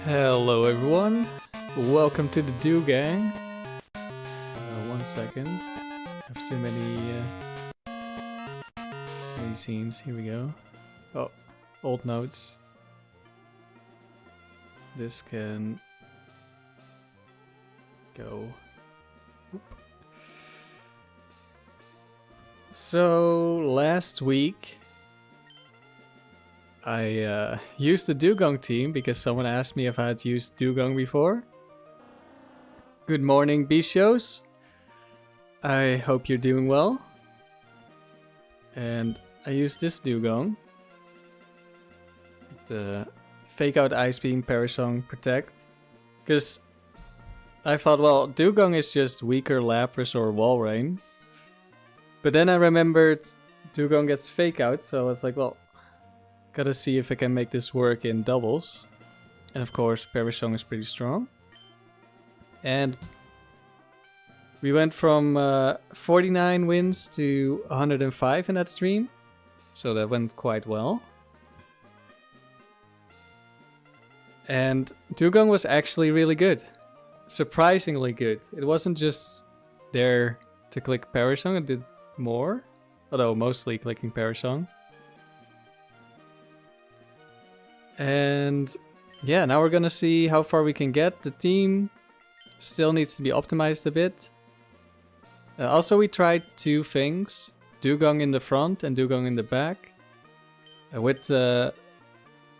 Hello everyone, welcome to the Dewgang. One second, I have too many scenes, here we go. Oh, old notes. This can go. Oop. So last week I used the Dewgong team because someone asked me if I had used Dewgong before. Good morning, Bestios. I hope you're doing well. And I used this Dewgong. The Fake Out Ice Beam, Parasong, Protect. Because I thought, well, Dewgong is just weaker Lapras or Walrein. But then I remembered Dewgong gets Fake Out, so I was like, well, gotta see if I can make this work in doubles. And of course, Parasong is pretty strong. And we went from 49 wins to 105 in that stream. So that went quite well. And Dewgong was actually really good. Surprisingly good. It wasn't just there to click Parasong, it did more. Although mostly clicking Parasong. And yeah, now we're gonna see how far we can get. The team still needs to be optimized a bit. Also, we tried two things. Dewgong in the front and Dewgong in the back. With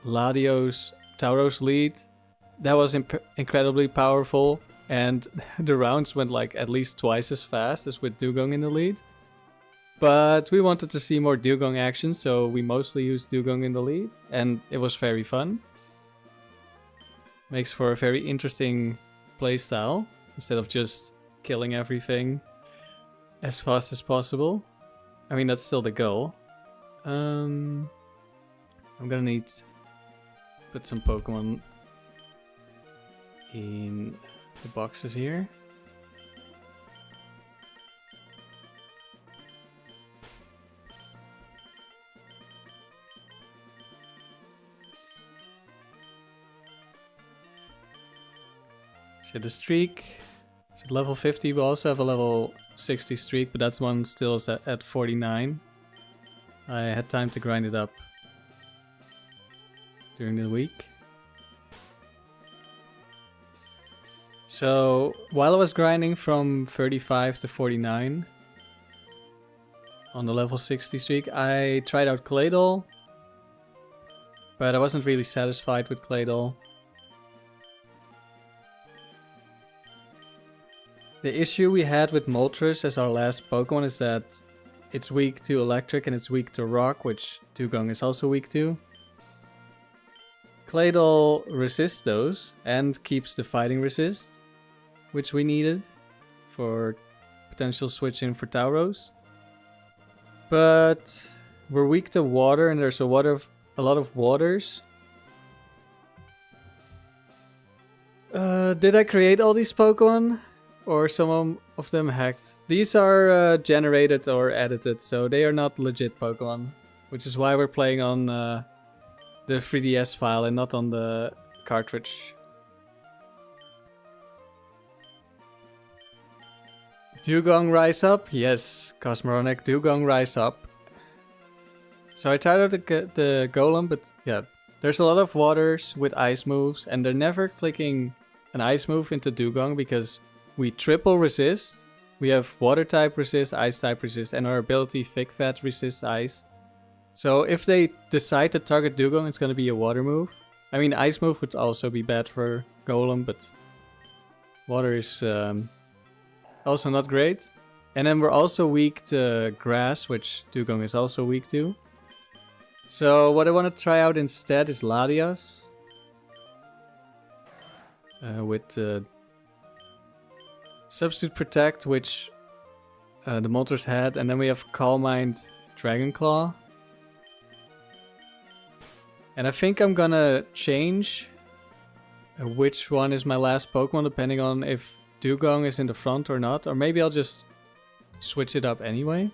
Latios Tauros lead. That was incredibly powerful. And the rounds went like at least twice as fast as with Dewgong in the lead. But we wanted to see more Dewgong action, so we mostly used Dewgong in the lead, and it was very fun. Makes for a very interesting playstyle, instead of just killing everything as fast as possible. I mean, that's still the goal. I'm gonna need to put some Pokemon in the boxes here. So the streak is at level 50. We also have a level 60 streak, but that's one still is at 49. I had time to grind it up during the week. So while I was grinding from 35 to 49 on the level 60 streak, I tried out Claydol, but I wasn't really satisfied with Claydol. The issue we had with Moltres as our last Pokemon is that it's weak to Electric and it's weak to Rock, which Dewgong is also weak to. Claydol resists those and keeps the fighting resist, which we needed for potential switch in for Tauros. But we're weak to water and there's a lot of waters. Did I create all these Pokemon? Or some of them hacked. These are generated or edited, so they are not legit Pokemon. Which is why we're playing on the 3DS file and not on the cartridge. Dewgong Rise Up? Yes, Cosmoronic, Dewgong Rise Up. So I tried out the Golem, but yeah. There's a lot of waters with ice moves, and they're never clicking an ice move into Dewgong because we triple resist, we have water type resist, ice type resist, and our ability Thick Fat resists ice. So if they decide to target Dewgong, it's going to be a water move. I mean, ice move would also be bad for Golem, but water is also not great. And then we're also weak to grass, which Dewgong is also weak to. So what I want to try out instead is Latios. With Substitute Protect, which the Moltres had, and then we have Calm Mind, Dragon Claw. And I think I'm gonna change which one is my last Pokemon depending on if Dewgong is in the front or not, or maybe I'll just switch it up anyway.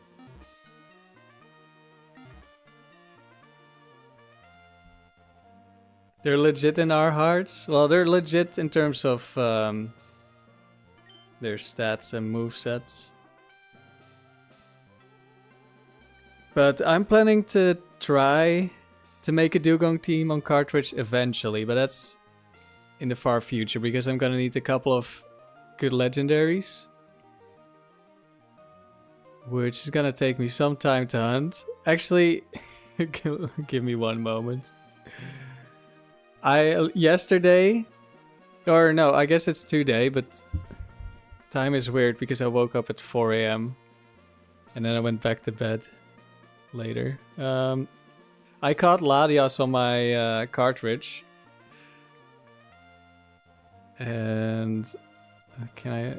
They're legit in our hearts. Well, they're legit in terms of their stats and movesets. But I'm planning to try to make a Dewgong team on cartridge eventually, but that's in the far future because I'm gonna need a couple of good legendaries. Which is gonna take me some time to hunt. Actually, give me one moment. Yesterday, or no, I guess it's today, but time is weird because I woke up at 4 AM and then I went back to bed later. I caught Latios on my cartridge. And okay.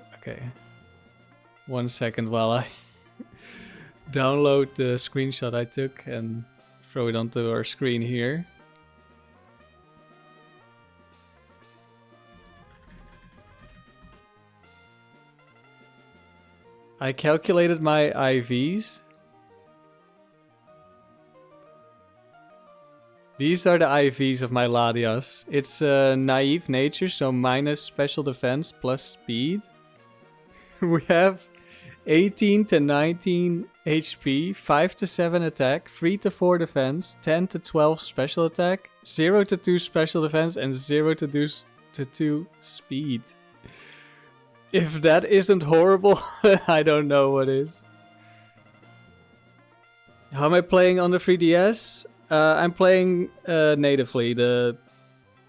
1 second while I download the screenshot I took and throw it onto our screen here. I calculated my IVs. These are the IVs of my Latios. It's naive nature, so minus special defense plus speed. We have 18 to 19 HP, 5 to 7 attack, 3 to 4 defense, 10 to 12 special attack, 0 to 2 special defense, and 0 to 2 speed. If that isn't horrible, I don't know what is. How am I playing on the 3DS? I'm playing natively.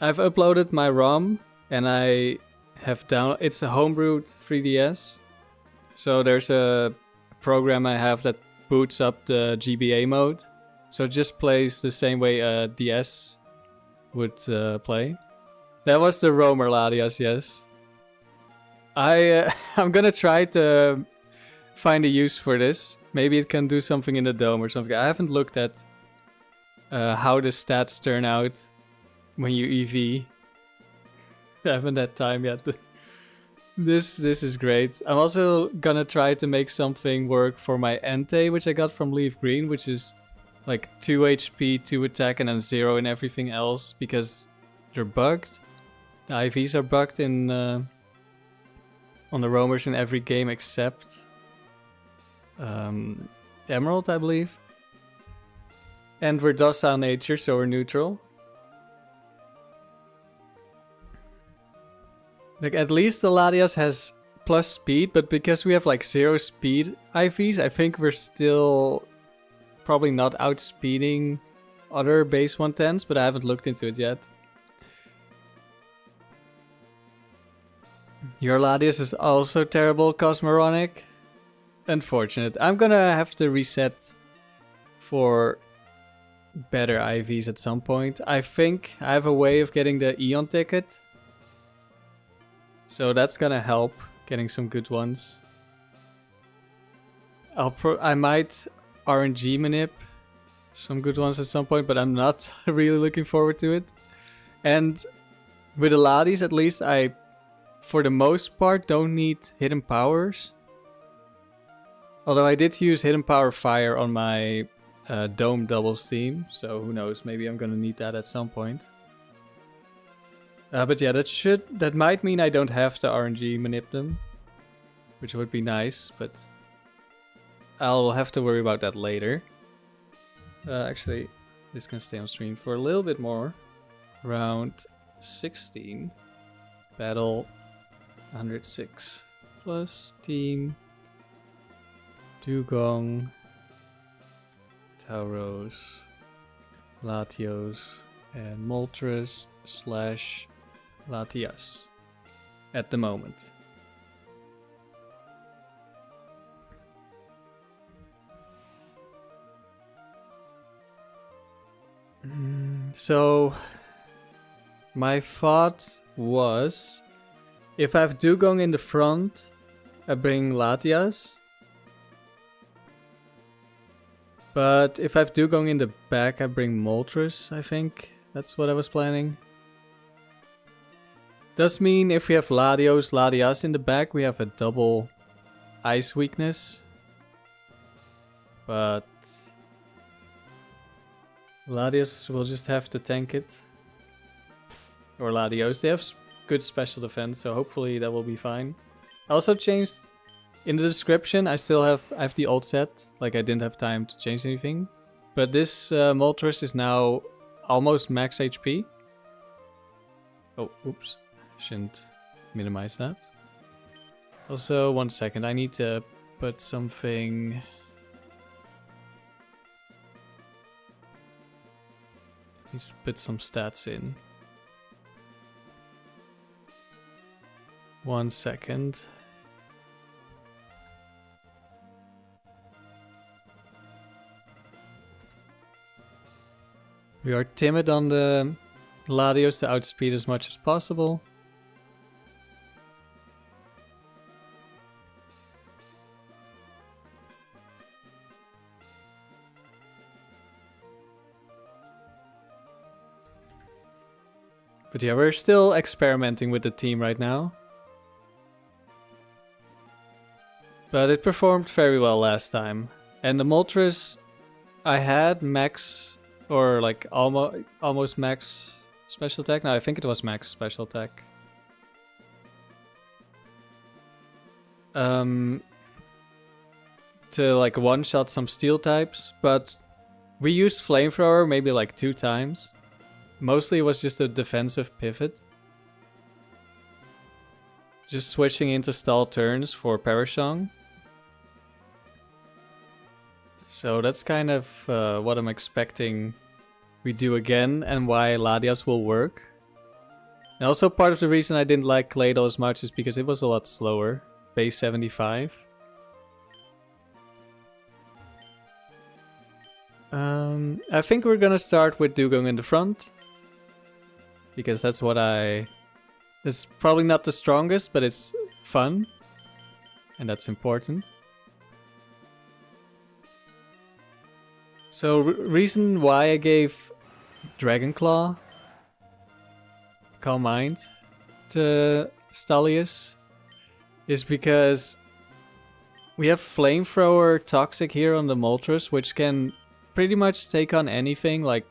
I've uploaded my ROM and I have it's a homebrewed 3DS. So there's a program I have that boots up the GBA mode. So it just plays the same way a DS would play. That was the roamer Latios, yes. I'm gonna try to find a use for this. Maybe it can do something in the dome or something. I haven't looked at how the stats turn out when you EV. I haven't had time yet, but this is great. I'm also gonna try to make something work for my Entei, which I got from Leaf Green, which is like 2 HP, 2 attack, and then 0 in everything else because they're bugged. The IVs are bugged in on the roamers in every game except Emerald, I believe. And we're docile nature, so we're neutral. Like, at least the Latios has plus speed, but because we have like 0 speed IVs, I think we're still probably not outspeeding other base 110s, but I haven't looked into it yet. Your Latios is also terrible, Cosmoronic. Unfortunate. I'm gonna have to reset for better IVs at some point. I think I have a way of getting the Eon ticket. So that's gonna help getting some good ones. I might RNG manip some good ones at some point, but I'm not really looking forward to it. And with the Latios, at least I, for the most part, don't need hidden powers. Although I did use hidden power fire on my dome doubles team, so who knows, maybe I'm gonna need that at some point. But yeah, that might mean I don't have to RNG manip them, which would be nice, but I'll have to worry about that later. Actually, this can stay on stream for a little bit more. Round 16. Battle 106. Plus team Dewgong, Tauros, Latios, and Moltres / Latias at the moment. So my thought was, if I have Dewgong in the front, I bring Latias. But if I have Dewgong in the back, I bring Moltres, I think. That's what I was planning. Does mean if we have Latias in the back, we have a double ice weakness. But Latios will just have to tank it. or Latios. They have good special defense, so hopefully that will be fine. I also changed in the description. I have the alt set. Like I didn't have time to change anything, but this Moltres is now almost max HP. Oh, oops! Shouldn't minimize that. Also, 1 second. I need to put something. Let's put some stats in. 1 second. We are timid on the Latios to outspeed as much as possible. But yeah, we're still experimenting with the team right now. But it performed very well last time. And the Moltres I had max, or like almost max special attack. No, I think it was max special attack. To like one-shot some steel types. But we used Flamethrower maybe like 2 times. Mostly it was just a defensive pivot. Just switching into stall turns for Parashong. So that's kind of what I'm expecting we do again, and why Latios will work. And also part of the reason I didn't like Claydol as much is because it was a lot slower. Base 75. I think we're gonna start with Dewgong in the front. Because that's what it's probably not the strongest, but it's fun. And that's important. So, reason why I gave Dragon Claw, Calm Mind, to Stalius is because we have Flamethrower Toxic here on the Moltres, which can pretty much take on anything. Like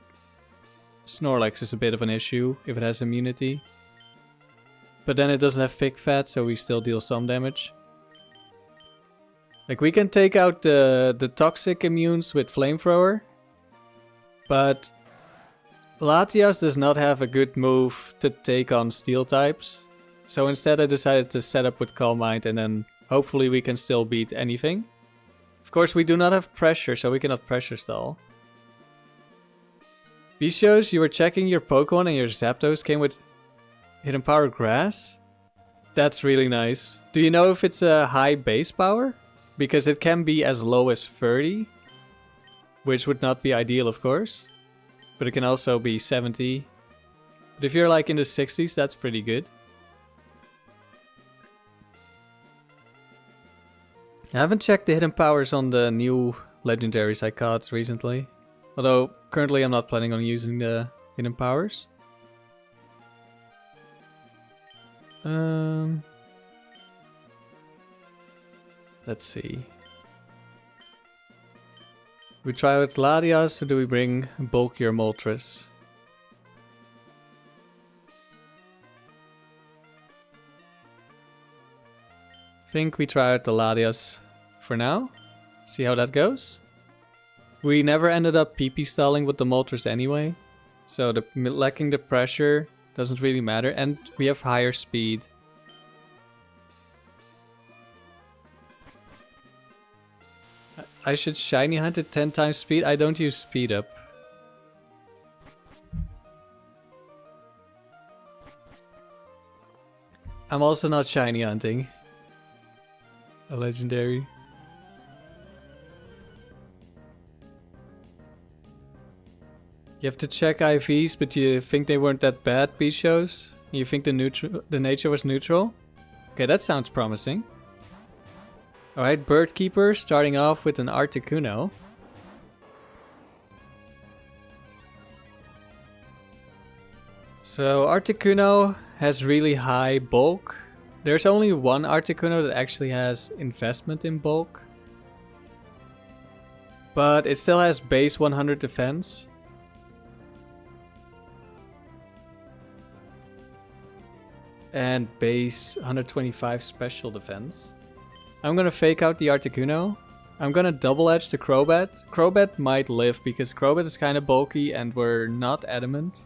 Snorlax is a bit of an issue if it has immunity. But then it doesn't have thick fat, so we still deal some damage. Like we can take out the toxic immunes with Flamethrower. But Latios does not have a good move to take on steel types. So instead I decided to set up with Calm Mind, and then hopefully we can still beat anything. Of course we do not have pressure, so we cannot pressure stall. Bichos, you were checking your Pokemon and your Zapdos came with Hidden Power Grass? That's really nice. Do you know if it's a high base power? Because it can be as low as 30. Which would not be ideal, of course. But it can also be 70. But if you're like in the 60s, that's pretty good. I haven't checked the hidden powers on the new legendaries I caught recently. Although, currently I'm not planning on using the hidden powers. Let's see. We try with Latios, or do we bring bulkier Moltres? I think we try with the Latios for now. See how that goes. We never ended up PP stalling with the Moltres anyway. So lacking the pressure doesn't really matter. And we have higher speed. I should shiny hunt at 10 times speed. I don't use speed up. I'm also not shiny hunting. A legendary. You have to check IVs, but you think they weren't that bad, Bichos? You think the nature was neutral? Okay, that sounds promising. Alright, Bird Keeper, starting off with an Articuno. So Articuno has really high bulk. There's only one Articuno that actually has investment in bulk. But it still has base 100 defense. and base 125 special defense. I'm gonna fake out the Articuno. I'm gonna double edge the Crobat. Crobat might live because Crobat is kind of bulky and we're not adamant.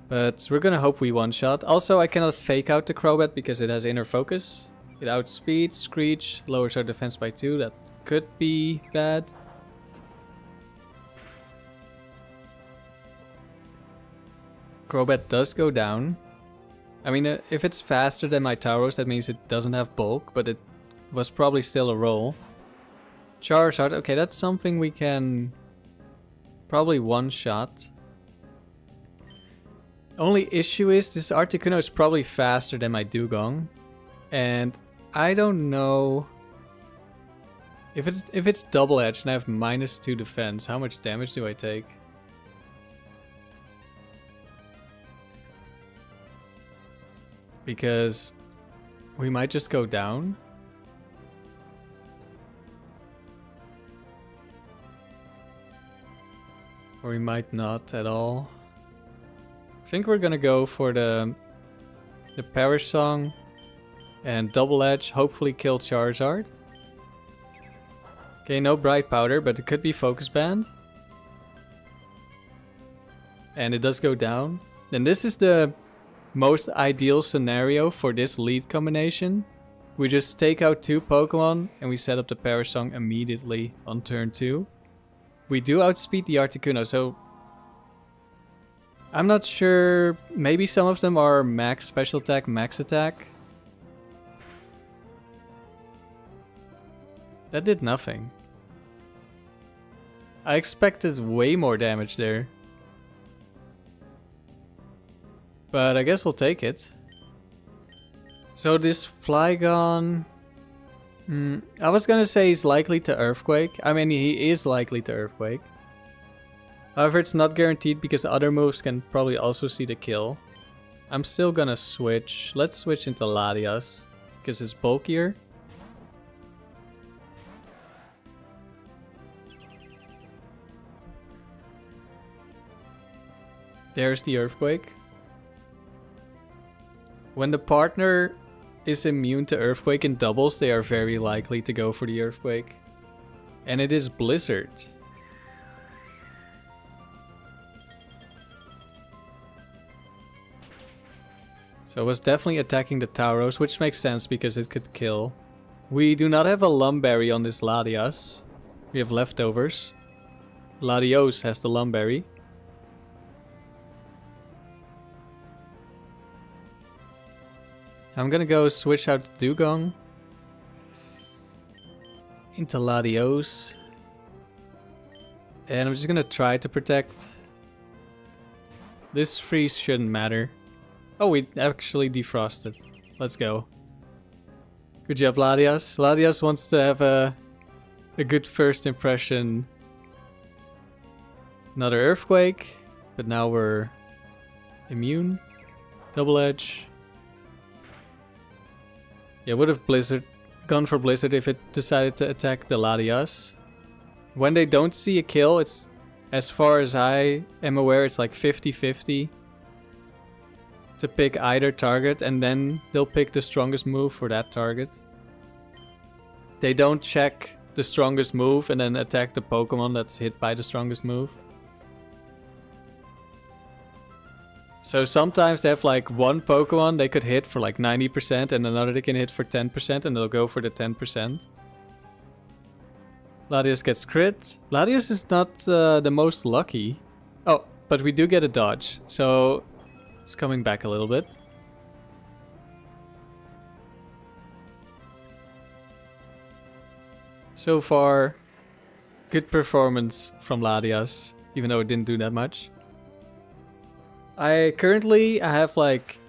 But we're gonna hope we one-shot. Also, I cannot fake out the Crobat because it has inner focus. It outspeeds, Screech, lowers our defense by 2. That could be bad. Crobat does go down. I mean, if it's faster than my Tauros, that means it doesn't have bulk, but it was probably still a roll. Charizard, okay, that's something we can probably one-shot. Only issue is this Articuno is probably faster than my Dewgong. And I don't know if it's double edged and I have -2 defense, how much damage do I take? Because we might just go down. Or we might not at all. I think we're gonna go for the Perish Song and double edge, hopefully kill Charizard. Okay, no Bright Powder, but it could be Focus Band. And it does go down. And this is the most ideal scenario for this lead combination. We just take out 2 Pokemon and we set up the Perish Song immediately on turn 2. We do outspeed the Articuno, so I'm not sure. Maybe some of them are max special attack, max attack. That did nothing. I expected way more damage there. But I guess we'll take it. So this Flygon... I was gonna say he's likely to Earthquake. I mean, he is likely to Earthquake. However, it's not guaranteed because other moves can probably also see the kill. I'm still gonna switch. Let's switch into Latios because it's bulkier. There's the Earthquake. When the partner is immune to Earthquake in doubles, they are very likely to go for the Earthquake. And it is Blizzard. So it was definitely attacking the Tauros, which makes sense because it could kill. We do not have a Lumberry on this Latios. We have leftovers. Latios has the Lumberry. I'm gonna go switch out Dewgong into Latios. And I'm just gonna try to protect. This freeze shouldn't matter. Oh, we actually defrosted. Let's go. Good job, Latios. Latios wants to have a good first impression. Another Earthquake, but now we're immune. Double Edge. Yeah, would have gone for Blizzard if it decided to attack the Latios. When they don't see a kill, it's, as far as I am aware, it's like 50-50 to pick either target, and then they'll pick the strongest move for that target. They don't check the strongest move and then attack the Pokemon that's hit by the strongest move. So sometimes they have like one Pokemon they could hit for like 90% and another they can hit for 10% and they'll go for the 10%. Latios gets crit. Latios is not the most lucky. Oh, but we do get a dodge. So it's coming back a little bit. So far, good performance from Latios, even though it didn't do that much. I have like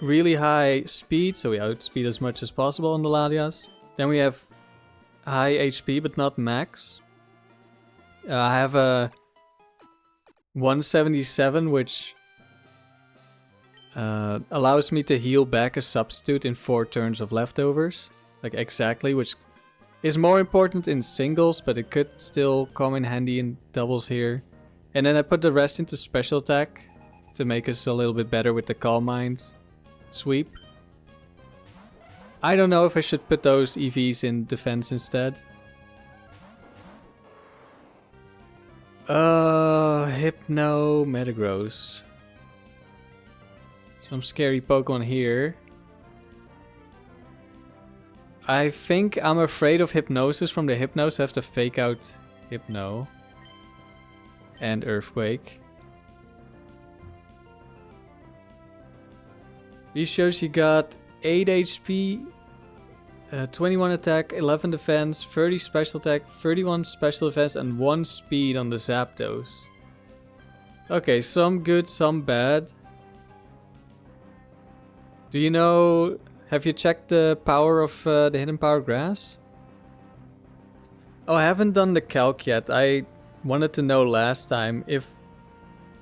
really high speed, so we outspeed as much as possible on the Latios. Then we have high HP, but not max. I have a 177, which allows me to heal back a substitute in 4 turns of leftovers. Like exactly, which is more important in singles, but it could still come in handy in doubles here. And then I put the rest into special attack. to make us a little bit better with the Calm Mind sweep. I don't know if I should put those EVs in defense instead. Hypno, Metagross. Some scary Pokemon here. I think I'm afraid of Hypnosis from the Hypno, so I have to fake out Hypno. And Earthquake. These shows you got 8 HP, 21 attack, 11 defense, 30 special attack, 31 special defense, and 1 speed on the Zapdos. Okay, some good, some bad. Do you know... Have you checked the power of the Hidden Power Grass? Oh, I haven't done the calc yet. I wanted to know last time if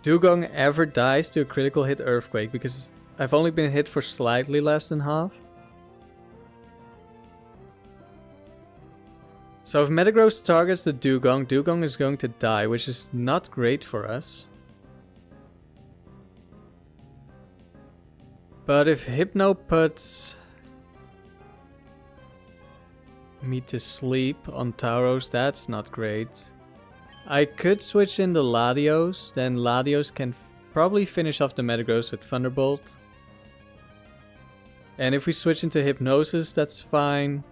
Dewgong ever dies to a critical hit Earthquake, because I've only been hit for slightly less than half. So if Metagross targets the Dewgong, Dewgong is going to die, which is not great for us. But if Hypno puts me to sleep on Tauros, that's not great. I could switch in the Latios, then Latios can probably finish off the Metagross with Thunderbolt. And if we switch into Hypnosis, that's fine,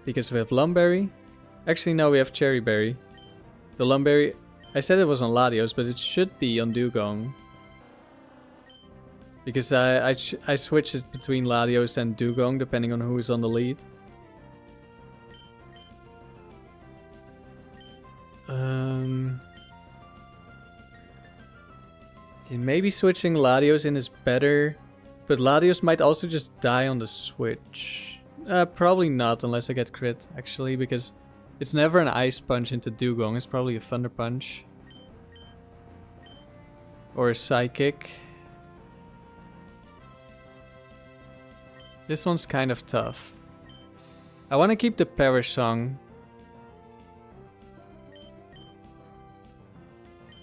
because we have Lumberry. Actually, no, we have Cherry Berry. The Lumberry, I said it was on Latios, but it should be on Dewgong. Because I switch it between Latios and Dewgong, depending on who is on the lead. Maybe switching Latios in is better. But Latios might also just die on the switch. Probably not, unless I get crit, actually, because it's never an Ice Punch into Dewgong. It's probably a Thunder Punch. Or a Psychic. This one's kind of tough. I want to keep the Perish Song.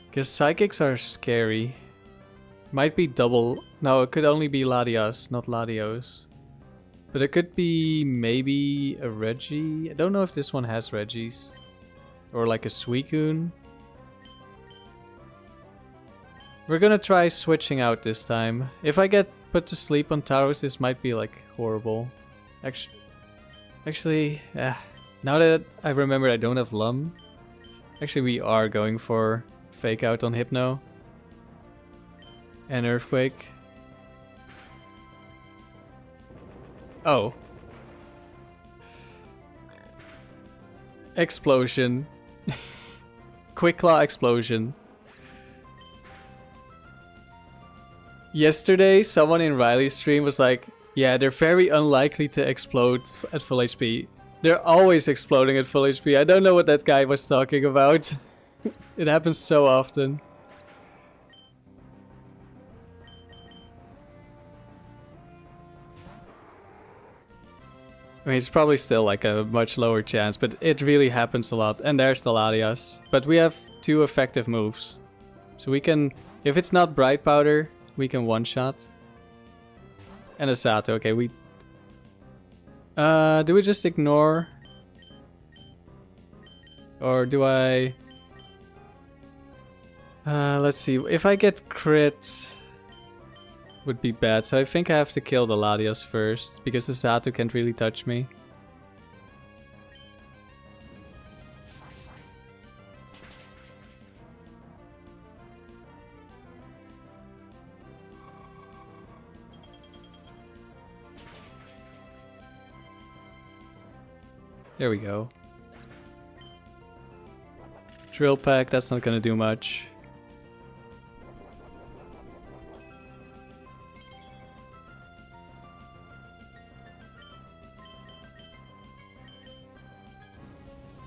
Because Psychics are scary. Might be double. No, it could only be Latias, not Latios. But it could be maybe a Reggie. I don't know if this one has Reggies. Or like a Suicune. We're gonna try switching out this time. If I get put to sleep on Tauros, this might be like horrible. Actually, now that I remember I don't have Lum. Actually, we are going for fake out on Hypno. And Earthquake. Oh. Explosion. Quick Claw Explosion. Yesterday, someone in Riley's stream was like, yeah, they're very unlikely to explode at full HP. They're always exploding at full HP. I don't know what that guy was talking about. It happens so often. I mean, it's probably still like a much lower chance, but it really happens a lot. And there's the Latias. But we have 2 effective moves. So we can, if it's not Bright Powder, we can one-shot. And a Sato, okay, we... do we just ignore? Or do I... let's see, if I get crit... would be bad, so I think I have to kill the Latios first, because the Sato can't really touch me. There we go. Drill Peck, that's not gonna do much.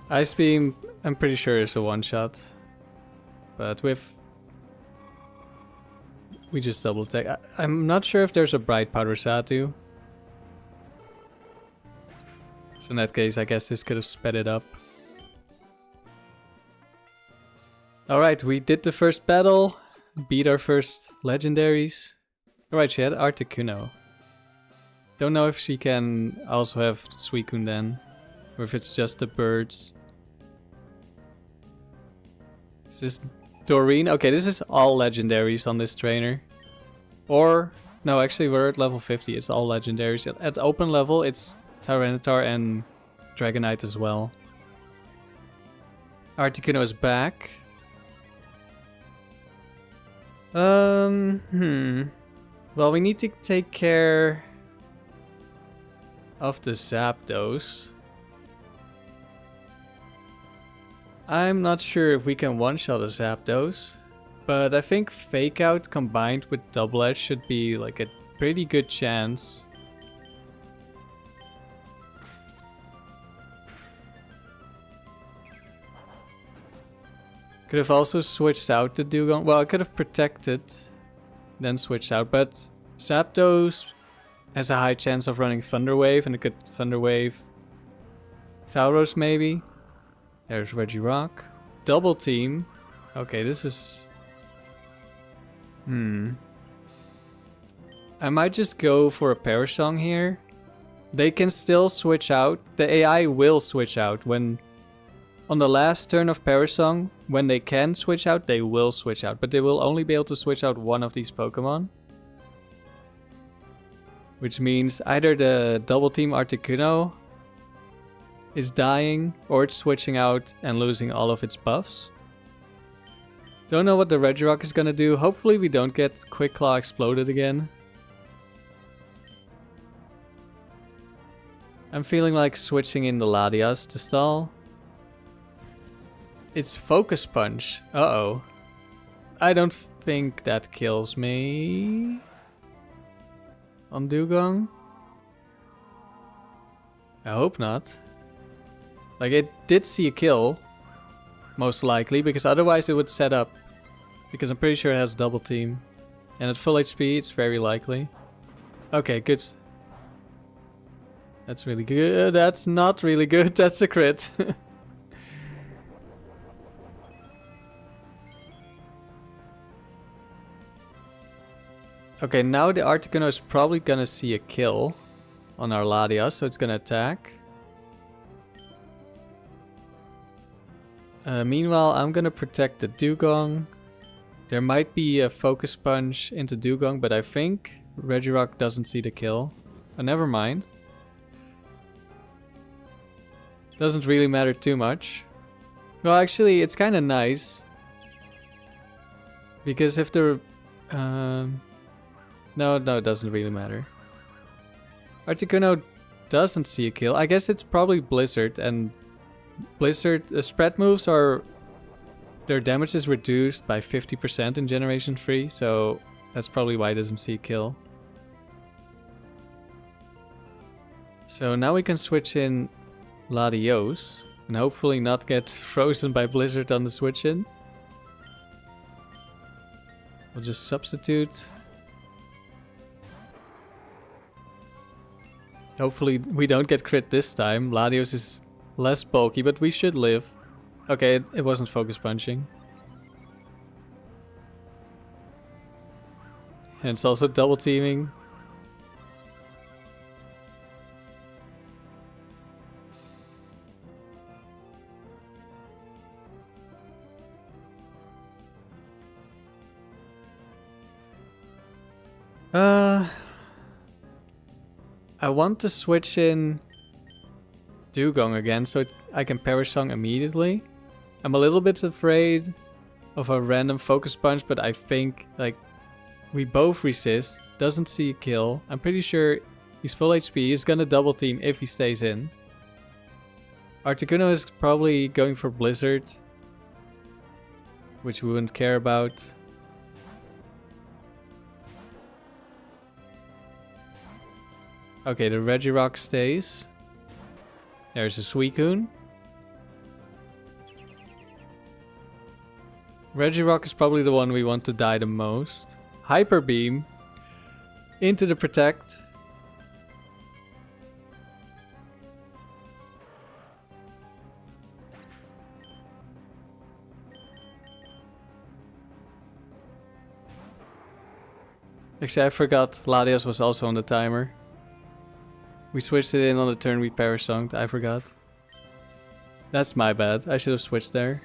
Ice Beam, I'm pretty sure is a one-shot. But with... we just double attack. I'm not sure if there's a Bright Powder Satu. So in that case, I guess this could have sped it up. Alright, we did the first battle. beat our first legendaries. Alright, she had Articuno. Don't know if she can also have Suicune then. Or if it's just the birds. Is this Doreen? Okay, this is all legendaries on this trainer. Or, no, actually we're at level 50. It's all legendaries. At open level, it's Tyranitar and Dragonite as well. Articuno is back. Well, we need to take care of the Zapdos. I'm not sure if we can one-shot a Zapdos, but I think Fake Out combined with Double Edge should be like a pretty good chance. Could have also switched out the Dewgong. Well, I could have protected, then switched out, but Zapdos has a high chance of running Thunder Wave, and it could Thunder Wave Tauros maybe. There's Regirock. Double team. Okay, this is... I might just go for a Perish Song here. They can still switch out. The AI will switch out when... On the last turn of Perish Song, when they can switch out, they will switch out. But they will only be able to switch out one of these Pokemon. Which means either the double team Articuno is dying, or it's switching out and losing all of its buffs. Don't know what the Regirock is gonna do. Hopefully we don't get Quick Claw exploded again. I'm feeling like switching in the Latios to stall. It's Focus Punch. Uh-oh. I don't think that kills me. On Dewgong? I hope not. Like, it did see a kill. Most likely, because otherwise it would set up. Because I'm pretty sure it has double team. And at full HP, it's very likely. Okay, good. That's really good. That's not really good. That's a crit. Okay, now the Articuno is probably gonna see a kill on our Latios, so it's gonna attack. Meanwhile, I'm gonna protect the Dewgong. There might be a Focus Punch into Dewgong, but I think Regirock doesn't see the kill. Oh, never mind. Doesn't really matter too much. Well, actually, it's kind of nice. Because if the... No, it doesn't really matter. Articuno doesn't see a kill. I guess it's probably Blizzard, and Blizzard spread moves are... Their damage is reduced by 50% in Generation 3, so that's probably why it doesn't see a kill. So now we can switch in Latios, and hopefully not get frozen by Blizzard on the switch in. We'll just substitute. Hopefully we don't get crit this time. Latios is less bulky, but we should live. Okay, it wasn't focus punching. And it's also double teaming. I want to switch in Dewgong again so I can Perish Song immediately. I'm a little bit afraid of a random Focus Punch, but I think like we both resist. Doesn't see a kill. I'm pretty sure he's full HP. He's gonna double team if he stays in. Articuno is probably going for Blizzard, which we wouldn't care about. Okay, the Regirock stays. There's a Suicune. Regirock is probably the one we want to die the most. Hyper Beam. Into the Protect. Actually, I forgot Latios was also on the timer. We switched it in on the turn we parasonged. I forgot. That's my bad. I should have switched there.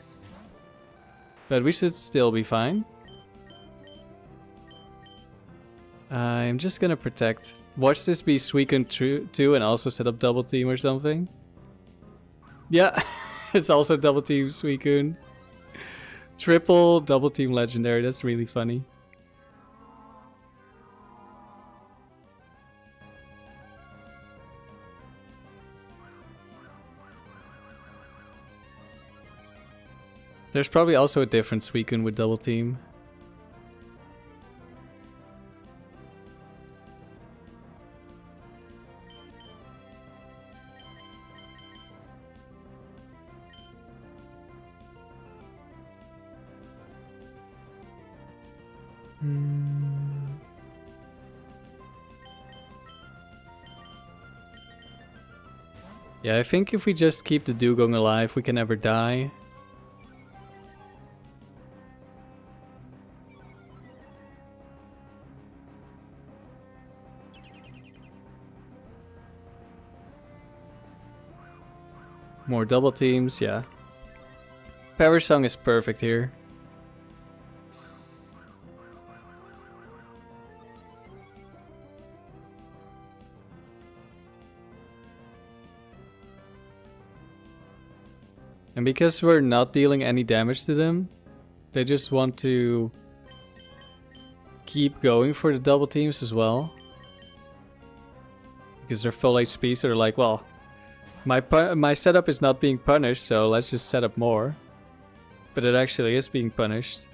But we should still be fine. I'm just gonna protect. Watch this be Suicune 2 and also set up double team or something. Yeah, it's also double team Suicune. Triple double team legendary. That's really funny. There's probably also a different Suicune with double team. Yeah, I think if we just keep the Dewgong alive, we can never die. More double teams, yeah. Parasong is perfect here. And because we're not dealing any damage to them, they just want to keep going for the double teams as well. Because they're full HP, so they're like, well, my setup is not being punished, so let's just set up more. But it actually is being punished.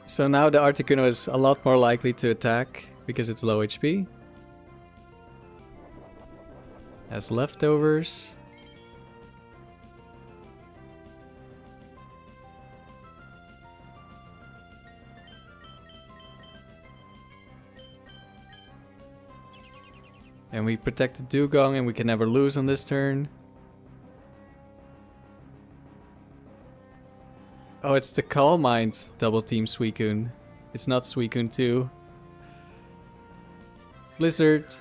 So now the Articuno is a lot more likely to attack because it's low HP. Has leftovers. And we protect the Dewgong and we can never lose on this turn. Oh, it's the Calm Mind double team Suicune. It's not Suicune 2. Blizzard.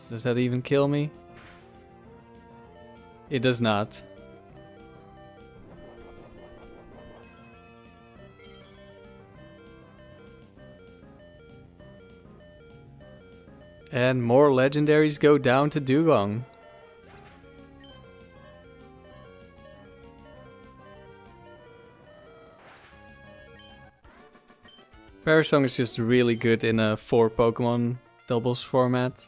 Does that even kill me? It does not. And more legendaries go down to Dewgong. Parasong is just really good in a 4 Pokemon doubles format.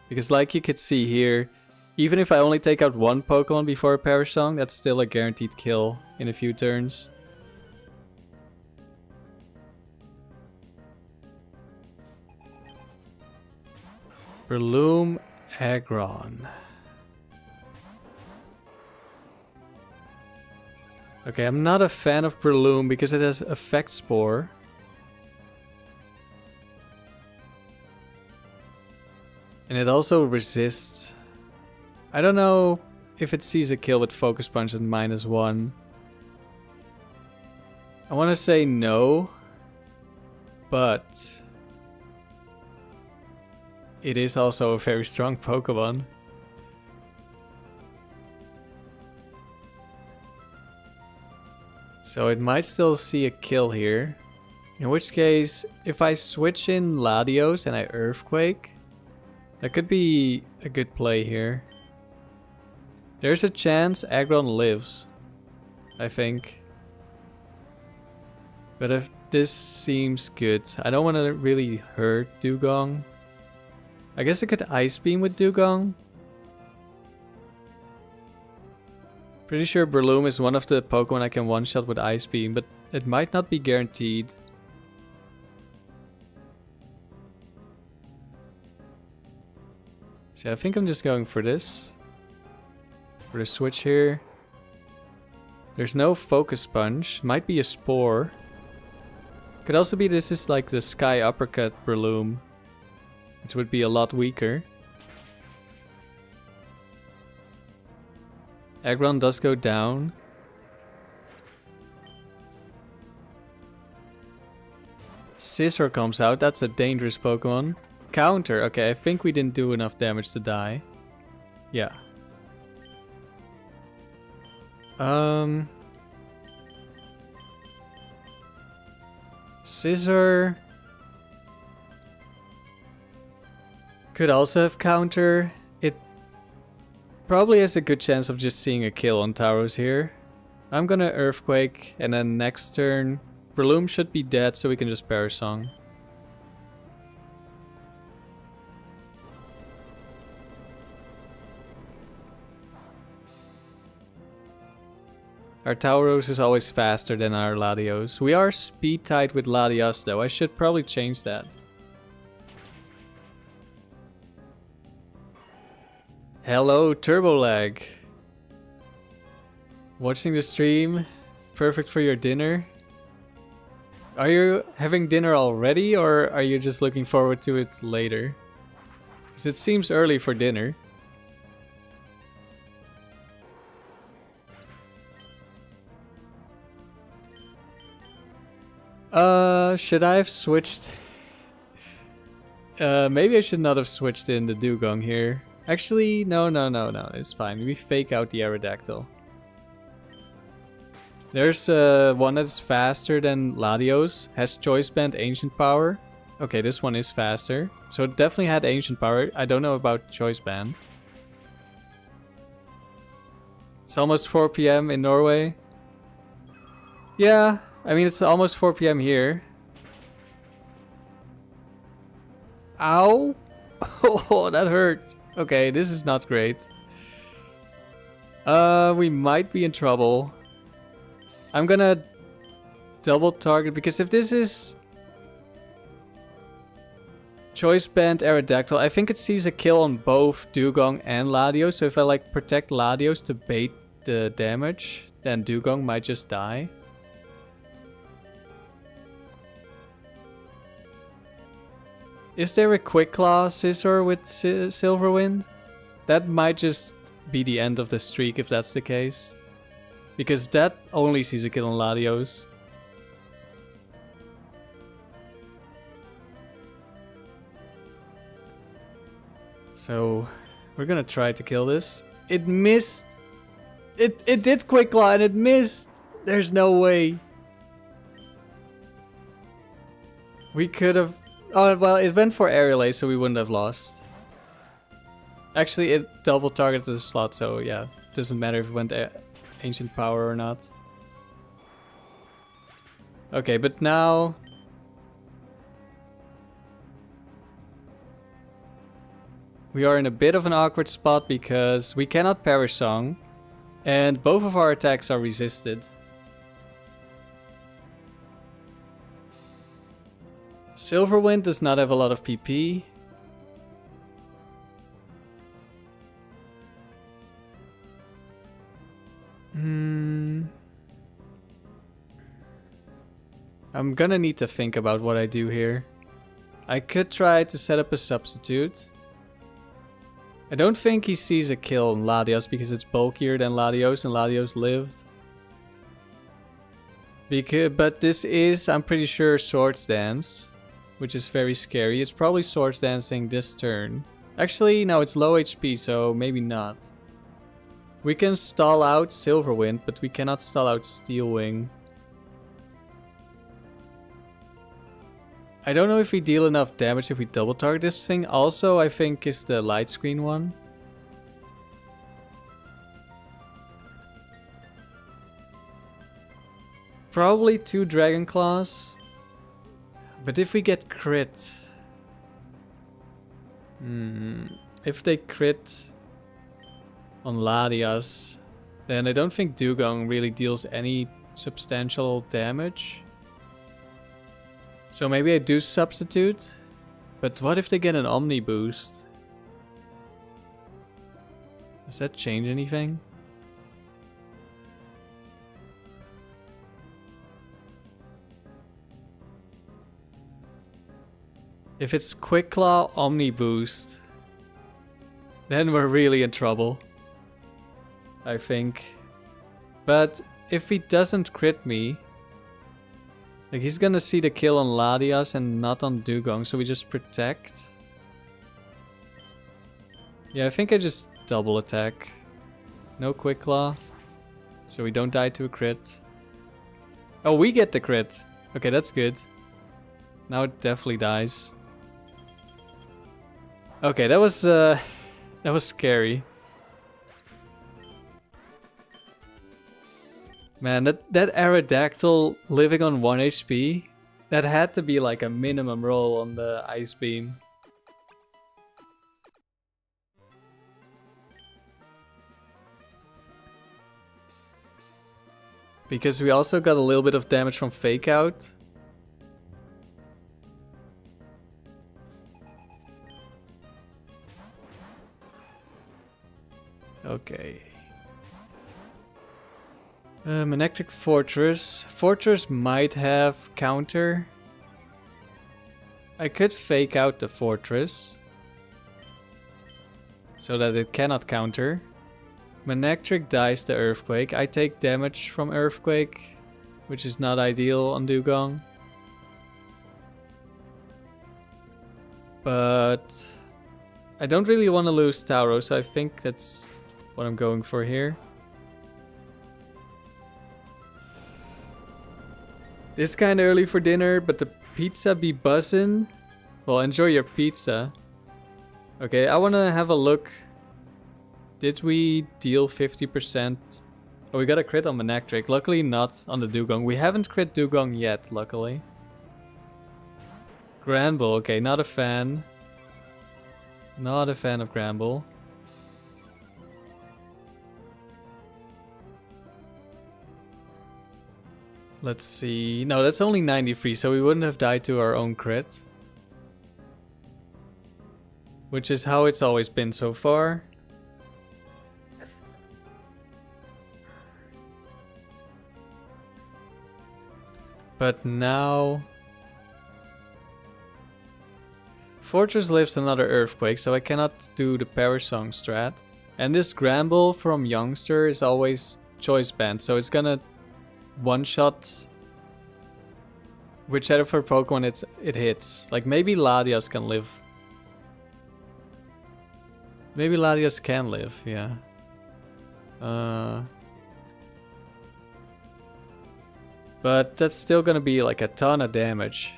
Because like you could see here, even if I only take out 1 Pokemon before a Parasong, that's still a guaranteed kill in a few turns. Breloom, Aggron. Okay, I'm not a fan of Breloom because it has Effect Spore. And it also resists. I don't know if it sees a kill with Focus Punch at -1. I want to say no, but it is also a very strong Pokemon. So it might still see a kill here. In which case, if I switch in Latios and I Earthquake, that could be a good play here. There's a chance Aggron lives, I think. But if this seems good, I don't want to really hurt Dewgong. I guess I could Ice Beam with Dewgong. Pretty sure Breloom is one of the Pokemon I can one-shot with Ice Beam, but it might not be guaranteed. So I think I'm just going for this. For the switch here. There's no Focus Punch. Might be a Spore. Could also be this is like the Sky Uppercut Breloom, which would be a lot weaker. Aggron does go down. Scizor comes out, that's a dangerous Pokemon. Counter, okay, I think we didn't do enough damage to die. Yeah. Scizor could also have counter. It probably has a good chance of just seeing a kill on Tauros here. I'm gonna Earthquake, and then next turn, Breloom should be dead, so we can just Perish Song. Our Tauros is always faster than our Latios. We are speed tied with Latios though. I should probably change that. Hello, Turbo Lag. Watching the stream. Perfect for your dinner. Are you having dinner already, or are you just looking forward to it later? Because it seems early for dinner. Should I have switched? Maybe I should not have switched in the Dewgong here. Actually, no, it's fine. We fake out the Aerodactyl. There's one that's faster than Latios, has Choice Band Ancient Power. Okay, this one is faster. So it definitely had Ancient Power. I don't know about Choice Band. It's almost 4 PM in Norway. Yeah, I mean, it's almost 4 PM here. Ow! Oh, that hurt. Okay, this is not great. We might be in trouble. I'm gonna double target, because if this is Choice Band Aerodactyl, I think it sees a kill on both Dewgong and Latios. So if I like protect Latios to bait the damage, then Dewgong might just die. Is there a Quick Claw Scizor with Silverwind? That might just be the end of the streak if that's the case. Because that only sees a kill on Latios. So we're gonna try to kill this. It missed. It did Quick Claw and it missed. There's no way. We could have. Oh, well, it went for Aerial Ace, so we wouldn't have lost. Actually, it double targeted the slot, so yeah. Doesn't matter if it went Ancient Power or not. Okay, but now... we are in a bit of an awkward spot because we cannot Perish Song. And both of our attacks are resisted. Silverwind does not have a lot of PP. I'm gonna need to think about what I do here. I could try to set up a substitute. I don't think he sees a kill on Latios because it's bulkier than Latios and Latios lived. But this is, I'm pretty sure, Swords Dance, which is very scary. It's probably Swords Dancing this turn. Actually, no, it's low HP, so maybe not. We can stall out Silverwind, but we cannot stall out Steel Wing. I don't know if we deal enough damage if we double target this thing. Also, I think is the light screen one. Probably 2 Dragon Claws. But if we get crit... if they crit on Latias, then I don't think Dewgong really deals any substantial damage. So maybe I do substitute. But what if they get an Omni boost? Does that change anything? If it's Quick Claw Omni Boost, then we're really in trouble, I think. But if he doesn't crit me, like he's gonna see the kill on Latios and not on Dewgong, so we just protect. Yeah, I think I just double attack. No Quick Claw, so we don't die to a crit. Oh, we get the crit. Okay, that's good. Now it definitely dies. Okay, that was scary. Man, that Aerodactyl living on 1 HP, that had to be like a minimum roll on the Ice Beam. Because we also got a little bit of damage from Fake Out. Okay. Manectric Fortress. Fortress might have counter. I could Fake Out the Fortress, so that it cannot counter. Manectric dies the Earthquake. I take damage from Earthquake, which is not ideal on Dewgong. But I don't really want to lose Tauros, so I think that's what I'm going for here. It's kind of early for dinner, but the pizza be buzzin'. Well, enjoy your pizza. Okay, I want to have a look. Did we deal 50%? Oh, we got a crit on Manectric. Luckily not on the Dewgong. We haven't crit Dewgong yet, luckily. Granbull, okay, not a fan. Not a fan of Granbull. Let's see. No, that's only 93, so we wouldn't have died to our own crit. Which is how it's always been so far. But now... Fortress lives another Earthquake, so I cannot do the Perish Song strat. And this Granbull from Youngster is always choice banned, so it's gonna one-shot whichever Pokemon it hits. Like maybe Latios can live. Maybe Latios can live, yeah. But that's still gonna be like a ton of damage.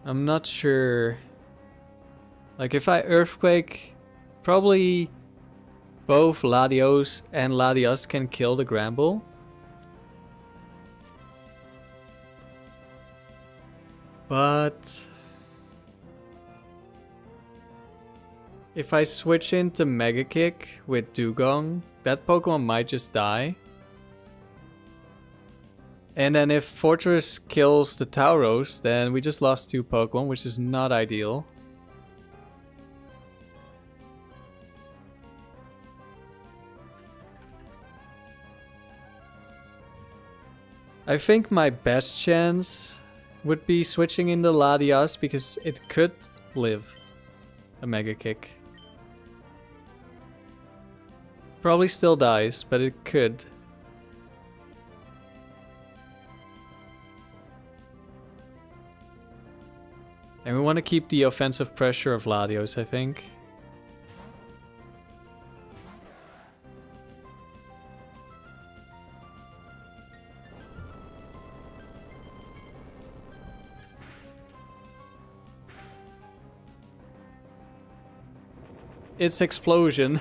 I'm not sure. Like if I Earthquake, probably both Latios and Latios can kill the Granbull. But if I switch into Mega Kick with Dewgong, that Pokemon might just die. And then if Fortress kills the Tauros, then we just lost 2 Pokemon, which is not ideal. I think my best chance would be switching into Latios because it could live a Mega Kick. Probably still dies, but it could. And we want to keep the offensive pressure of Latios, I think. It's Explosion.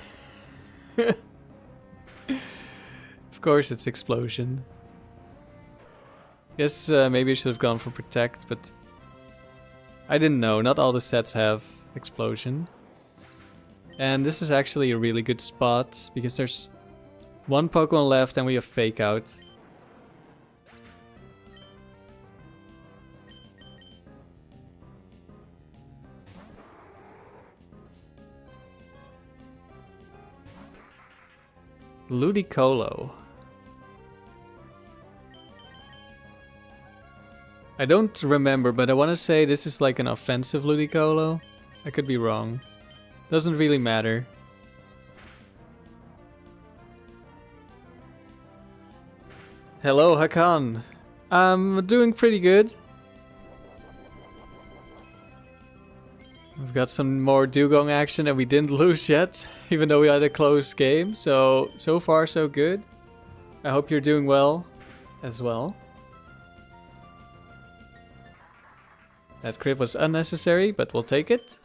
Of course it's Explosion. Guess maybe I should have gone for Protect, but I didn't know. Not all the sets have Explosion. And this is actually a really good spot because there's 1 Pokemon left and we have Fake Out. Ludicolo. I don't remember, but I want to say this is like an offensive Ludicolo. I could be wrong. Doesn't really matter. Hello, Hakan. I'm doing pretty good. We've got some more Dewgong action and we didn't lose yet, even though we had a close game. So far so good. I hope you're doing well as well. That crit was unnecessary, but we'll take it.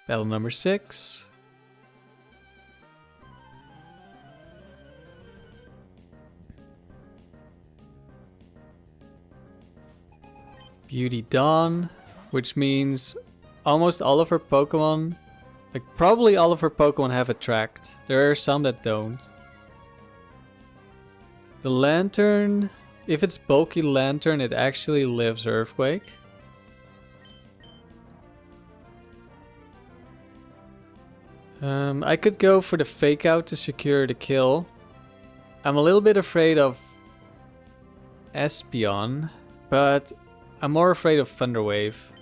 Battle number 6. Beauty Dawn, which means almost all of her Pokemon, like probably all of her Pokemon have Attract. There are some that don't. The Lantern, if it's bulky Lantern, it actually lives Earthquake. I could go for the Fake Out to secure the kill. I'm a little bit afraid of Espeon, but I'm more afraid of Thunder Wave.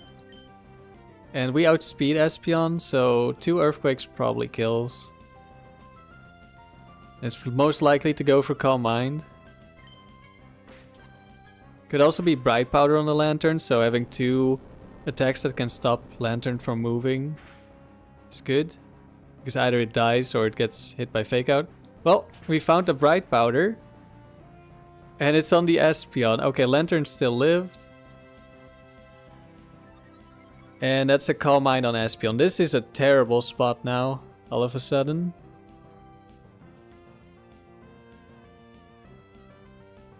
And we outspeed Espeon, so 2 Earthquakes probably kills. It's most likely to go for Calm Mind. Could also be Bright Powder on the Lantern, so having 2 attacks that can stop Lantern from moving is good. Because either it dies or it gets hit by Fake Out. Well, we found a Bright Powder. And it's on the Espeon. Okay, Lantern still lived. And that's a Calm Mind on Espeon. This is a terrible spot now, all of a sudden.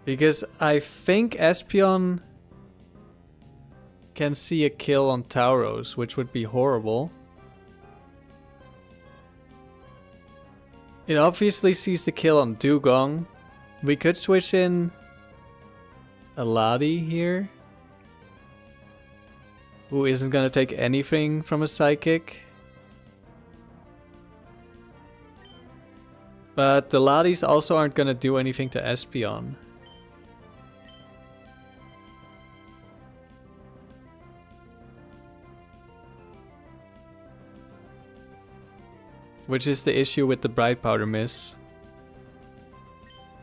Because I think Espeon can see a kill on Tauros, which would be horrible. It obviously sees the kill on Dewgong. We could switch in a Latios here, who isn't gonna take anything from a Psychic. But the Latios also aren't gonna do anything to Espeon. Which is the issue with the Bright Powder miss.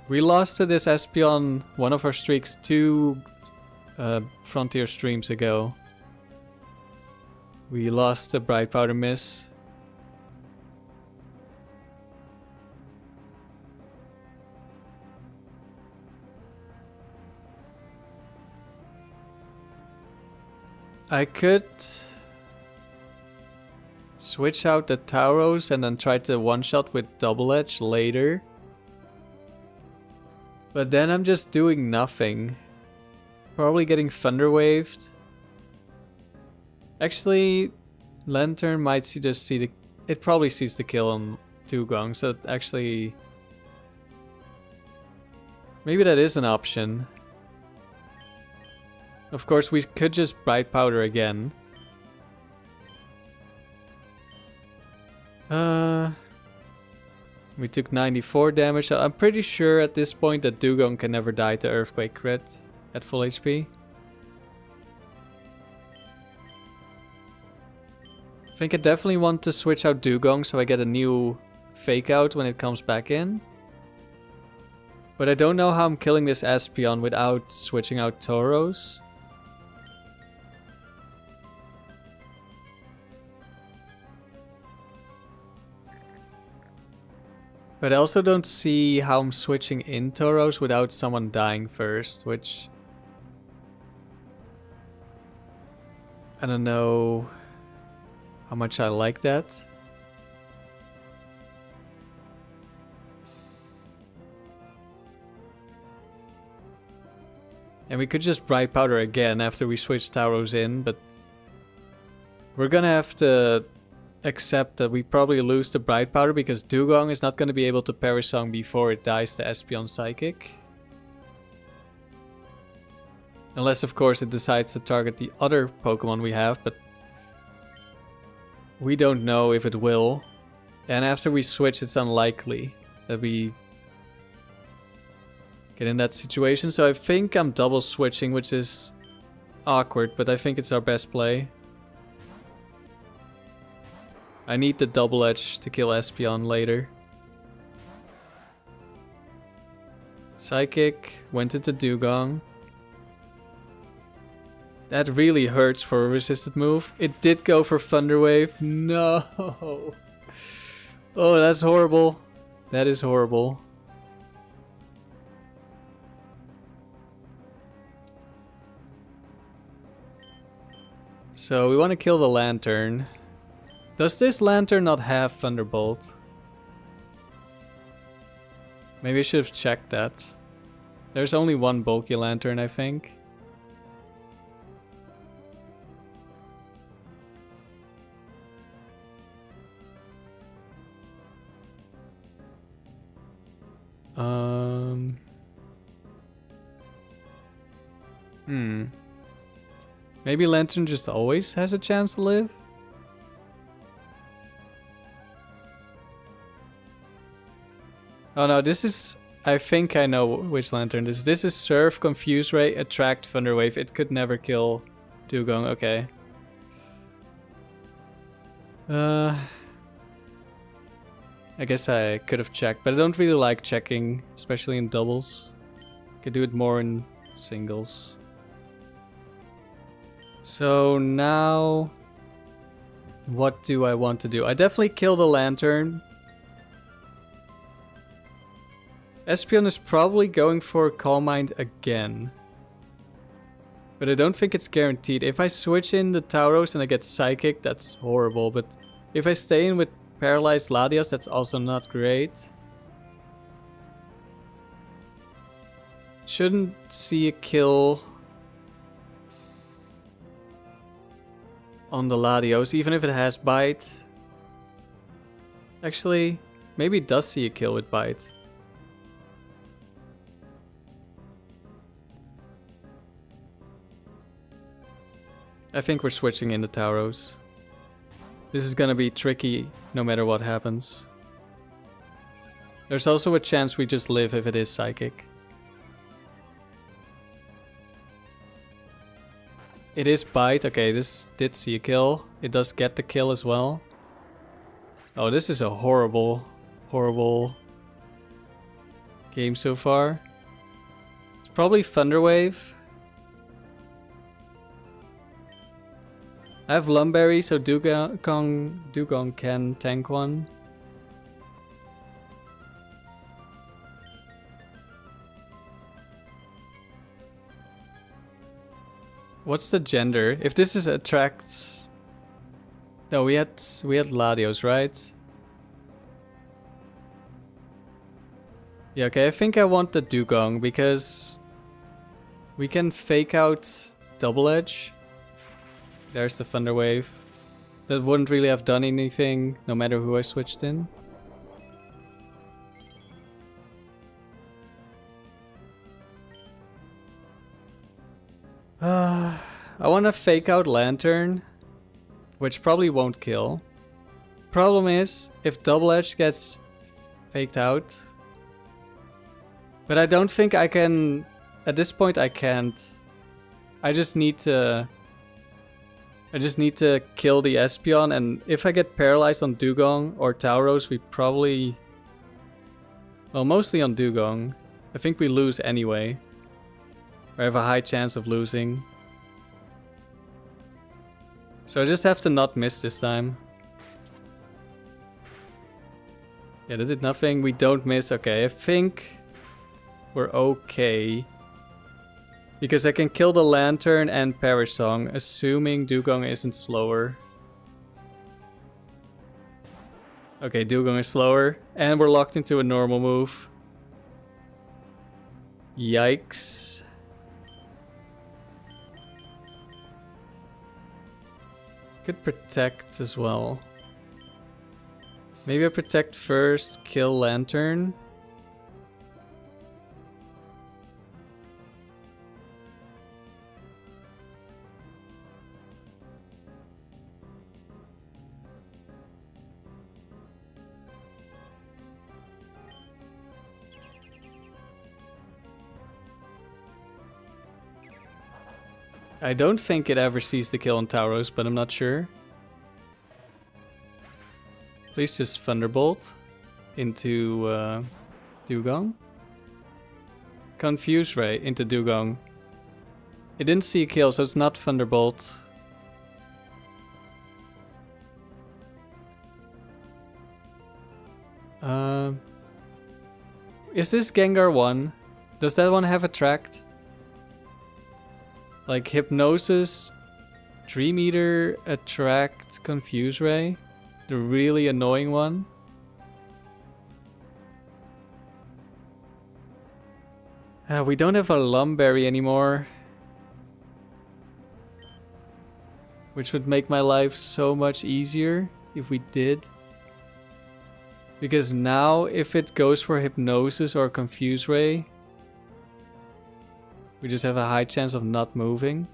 We lost to this Espeon one of our streaks 2 Frontier streams ago. We lost a Bright Powder miss. I could switch out the Tauros and then try to one-shot with Double Edge later. But then I'm just doing nothing. Probably getting Thunder Waved. Actually, Lantern might just see the... It probably sees the kill on Dewgong, so actually... Maybe that is an option. Of course, we could just Bright Powder again. We took 94 damage. I'm pretty sure at this point that Dewgong can never die to Earthquake crit at full HP. I think I definitely want to switch out Dewgong so I get a new Fake Out when it comes back in. But I don't know how I'm killing this Espeon without switching out Tauros. But I also don't see how I'm switching in Tauros without someone dying first, which... I don't know how much I like that. And we could just Bright Powder again after we switch Tauros in, but... We're gonna have to accept that we probably lose the Bright Powder because Dewgong is not going to be able to Perish Song before it dies to Espeon Psychic. Unless, of course, it decides to target the other Pokemon we have, but we don't know if it will. And after we switch, it's unlikely that we get in that situation. So I think I'm double switching, which is awkward, but I think it's our best play. I need the double edge to kill Espeon later. Psychic went into Dewgong. That really hurts for a resisted move. It did go for Thunder Wave. No. Oh, that's horrible. That is horrible. So we want to kill the Lantern. Does this Lantern not have Thunderbolt? Maybe I should have checked that. There's only one bulky Lantern, I think. Maybe Lantern just always has a chance to live? Oh no, this is... I think I know which Lantern this is. This is Surf, Confuse Ray, Attract, Thunder Wave. It could never kill Dewgong, okay. I guess I could have checked, but I don't really like checking, especially in doubles. Could do it more in singles. So now, what do I want to do? I definitely kill the Lantern. Espeon is probably going for Calm Mind again. But I don't think it's guaranteed. If I switch in the Tauros and I get Psychic, that's horrible. But if I stay in with Paralyzed Latios, that's also not great. Shouldn't see a kill on the Latios, even if it has Bite. Actually, maybe it does see a kill with Bite. I think we're switching in the Tauros. This is gonna be tricky no matter what happens. There's also a chance we just live if it is Psychic. It is Bite. Okay, this did see a kill. It does get the kill as well. Oh, this is a horrible, horrible game so far. It's probably Thunder Wave. I have Lumberry, so Dewgong can tank one. What's the gender? If this is Attract... No, we had Latios, right? Yeah, okay, I think I want the Dewgong because we can fake out Double Edge. There's the Thunder Wave. That wouldn't really have done anything no matter who I switched in. I want to fake out Lantern, which probably won't kill. Problem is, if Double Edge gets faked out... But I don't think I can... At this point I can't. I just need to kill the Espeon, and if I get paralyzed on Dewgong or Tauros, we probably... Well, mostly on Dewgong. I think we lose anyway. Or have a high chance of losing. So I just have to not miss this time. Yeah, that did nothing. We don't miss. Okay, I think we're okay. Because I can kill the Lantern and Perish Song, assuming Dewgong isn't slower. Okay, Dewgong is slower. And we're locked into a normal move. Yikes. Could protect as well. Maybe I protect first, kill Lantern. I don't think it ever sees the kill on Tauros, but I'm not sure. Please just Thunderbolt into Dewgong. Confuse Ray into Dewgong. It didn't see a kill, so it's not Thunderbolt. Is this Gengar 1? Does that one have Attract? Like Hypnosis, Dream Eater, Attract, Confuse Ray? The really annoying one? We don't have a Lumberry anymore. Which would make my life so much easier if we did. Because now, if it goes for Hypnosis or Confuse Ray, we just have a high chance of not moving.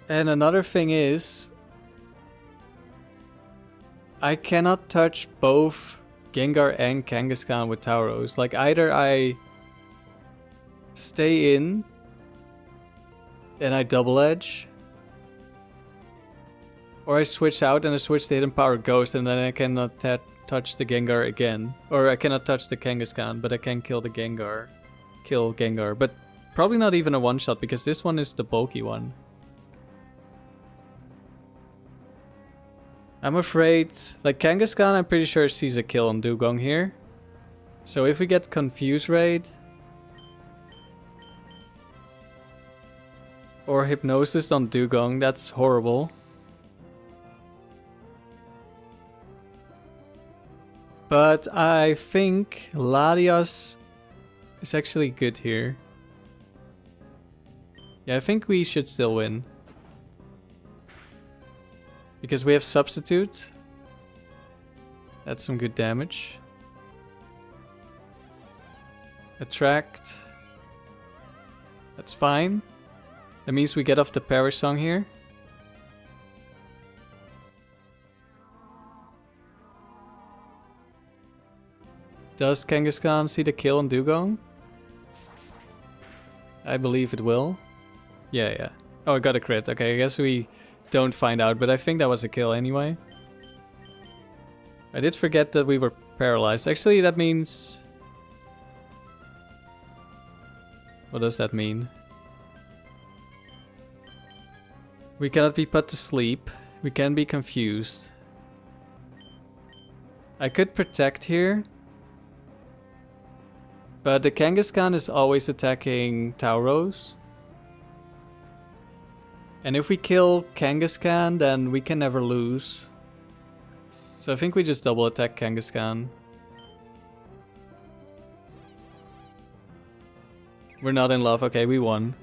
And another thing is, I cannot touch both Gengar and Kangaskhan with Tauros. Like, either I stay in and I double edge, or I switch out and I switch the Hidden Power Ghost, and then I cannot touch the Gengar again. Or I cannot touch the Kangaskhan, but I can kill the Gengar. Kill Gengar. But probably not even a one-shot, because this one is the bulky one. I'm afraid, like Kangaskhan, I'm pretty sure sees a kill on Dewgong here. So if we get Confuse Raid or Hypnosis on Dewgong, that's horrible. But I think Latios is actually good here. Yeah, I think we should still win. Because we have Substitute. That's some good damage. Attract. That's fine. That means we get off the Perish Song here. Does Kangaskhan see the kill on Dewgong? I believe it will. Yeah. Oh, I got a crit. Okay, I guess we don't find out, but I think that was a kill anyway. I did forget that we were paralyzed. Actually, that means... What does that mean? We cannot be put to sleep. We can be confused. I could protect here. But the Kangaskhan is always attacking Tauros. And if we kill Kangaskhan, then we can never lose. So I think we just double attack Kangaskhan. We're not in love. Okay, we won.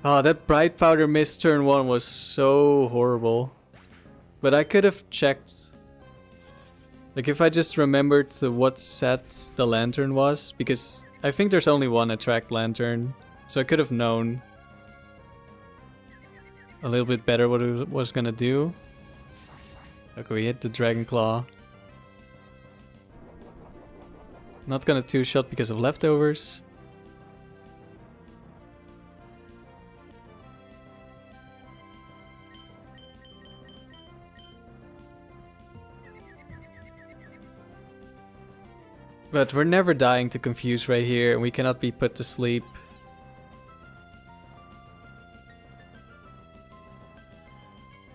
Oh, that Bright Powder Mist turn 1 was so horrible. But I could have checked. Like if I just remembered what set the lantern was. Because I think there's only one Attract Lantern. So I could have known a little bit better what it was gonna do. Okay, we hit the Dragon Claw. Not gonna two-shot because of leftovers. But we're never dying to Confuse right here, and we cannot be put to sleep.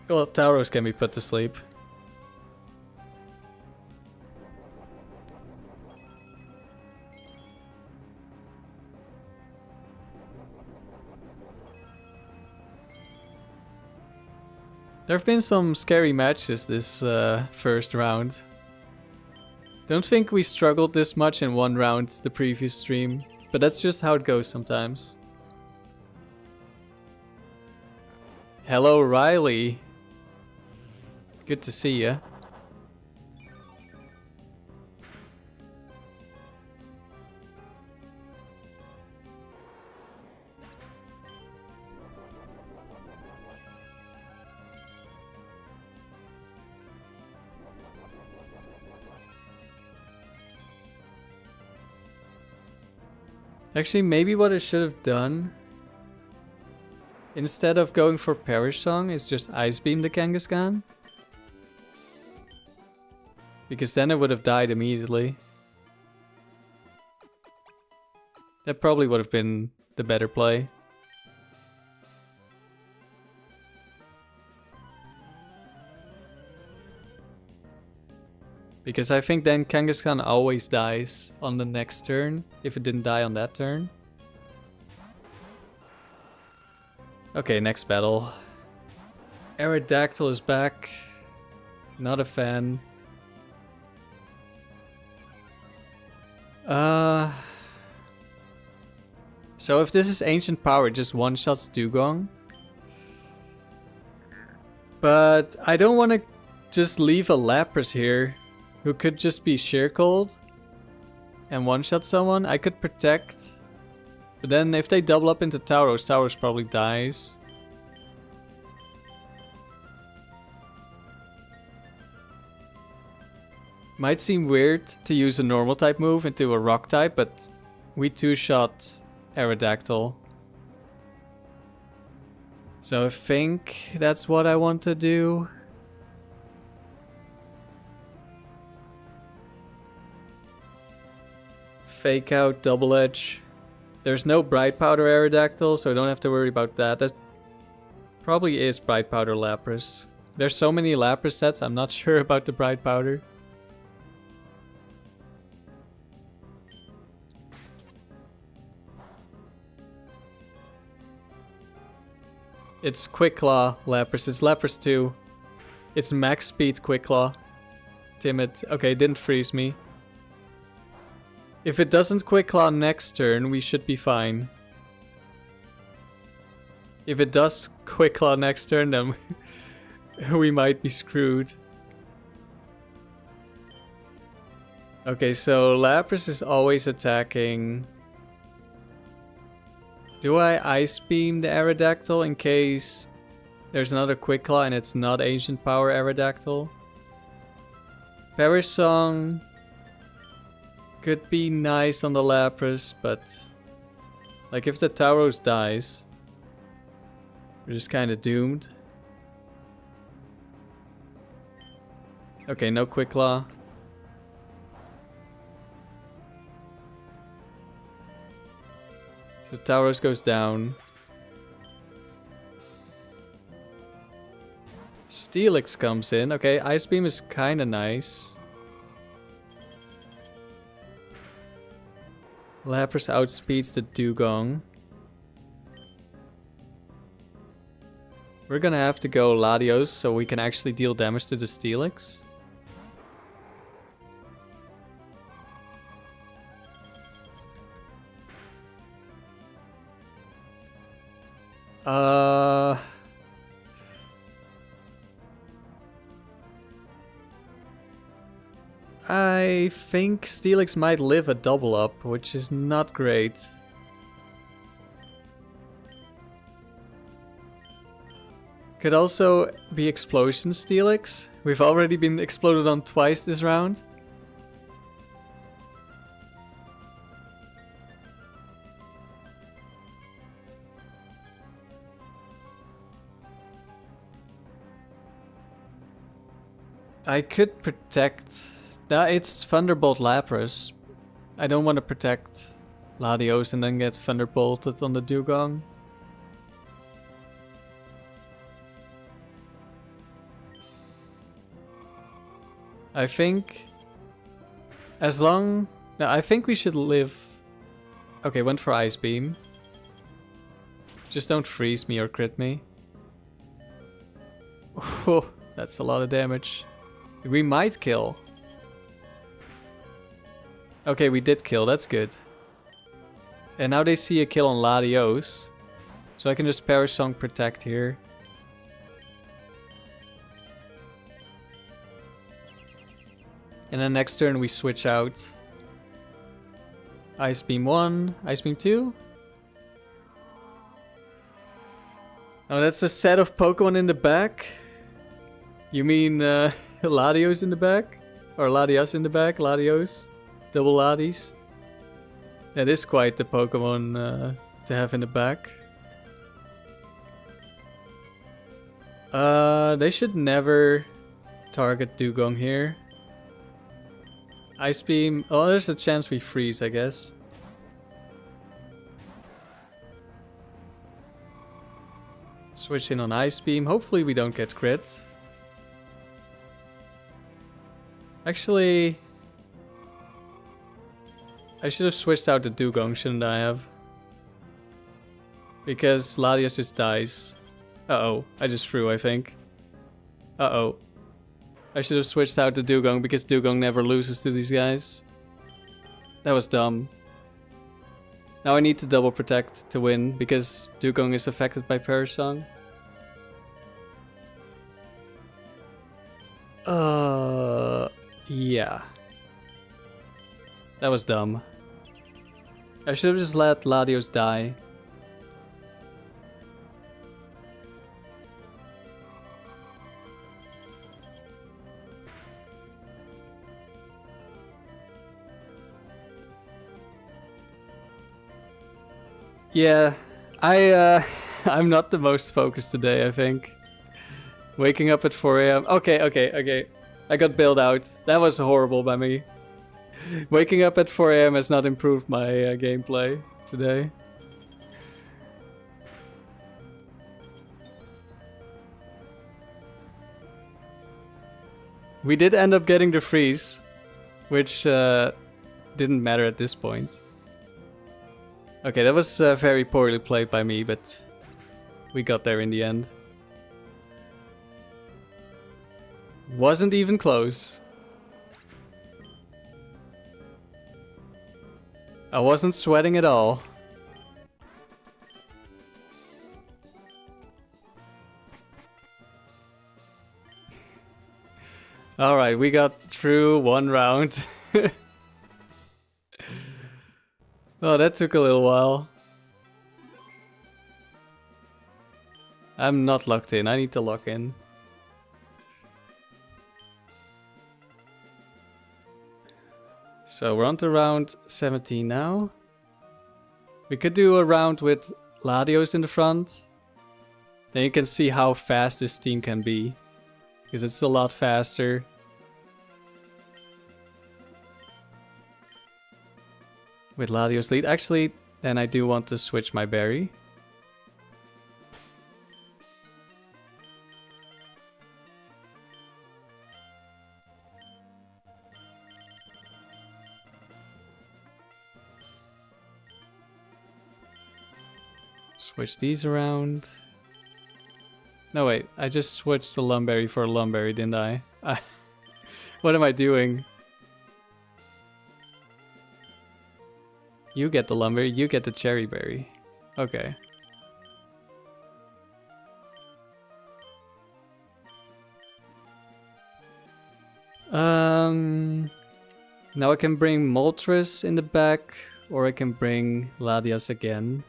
Well, Tauros can be put to sleep. There have been some scary matches this first round. Don't think we struggled this much in one round the previous stream, but that's just how it goes sometimes. Hello, Riley. Good to see ya. Actually, maybe what I should have done, instead of going for Perish Song, is just Ice Beam the Kangaskhan. Because then it would have died immediately. That probably would have been the better play. Because I think then Kangaskhan always dies on the next turn, if it didn't die on that turn. Okay, next battle. Aerodactyl is back. Not a fan. So if this is Ancient Power, it just one-shots Dewgong. But I don't want to just leave a Lapras here, who could just be Sheer Cold and one-shot someone. I could protect, but then if they double up into Tauros, Tauros probably dies. Might seem weird to use a normal type move into a rock type, but we two-shot Aerodactyl. So I think that's what I want to do. Fake out Double Edge. There's no Bright Powder Aerodactyl, so I don't have to worry about that. That probably is Bright Powder Lapras. There's so many Lapras sets, I'm not sure about the Bright Powder. It's Quick Claw Lapras. It's Lapras 2. It's max speed Quick Claw. Timid. Okay, didn't freeze me. If it doesn't Quick Claw next turn, we should be fine. If it does Quick Claw next turn, then we might be screwed. Okay, so Lapras is always attacking. Do I Ice Beam the Aerodactyl in case there's another Quick Claw and it's not Ancient Power Aerodactyl? Perish Song could be nice on the Lapras, but like if the Tauros dies, we're just kind of doomed. Okay, no Quick Claw. So Tauros goes down. Steelix comes in. Okay, Ice Beam is kind of nice. Lapras outspeeds the Dewgong. We're gonna have to go Latios so we can actually deal damage to the Steelix. I think Steelix might live a double up, which is not great. Could also be Explosion Steelix. We've already been exploded on twice this round. I could protect... it's Thunderbolt Lapras. I don't want to protect Latios and then get Thunderbolted on the Dewgong. I think... as long... no, I think we should live... Okay, went for Ice Beam. Just don't freeze me or crit me. Oh, that's a lot of damage. We might kill. Okay, we did kill. That's good. And now they see a kill on Latios. So I can just Perish Song protect here. And then next turn we switch out. Ice Beam 1, Ice Beam 2. Oh, that's a set of Pokemon in the back? You mean Latios in the back? Or Latias in the back? Latios? Double Latios? That is quite the Pokemon to have in the back. They should never target Dewgong here. Ice Beam. Oh, there's a chance we freeze, I guess. Switch in on Ice Beam. Hopefully we don't get crit. Actually, I should have switched out the Dewgong, shouldn't I have? Because Latios just dies. Uh-oh, I just threw, I think. Uh-oh. I should have switched out the Dewgong because Dewgong never loses to these guys. That was dumb. Now I need to double protect to win because Dewgong is affected by Perish Song. Yeah. That was dumb. I should have just let Latios die. Yeah, I'm not the most focused today, I think. Waking up at 4 AM. Okay. I got bailed out. That was horrible by me. Waking up at 4 AM has not improved my gameplay today. We did end up getting the freeze, which didn't matter at this point. Okay, that was very poorly played by me, but we got there in the end. Wasn't even close. I wasn't sweating at all. Alright, we got through one round. Oh, that took a little while. I'm not locked in. I need to lock in. So we're on to round 17 now. We could do a round with Latios in the front. Then you can see how fast this team can be. Because it's a lot faster. With Latios lead. Actually, then I do want to switch my berry. Switch these around. No, wait. I just switched the Lumberry for a Lumberry, didn't I? What am I doing? You get the Lumberry, you get the Cherry Berry. Okay. Now I can bring Moltres in the back, or I can bring Latias again.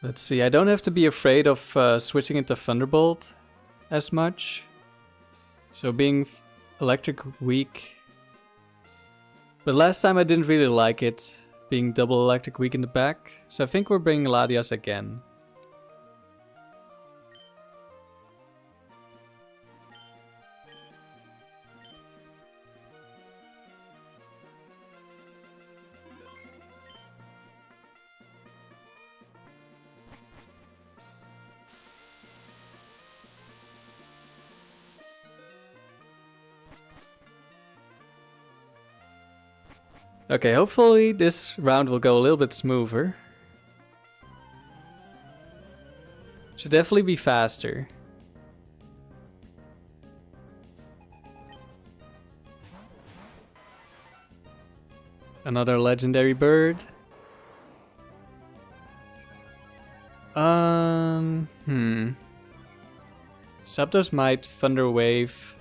Let's see, I don't have to be afraid of switching into Thunderbolt as much. So being electric weak. But last time I didn't really like it, being double electric weak in the back. So I think we're bringing Latias again. Okay, hopefully this round will go a little bit smoother. Should definitely be faster. Another legendary bird. Zapdos might Thunder Wave.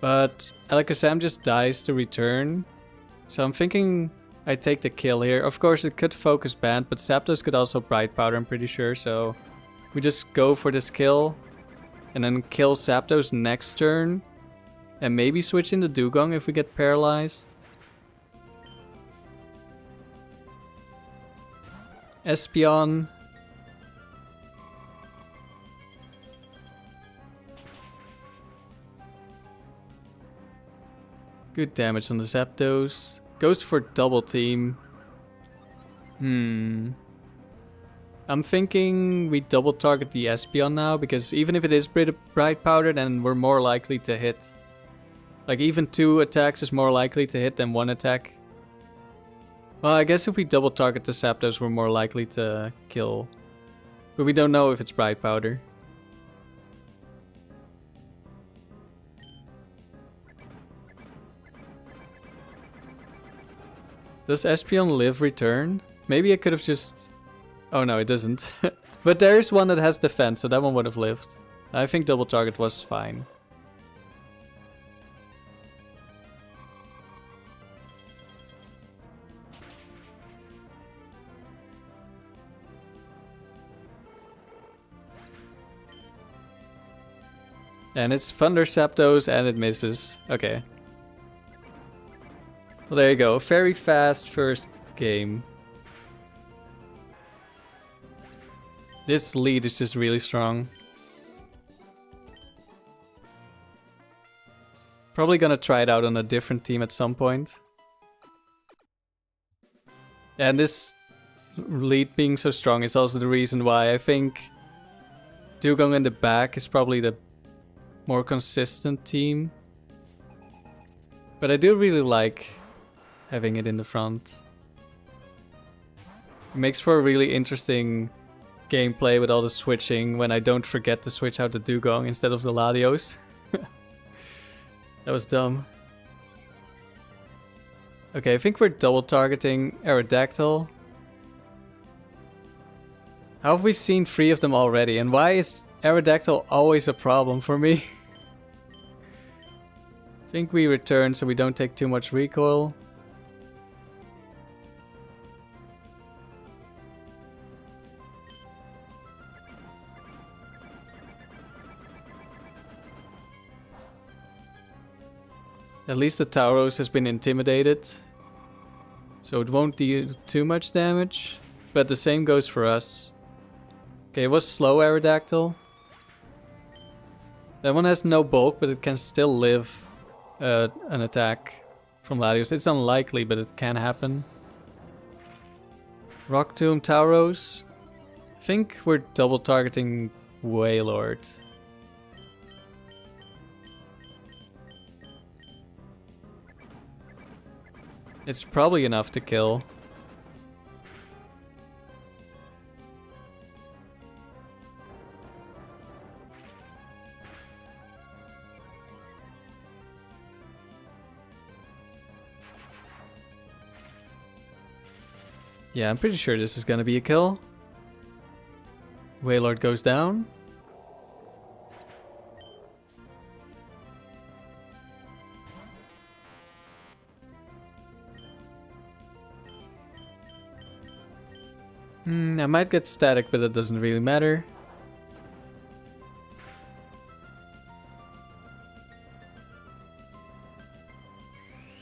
But Alakazam just dies to return. So I'm thinking I take the kill here. Of course it could Focus Band, but Zapdos could also Bright Powder, I'm pretty sure. So we just go for this kill. And then kill Zapdos next turn. And maybe switch into Dewgong if we get paralyzed. Espeon. Good damage on the Zapdos. Goes for double team. I'm thinking we double target the Espeon now, because even if it is Bright Powder, then we're more likely to hit. Like even 2 attacks is more likely to hit than 1 attack. Well, I guess if we double target the Zapdos, we're more likely to kill. But we don't know if it's Bright Powder. Does Espeon live return? Maybe I could have just... Oh no, it doesn't. But there's one that has defense, so that one would have lived. I think double target was fine. And it's Thunder Zapdos and it misses. Okay. Well, there you go. Very fast first game. This lead is just really strong. Probably gonna try it out on a different team at some point. And this lead being so strong is also the reason why I think Dewgong in the back is probably the more consistent team. But I do really like having it in the front. It makes for a really interesting gameplay with all the switching when I don't forget to switch out the Dewgong instead of the Latios. That was dumb. Okay, I think we're double targeting Aerodactyl. How have we seen 3 of them already? And why is Aerodactyl always a problem for me? I think we return so we don't take too much recoil. At least the Tauros has been intimidated, so it won't deal too much damage, but the same goes for us. Okay, it was slow Aerodactyl. That one has no bulk, but it can still live an attack from Latios. It's unlikely, but it can happen. Rock Tomb Tauros. I think we're double targeting Wailord. It's probably enough to kill. Yeah, I'm pretty sure this is gonna be a kill. Wailord goes down. I might get static, but it doesn't really matter.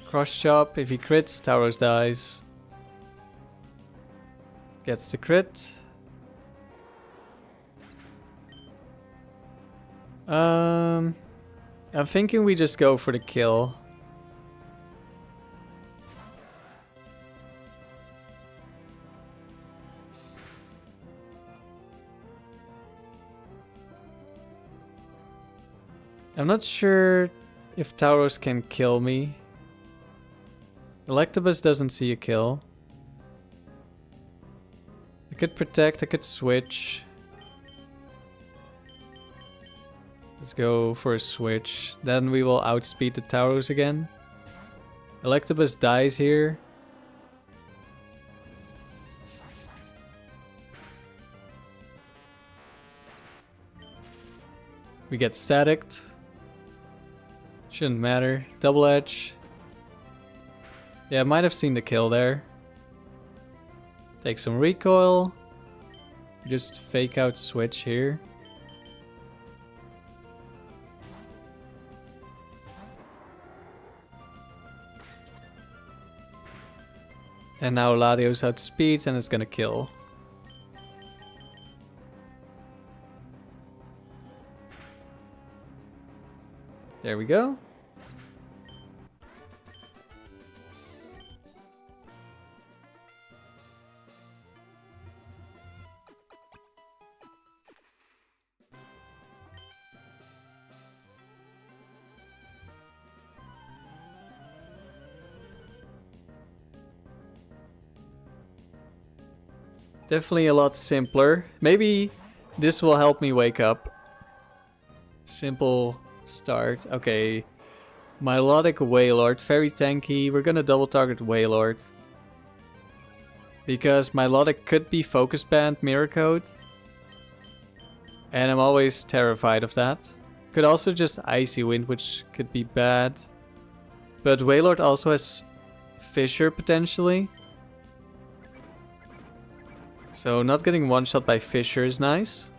Cross chop, if he crits, Tauros dies. Gets the crit. I'm thinking we just go for the kill. I'm not sure if Tauros can kill me. Electabuzz doesn't see a kill. I could protect, I could switch. Let's go for a switch. Then we will outspeed the Tauros again. Electabuzz dies here. We get staticked. Shouldn't matter. Double edge. Yeah, I might have seen the kill there. Take some recoil. Just fake out switch here. And now Latios outspeeds and it's gonna kill. There we go. Definitely a lot simpler. Maybe this will help me wake up. Simple start. Okay. Milotic Wailord. Very tanky. We're gonna double target Wailord. Because Milotic could be Focus Band Mirror Coat. And I'm always terrified of that. Could also just Icy Wind, which could be bad. But Wailord also has Fissure potentially. So not getting one shot by Fissure is nice.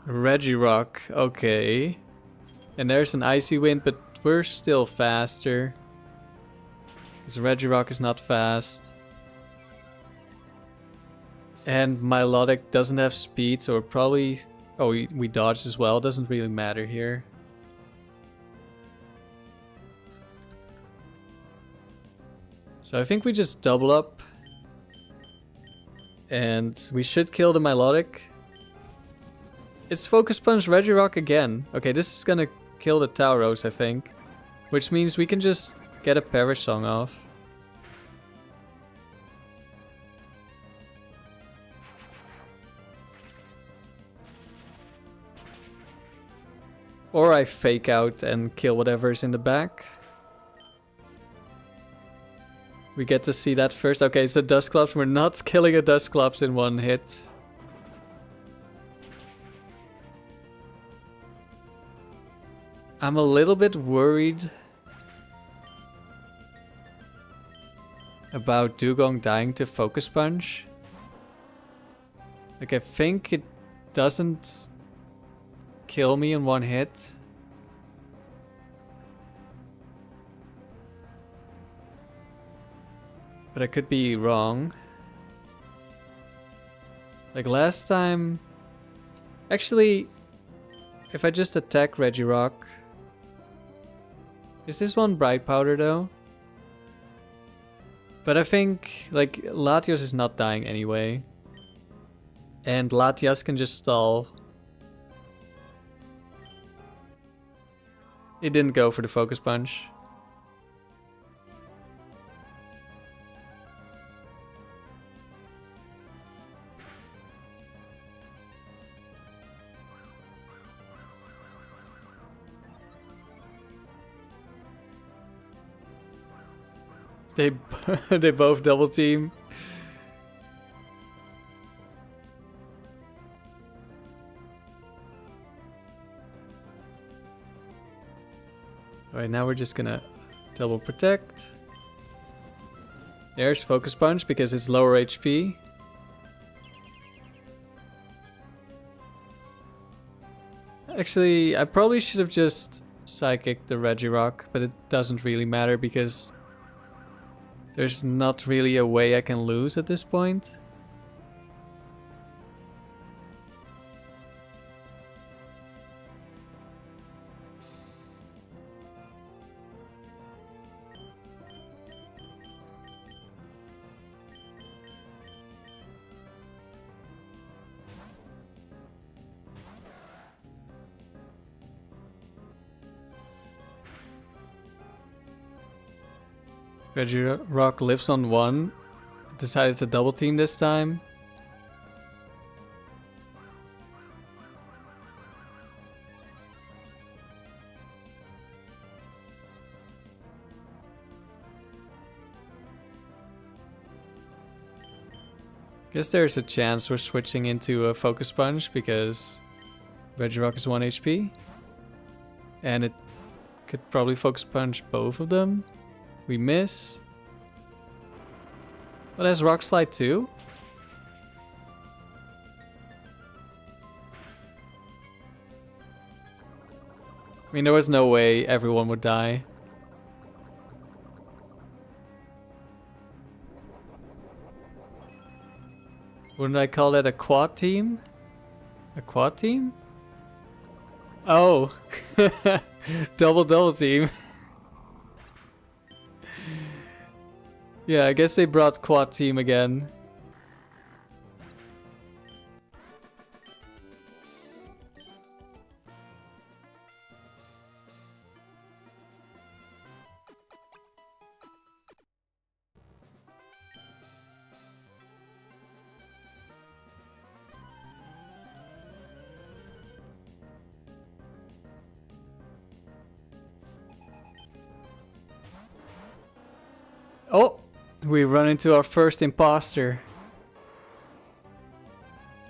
Regirock, okay. And there's an Icy Wind, but we're still faster. Because Regirock is not fast. And Milotic doesn't have speed, so we're probably... Oh, we dodged as well. Doesn't really matter here. So I think we just double up. And we should kill the Milotic. It's Focus Punch Regirock again. Okay, this is gonna kill the Tauros, I think. Which means we can just get a Perish Song off. Or I fake out and kill whatever's in the back. We get to see that first. Okay, so Dusclops. We're not killing a Dusclops in one hit. I'm a little bit worried about Dewgong dying to Focus Punch. Like, I think it doesn't kill me in one hit. But I could be wrong. Like last time... Actually, if I just attack Regirock... Is this one Bright Powder though? But I think, like, Latios is not dying anyway. And Latios can just stall. It didn't go for the Focus Punch. They both double team. Alright, now we're just gonna double protect. There's Focus Punch because it's lower HP. Actually, I probably should have just Psychic the Regirock, but it doesn't really matter because there's not really a way I can lose at this point. Regirock lives on 1. Decided to double team this time. Guess there's a chance we're switching into a Focus Punch because Regirock is 1 HP. And it could probably Focus Punch both of them. We miss. Well, there's Rock Slide too. I mean, there was no way everyone would die. Wouldn't I call that a quad team? A quad team? Oh. Double team. Yeah, I guess they brought quad team again. Oh, we run into our first imposter.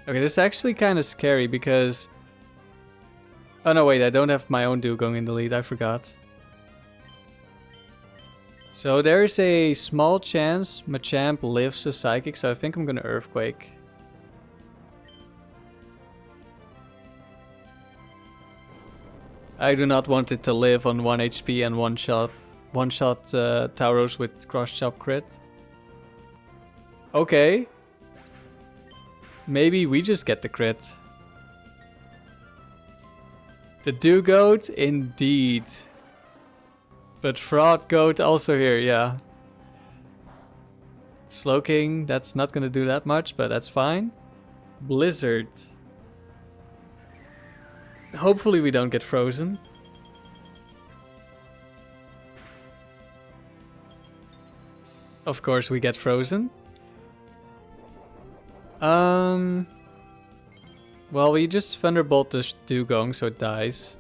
Okay, this is actually kind of scary because... Oh no, wait, I don't have my own Dewgong in the lead, I forgot. So there's a small chance Machamp lives a Psychic, so I think I'm gonna Earthquake. I do not want it to live on 1 HP and one shot Tauros with cross chop crit. Okay. Maybe we just get the crit. The Dewgoat, indeed. But Fraud Goat also here, yeah. Slowking, that's not gonna do that much, but that's fine. Blizzard. Hopefully we don't get frozen. Of course we get frozen. Well, we just Thunderbolt the Dewgong so it dies.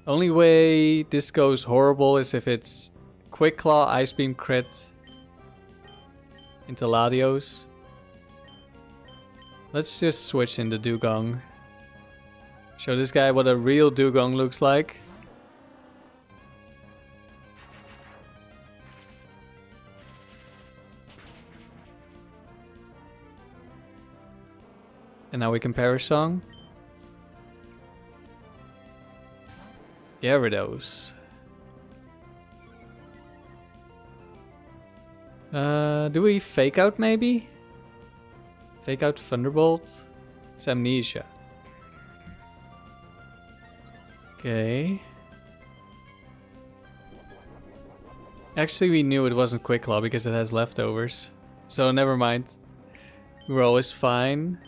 Only way this goes horrible is if it's Quick Claw, Ice Beam crit into Latios. Let's just switch in the Dewgong. Show this guy what a real Dewgong looks like. And now we can Perish Song. Gyarados. Do we Fake Out maybe? Fake Out Thunderbolt? It's Amnesia. Okay. Actually, we knew it wasn't Quick Claw because it has leftovers. So never mind. We're always fine.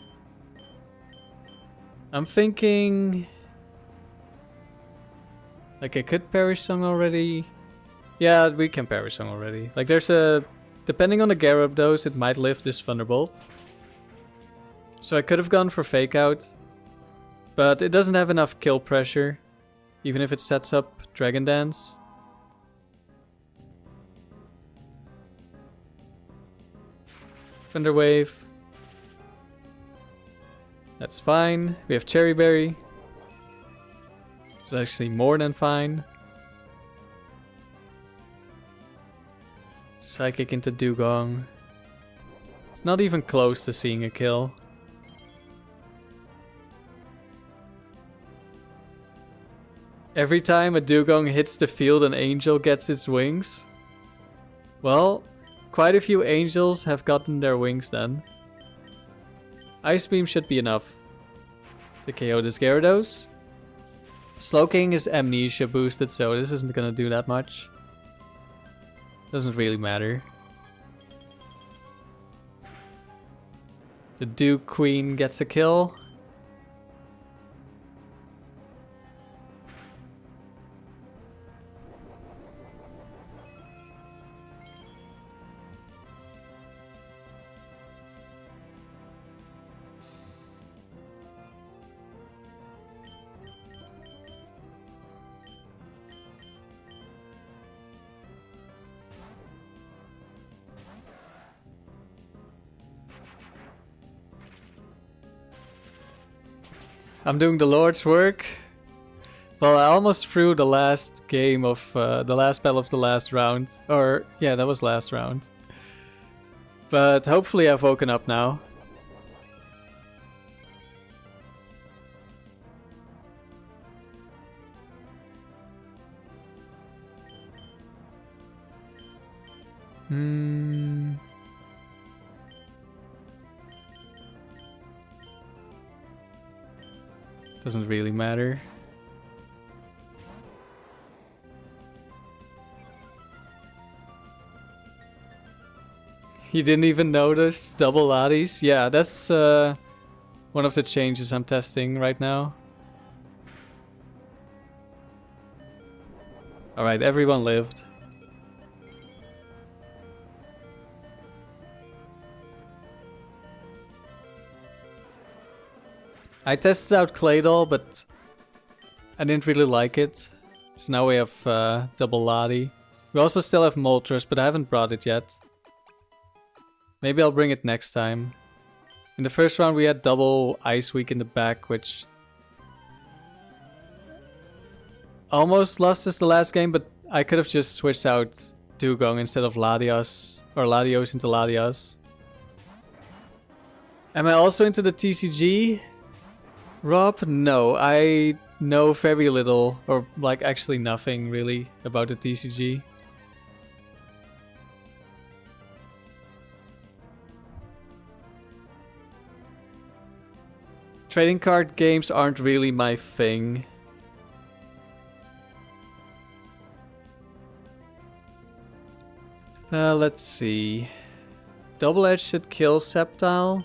I'm thinking... Like I could Perish Song already. Yeah, we can Perish Song already. Like there's a... Depending on the Gyarados, it might live this Thunderbolt. So I could have gone for Fake Out. But it doesn't have enough kill pressure. Even if it sets up Dragon Dance. Thunder Wave. That's fine. We have Cherry Berry. It's actually more than fine. Psychic into Dewgong. It's not even close to seeing a kill. Every time a Dewgong hits the field, an angel gets its wings. Well, quite a few angels have gotten their wings then. Ice Beam should be enough to KO this Gyarados. Slowking is Amnesia boosted, so this isn't gonna do that much. Doesn't really matter. The Dew Queen gets a kill. I'm doing the Lord's work. Well, I almost threw the last game of the last battle of the last round. Or, yeah, that was last round. But hopefully I've woken up now. Doesn't really matter. He didn't even notice double laddies. Yeah, that's one of the changes I'm testing right now. Alright, everyone lived. I tested out Claydol, but I didn't really like it. So now we have double laddie. We also still have Moltres, but I haven't brought it yet. Maybe I'll bring it next time. In the first round we had double Ice Week in the back, which almost lost us the last game, but I could have just switched out Dewgong instead of Latios, or Latios into Latios. Am I also into the TCG? Rob? No, I know very little, or like actually nothing really about the TCG. Trading card games aren't really my thing. Let's see. Double Edge should kill Sceptile.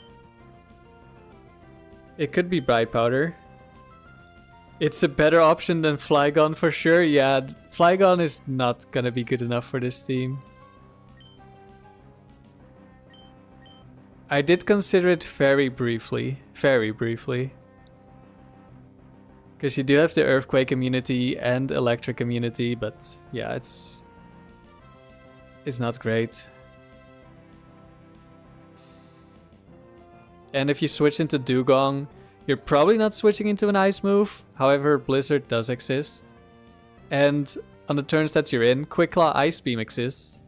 It could be Bright Powder. It's a better option than Flygon for sure. Yeah, Flygon is not gonna be good enough for this team. I did consider it very briefly. Very briefly. Because you do have the Earthquake immunity and Electric immunity, but yeah, it's not great. And if you switch into Dewgong, you're probably not switching into an ice move. However, Blizzard does exist. And on the turns that you're in, Quick Claw Ice Beam exists.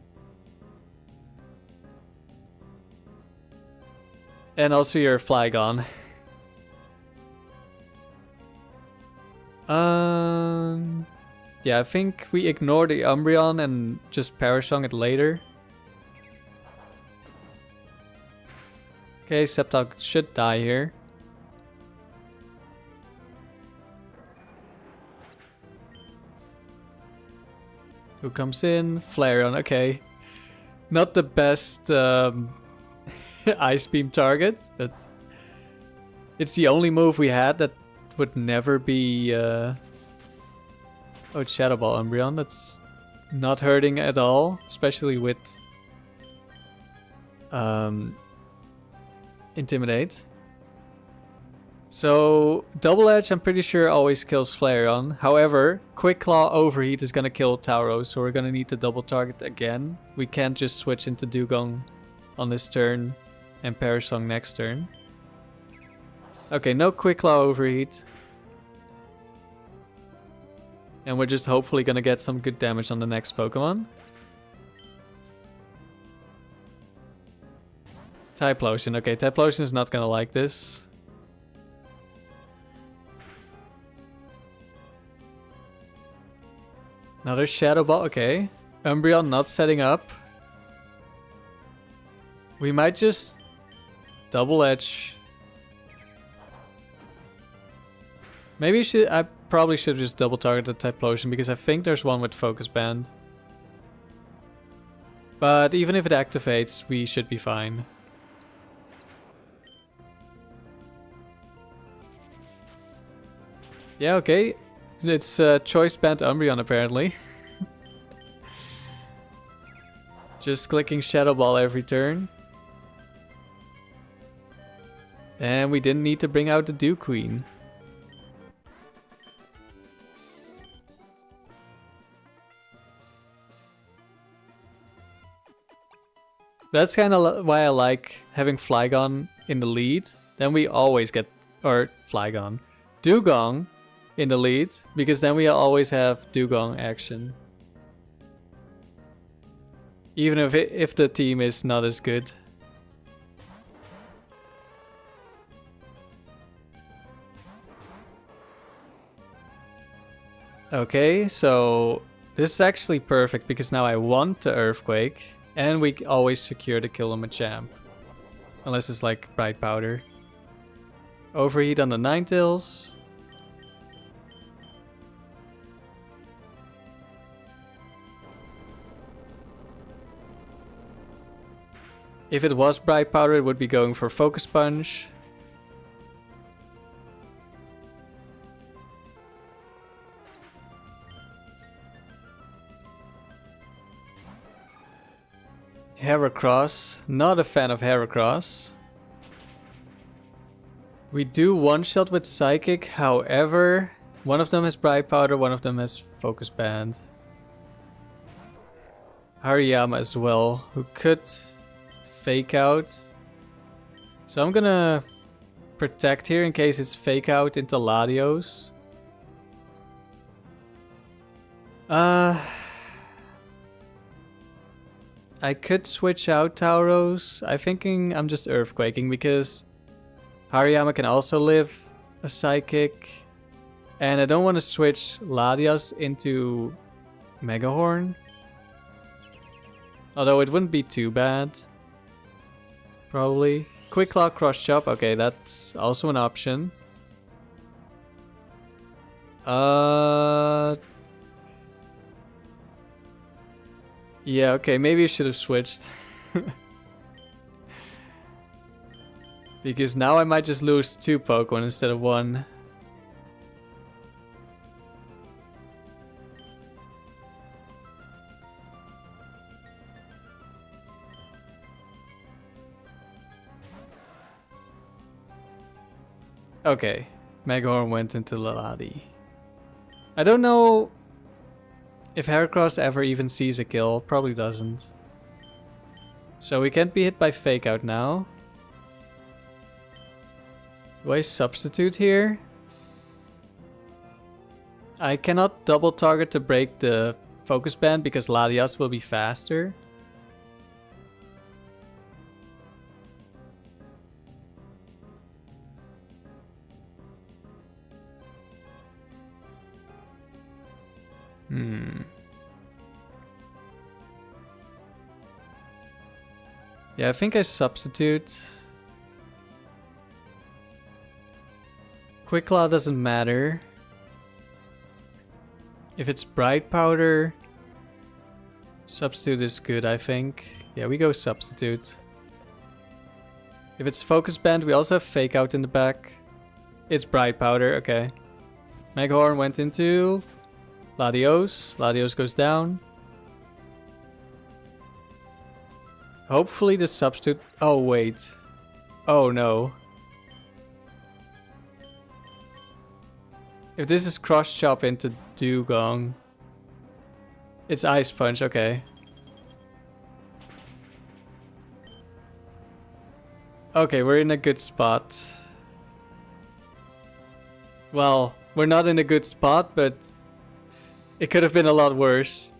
And also your Flygon. Yeah, I think we ignore the Umbreon and just Parasong it later. Okay, Sceptile should die here. Who comes in? Flareon, okay. Not the best Ice Beam target, but it's the only move we had that would never be... Oh, it's Shadow Ball Umbreon. That's not hurting at all, especially with Intimidate. So, Double Edge I'm pretty sure always kills Flareon. However, Quick Claw Overheat is gonna kill Tauros, so we're gonna need to double target again. We can't just switch into Dewgong on this turn and Parasong next turn. Okay, no Quick Claw Overheat. And we're just hopefully gonna get some good damage on the next Pokemon. Typhlosion. Okay, Typhlosion is not gonna like this. Another Shadow Ball. Okay. Umbreon not setting up. We might just Double Edge. Maybe I probably should have just double targeted Typhlosion because I think there's one with Focus Band. But even if it activates, we should be fine. Yeah, okay. It's Choice Band Umbreon apparently. Just clicking Shadow Ball every turn. And we didn't need to bring out the Dew Queen. That's kind of why I like having Flygon in the lead. Then we always get... Or Flygon. Dewgong in the lead, because then we always have Dewgong action. Even if the team is not as good. Okay, so this is actually perfect because now I want the Earthquake and we always secure the kill on Machamp. Unless it's like Bright Powder. Overheat on the Ninetales. If it was Bright Powder, it would be going for Focus Punch. Heracross. Not a fan of Heracross. We do one-shot with Psychic, however, one of them has Bright Powder, one of them has Focus Band. Hariyama as well, who could Fake Out. So I'm gonna protect here in case it's Fake Out into Latios. I could switch out Tauros. I'm just Earthquaking because Hariyama can also live a Psychic. And I don't want to switch Latios into Megahorn. Although it wouldn't be too bad. Probably. Quick Claw, Cross Chop. Okay, that's also an option. Yeah, okay, maybe I should have switched. Because now I might just lose 2 Pokemon instead of 1. Okay, Megahorn went into Laladi. I don't know if Heracross ever even sees a kill. Probably doesn't. So we can't be hit by Fake Out now. Do I substitute here? I cannot double target to break the Focus Band because Latios will be faster. Yeah, I think I substitute. Quick Claw doesn't matter. If it's Bright Powder, substitute is good, I think. Yeah, we go substitute. If it's Focus Band, we also have Fake Out in the back. It's Bright Powder, okay. Megahorn went into Latios. Latios goes down. Hopefully the substitute... Oh, wait. Oh, no. If this is Cross Chop into Dewgong... It's Ice Punch, okay. Okay, we're in a good spot. Well, we're not in a good spot, but... It could have been a lot worse.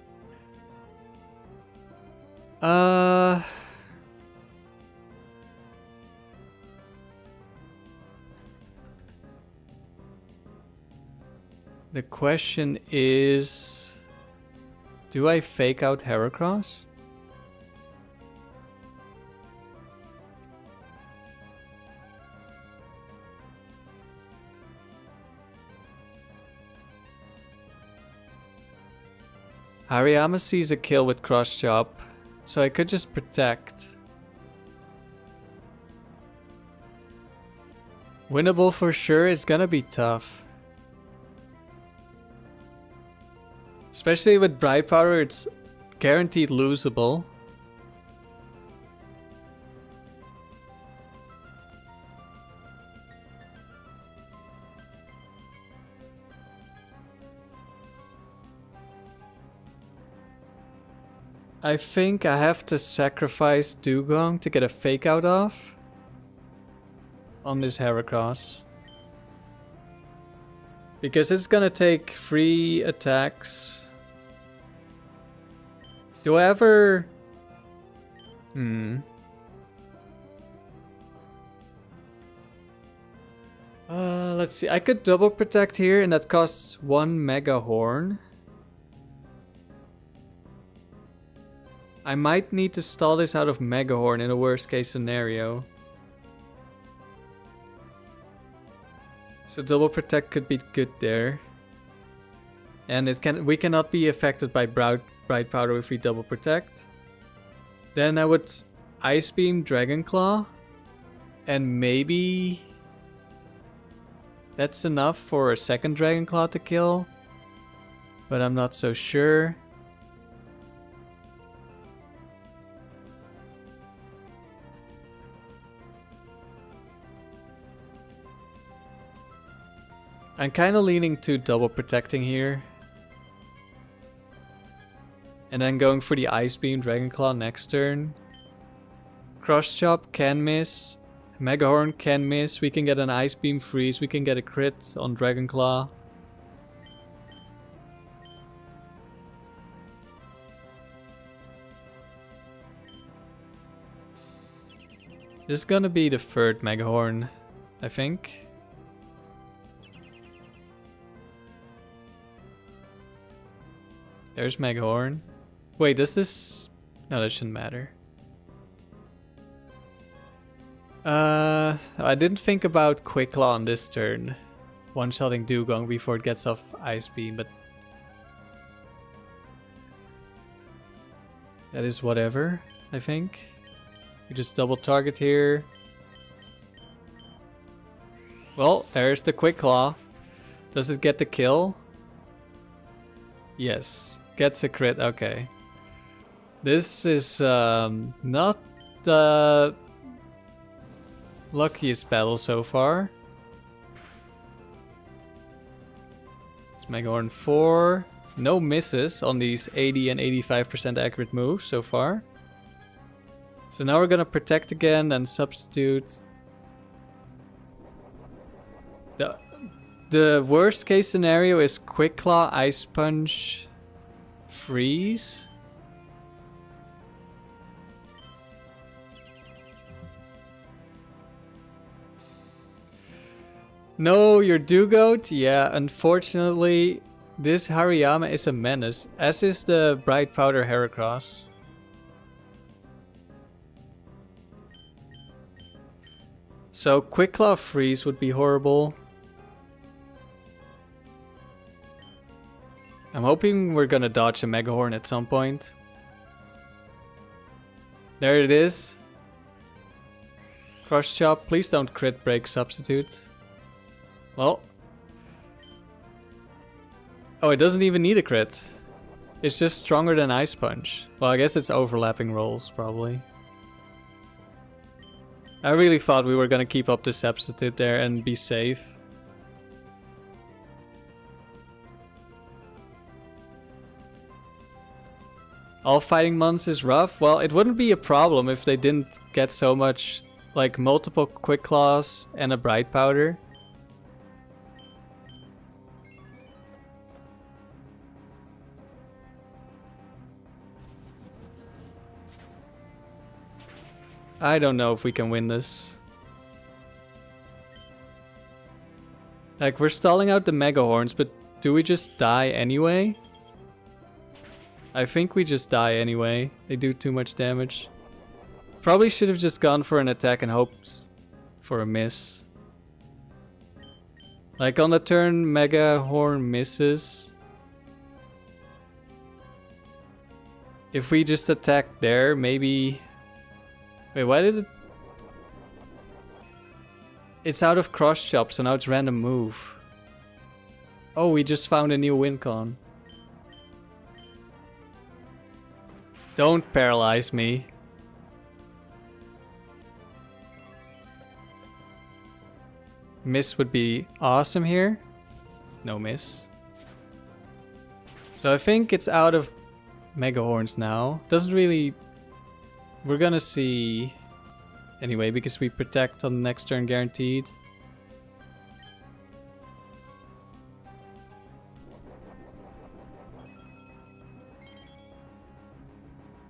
The question is... Do I Fake Out Heracross? Hariyama sees a kill with Cross Chop, so I could just protect. Winnable for sure, it's gonna be tough. Especially with Bright Powder, it's guaranteed losable. I think I have to sacrifice Dewgong to get a Fake Out off on this Heracross. Because it's gonna take 3 attacks. Do I ever... Let's see. I could double protect here and that costs 1 Mega Horn. I might need to stall this out of Mega Horn in a worst case scenario. So double protect could be good there. And we cannot be affected by bright powder if we double protect. Then I would Ice Beam Dragon Claw. And maybe that's enough for a second Dragon Claw to kill. But I'm not so sure. I'm kind of leaning to double protecting here. And then going for the Ice Beam Dragon Claw next turn. Cross Chop can miss. Mega Horn can miss. We can get an Ice Beam Freeze. We can get a crit on Dragon Claw. This is gonna be the third Mega Horn, I think. There's Mega Horn. Wait, does this... No, that shouldn't matter. I didn't think about Quick Claw on this turn. One-shotting Dewgong before it gets off Ice Beam, but... that is whatever, I think. We just double target here. Well, there's the Quick Claw. Does it get the kill? Yes. Gets a crit, okay. This is not the luckiest battle so far. It's Mega Horn 4. No misses on these 80 and 85% accurate moves so far. So now we're gonna protect again and substitute. The worst case scenario is Quick Claw, Ice Punch, Freeze. No, your Dewgoat? Yeah, unfortunately, this Hariyama is a menace, as is the Bright Powder Heracross. So Quick Claw Freeze would be horrible. I'm hoping we're gonna dodge a Mega Horn at some point. There it is. Cross Chop, please don't crit break substitute. Well. Oh, it doesn't even need a crit. It's just stronger than Ice Punch. Well, I guess it's overlapping rolls, probably. I really thought we were gonna keep up the substitute there and be safe. All fighting mons is rough. Well, it wouldn't be a problem if they didn't get so much, like multiple Quick Claws and a Bright Powder. I don't know if we can win this. Like, we're stalling out the Mega Horns, but do we just die anyway? I think we just die anyway. They do too much damage. Probably should have just gone for an attack and hoped for a miss. Like on the turn Mega Horn misses. If we just attack there, maybe... Wait, why did it... It's out of Cross Chop, so now it's random move. Oh, we just found a new win con. Don't paralyze me. Miss would be awesome here. No miss. So I think it's out of Mega Horns now. Doesn't really... We're gonna see... Anyway, because we protect on the next turn guaranteed.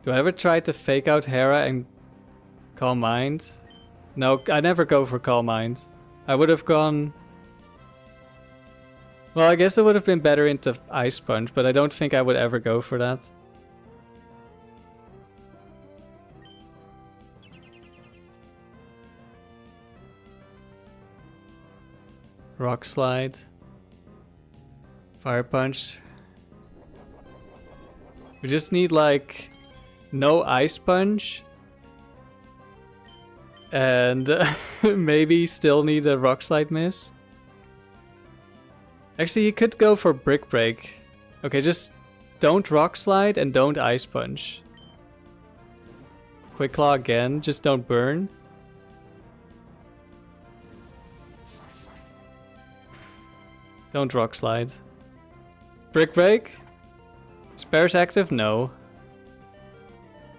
Do I ever try to fake out Hera and Calm Mind? No, I never go for Calm Mind. I would have gone... Well, I guess it would have been better into Ice Punch, but I don't think I would ever go for that. Rock Slide. Fire Punch. We just need like no Ice Punch. And maybe still need a Rock Slide miss. Actually, you could go for Brick Break. Okay, just don't Rock Slide and don't Ice Punch. Quick Claw again, just don't burn. Don't Rock Slide. Brick Break? Spares active? No.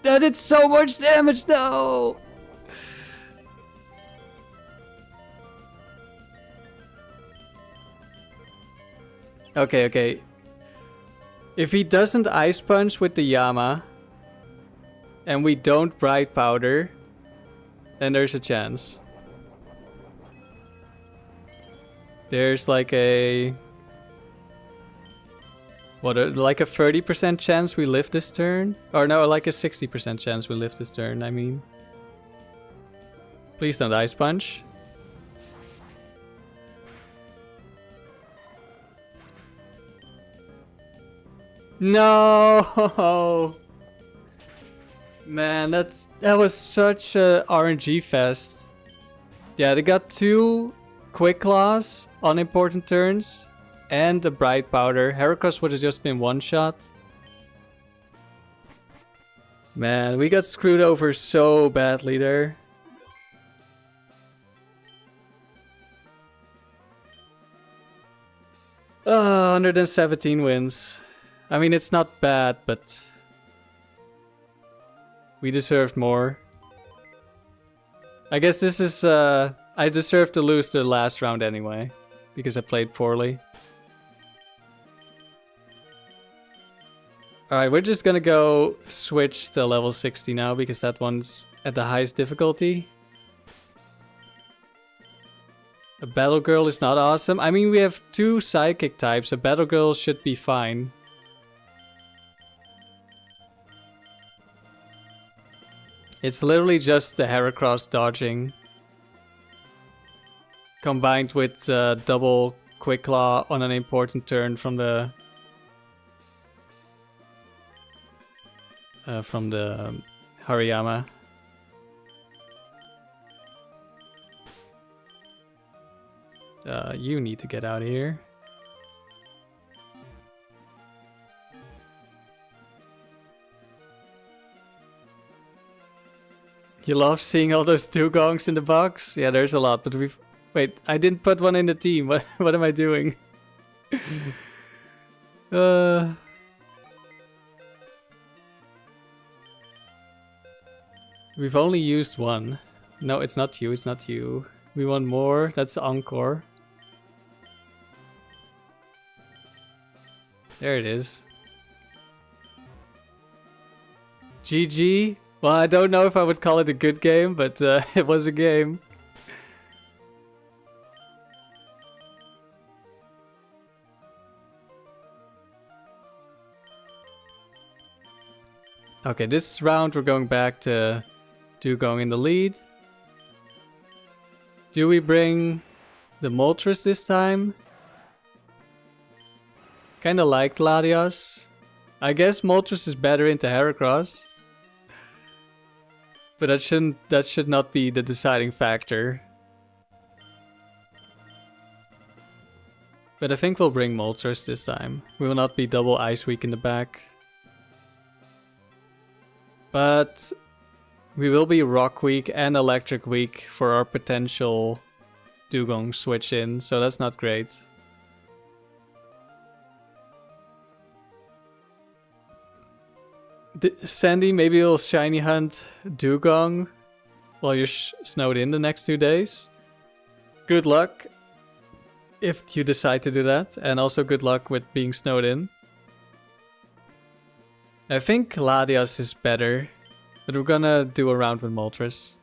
That did so much damage, no! Okay, okay. If he doesn't Ice Punch with the Yama, and we don't Bright Powder, then there's a chance. There's like a... What, like a 30% chance we live this turn? Or no, like a 60% chance we live this turn, I mean. Please don't Ice Punch. No! Man, that was such a RNG fest. Yeah, they got 2 Quick Claws on important turns and a Bright Powder. Heracross would have just been one shot. Man, we got screwed over so badly there. Oh, 117 wins. I mean, it's not bad, but we deserved more. I guess this is, I deserved to lose the last round anyway, because I played poorly. Alright, we're just gonna go switch to level 60 now, because that one's at the highest difficulty. A Battle Girl is not awesome. I mean, we have 2 Psychic types. A Battle Girl should be fine. It's literally just the Heracross dodging. Combined with double Quick Claw on an important turn from the... Hariyama. You need to get out of here. You love seeing all those Dewgongs in the box? Yeah, there's a lot, but we've... Wait, I didn't put one in the team. What am I doing? We've only used one. No, it's not you, it's not you. We want more. That's Encore. There it is. GG. Well, I don't know if I would call it a good game, but it was a game. Okay, this round we're going back to Dewgong in the lead. Do we bring the Moltres this time? Kinda liked Latios. I guess Moltres is better into Heracross. But that should not be the deciding factor. But I think we'll bring Moltres this time. We will not be double Ice Weak in the back. But we will be Rock Weak and Electric Weak for our potential Dewgong switch in, so that's not great. Sandy, maybe you'll shiny hunt Dewgong while you're snowed in the next 2 days. Good luck if you decide to do that, and also good luck with being snowed in. I think Latios is better, but we're gonna do a round with Moltres.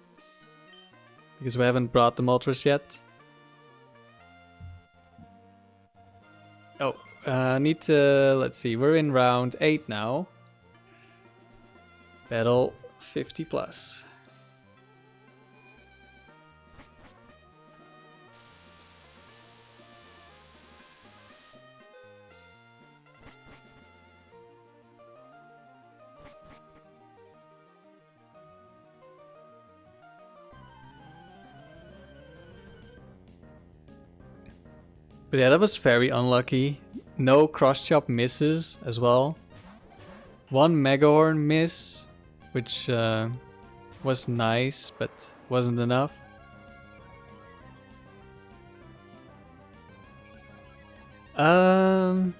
Because we haven't brought the Moltres yet. Oh, need to, let's see, we're in round 8 now. Battle 50 plus. But yeah, that was very unlucky. No cross chop misses as well. One Megahorn miss, which was nice, but wasn't enough. No,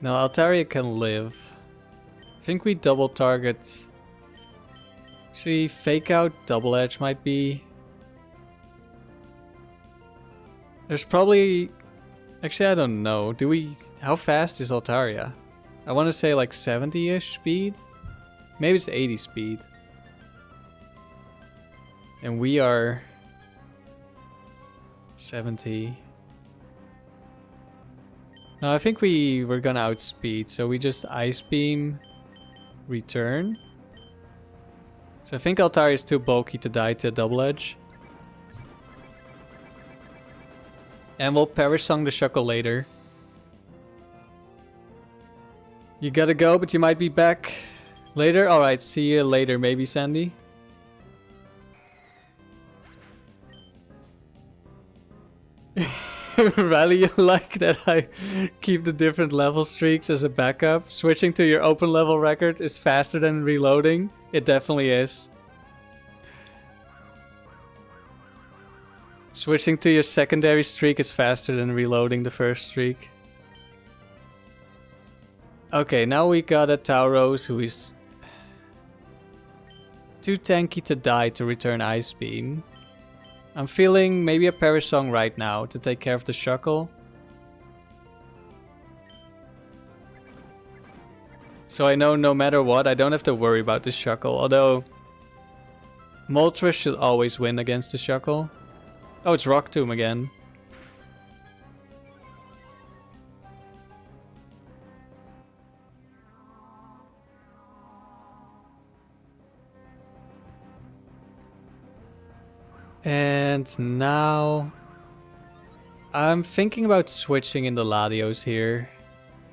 Altaria can live. I think we double target. Actually, fake out double edge might be. There's probably. Actually, I don't know. Do we? How fast is Altaria? I want to say like 70-ish speed. Maybe it's 80 speed. And we are 70. No, I think we're gonna outspeed. So we just Ice Beam, return. So I think Altaria is too bulky to die to double edge. And we'll Perish Song the Shuckle later. You gotta go, but you might be back later. Alright, see you later, maybe, Sandy. Really, you like that I keep the different level streaks as a backup? Switching to your open level record is faster than reloading? It definitely is. Switching to your secondary streak is faster than reloading the first streak. Okay, now we got a Tauros who is too tanky to die to return Ice Beam. I'm feeling maybe a Perish Song right now to take care of the Shuckle. So I know no matter what, I don't have to worry about the Shuckle. Although, Moltres should always win against the Shuckle. Oh, it's Rock Tomb again. And now I'm thinking about switching in the Latios here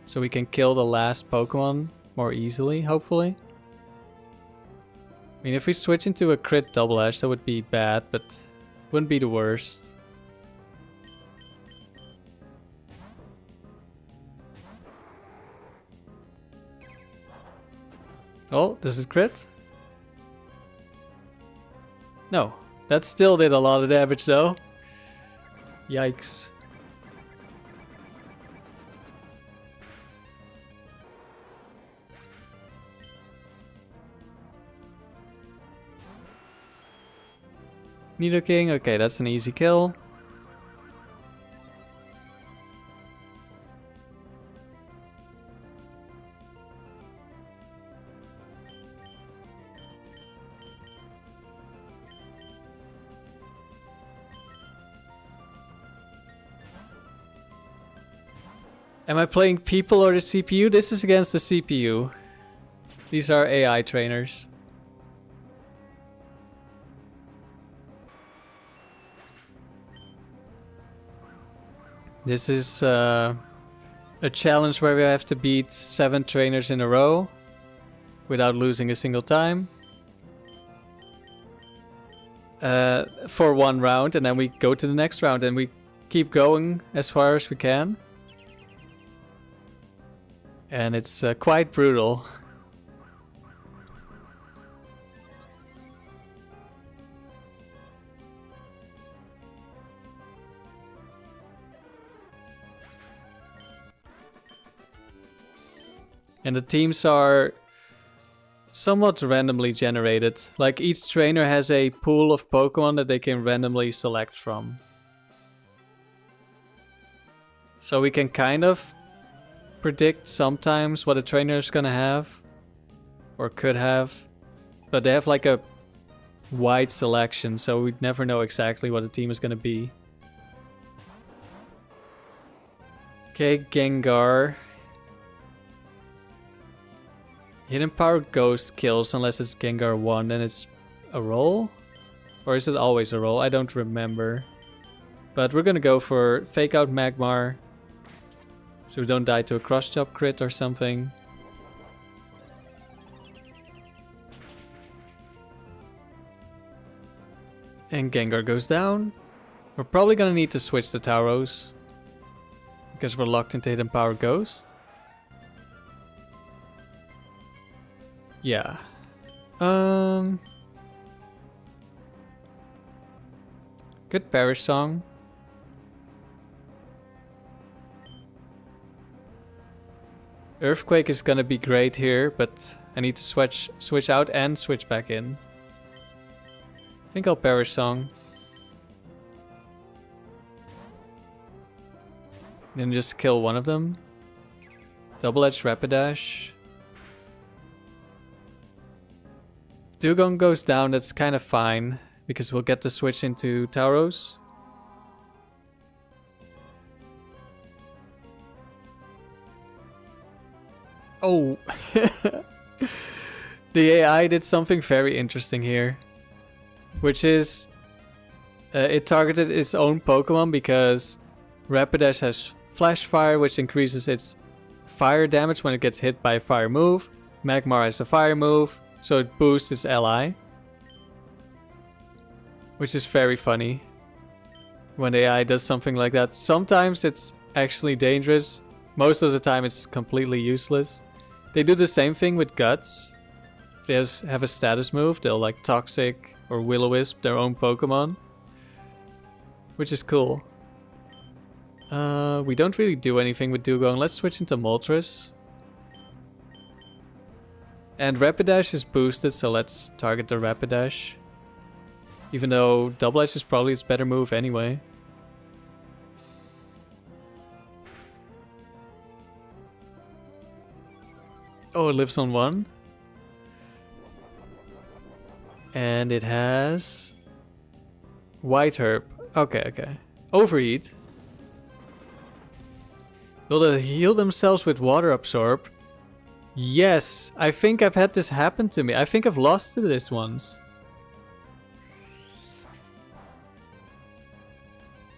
so we can kill the last Pokemon more easily, hopefully. I mean, if we switch into a crit double edge, that would be bad, but wouldn't be the worst. Oh, does it crit? No. That still did a lot of damage though. Yikes. Nidoking, okay, that's an easy kill. Am I playing people or the CPU? This is against the CPU. These are AI trainers. This is a challenge where we have to beat 7 trainers in a row without losing a single time. For one round, and then we go to the next round and we keep going as far as we can. And it's quite brutal. And the teams are somewhat randomly generated. Like each trainer has a pool of Pokemon that they can randomly select from. So we can kind of predict sometimes what a trainer is gonna have. Or could have. But they have like a wide selection, so we'd never know exactly what the team is gonna be. Okay, Gengar. Hidden Power Ghost kills unless it's Gengar 1, then it's a roll? Or is it always a roll? I don't remember. But we're gonna go for Fake Out Magmar. So we don't die to a Cross Chop crit or something. And Gengar goes down. We're probably gonna need to switch to Tauros. Because we're locked into Hidden Power Ghost. Yeah. Good Perish Song. Earthquake is gonna be great here, but I need to switch out and switch back in. I think I'll Perish Song. Then just kill one of them. Double-edged Rapidash. Dewgong goes down, that's kind of fine. Because we'll get the switch into Tauros. Oh! The AI did something very interesting here. Which is... it targeted its own Pokemon because Rapidash has Flash Fire, which increases its fire damage when it gets hit by a fire move. Magmar has a fire move, so it boosts its ally. Which is very funny. When the AI does something like that. Sometimes it's actually dangerous. Most of the time it's completely useless. They do the same thing with Guts. If they have a status move, they'll like Toxic or Will-O-Wisp their own Pokemon. Which is cool. We don't really do anything with Dewgong. Let's switch into Moltres. And Rapidash is boosted, so let's target the Rapidash. Even though Double Edge is probably its better move anyway. Oh, it lives on 1. And it has... White Herb. Okay, okay. Overheat. Will they heal themselves with Water Absorb? Yes! I think I've had this happen to me. I think I've lost to this once.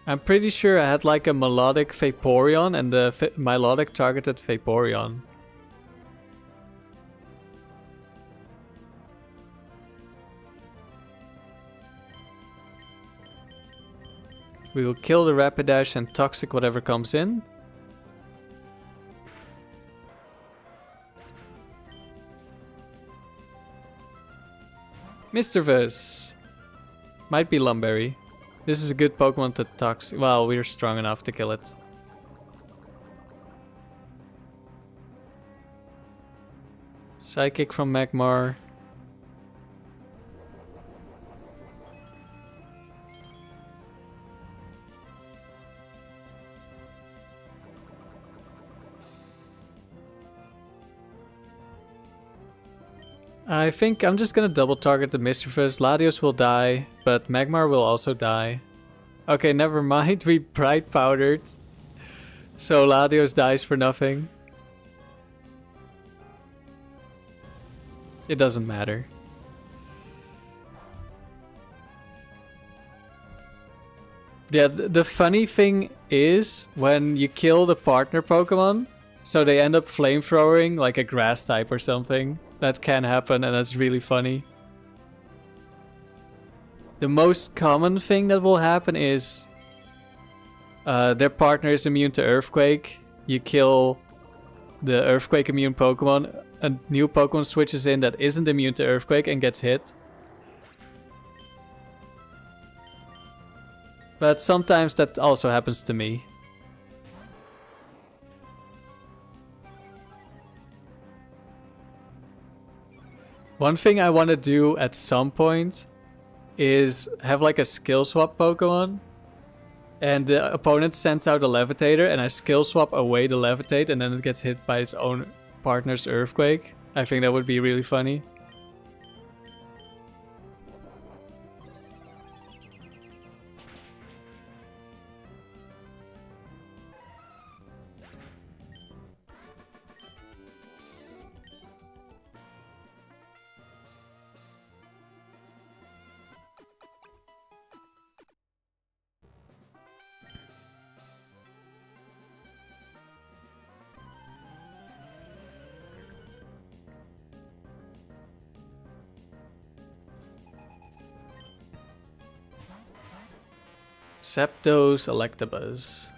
I'm pretty sure I had like a melodic Vaporeon and the melodic targeted Vaporeon. We will kill the Rapidash and Toxic whatever comes in. Misdreavus. Might be Lumberry. This is a good Pokemon to Toxic. Well, we're strong enough to kill it. Psychic from Magmar. I think I'm just gonna double target the Misdreavus. Latios will die, but Magmar will also die. Okay, never mind. We bright powdered. So Latios dies for nothing. It doesn't matter. Yeah, the funny thing is when you kill the partner Pokemon, so they end up flamethrowing like a grass type or something. That can happen and that's really funny. The most common thing that will happen is their partner is immune to Earthquake. You kill the Earthquake immune Pokemon. A new Pokemon switches in that isn't immune to Earthquake and gets hit. But sometimes that also happens to me. One thing I want to do at some point is have like a skill swap Pokemon. and the opponent sends out a Levitator, and I skill swap away the Levitate, and then it gets hit by its own partner's Earthquake. I think that would be really funny. Zapdos, Electabuzz.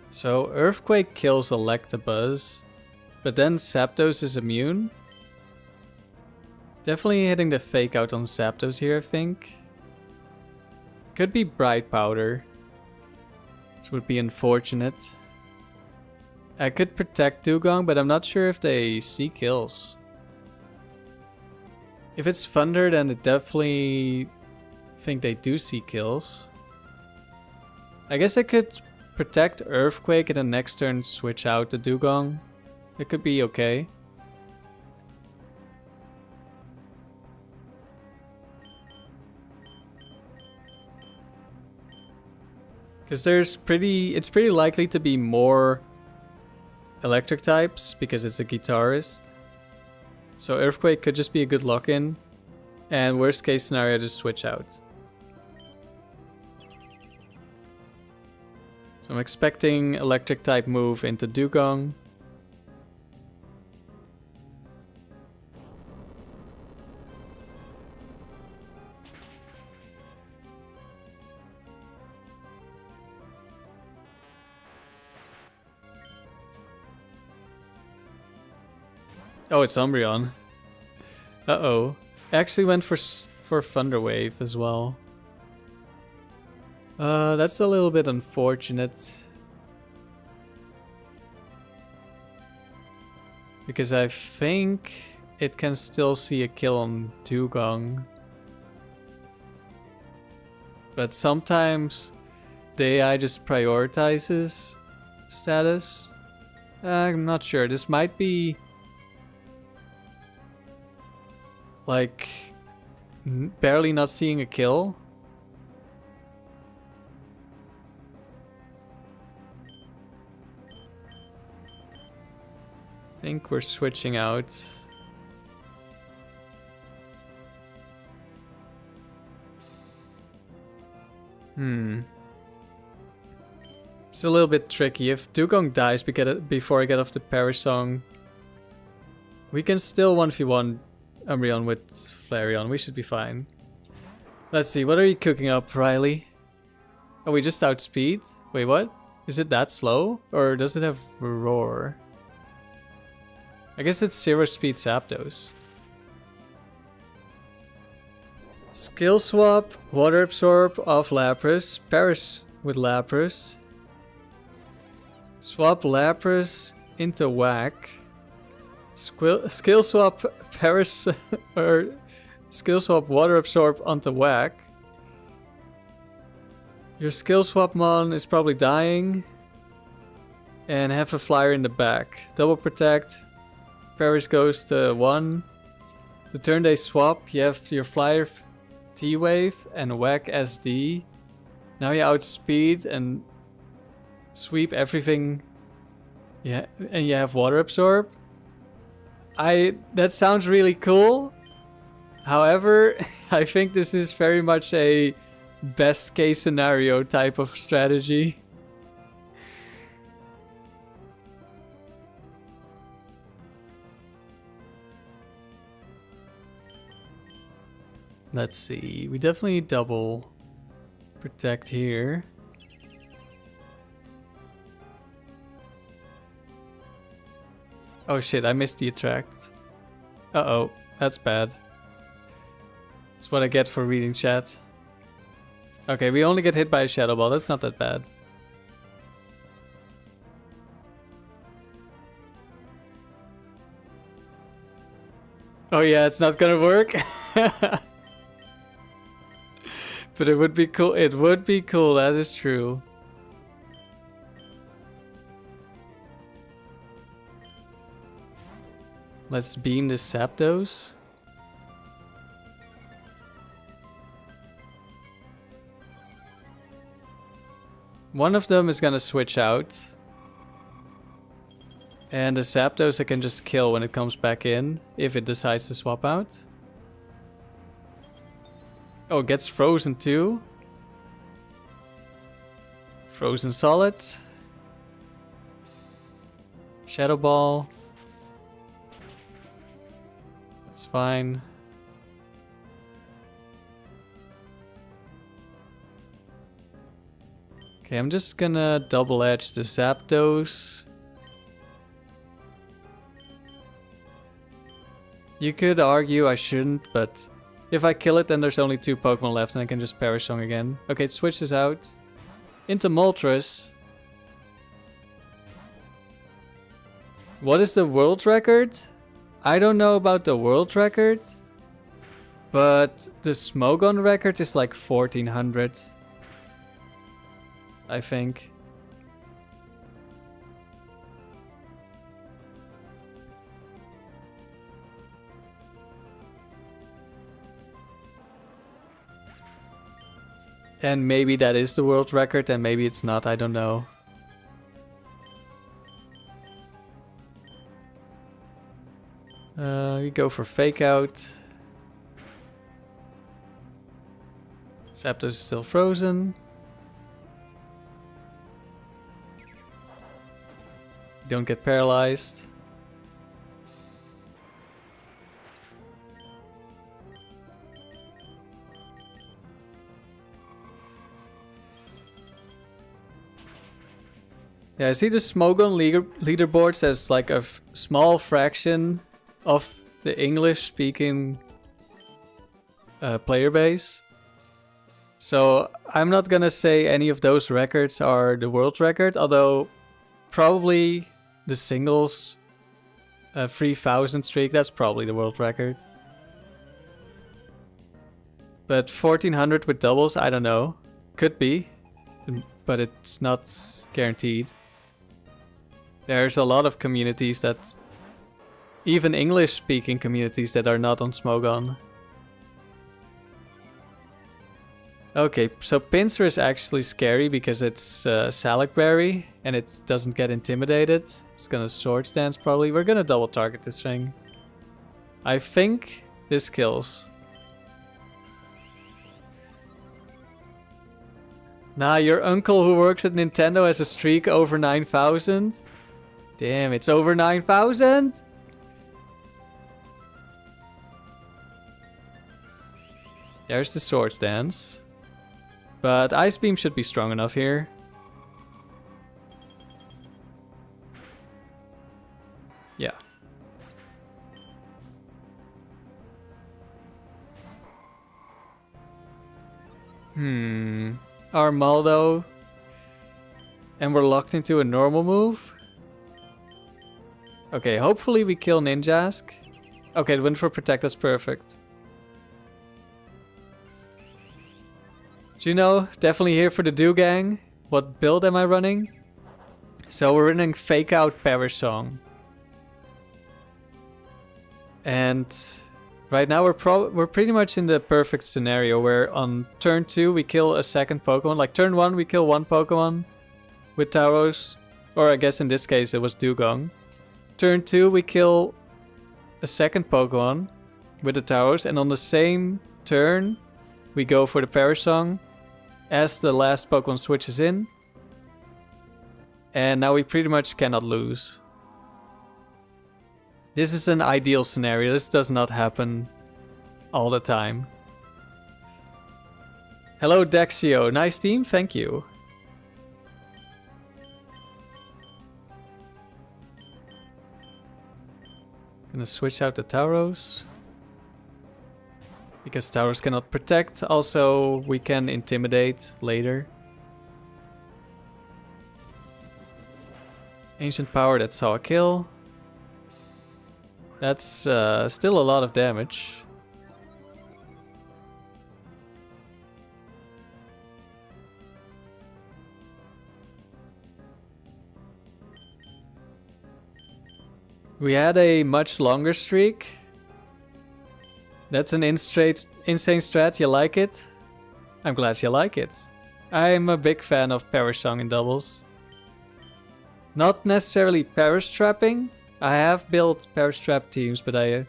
So Earthquake kills Electabuzz, but then Zapdos is immune. Definitely hitting the fake out on Zapdos here, I think. Could be Bright Powder, which would be unfortunate. I could protect Dewgong, but I'm not sure if they see kills. If it's Thunder, then I definitely think they do see kills. I guess I could protect Earthquake and then next turn switch out the Dewgong. It could be okay. Because it's pretty likely to be more electric types because it's a guitarist. So Earthquake could just be a good lock-in. And worst case scenario, just switch out. So I'm expecting electric type move into Dewgong. Oh, it's Umbreon. Uh-oh. I actually went for Thunder Wave as well. That's a little bit unfortunate. Because I think it can still see a kill on Dewgong. But sometimes the AI just prioritizes status. I'm not sure. This might be like barely not seeing a kill. I think we're switching out. It's a little bit tricky. If Dewgong dies before I get off the Perish Song, we can still 1v1 Umbreon with Flareon. We should be fine. Let's see. What are you cooking up, Riley? Oh, we just outspeed? Wait, what? Is it that slow? Or does it have Roar? I guess it's 0 speed Zapdos. Skill swap, Water Absorb off Lapras. Perish with Lapras. Swap Lapras into Whack. Skill swap Perish or skill swap Water Absorb onto Whack. Your skill swap mon is probably dying. And have a flyer in the back. Double protect. Perish goes to 1. The turn they swap, you have your flyer T-Wave and Whack SD. Now you outspeed and sweep everything. Yeah, and you have Water Absorb. That sounds really cool. However, I think this is very much a best case scenario type of strategy. Let's see. We definitely double protect here. Oh shit, I missed the attract. Uh-oh, that's bad. That's what I get for reading chat. Okay, we only get hit by a Shadow Ball. That's not that bad. Oh yeah, it's not gonna work. But it would be cool. It would be cool, that is true. Let's beam the Zapdos. One of them is gonna switch out. And the Zapdos I can just kill when it comes back in, if it decides to swap out. Oh, it gets frozen too. Frozen solid. Shadow Ball. That's fine. Okay, I'm just gonna double edge the Zapdos. You could argue I shouldn't, but if I kill it, then there's only 2 Pokemon left and I can just Perish Song again. Okay, it switches out into Moltres. What is the world record? I don't know about the world record, but the Smogon record is like 1400. I think. And maybe that is the world record and maybe it's not, I don't know. We go for Fake Out. Zapdos is still frozen. Don't get paralyzed. Yeah, I see the Smogon leaderboards as like a small fraction of the English-speaking player base. So I'm not gonna say any of those records are the world record, although probably the singles 3000 streak, that's probably the world record. But 1400 with doubles, I don't know. Could be, but it's not guaranteed. There's a lot of communities that, even English-speaking communities that are not on Smogon. Okay, so Pinsir is actually scary because it's Salak Berry and it doesn't get intimidated. It's gonna Swords Dance probably. We're gonna double target this thing. I think this kills. Nah, your uncle who works at Nintendo has a streak over 9,000. Damn, it's over 9,000? There's the Swords Dance. But Ice Beam should be strong enough here. Yeah. Armaldo. And we're locked into a normal move. Okay, hopefully we kill Ninjask. Okay, the win for Protect is perfect. Juno, definitely here for the Dewgang. What build am I running? So we're running Fake Out Perish Song. And right now we're pretty much in the perfect scenario where on turn 2 we kill a second Pokemon. Like turn 1 we kill one Pokemon with Tauros. Or I guess in this case it was Dewgong. Turn 2 we kill a second Pokemon with the Tauros. And on the same turn we go for the Perish Song as the last Pokemon switches in. And now we pretty much cannot lose. This is an ideal scenario. This does not happen all the time. Hello Dexio, nice team, thank you. Gonna switch out the Tauros. Because Tauros cannot protect, also we can Intimidate later. Ancient Power that saw a kill. That's still a lot of damage. We had a much longer streak. That's an insane strat. You like it? I'm glad you like it. I'm a big fan of Perish Song in doubles. Not necessarily Perish Trapping. I have built Perish Trap teams, but I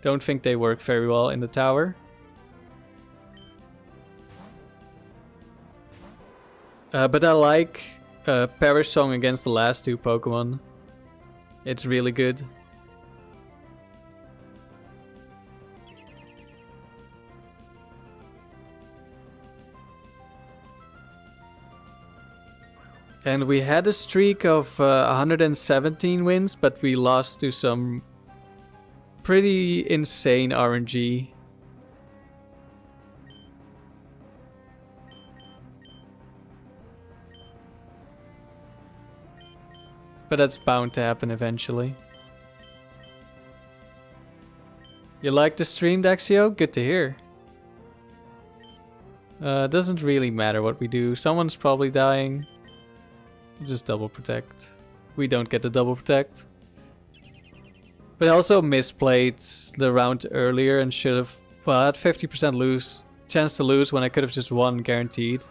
don't think they work very well in the tower. But I like Perish Song against the last two Pokemon. It's really good. And we had a streak of 117 wins, but we lost to some pretty insane RNG. But that's bound to happen eventually. You like the stream, Dexio? Good to hear. Doesn't really matter what we do. Someone's probably dying. Just double protect. We don't get the double protect. But I also misplayed the round earlier and should have, well, I had 50% chance to lose when I could have just won guaranteed.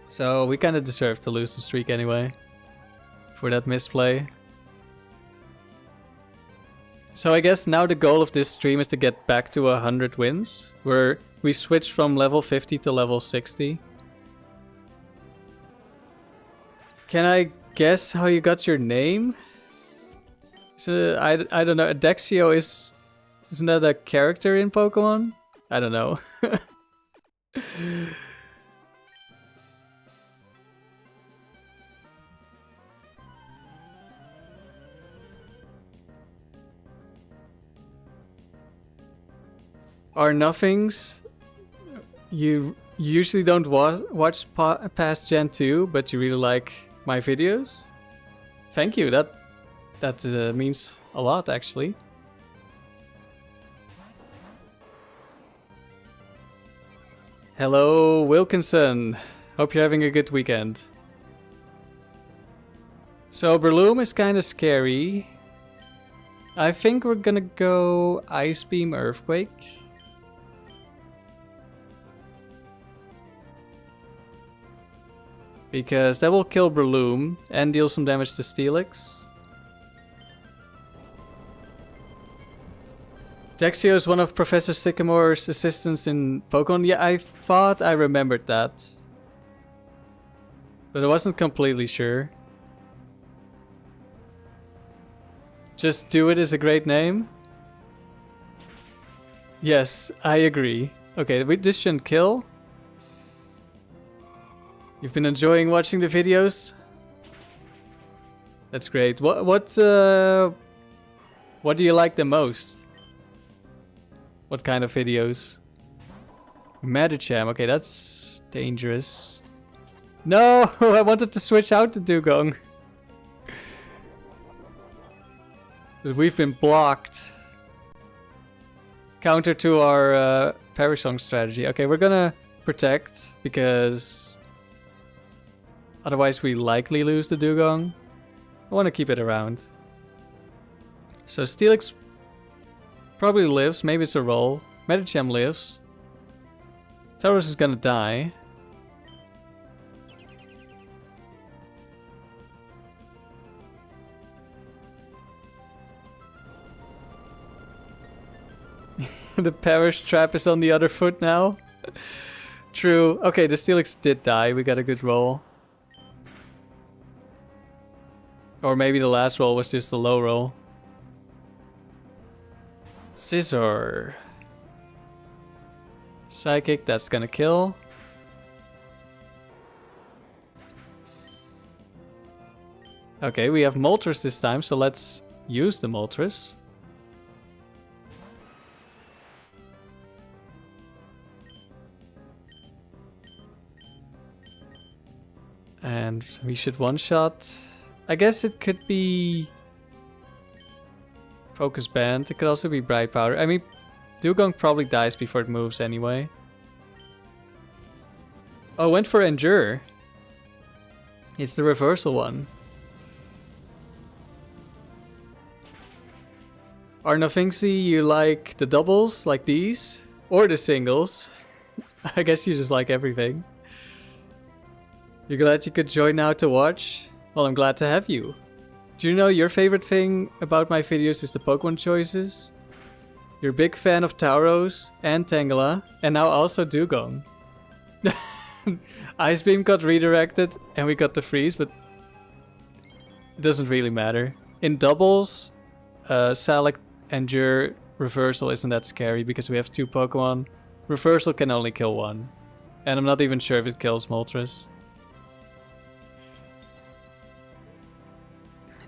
So we kind of deserve to lose the streak anyway for that misplay. So I guess now the goal of this stream is to get back to 100 wins, where we switched from level 50 to level 60. Can I guess how you got your name? So I don't know. Dexio isn't that a character in Pokemon? I don't know. Are nothings. You usually don't watch past Gen 2, but you really like my videos? Thank you, that means a lot actually. Hello Wilkinson, hope you're having a good weekend. So Breloom is kind of scary. I think we're gonna go Ice Beam Earthquake. Because that will kill Breloom and deal some damage to Steelix. Dexio is one of Professor Sycamore's assistants in Pokemon. Yeah, I thought I remembered that. But I wasn't completely sure. Just Do It is a great name. Yes, I agree. Okay, this shouldn't kill. You've been enjoying watching the videos? That's great. What do you like the most? What kind of videos? Medicham. Okay, that's dangerous. No, I wanted to switch out to Dewgong. But we've been blocked. Counter to our Perish Song strategy. Okay, we're gonna protect because otherwise we likely lose the Dewgong. I want to keep it around. So Steelix probably lives. Maybe it's a roll. Medicham lives. Tauros is gonna die. The Perish Trap is on the other foot now. True. Okay, the Steelix did die. We got a good roll. Or maybe the last roll was just a low roll. Scissor. Psychic, that's gonna kill. Okay, we have Moltres this time, so let's use the Moltres. And we should one-shot. I guess it could be Focus Band. It could also be Bright Powder. I mean, Dewgong probably dies before it moves anyway. Oh, went for Endure. It's the reversal one. Arnafinxi, you like the doubles, like these? Or the singles? I guess you just like everything. You're glad you could join now to watch? Well, I'm glad to have you. Do you know your favorite thing about my videos is the Pokemon choices? You're a big fan of Tauros and Tangela, and now also Dewgong. Ice Beam got redirected and we got the freeze, but it doesn't really matter. In doubles, Salak Endure Reversal isn't that scary because we have 2 Pokemon. Reversal can only kill 1. And I'm not even sure if it kills Moltres.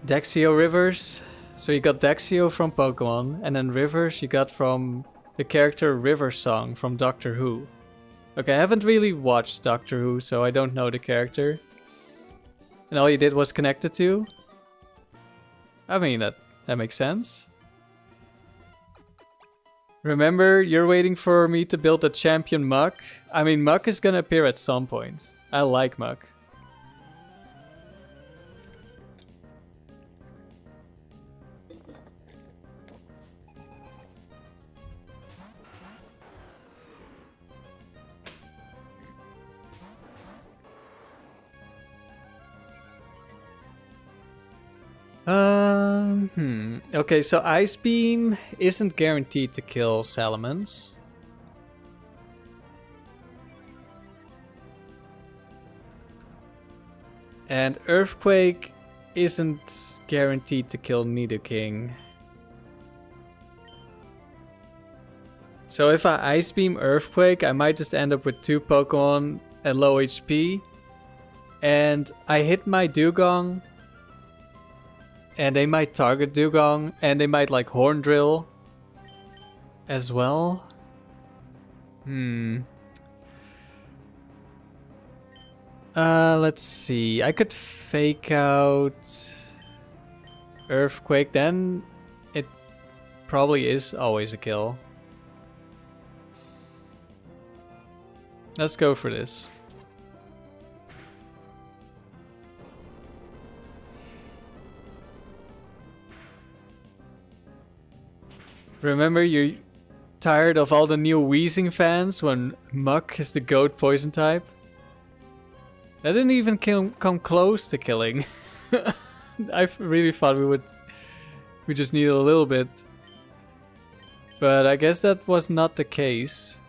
Dexio Rivers. So you got Dexio from Pokemon, and then Rivers you got from the character River Song from Doctor Who. Okay, I haven't really watched Doctor Who, so I don't know the character. And all you did was connect the 2? I mean, that makes sense. Remember, you're waiting for me to build a champion Muck? I mean, Muck is gonna appear at some point. I like Muck. Okay, so Ice Beam isn't guaranteed to kill Salamence. And Earthquake isn't guaranteed to kill Nidoking. So if I Ice Beam Earthquake, I might just end up with 2 Pokemon at low HP. And I hit my Dewgong. And they might target Dewgong, and they might like Horn Drill as well. Let's see. I could fake out Earthquake, then it probably is always a kill. Let's go for this. Remember, you're tired of all the new wheezing fans when Muck is the goat poison type? That didn't even come close to killing. I really thought we just needed a little bit. But I guess that was not the case.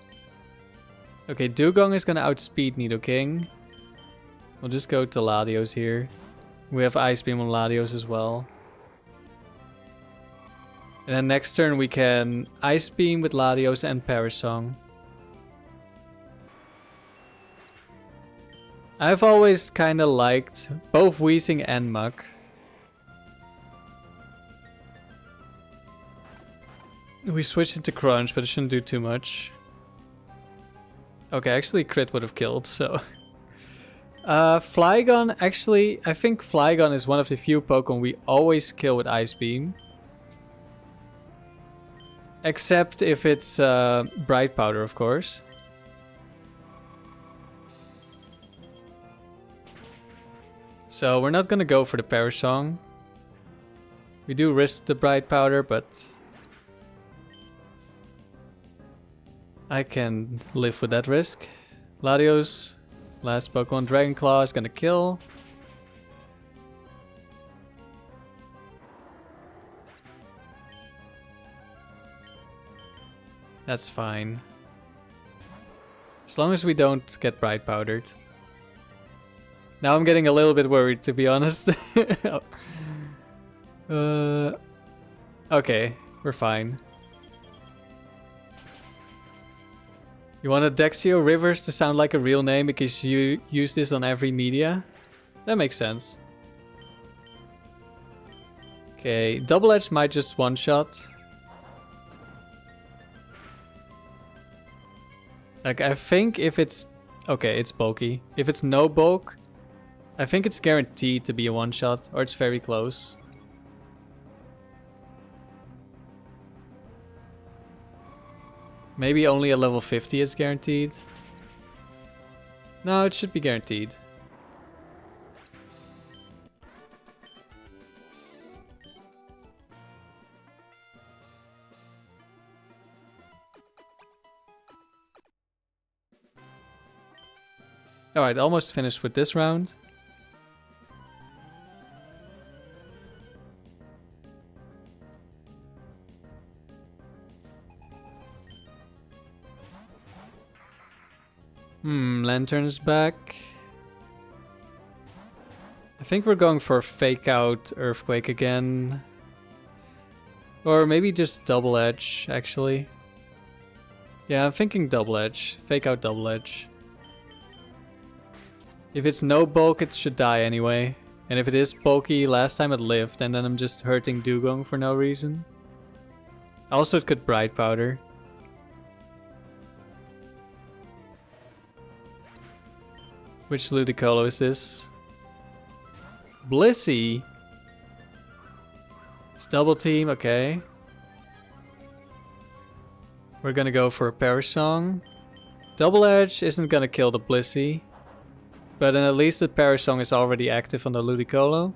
Okay, Dewgong is gonna outspeed Nidoking. We'll just go to Latios here. We have Ice Beam on Latios as well. And then next turn we can Ice Beam with Latios and Perish Song. I've always kinda liked both Weezing and Muck. We switched into Crunch, but it shouldn't do too much. Okay, actually Crit would have killed, so... Flygon, actually, I think Flygon is one of the few Pokemon we always kill with Ice Beam. Except if it's Bright Powder, of course. So we're not gonna go for the Perish Song. We do risk the Bright Powder, but I can live with that risk. Latios, last Pokemon, Dragon Claw is gonna kill. That's fine. As long as we don't get Bright Powdered. Now I'm getting a little bit worried, to be honest. Okay, we're fine. You wanted Dexio Rivers to sound like a real name because you use this on every media? That makes sense. Okay, Double Edge might just one-shot. Like, I think if it's... Okay, it's bulky. If it's no bulk, I think it's guaranteed to be a one-shot, or it's very close. Maybe only a level 50 is guaranteed. No, it should be guaranteed. Alright, almost finished with this round. Lantern's back. I think we're going for Fake Out Earthquake again. Or maybe just Double Edge, actually. Yeah, I'm thinking Double Edge. Fake Out Double Edge. If it's no bulk, it should die anyway. And if it is bulky, last time it lived, and then I'm just hurting Dewgong for no reason. Also, it could Bright Powder. Which Ludicolo is this? Blissey. It's double team, okay. We're gonna go for a Perish Song. Double Edge isn't gonna kill the Blissey. But then at least the Perish Song is already active on the Ludicolo.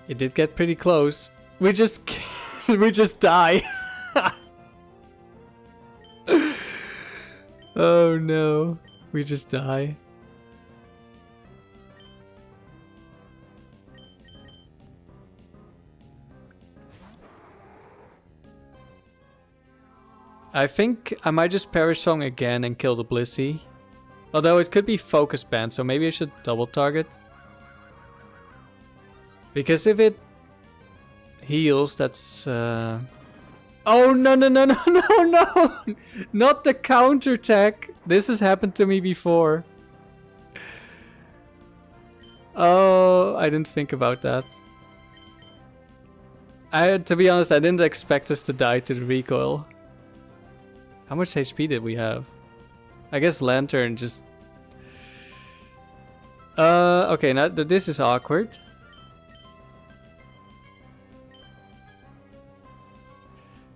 It did get pretty close. We just we just die. Oh no, we just die. I think I might just Perish Song again and kill the Blissey. Although it could be Focus Band, so maybe I should double target. Because if it heals, that's... Oh, no, no, no, no, no, no! Not the counterattack! This has happened to me before. Oh, I didn't think about that. To be honest, I didn't expect us to die to the recoil. How much HP did we have? I guess Lantern just... okay, now this is awkward.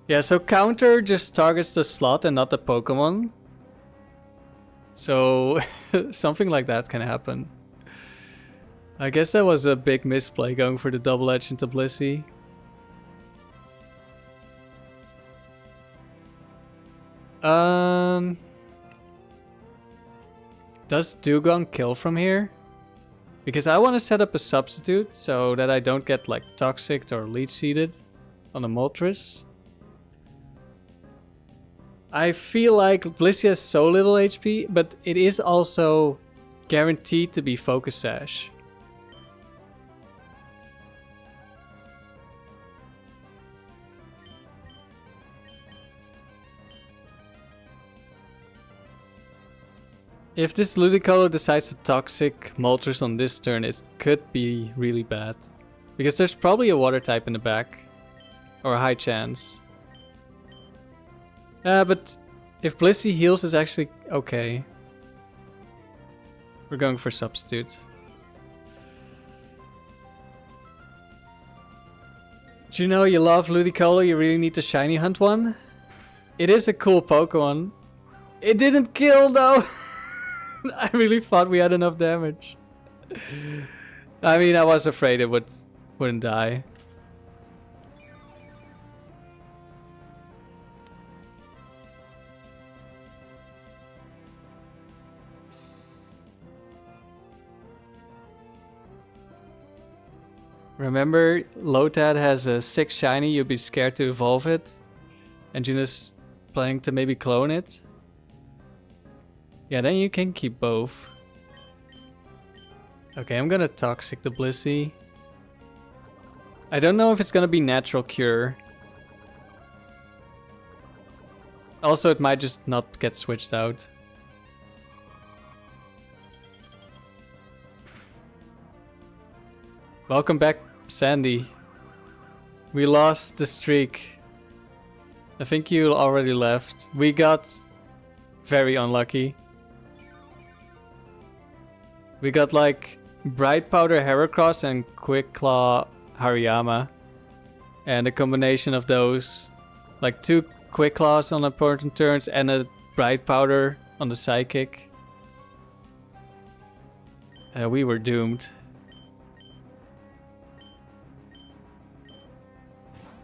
Yeah, so counter just targets the slot and not the Pokemon. So something like that can happen. I guess that was a big misplay going for the double edge into Blissey. Does Dewgong kill from here? Because I want to set up a substitute so that I don't get like Toxic or Leech Seeded on a Moltres. I feel like Blissey has so little HP, but it is also guaranteed to be Focus Sash. If this Ludicolo decides to Toxic Moltres on this turn, it could be really bad. Because there's probably a Water type in the back. Or a high chance. But if Blissey heals, it's actually okay. We're going for Substitute. Do you know you love Ludicolo, you really need to shiny hunt one? It is a cool Pokemon. It didn't kill though! I really thought we had enough damage. I mean, I was afraid it wouldn't die. Remember, Lotad has a 6 shiny, you'd be scared to evolve it. And Juno's planning to maybe clone it. Yeah, then you can keep both. Okay, I'm gonna Toxic the Blissey. I don't know if it's gonna be Natural Cure. Also, it might just not get switched out. Welcome back, Sandy. We lost the streak. I think you already left. We got very unlucky. We got like Bright Powder Heracross and Quick Claw Hariyama. And a combination of those. Like 2 Quick Claws on important turns and a Bright Powder on the Psychic. We were doomed.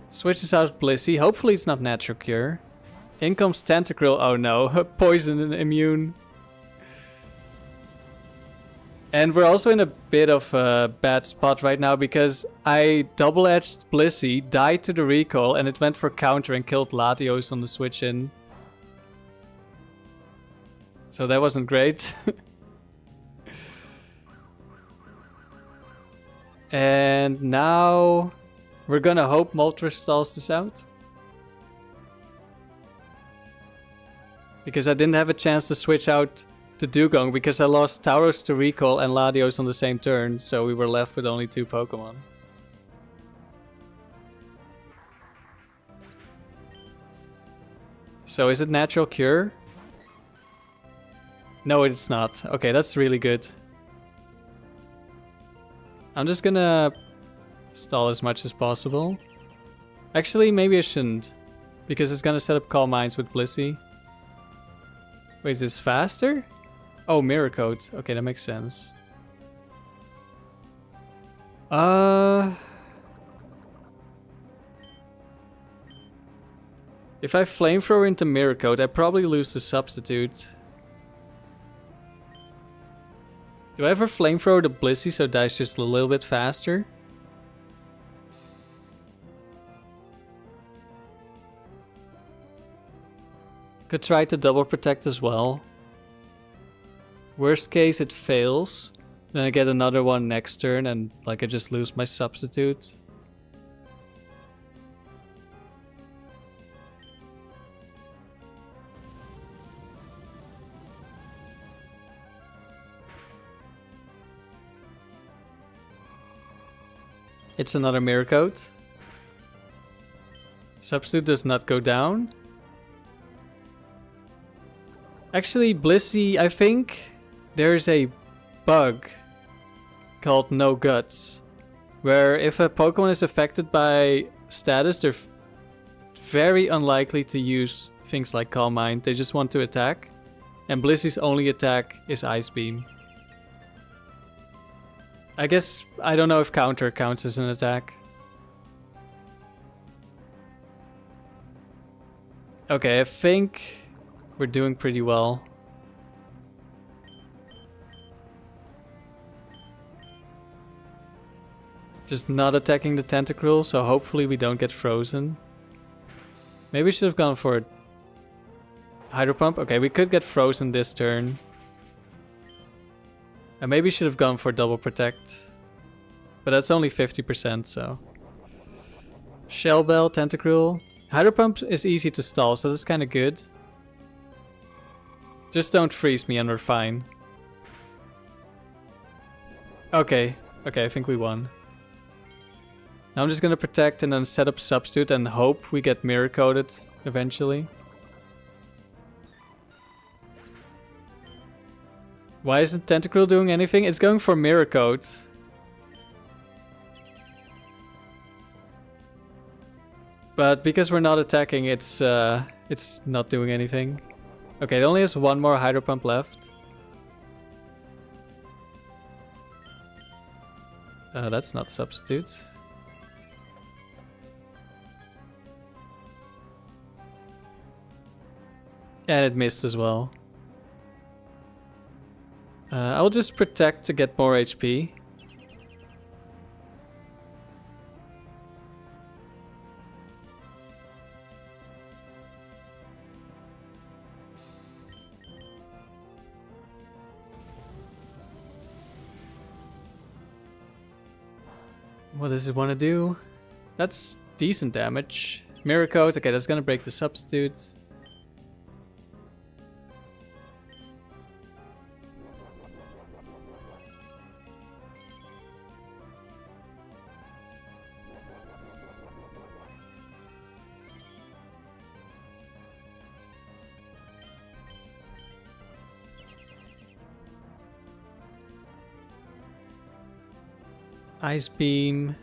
Switches out Blissey. Hopefully it's not Natural Cure. In comes Tentacruel. Oh no, poison and immune. And we're also in a bit of a bad spot right now because I double-edged Blissey, died to the recall, and it went for counter and killed Latios on the switch in. So that wasn't great. And now we're gonna hope Moltres stalls this out. Because I didn't have a chance to switch out the Dewgong because I lost Tauros to recall and Latios on the same turn, so we were left with only 2 Pokemon. So is it Natural Cure? No, it's not. Okay, that's really good. I'm just gonna stall as much as possible. Actually, maybe I shouldn't, because it's gonna set up Calm Minds with Blissey. Wait, is this faster? Oh, Mirror Coat. Okay, that makes sense. If I Flamethrower into Mirror Coat, I probably lose the Substitute. Do I ever Flamethrower the Blissey so it dies just a little bit faster? Could try to double protect as well. Worst case it fails. Then I get another one next turn and like I just lose my substitute. It's another Mirror Coat. Substitute does not go down. Actually, Blissey, I think there's a bug called No Guts, where if a Pokemon is affected by status, they're very unlikely to use things like Calm Mind. They just want to attack, and Blissey's only attack is Ice Beam. I guess, I don't know if counter counts as an attack. Okay, I think we're doing pretty well. Just not attacking the Tentacruel, so hopefully we don't get frozen. Maybe we should have gone for Hydro Pump. Okay, we could get frozen this turn. And maybe should have gone for Double Protect. But that's only 50%, so. Shell Bell, Tentacruel. Hydro Pump is easy to stall, so that's kind of good. Just don't freeze me and we're fine. Okay, I think we won. Now I'm just gonna protect and then set up Substitute and hope we get Mirror Coated eventually. Why isn't Tentacruel doing anything? It's going for Mirror Coat. But because we're not attacking, it's not doing anything. Okay, it only has one more Hydro Pump left. That's not Substitute. And it missed as well. I'll just protect to get more HP. What does it want to do? That's decent damage. Mirror Coat, okay, that's gonna break the Substitute. Ice Beam.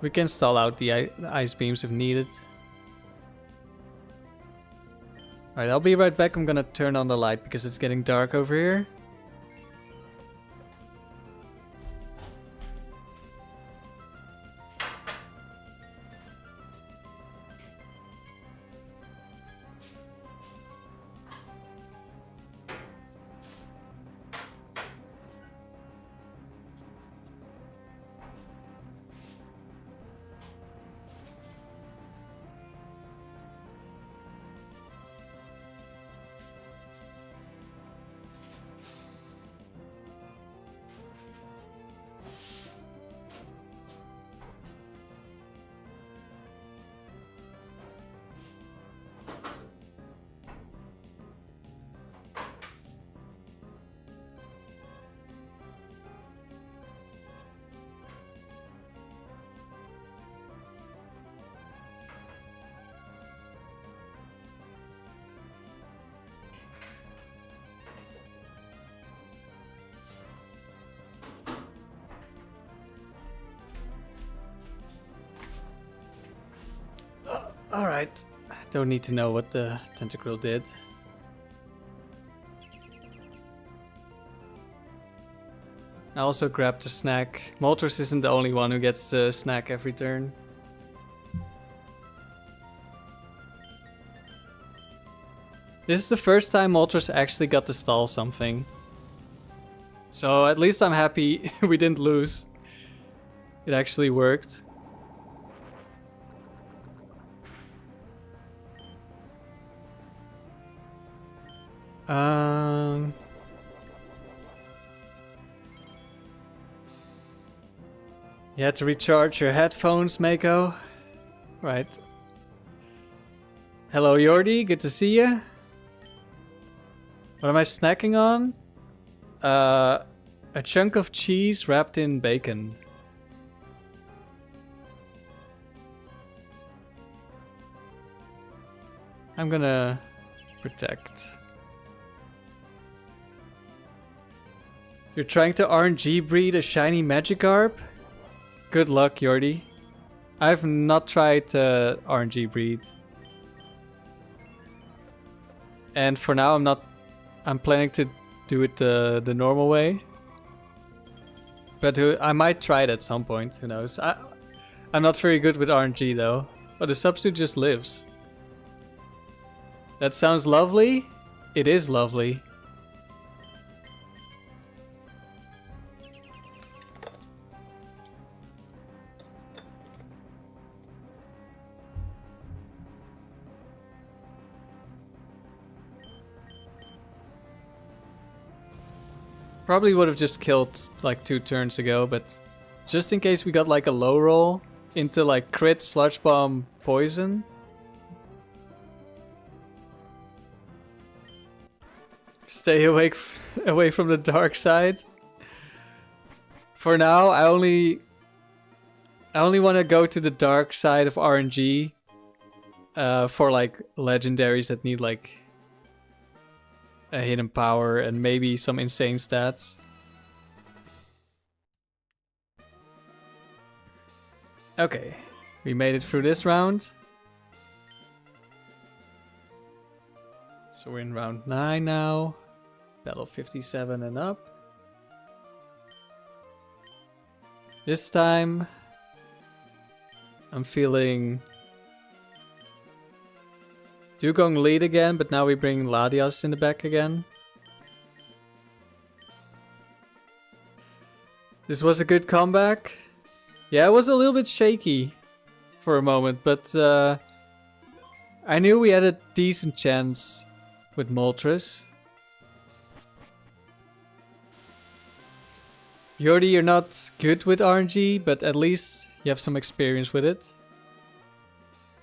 We can stall out the Ice Beams if needed. Alright, I'll be right back. I'm gonna turn on the light because it's getting dark over here. Alright. Don't need to know what the tentacle did. I also grabbed the snack. Moltres isn't the only one who gets the snack every turn. This is the first time Moltres actually got to stall something. So at least I'm happy we didn't lose. It actually worked. You had to recharge your headphones, Mako. Right. Hello, Jordi. Good to see you. What am I snacking on? A chunk of cheese wrapped in bacon. I'm gonna protect. You're trying to RNG breed a shiny Magikarp? Good luck, Jordi. I've not tried RNG breed. And for now I'm planning to do it the normal way. But I might try it at some point, who knows. I'm not very good with RNG though. Oh, the substitute just lives. That sounds lovely. It is lovely. Probably would have just killed like 2 turns ago, but just in case we got like a low roll into like crit, sludge bomb, poison. Stay away from the dark side. For now, I only want to go to the dark side of RNG for like legendaries that need like a hidden power and maybe some insane stats. Okay, we made it through this round. So we're in round 9 now. Battle 57 and up. This time I'm feeling Dewgong lead again, but now we bring Latios in the back again. This was a good comeback. Yeah, it was a little bit shaky for a moment, but I knew we had a decent chance with Moltres. Jordi, you're not good with RNG, but at least you have some experience with it.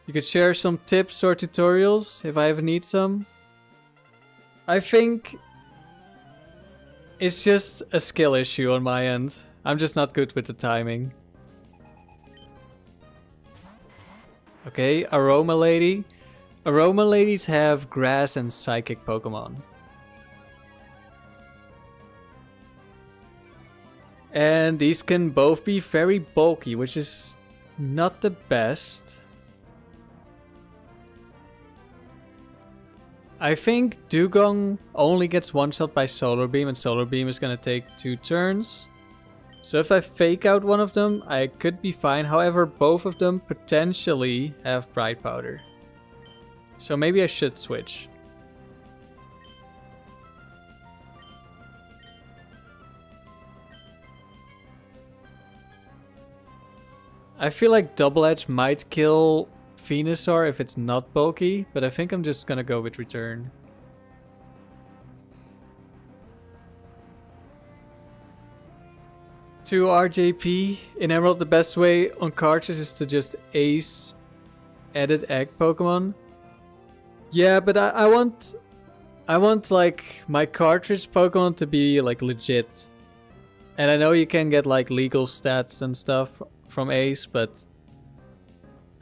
You could share some tips or tutorials if I ever need some. I think it's just a skill issue on my end. I'm just not good with the timing. Okay, Aroma Lady. Aroma Ladies have grass and psychic Pokemon. And these can both be very bulky, which is not the best. I think Dewgong only gets one shot by Solar Beam, and Solar Beam is gonna take 2 turns. So if I fake out one of them, I could be fine. However, both of them potentially have Bright Powder. So maybe I should switch. I feel like Double Edge might kill Venusaur if it's not bulky, but I think I'm just gonna go with Return. To RJP, in Emerald the best way on cartridges is to just ace edit egg Pokemon. Yeah, but I want like my cartridge Pokemon to be like legit. And I know you can get like legal stats and stuff from Ace, but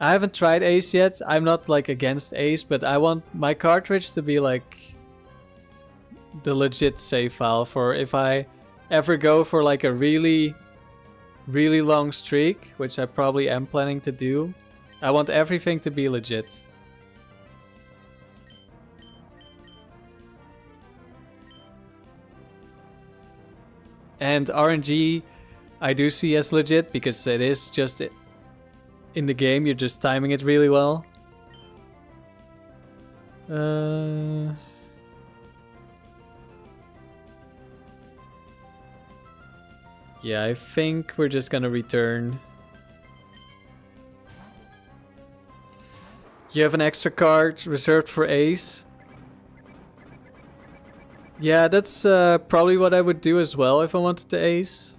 I haven't tried Ace yet. I'm not like against Ace, but I want my cartridge to be like the legit save file for if I ever go for like a really long streak, which I probably am planning to do. I want everything to be legit. And RNG I do see as legit because it is just in the game, you're just timing it really well. Yeah, I think we're just gonna return. You have an extra card reserved for ace. Yeah, that's probably what I would do as well if I wanted to ace.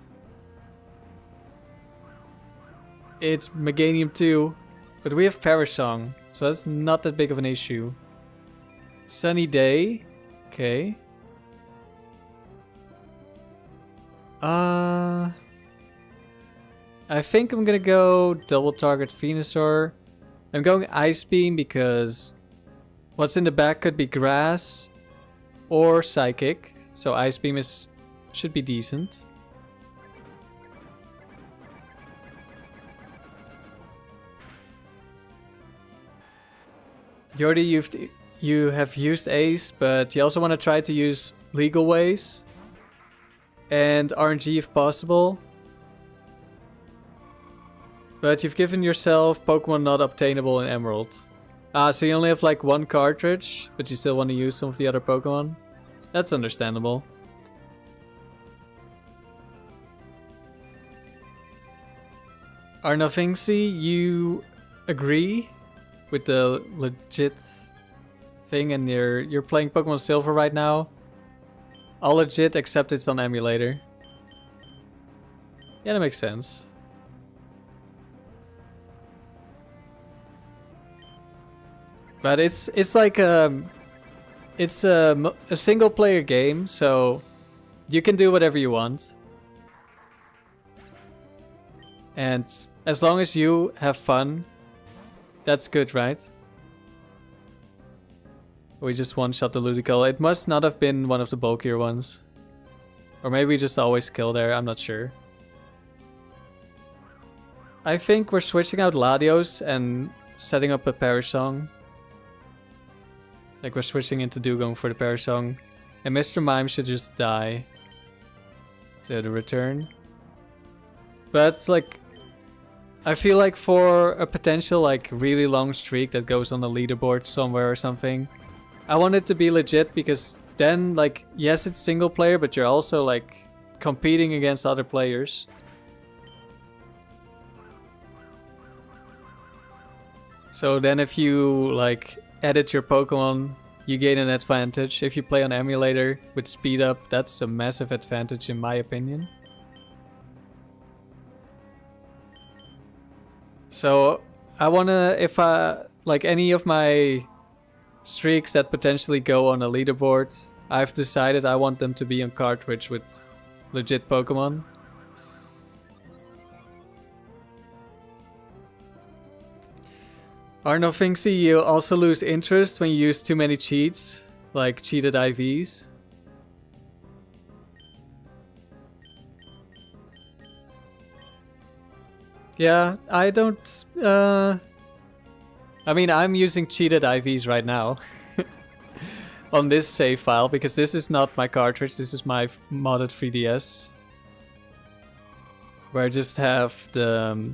It's Meganium 2, but we have Perish Song, so that's not that big of an issue. Sunny Day, okay. I think I'm gonna go double target Venusaur. I'm going Ice Beam because what's in the back could be Grass or Psychic, so Ice Beam should be decent. Jordi, you have used Ace, but you also want to try to use legal ways and RNG if possible. But you've given yourself Pokemon not obtainable in Emerald. So you only have like one cartridge, but you still want to use some of the other Pokemon. That's understandable. Arnavinci, you agree with the legit thing, and you're playing Pokemon Silver right now. All legit except it's on emulator. Yeah, that makes sense. But it's like it's a single player game, so you can do whatever you want. And as long as you have fun, that's good, right? We just one-shot the Ludicolo. It must not have been one of the bulkier ones. Or maybe we just always kill there, I'm not sure. I think we're switching out Latios and setting up a Perish Song. Like we're switching into Dewgong for the Perish Song. And Mr. Mime should just die to the return. But like, I feel like for a potential like really long streak that goes on the leaderboard somewhere or something, I want it to be legit because then like, yes, it's single player, but you're also like competing against other players. So then if you like edit your Pokemon, you gain an advantage. If you play on emulator with speed up, that's a massive advantage in my opinion. So I wanna, if like any of my streaks that potentially go on a leaderboard, I've decided I want them to be on cartridge with legit Pokemon. Arnofinxi, you also lose interest when you use too many cheats, like cheated IVs. Yeah, I don't... I mean, I'm using cheated IVs right now. On this save file, because this is not my cartridge, this is my modded 3DS. Where I just have the...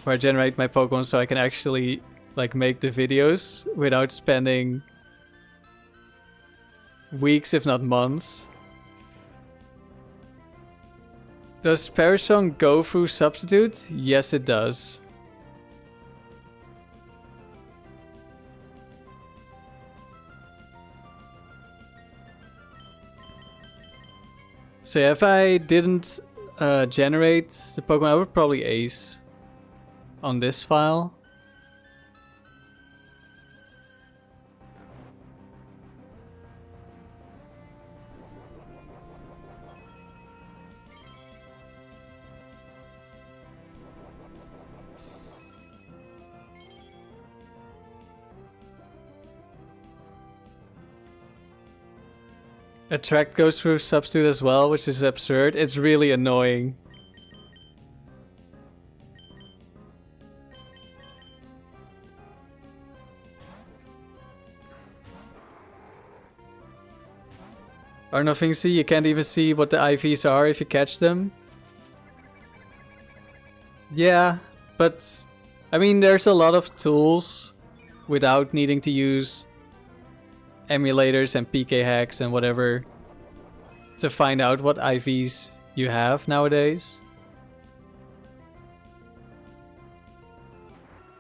where I generate my Pokemon so I can actually like make the videos without spending weeks, if not months. Does Perish Song go through Substitute? Yes, it does. So yeah, if I didn't generate the Pokemon, I would probably ace on this file. Attract goes through Substitute as well, which is absurd. It's really annoying. nothing see, you can't even see what the IVs are if you catch them. Yeah, but I mean, there's a lot of tools without needing to use emulators and PK hacks and whatever to find out what IVs you have nowadays.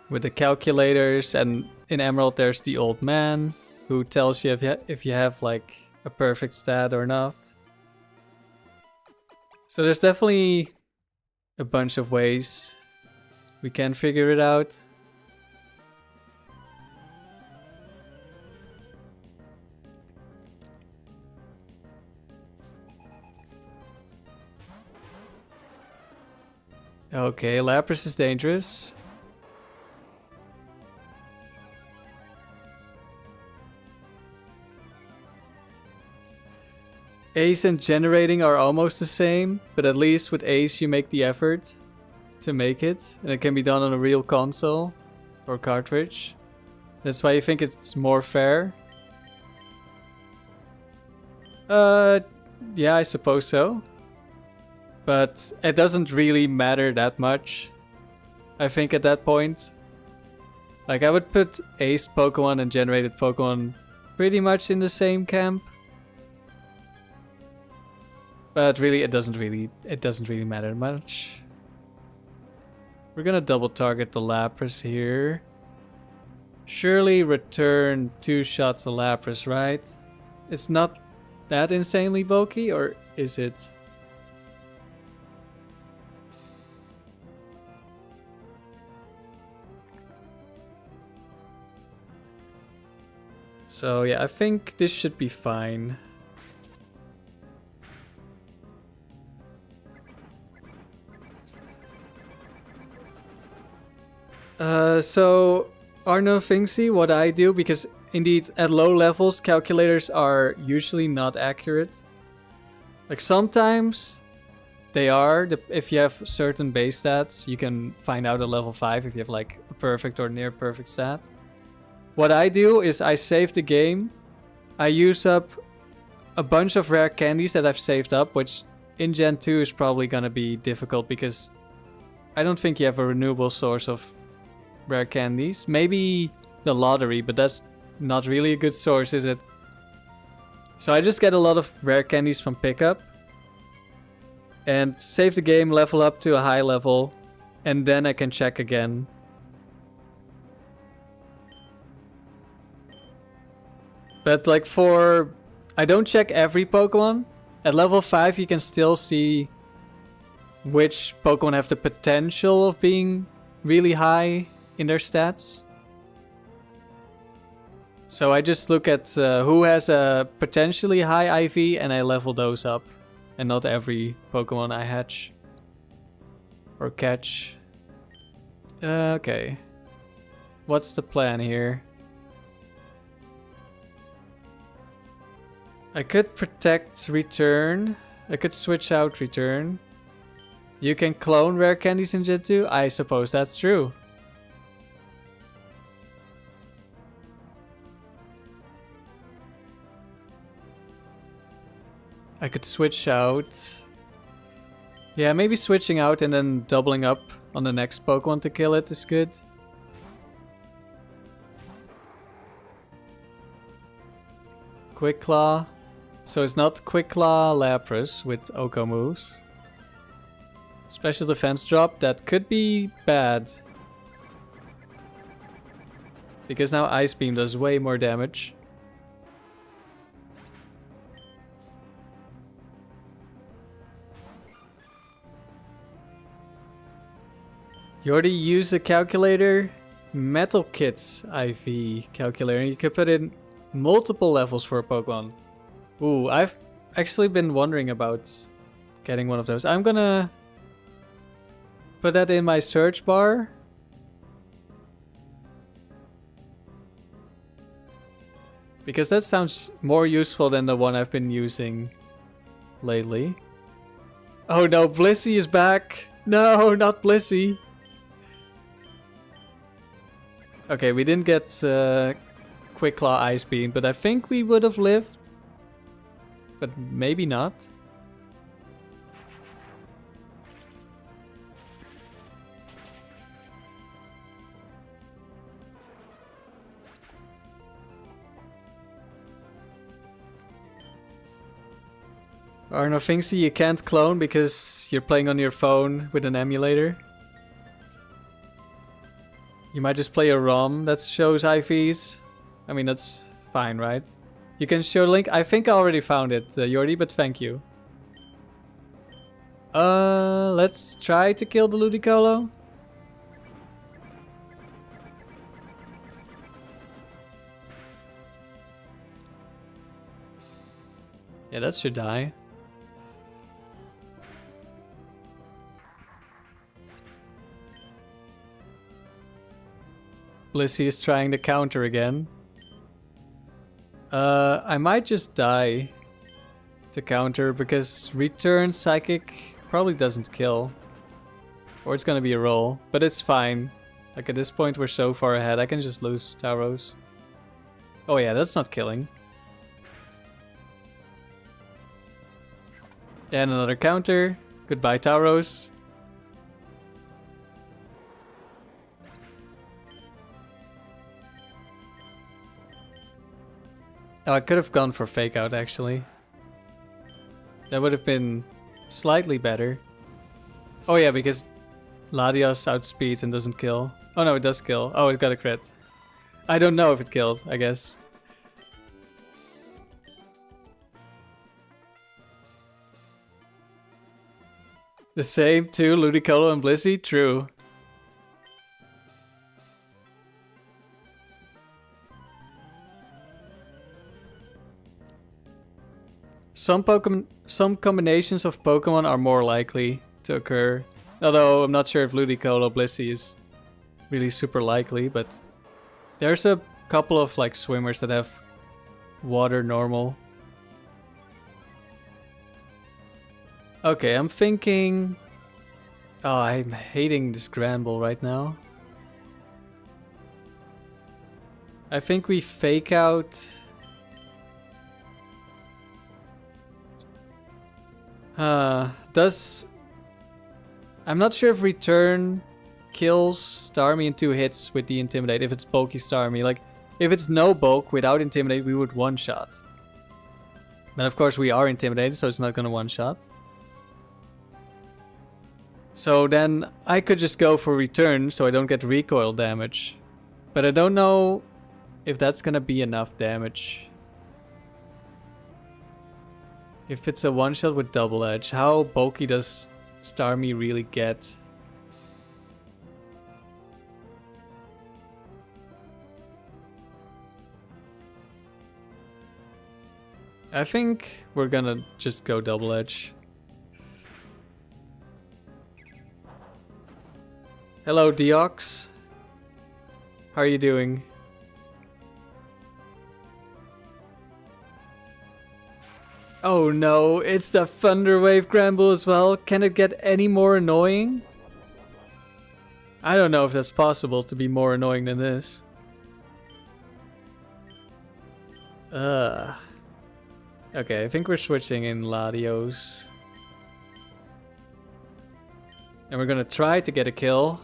With the calculators, and in Emerald there's the old man who tells you if you have like a perfect stat or not. So there's definitely a bunch of ways we can figure it out. Okay, Lapras is dangerous. Ace and generating are almost the same, but at least with Ace you make the effort to make it, and it can be done on a real console or cartridge. That's why you think it's more fair. Yeah, I suppose so. But it doesn't really matter that much, I think, at that point. Like, I would put Ace Pokemon and generated Pokemon pretty much in the same camp. But really, it doesn't really matter much. We're gonna double target the Lapras here. Surely return 2 shots of Lapras, right? It's not that insanely bulky, or is it? So yeah, I think this should be fine. So Arno Finksy, what I do, because indeed at low levels calculators are usually not accurate. Like sometimes they are, if you have certain base stats, you can find out at level 5 if you have like a perfect or near perfect stat. What I do is I save the game, I use up a bunch of rare candies that I've saved up, which in Gen 2 is probably gonna be difficult because I don't think you have a renewable source of rare candies. Maybe the lottery, but that's not really a good source, is it? So I just get a lot of rare candies from pickup and save the game, level up to a high level, and then I can check again. But like I don't check every Pokemon. At level 5 you can still see which Pokemon have the potential of being really high in their stats. So I just look at who has a potentially high IV and I level those up. And not every Pokemon I hatch or catch. Okay. What's the plan here? I could protect return. I could switch out return. You can clone rare candies in Gen 2? I suppose that's true. I could switch out. Yeah, maybe switching out and then doubling up on the next Pokemon to kill it is good. Quick Claw. So it's not Quick Claw Lapras with Oko moves. Special defense drop, that could be bad. Because now Ice Beam does way more damage. You already use a calculator? Metal Kit's IV calculator. You could put in multiple levels for a Pokemon. Ooh, I've actually been wondering about getting one of those. I'm gonna put that in my search bar. Because that sounds more useful than the one I've been using lately. Oh no, Blissey is back! No, not Blissey! Okay, we didn't get Quick Claw Ice Beam, but I think we would have lived. but maybe not. Arno Finksy, you can't clone because you're playing on your phone with an emulator. You might just play a ROM that shows IVs. I mean, that's fine, right? You can show link. I think I already found it, Jordi, but thank you. Let's try to kill the Ludicolo. Yeah, that should die. Blissey is trying to counter again. I might just die to counter because return psychic probably doesn't kill. Or it's gonna be a roll, but it's fine. Like at this point we're so far ahead, I can just lose Tauros. Oh yeah, that's not killing. And another counter. Goodbye Tauros. Oh, I could have gone for fake out actually. That would have been slightly better. Oh yeah, because Latios outspeeds and doesn't kill. Oh no, it does kill. Oh, it got a crit. I don't know if it killed, I guess. The same too, Ludicolo and Blissey? True. Some combinations of Pokemon are more likely to occur. Although I'm not sure if Ludicolo Blissey is really super likely, but there's a couple of like swimmers that have water normal. Okay, I'm thinking... Oh, I'm hating this Granbull right now. I think we fake out... I'm not sure if return kills Starmie in 2 hits with the Intimidate, if it's bulky Starmie. Like, if it's no bulk without Intimidate, we would one-shot. Then of course we are intimidated, so it's not gonna one-shot. So then I could just go for return so I don't get recoil damage. But I don't know if that's gonna be enough damage. If it's a one-shot with double edge, how bulky does Starmie really get? I think we're gonna just go double edge. Hello, Deox. How are you doing? Oh no, it's the Thunderwave Granbull as well. Can it get any more annoying? I don't know if that's possible to be more annoying than this. Okay, I think we're switching in Latios. And we're gonna try to get a kill.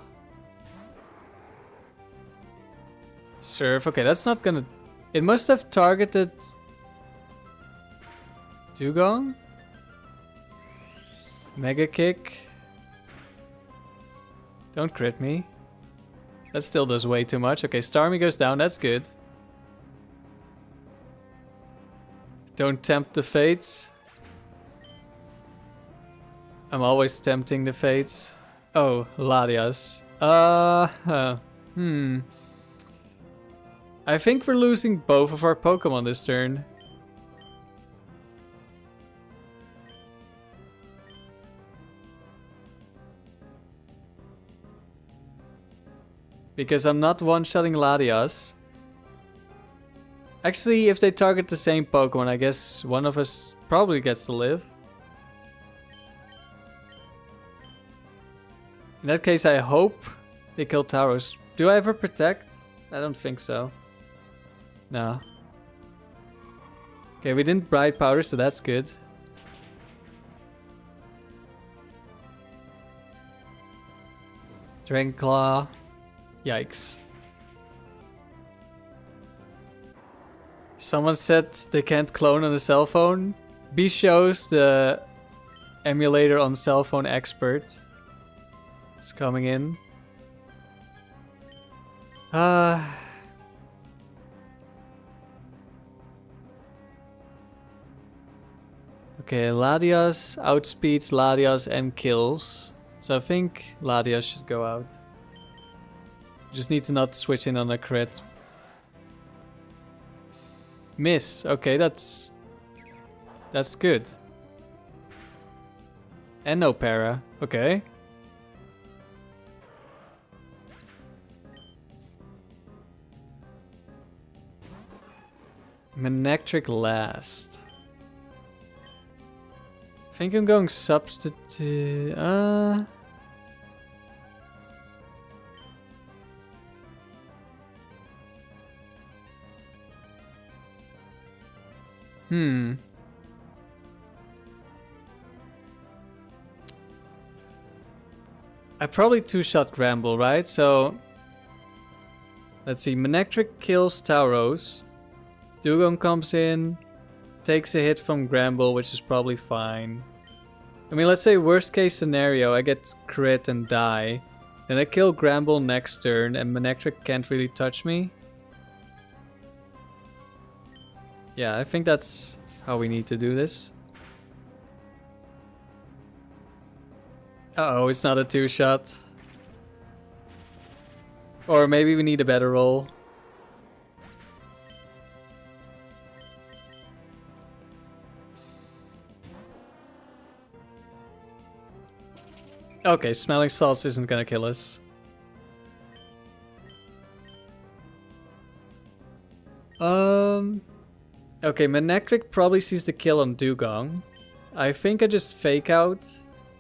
Surf. Okay, that's not gonna... It must have targeted... Dewgong? Mega Kick. Don't crit me. That still does way too much. Okay, Starmie goes down. That's good. Don't tempt the fates. I'm always tempting the fates. Oh, Latias. I think we're losing both of our Pokemon this turn. Because I'm not one-shotting Latias. Actually, if they target the same Pokemon, I guess one of us probably gets to live. In that case, I hope they kill Tauros. Do I ever protect? I don't think so. No. Okay, we didn't Bright Powder, so that's good. Dragon Claw. Yikes. Someone said they can't clone on a cell phone. B shows the emulator on cell phone expert. It's coming in. Okay, Latios outspeeds Latios and kills. So I think Latios should go out. Just need to not switch in on a crit. Miss. Okay, that's good. And no para. Okay. Manectric last. I think I'm going substitute. I probably two-shot Gramble, right? So let's see. Manectric kills Tauros. Dewgong comes in, takes a hit from Gramble, which is probably fine. I mean, let's say worst case scenario, I get crit and die. Then I kill Gramble next turn and Manectric can't really touch me. Yeah, I think that's how we need to do this. Uh-oh, it's not a two-shot. Or maybe we need a better roll. Okay, smelling salts isn't gonna kill us. Okay, Manectric probably sees the kill on Dewgong. I think I just fake out,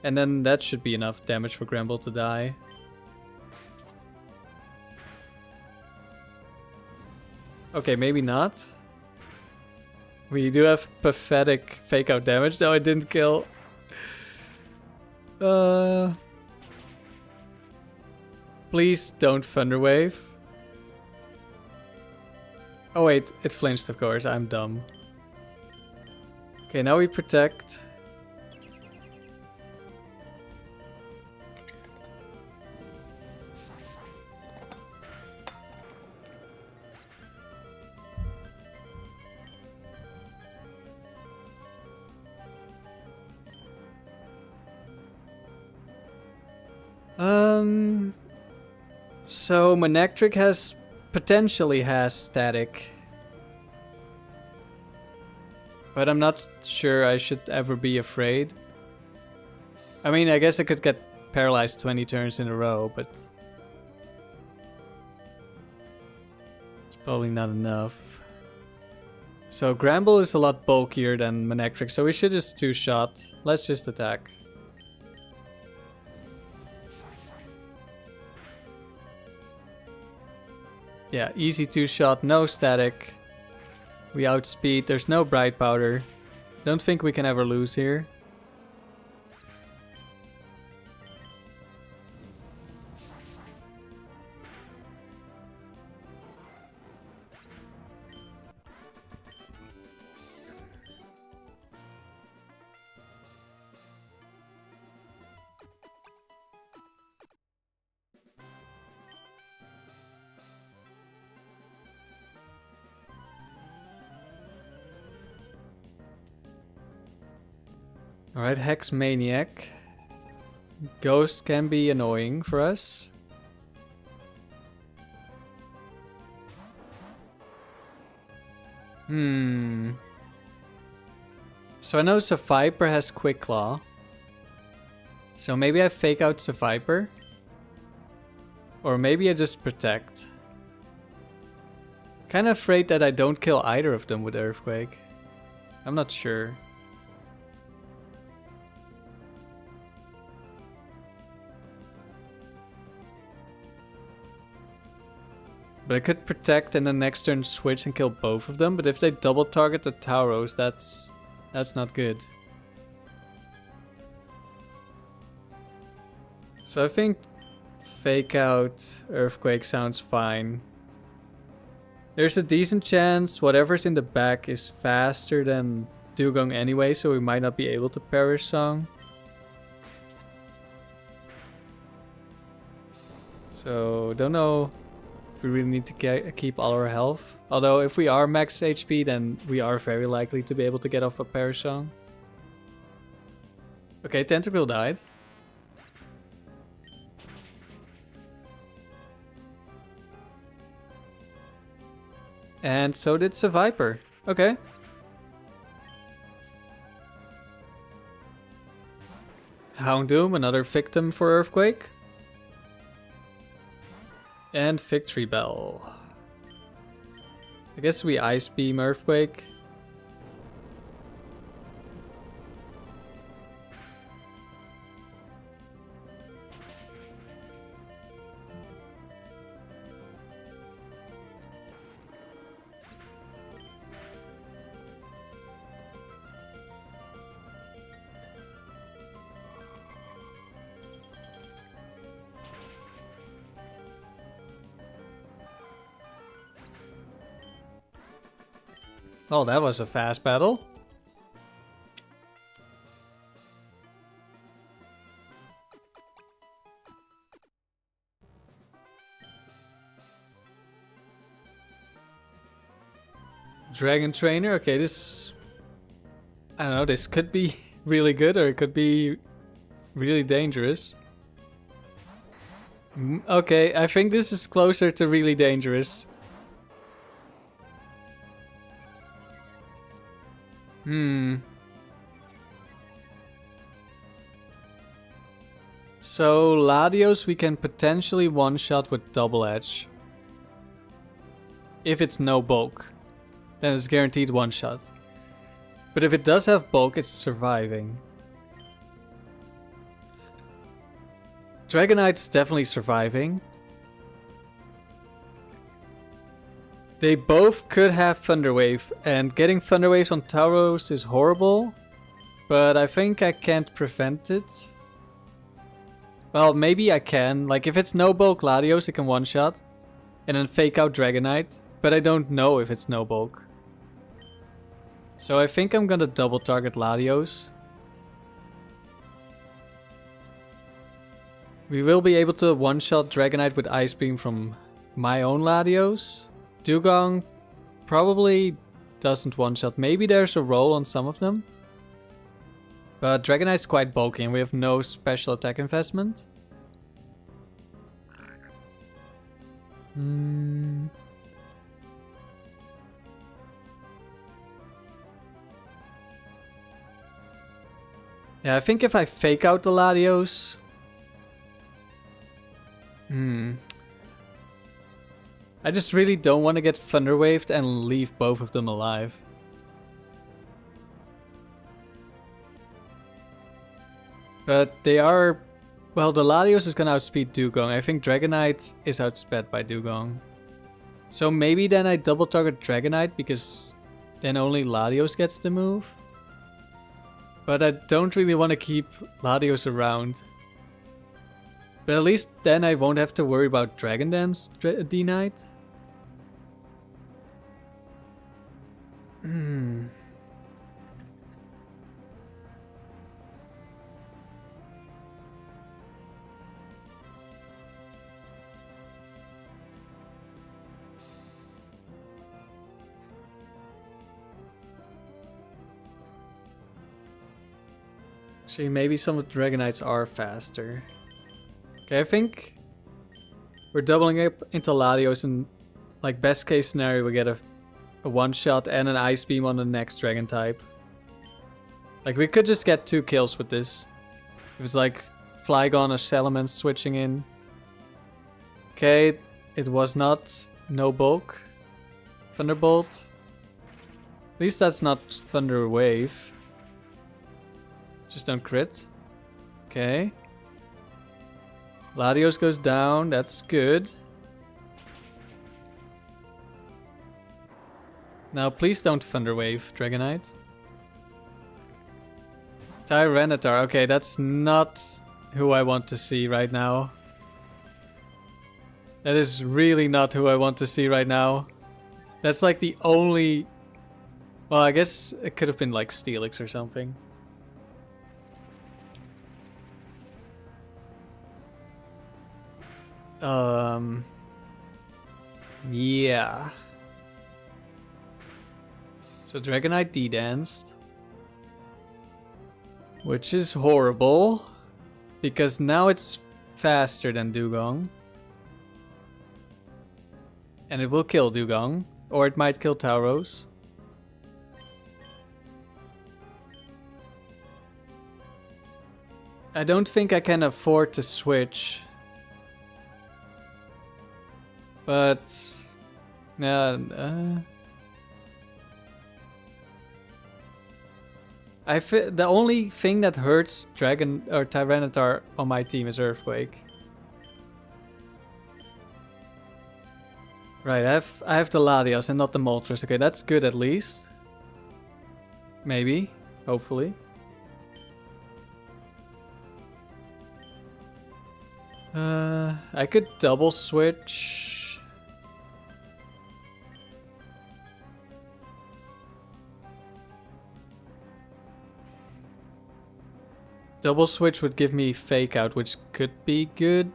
and then that should be enough damage for Gramble to die. Okay, maybe not. We do have pathetic fake out damage, though I didn't kill. Please don't Thunderwave. Oh wait, it flinched of course, I'm dumb. Okay, now we protect. So Manectric potentially has static. But I'm not sure I should ever be afraid. I mean, I guess I could get paralyzed 20 turns in a row, but it's probably not enough. So Gramble is a lot bulkier than Manectric, so we should just two-shot. Let's just attack. Yeah, easy two-shot, no static. We outspeed, there's no Bright Powder. Don't think we can ever lose here. Alright, Hex Maniac. Ghost can be annoying for us. So I know Viper has Quick Claw. So maybe I fake out Viper. Or maybe I just protect. Kinda afraid that I don't kill either of them with Earthquake. I'm not sure. But I could protect and then next turn switch and kill both of them. But if they double target the Tauros, that's not good. So I think fake out Earthquake sounds fine. There's a decent chance whatever's in the back is faster than Dewgong anyway, so we might not be able to Perish Song. So don't know if we really need to keep all our health. Although if we are max HP, then we are very likely to be able to get off a Perish Song. Okay, Tentacle died. And so did Viper. Okay. Houndoom, another victim for Earthquake. And Victory Bell. I guess we Ice Beam Earthquake. Oh, that was a fast battle. Dragon Trainer. Okay, this... I don't know, this could be really good or it could be really dangerous. Okay, I think this is closer to really dangerous. So Latios we can potentially one-shot with Double Edge. If it's no bulk, then it's guaranteed one-shot. But if it does have bulk, it's surviving. Dragonite's definitely surviving. They both could have Thunderwave, and getting Thunderwaves on Tauros is horrible, but I think I can't prevent it. Well, maybe I can. Like, if it's no bulk Latios, it can one-shot, and then fake out Dragonite, but I don't know if it's no bulk. So I think I'm gonna double target Latios. We will be able to one-shot Dragonite with Ice Beam from my own Latios. Dewgong probably doesn't one-shot. Maybe there's a roll on some of them. But Dragonite's quite bulky and we have no special attack investment. Yeah, I think if I fake out the Latios... I just really don't want to get Thunderwaved and leave both of them alive. But they are... Well, the Latios is gonna outspeed Dewgong. I think Dragonite is outsped by Dewgong. So maybe then I double target Dragonite because then only Latios gets the move. But I don't really want to keep Latios around. But at least then I won't have to worry about Dragon Dance D-Knight. Actually, maybe some of the Dragonites are faster. Okay, I think we're doubling up into Latios and like best case scenario we get a one-shot and an Ice Beam on the next Dragon type. Like we could just get 2 kills with this. It was like Flygon or Salamence switching in. Okay, it was not no bulk. Thunderbolt. At least that's not Thunder Wave. Just don't crit. Okay. Latios goes down, that's good. Now please don't Thunder Wave, Dragonite. Tyranitar, okay, that's not who I want to see right now. That is really not who I want to see right now. That's like the only... Well, I guess it could have been like Steelix or something. Yeah. So Dragonite D-danced. Which is horrible. Because now it's faster than Dewgong. And it will kill Dewgong. Or it might kill Tauros. I don't think I can afford to switch. But... yeah, the only thing that hurts Dragon or Tyranitar on my team is Earthquake. Right, I have the Latios and not the Moltres. Okay, that's good at least. Maybe, hopefully. I could double switch. Double switch would give me Fake Out, which could be good.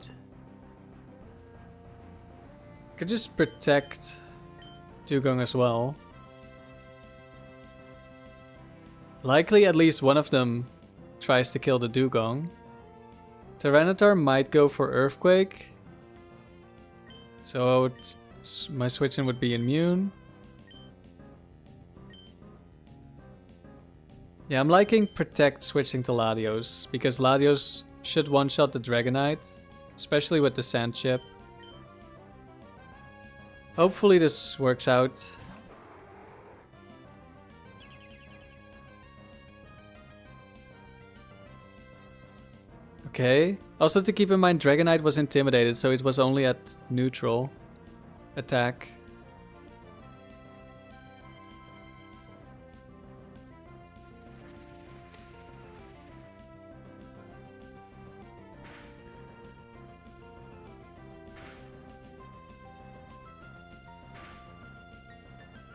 Could just protect Dewgong as well. Likely at least one of them tries to kill the Dewgong. Tyranitar might go for Earthquake. So my switch-in would be immune. Yeah, I'm liking Protect switching to Latios, because Latios should one-shot the Dragonite, especially with the Sand Chip. Hopefully this works out. Okay. Also to keep in mind, Dragonite was intimidated, so it was only at neutral attack.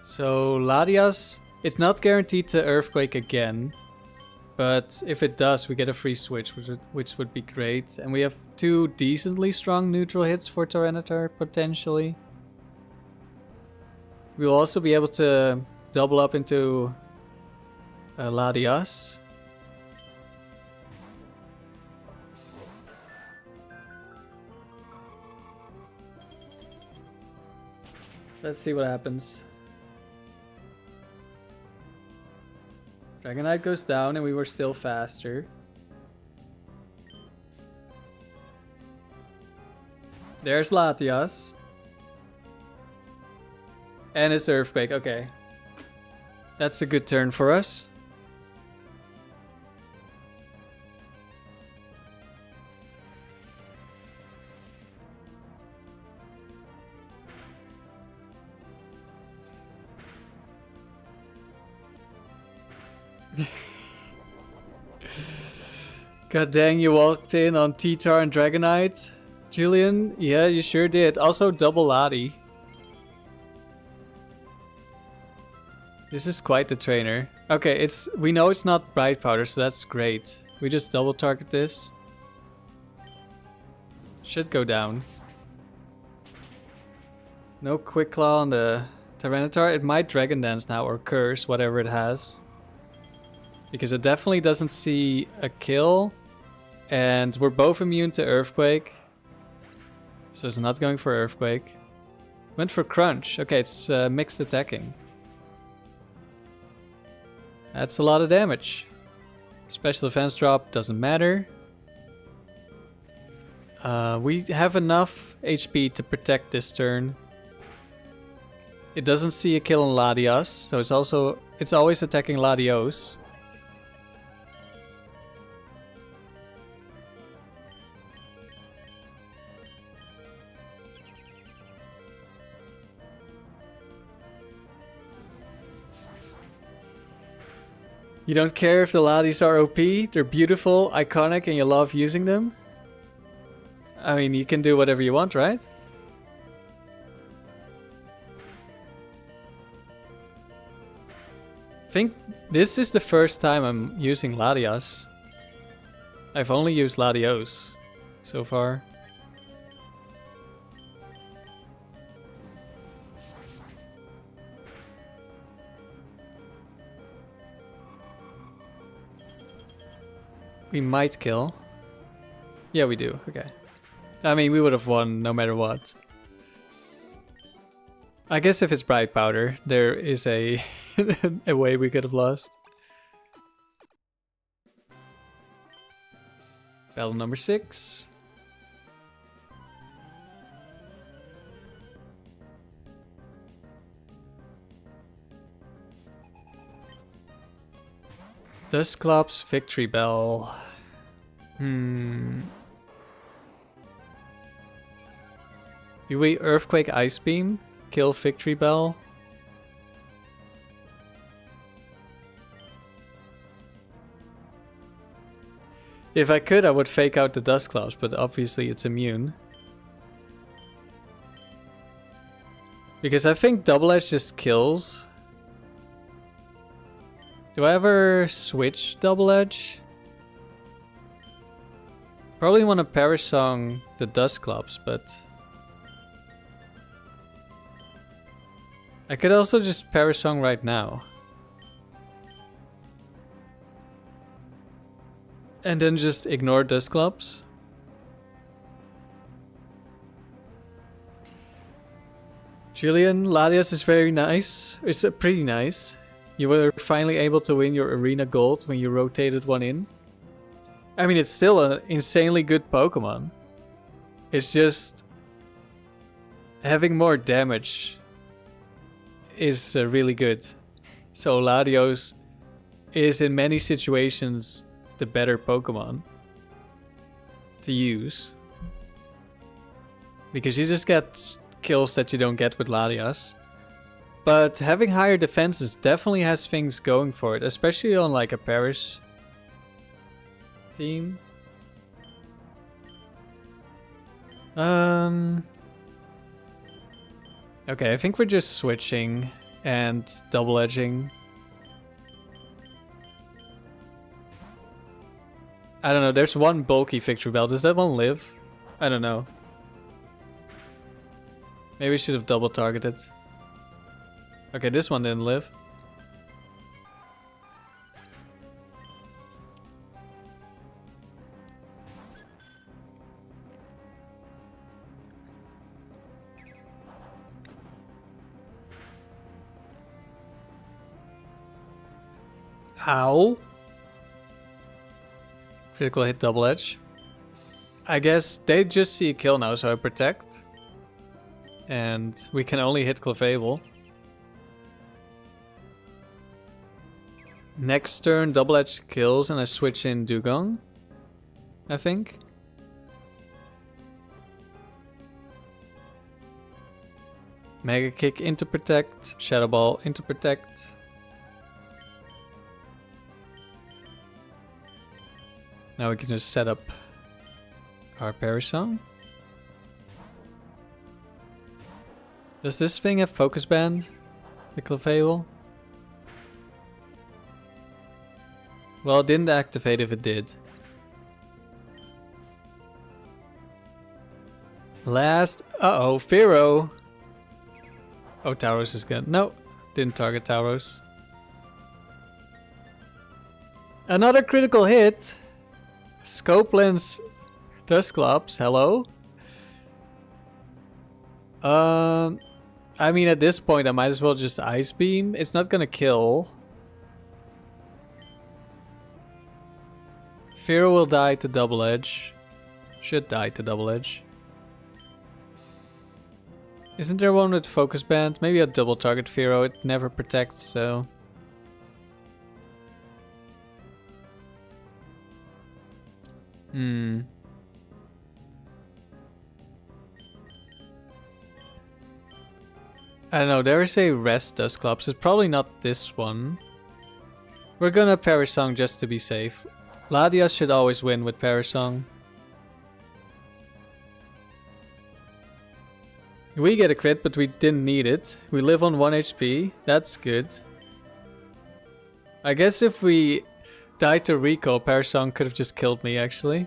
So Latias, it's not guaranteed to Earthquake again. But if it does, we get a free switch, which would be great. And we have 2 decently strong neutral hits for Tyranitar, potentially. We will also be able to double up into Latias. Let's see what happens. Dragonite goes down and we were still faster. There's Latias. And it's Earthquake, okay. That's a good turn for us. God dang, you walked in on T-Tar and Dragonite. Julian, yeah, you sure did. Also double Lati. This is quite the trainer. Okay, we know it's not Bright Powder, so that's great. We just double target this. Should go down. No Quick Claw on the Tyranitar. It might Dragon Dance now or Curse, whatever it has. Because it definitely doesn't see a kill. And we're both immune to Earthquake. So it's not going for Earthquake. Went for Crunch. Okay, it's mixed attacking. That's a lot of damage. Special defense drop doesn't matter. We have enough HP to protect this turn. It doesn't see a kill on Latias, so it's always attacking Latios. You don't care if the Ladies are OP, they're beautiful, iconic, and you love using them? I mean, you can do whatever you want, right? I think this is the first time I'm using Latios. I've only used Latios so far. We might kill. Yeah, we do. Okay. I mean, we would have won no matter what. I guess if it's bright powder, there is a a way we could have lost. Battle number 6. Dusclops Victory Bell. Do we Earthquake Ice Beam? Kill Victory Bell? If I could, I would fake out the Dusclops, but obviously it's immune. Because I think Double Edge just kills. Do I ever switch Double Edge? Probably want to Perish Song the Dusclops, but... I could also just Perish Song right now. And then just ignore Dusclops. Julian, Latios is very nice. It's pretty nice. You were finally able to win your arena gold when you rotated one in. I mean, it's still an insanely good Pokemon. It's just... having more damage is really good. So Latios is in many situations the better Pokemon to use. Because you just get kills that you don't get with Latios. But having higher defenses definitely has things going for it, especially on like a Perish team. Okay, I think we're just switching and double edging. I don't know, there's one bulky Victory Bell. Does that one live? I don't know. Maybe we should have double targeted. Okay, this one didn't live. Ow. Critical hit double edge. I guess they just see a kill now, so I protect. And we can only hit Clefable. Next turn, double edge kills, and I switch in Dewgong, I think. Mega Kick into protect, Shadow Ball into protect. Now we can just set up our Perish Song. Does this thing have Focus Band? The Clefable? Well, it didn't activate if it did. Last... Uh-oh, Pharaoh! Oh, Tauros is gonna... No, didn't target Tauros. Another critical hit! Scope Lens Dusclops, hello? I mean, at this point, I might as well just Ice Beam. It's not gonna kill. Pharaoh will die to double edge. Should die to double edge. Isn't there one with Focus Band? Maybe a double target Pharaoh. It never protects, so... I don't know, there is a Rest Dusclops. It's probably not this one. We're gonna Perish Song just to be safe. Latios should always win with Perish Song. We get a crit, but we didn't need it. We live on 1 HP. That's good. I guess if we died to recall, Perish Song could have just killed me, actually.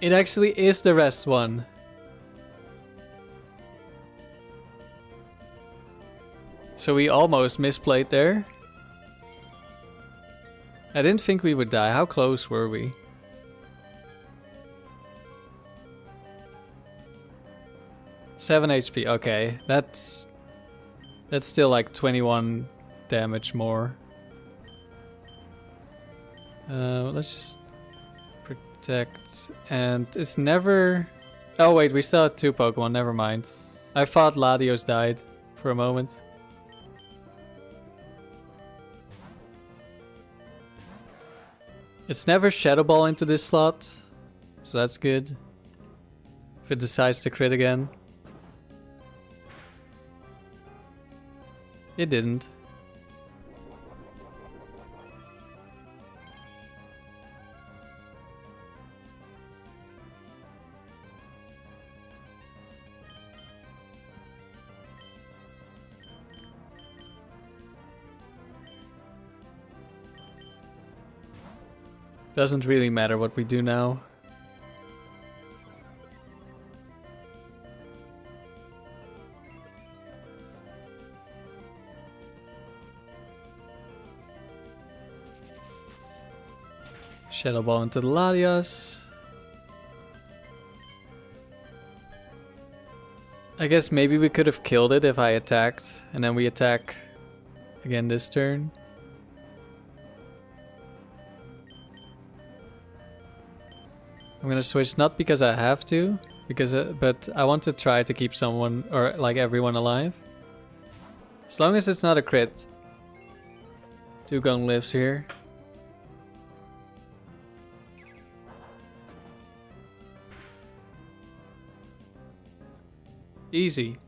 It actually is the rest one. So we almost misplayed there. I didn't think we would die. How close were we? Seven HP. Okay, that's still like 21 damage more. Let's just protect. And it's never... Oh wait, we still had 2 Pokemon. Never mind. I thought Latios died for a moment. It's never Shadow Ball into this slot, so that's good. If it decides to crit again. It didn't. Doesn't really matter what we do now. Shadow Ball into the Latios. I guess maybe we could have killed it if I attacked, and then we attack again this turn. I'm gonna switch not because I have to, because but I want to try to keep someone or like everyone alive. As long as it's not a crit. Dewgong lives here. Easy.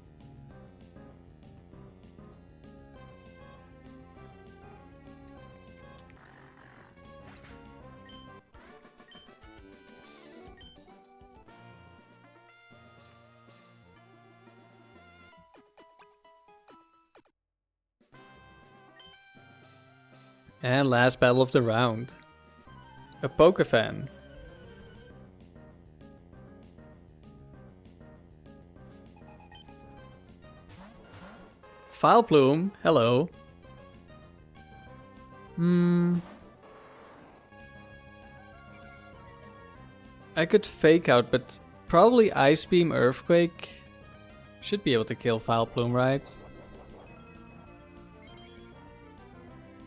And last battle of the round. A Pokefan. Vileplume, hello. I could fake out, but probably Ice Beam Earthquake. Should be able to kill Vileplume, right?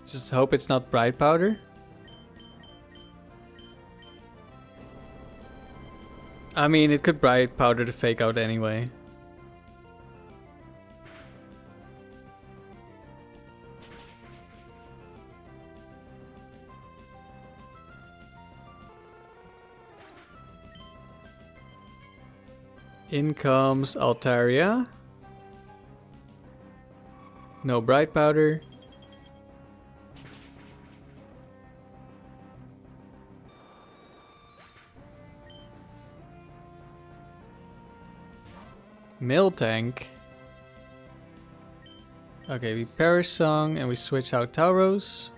Just hope it's not Bright Powder. I mean, it could Bright Powder to fake out anyway. In comes Altaria. No Bright Powder. Miltank. Okay, we Perish Song and we switch out Tauros.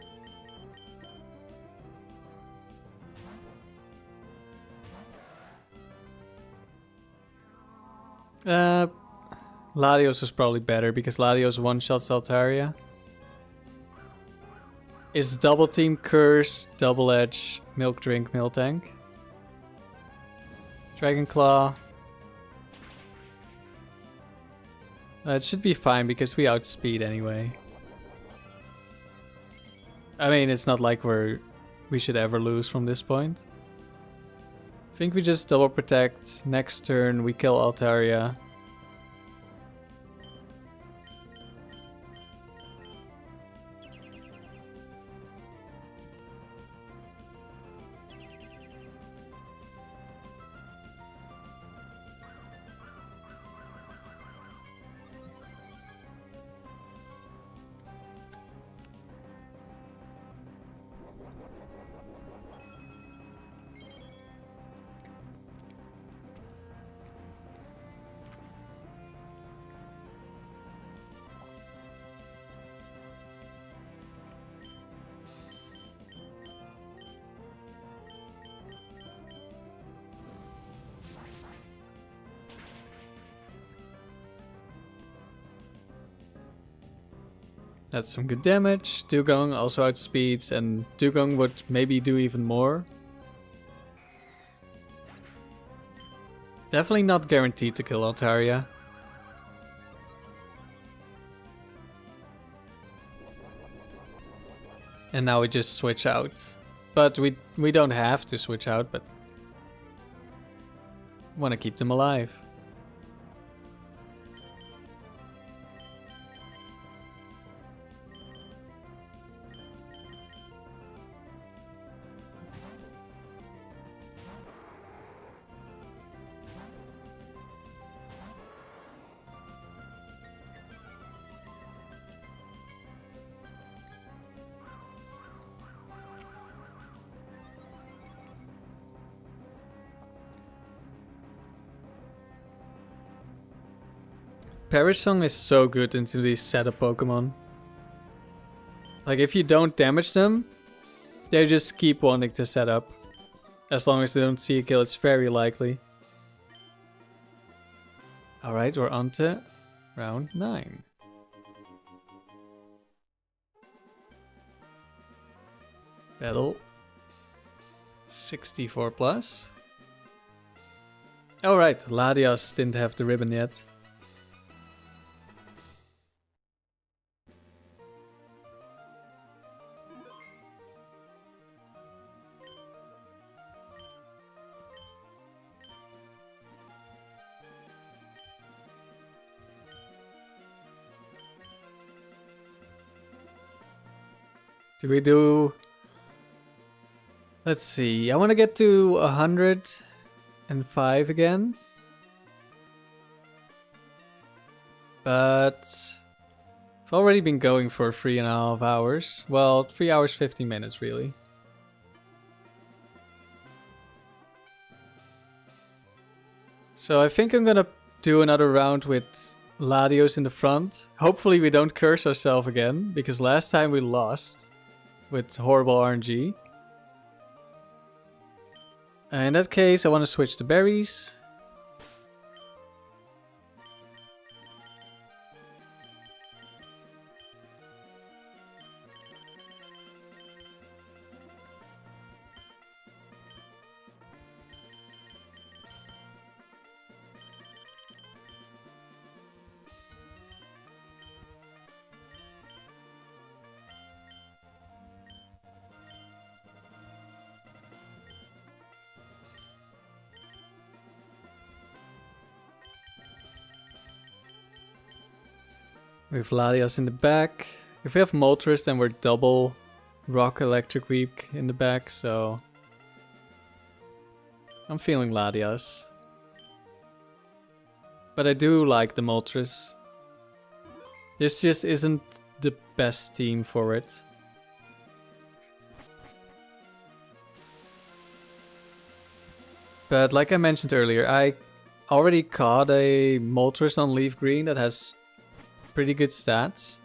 Latios was probably better because Latios one-shots Altaria. It's Double Team Curse, Double Edge, Milk Drink, Miltank. Dragon Claw. It should be fine because we outspeed anyway. I mean, it's not like we should ever lose from this point. I think we just double protect. Next turn we kill Altaria. That's some good damage. Dewgong also outspeeds, and Dewgong would maybe do even more. Definitely not guaranteed to kill Altaria. And now we just switch out. But we don't have to switch out, but want to keep them alive. Perish Song is so good into these setup Pokemon. Like, if you don't damage them, they just keep wanting to set up. As long as they don't see a kill, it's very likely. Alright, we're on to round 9. Battle 64 plus. Alright, Latios didn't have the ribbon yet. Do we do... Let's see, I want to get to 105 again. But... I've already been going for 3.5 hours. Well, 3 hours 15 minutes really. So I think I'm gonna do another round with Latios in the front. Hopefully we don't curse ourselves again, because last time we lost with horrible RNG. In that case, I want to switch to berries. We have Latios in the back. If we have Moltres, then we're double Rock Electric Weak in the back, so... I'm feeling Latios. But I do like the Moltres. This just isn't the best team for it. But like I mentioned earlier, I already caught a Moltres on Leaf Green that has pretty good stats.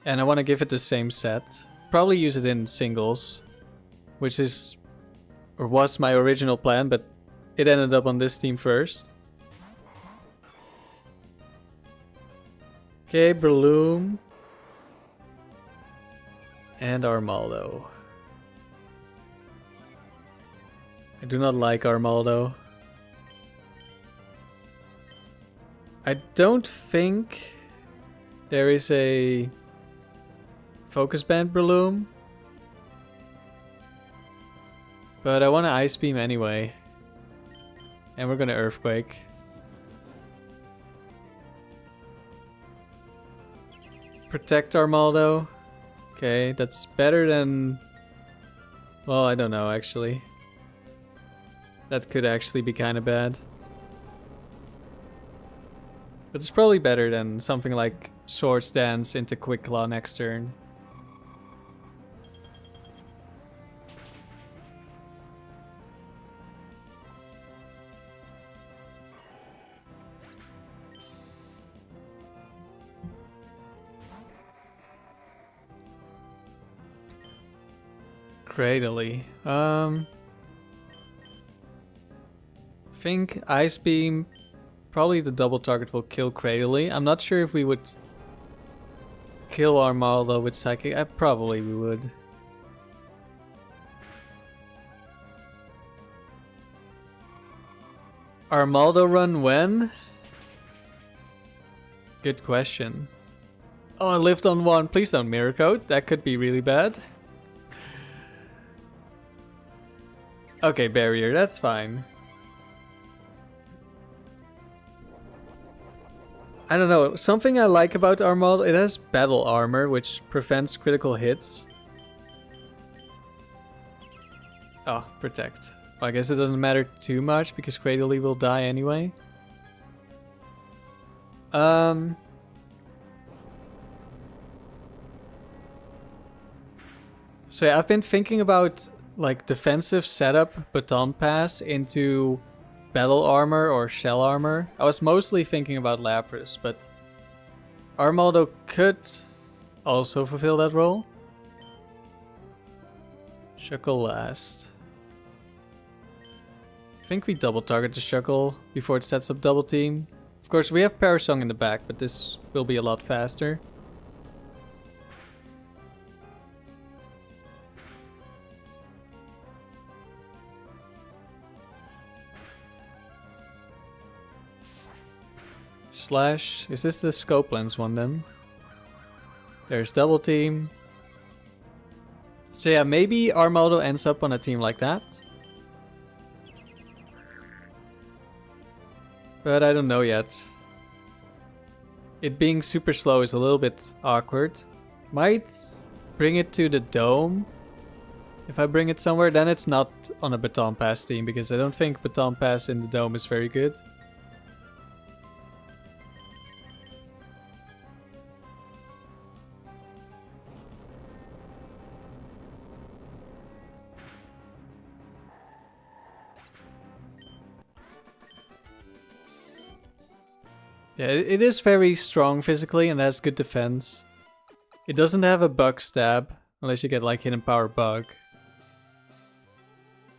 And I want to give it the same set. Probably use it in singles. Which is... or was my original plan, but it ended up on this team first. Okay, Breloom. And Armaldo. I do not like Armaldo. I don't think there is a Focus Band Breloom. But I want to Ice Beam anyway. And we're gonna Earthquake. Protect Armaldo. Okay, that's better than... well, I don't know actually. That could actually be kind of bad. But it's probably better than something like Swords Dance into Quick Claw next turn. Cradily. Think Ice Beam. Probably the double target will kill Cradily. I'm not sure if we would kill Armaldo with Psychic. Probably we would. Armaldo run when? Good question. Oh, I lived on one. Please don't mirror code. That could be really bad. Okay, barrier. That's fine. I don't know. Something I like about Armaldo, it has battle armor, which prevents critical hits. Oh, protect. Well, I guess it doesn't matter too much because Cradily will die anyway. So yeah, I've been thinking about like defensive setup baton pass into battle armor or shell armor. I was mostly thinking about Lapras, but Armaldo could also fulfill that role. Shuckle last. I think we double target the Shuckle before it sets up double team. Of course, we have Parasong in the back, but this will be a lot faster. Slash. Is this the scope lens one then? There's double team. So yeah, maybe Armaldo ends up on a team like that. But I don't know yet. It being super slow is a little bit awkward. Might bring it to the dome. If I bring it somewhere, then it's not on a baton pass team, because I don't think baton pass in the dome is very good. Yeah, it is very strong physically and has good defense. It doesn't have a bug stab, unless you get like hidden power bug.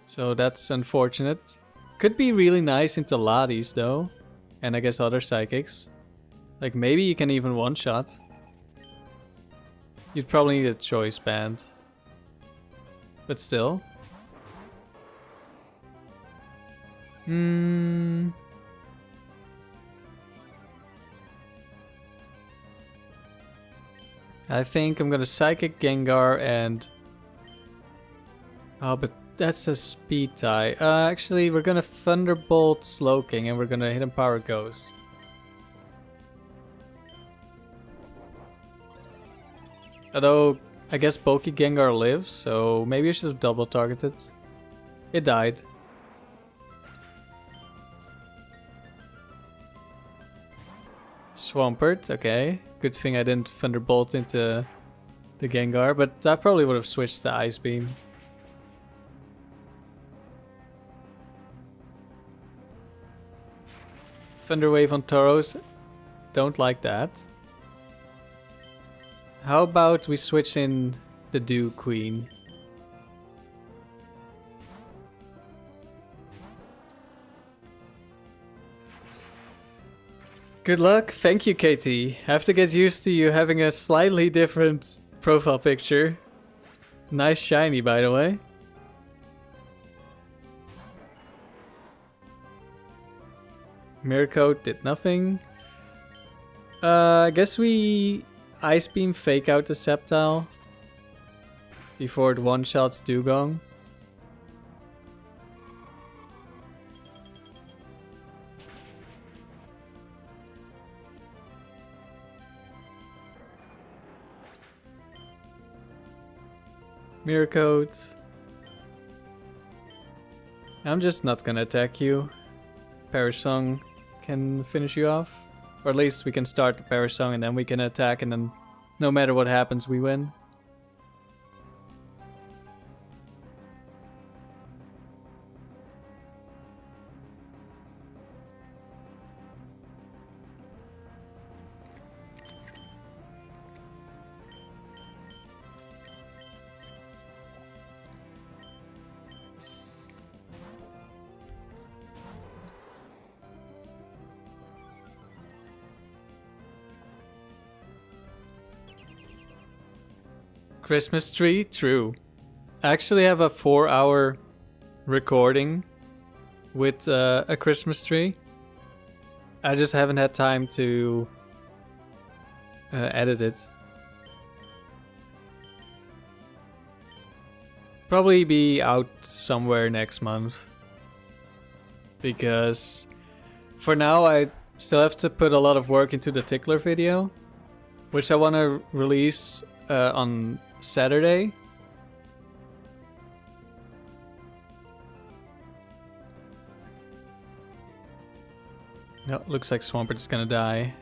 So that's unfortunate. Could be really nice into Latios though. And I guess other psychics. Like maybe you can even one-shot. You'd probably need a choice band. But still. I think I'm gonna Psychic Gengar and... Oh, but that's a speed tie. Actually, we're gonna Thunderbolt Slowking and we're gonna Hidden Power Ghost. Although, I guess bulky Gengar lives, so maybe I should have double targeted. It died. Swampert, okay. Good thing I didn't Thunderbolt into the Gengar, but I probably would have switched to Ice Beam. Thunder Wave on Tauros. Don't like that. How about we switch in the Dew Queen? Good luck. Thank you, KT. Have to get used to you having a slightly different profile picture. Nice shiny, by the way. Mirror Coat did nothing. I guess we Ice Beam fake out the Sceptile before it one-shots Dewgong. Mirror Coat. I'm just not gonna attack you. Parasong can finish you off. Or at least we can start the Parasong and then we can attack, and then no matter what happens, we win. Christmas tree? True. I actually have a 4-hour recording with a Christmas tree. I just haven't had time to edit it. Probably be out somewhere next month. Because for now I still have to put a lot of work into the tickler video, which I want to release on Saturday. No, looks like Swampert is gonna die.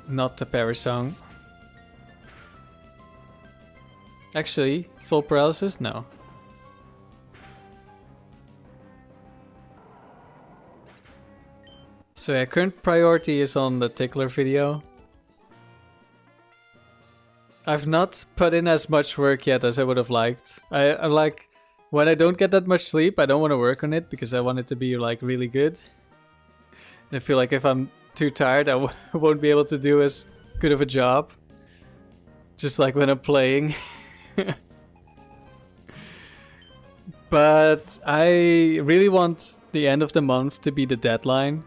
Not the Paris song. Actually, full paralysis? No. So yeah, current priority is on the tickler video. I've not put in as much work yet as I would have liked. I like, when I don't get that much sleep, I don't want to work on it because I want it to be like really good. And I feel like if I'm too tired, I won't be able to do as good of a job. Just like when I'm playing. But I really want the end of the month to be the deadline.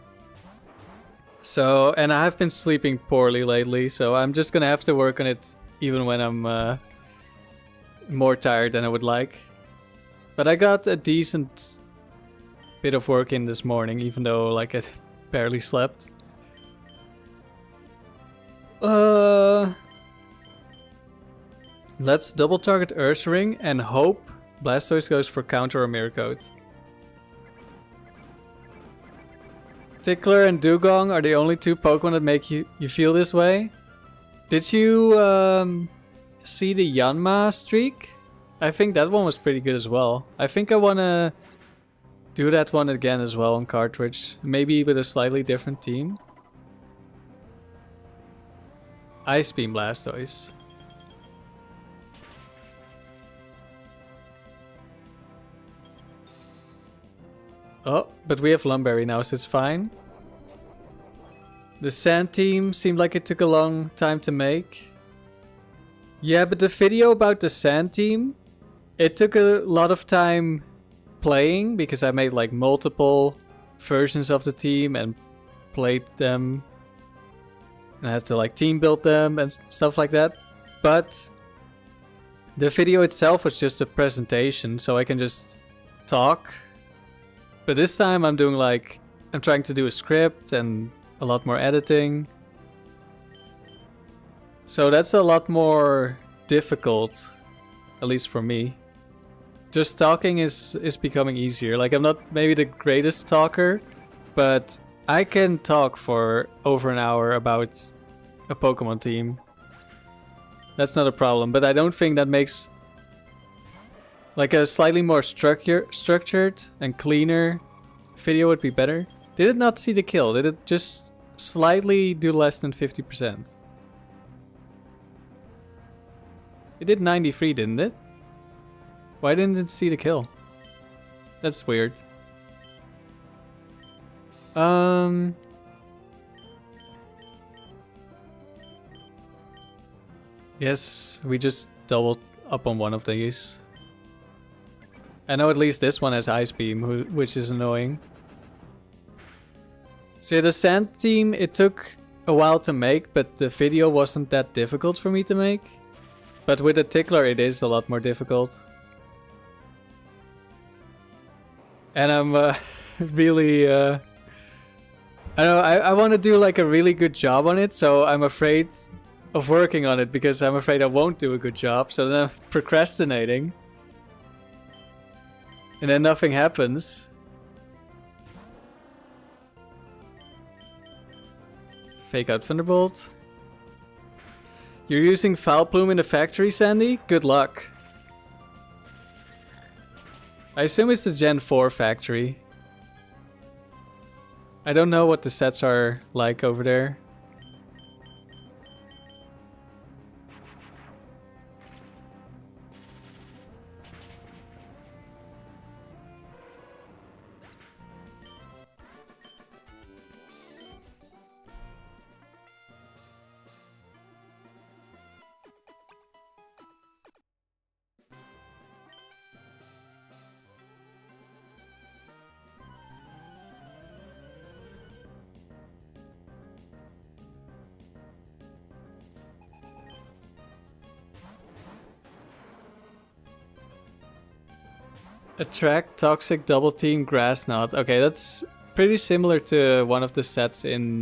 So, and I have been sleeping poorly lately, so I'm just gonna have to work on it even when I'm more tired than I would like. But I got a decent bit of work in this morning, even though like I barely slept. Let's double target Ursaring and hope Blastoise goes for counter or mirror coat. Tickler and Dewgong are the only two Pokemon that make you feel this way. Did you see the Yanma streak? I think that one was pretty good as well. I think I want to do that one again as well on cartridge. Maybe with a slightly different team. Ice Beam Blastoise. Oh, but we have Lumberry now, so it's fine. The Sand team seemed like it took a long time to make. Yeah, but the video about the Sand team, it took a lot of time playing because I made like multiple versions of the team and played them. And I had to like team build them and stuff like that. But the video itself was just a presentation, so I can just talk. But this time I'm doing like, I'm trying to do a script and a lot more editing. So that's a lot more difficult, at least for me. Just talking is becoming easier. Like I'm not maybe the greatest talker, but I can talk for over an hour about a Pokemon team. That's not a problem, but I don't think that makes like a slightly more structured and cleaner video would be better. Did it not see the kill? Did it just slightly do less than 50%? It did 93, didn't it? Why didn't it see the kill? That's weird. Yes, we just doubled up on one of these. I know at least this one has Ice Beam, which is annoying. So yeah, the Sand team, it took a while to make, but the video wasn't that difficult for me to make. But with the Tickler, it is a lot more difficult. And I'm really... I don't know, I want to do like a really good job on it, so I'm afraid of working on it because I'm afraid I won't do a good job, so then I'm procrastinating. And then nothing happens. Fake out Thunderbolt. You're using Foul Plume in the factory, Sandy? Good luck. I assume it's the Gen 4 factory. I don't know what the sets are like over there. Attract Toxic Double Team Grass Knot. Okay, that's pretty similar to one of the sets in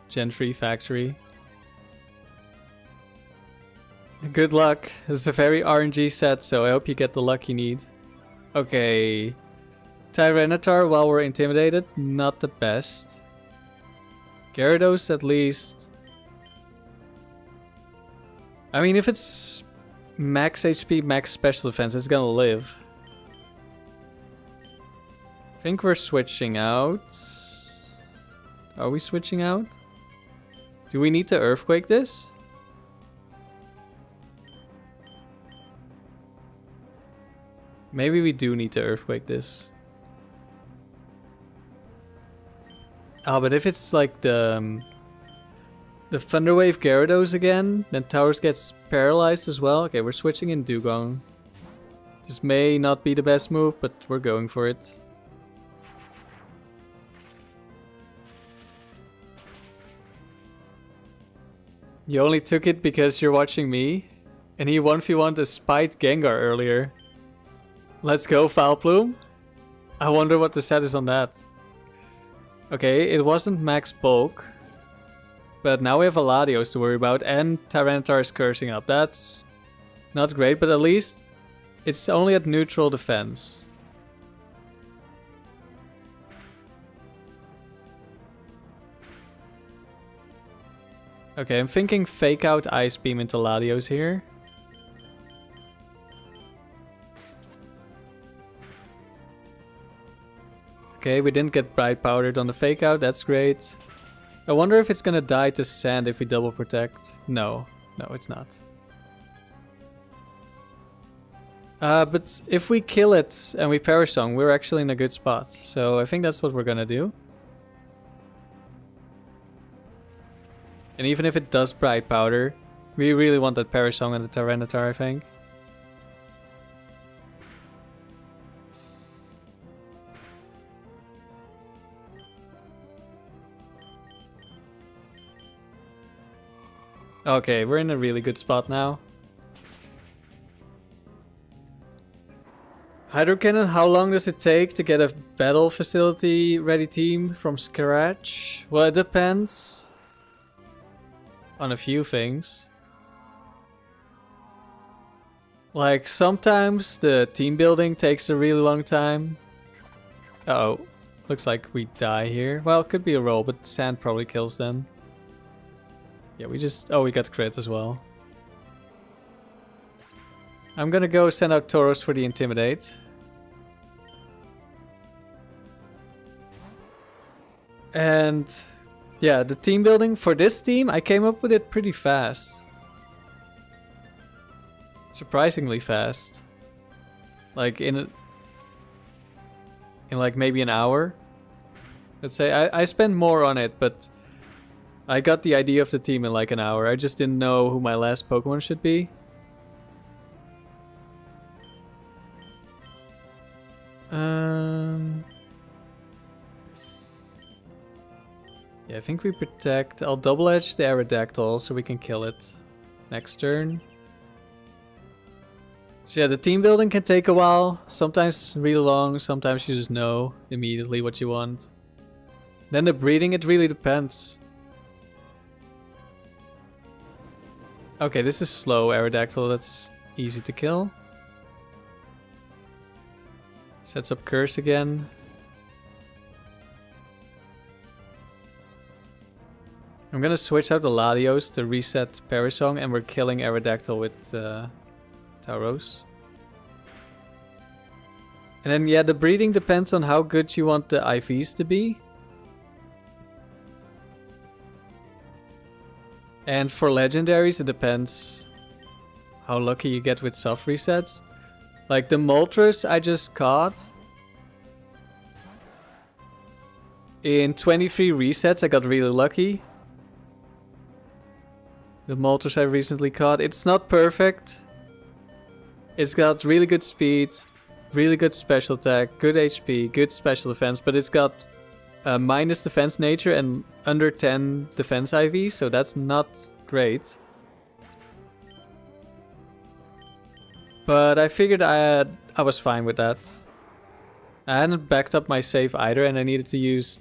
Gen 3 Factory. Good luck. It's a very RNG set, so I hope you get the luck you need. Okay. Tyranitar while we're intimidated, not the best. Gyarados at least. I mean, if it's max HP, max special defense, it's gonna live. I think we're switching out. Are we switching out? Do we need to Earthquake this? Maybe we do need to Earthquake this. Oh, but if it's like the Thunderwave Gyarados again, then Tauros gets paralyzed as well. Okay, we're switching in Dewgong. This may not be the best move, but we're going for it. You only took it because you're watching me? And he 1v1'd a Spite Gengar earlier. Let's go, Foulplume. I wonder what the set is on that. Okay, it wasn't max bulk. But now we have a Latios to worry about, and Tyranitar is cursing up. That's not great, but at least it's only at neutral defense. Okay, I'm thinking fake out Ice Beam into Latios here. Okay, we didn't get Bright Powdered on the fake out, that's great. I wonder if it's gonna die to Sand if we double protect. No, no, it's not. But if we kill it and we Perish Song, we're actually in a good spot. So I think that's what we're gonna do. And even if it does Bright Powder, we really want that Perish Song and the Tyranitar, I think. Okay, we're in a really good spot now. Hydro Cannon, how long does it take to get a battle facility ready team from scratch? Well, it depends on a few things. Like, sometimes the team building takes a really long time. Uh-oh, looks like we die here. Well, it could be a roll, but Sand probably kills them. Yeah, we just... Oh, we got crit as well. I'm gonna go send out Tauros for the Intimidate. And... yeah, the team building for this team, I came up with it pretty fast. Surprisingly fast. Like in like maybe an hour. Let's say I spent more on it, but I got the idea of the team in like an hour. I just didn't know who my last Pokemon should be. Yeah, I think we protect. I'll double edge the Aerodactyl so we can kill it next turn. So yeah, the team building can take a while. Sometimes really long, sometimes you just know immediately what you want. Then the breeding, it really depends. Okay, this is slow Aerodactyl, that's easy to kill. Sets up Curse again. I'm gonna switch out the Latios to reset Perish Song, and we're killing Aerodactyl with Tauros. And then yeah, the breeding depends on how good you want the IVs to be. And for legendaries, it depends how lucky you get with soft resets. Like the Moltres I just caught. In 23 resets, I got really lucky. The Moltres I recently caught. It's not perfect. It's got really good speed, really good special attack, good HP, good special defense, but it's got minus defense nature and under 10 defense IV, so that's not great. But I figured I was fine with that. I hadn't backed up my save either, and I needed to use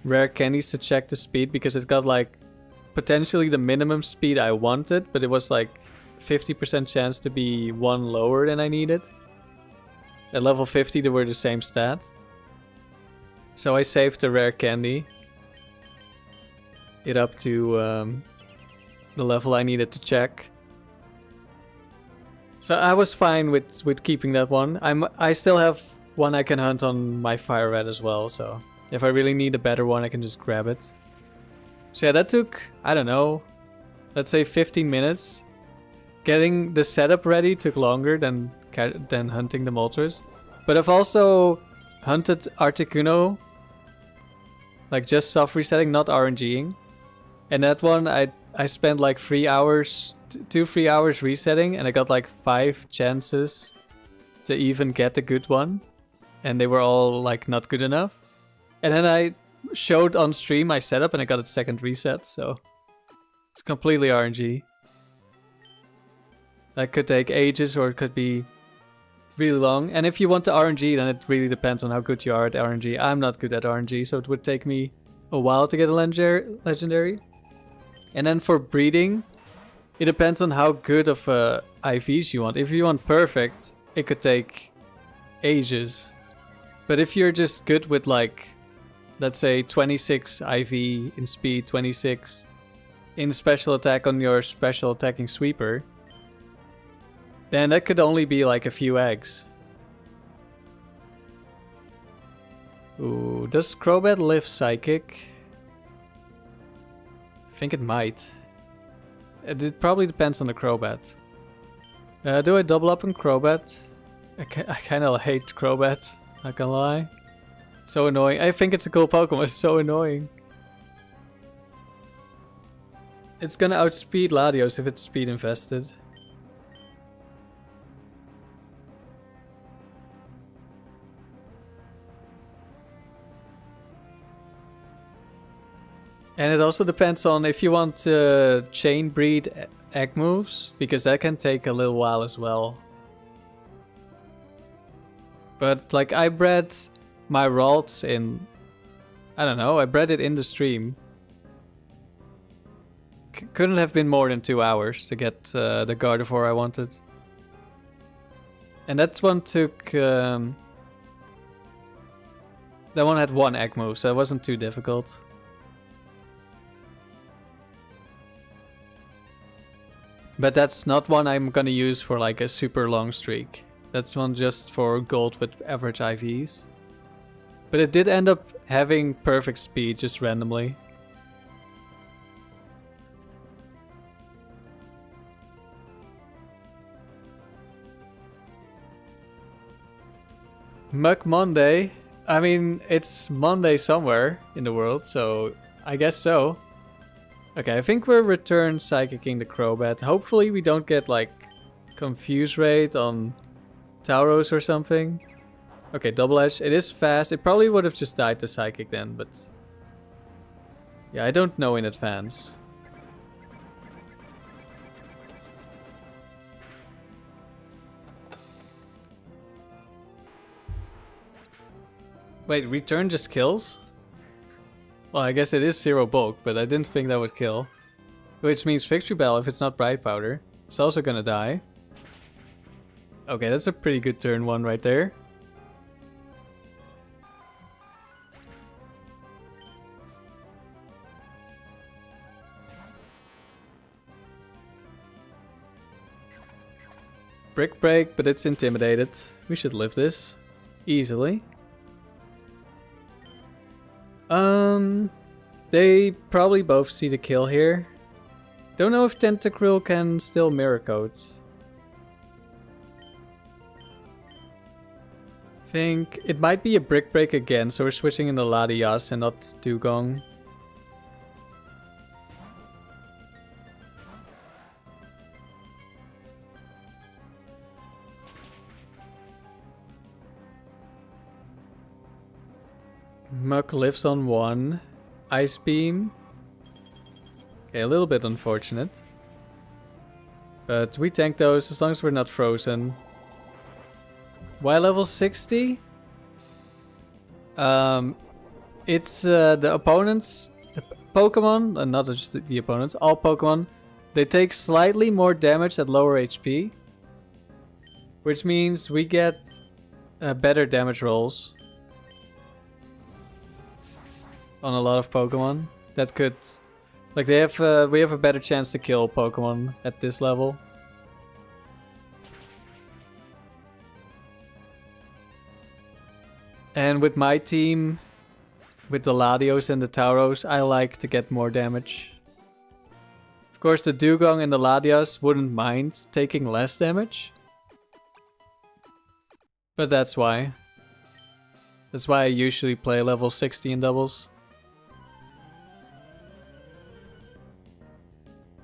rare candies to check the speed because it got like potentially the minimum speed I wanted, but it was like 50% chance to be one lower than I needed. At level 50 they were the same stat. So I saved the rare candy. It up to the level I needed to check. So I was fine with keeping that one. I still have one I can hunt on my fire red as well, so if I really need a better one I can just grab it. So yeah, that took, I don't know, let's say 15 minutes. Getting the setup ready took longer than hunting the Moltres. But I've also hunted Articuno, like just soft resetting, not RNGing. And that one I spent like 3 hours, 2-3 hours resetting, and I got like 5 chances to even get a good one. And they were all like not good enough. And then I showed on stream my setup and I got its second reset, so it's completely RNG. That could take ages or it could be really long. And if you want to RNG, then it really depends on how good you are at RNG. I'm not good at RNG, so it would take me a while to get a legendary. And then for breeding, it depends on how good of IVs you want. If you want perfect, it could take ages. But if you're just good with like, let's say 26 IV in speed, 26 in special attack on your special attacking sweeper, then that could only be like a few eggs. Ooh, does Crobat live Psychic? I think it might. It probably depends on the Crobat. Do I double up on Crobat? I kind of hate Crobat, not gonna lie. So annoying. I think it's a cool Pokemon, it's so annoying. It's gonna outspeed Latios if it's speed invested. And it also depends on if you want to chain breed egg moves, because that can take a little while as well. But like I bred my Ralts in, I don't know, I bred it in the stream. Couldn't have been more than 2 hours to get the Gardevoir I wanted. And that one took, that one had 1 egg move, so it wasn't too difficult. But that's not one I'm gonna use for like a super long streak. That's one just for gold with average IVs. But it did end up having perfect speed just randomly. Muck Monday. I mean, it's Monday somewhere in the world, so I guess so. Okay, I think we're return psychicking the Crobat. Hopefully we don't get like confuse rate on Tauros or something. Okay, double edge. It is fast. It probably would have just died to psychic then, but yeah, I don't know in advance. Wait, return just kills? Well, I guess it is 0 bulk, but I didn't think that would kill. Which means Victory Bell, if it's not Bright Powder, it's also gonna die. Okay, that's a pretty good turn 1 right there. Brick Break, but it's intimidated. We should live this easily. They probably both see the kill here. Don't know if Tentacruel can still Mirror Coat. Think it might be a Brick Break again, so we're switching in the Latios and not Dewgong. Muck lives on 1. Ice Beam. Okay, a little bit unfortunate. But we tank those as long as we're not frozen. Why level 60? It's the opponents, the Pokemon, not just the opponents, all Pokemon, they take slightly more damage at lower HP. Which means we get better damage rolls on a lot of Pokemon. That could, like, we have a better chance to kill Pokemon at this level. And with my team, with the Latios and the Tauros, I like to get more damage. Of course, the Dewgong and the Latios wouldn't mind taking less damage. But that's why. That's why I usually play level 60 in doubles.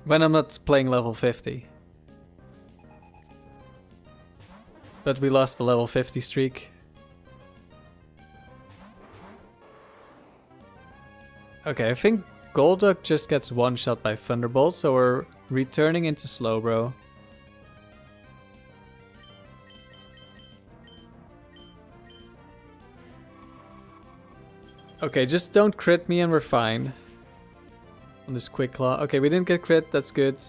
When I'm not playing level 50. But we lost the level 50 streak. Okay, I think Golduck just gets one shot by Thunderbolt, so we're returning into Slowbro. Okay, just don't crit me and we're fine. On this Quick Claw. Okay, we didn't get crit, that's good.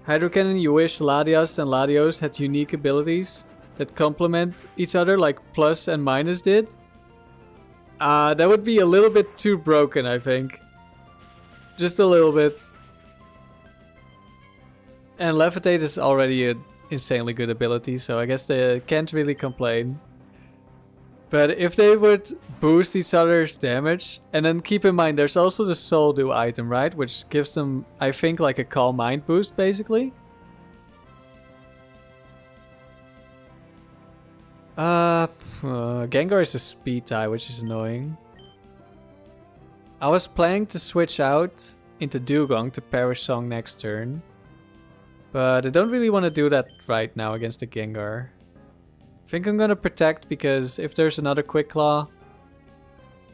Hydro Cannon, you wish Latias and Latios had unique abilities that complement each other like plus and minus did? That would be a little bit too broken, I think. Just a little bit. And Levitate is already an insanely good ability, so I guess they can't really complain. But if they would boost each other's damage, and then keep in mind there's also the Soul Dew item, right? Which gives them, I think, like a Calm Mind boost, basically. Gengar is a speed tie, which is annoying. I was planning to switch out into Dewgong to Perish Song next turn. But I don't really want to do that right now against the Gengar. I think I'm gonna protect because if there's another Quick Claw,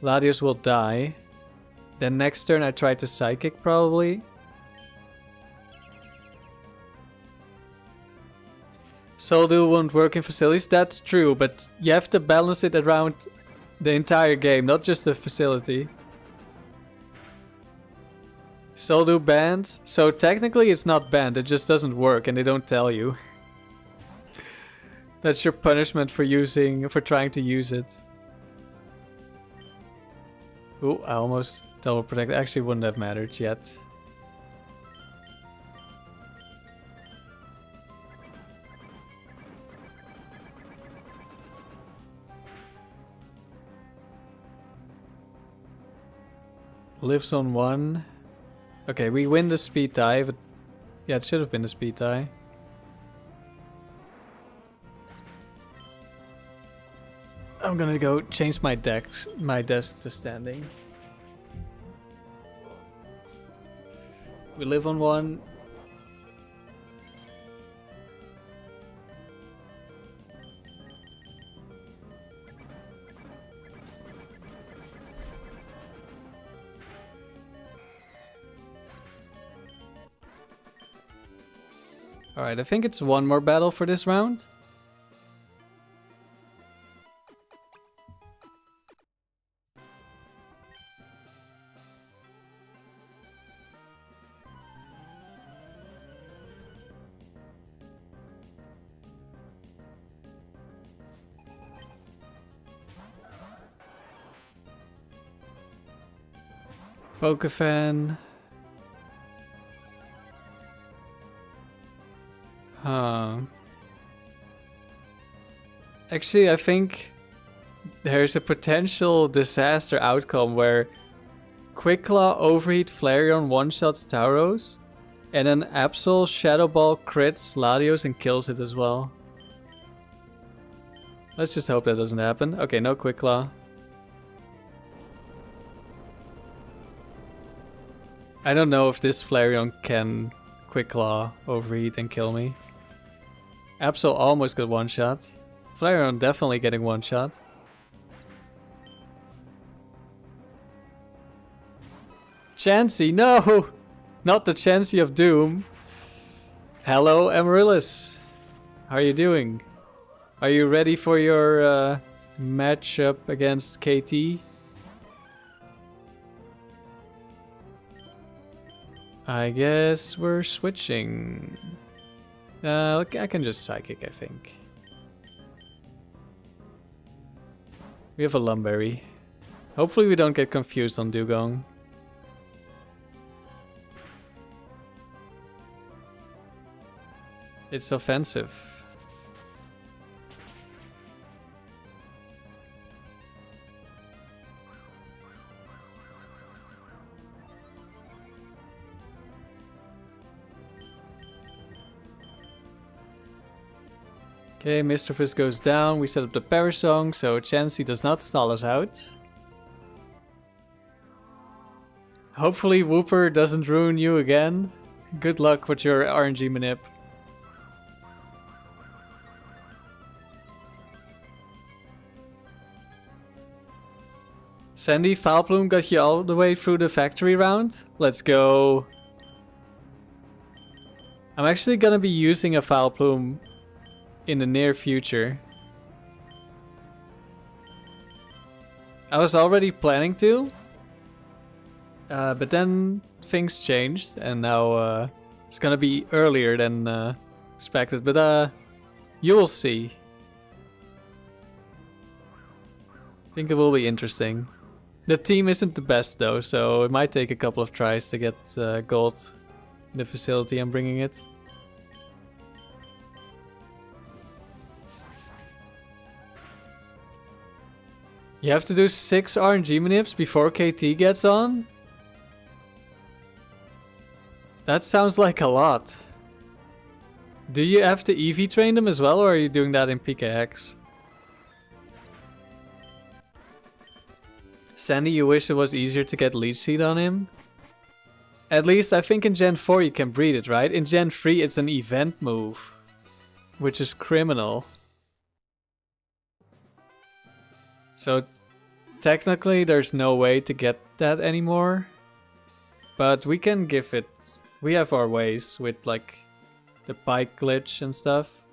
Latios will die. Then next turn I try to Psychic probably. Soul Dew won't work in facilities, that's true, but you have to balance it around the entire game, not just the facility. Soul Dew banned, so technically it's not banned, it just doesn't work and they don't tell you. That's your punishment for trying to use it. Ooh, I almost double protect. Actually wouldn't have mattered yet. Lives on 1. Okay, we win the speed tie, but yeah, it should have been the speed tie. I'm gonna go change my desk to standing. We live on 1. Alright, I think it's one more battle for this round. Pokefan. Actually, I think there's a potential disaster outcome where Quick Claw Overheat Flareon one-shots Tauros, and then Absol Shadow Ball crits Latios and kills it as well. Let's just hope that doesn't happen. Okay, no Quick Claw. I don't know if this Flareon can Quick Claw Overheat and kill me. Absol almost got one shot. Flareon definitely getting one shot. Chansey, no! Not the Chansey of Doom. Hello, Amaryllis. How are you doing? Are you ready for your match up against KT. I guess we're switching. I can just Psychic, I think. We have a Lumberry. Hopefully we don't get confused on Dewgong. It's offensive. Okay, Mischievous goes down. We set up the Parasong, so Chansey does not stall us out. Hopefully Wooper doesn't ruin you again. Good luck with your RNG manip. Sandy, Foulplume got you all the way through the factory round. Let's go. I'm actually gonna be using a Foulplume in the near future. I was already planning to, but then things changed and now it's gonna be earlier than expected, but you will see. I think it will be interesting. The team isn't the best though, so it might take a couple of tries to get gold in the facility I'm bringing it. You have to do 6 RNG manips before KT gets on? That sounds like a lot. Do you have to EV train them as well, or are you doing that in PKX? Sandy, you wish it was easier to get Leech Seed on him? At least I think in Gen 4 you can breed it, right? In Gen 3 it's an event move, which is criminal. So technically there's no way to get that anymore, but we can give it. We have our ways with like the pike glitch and stuff.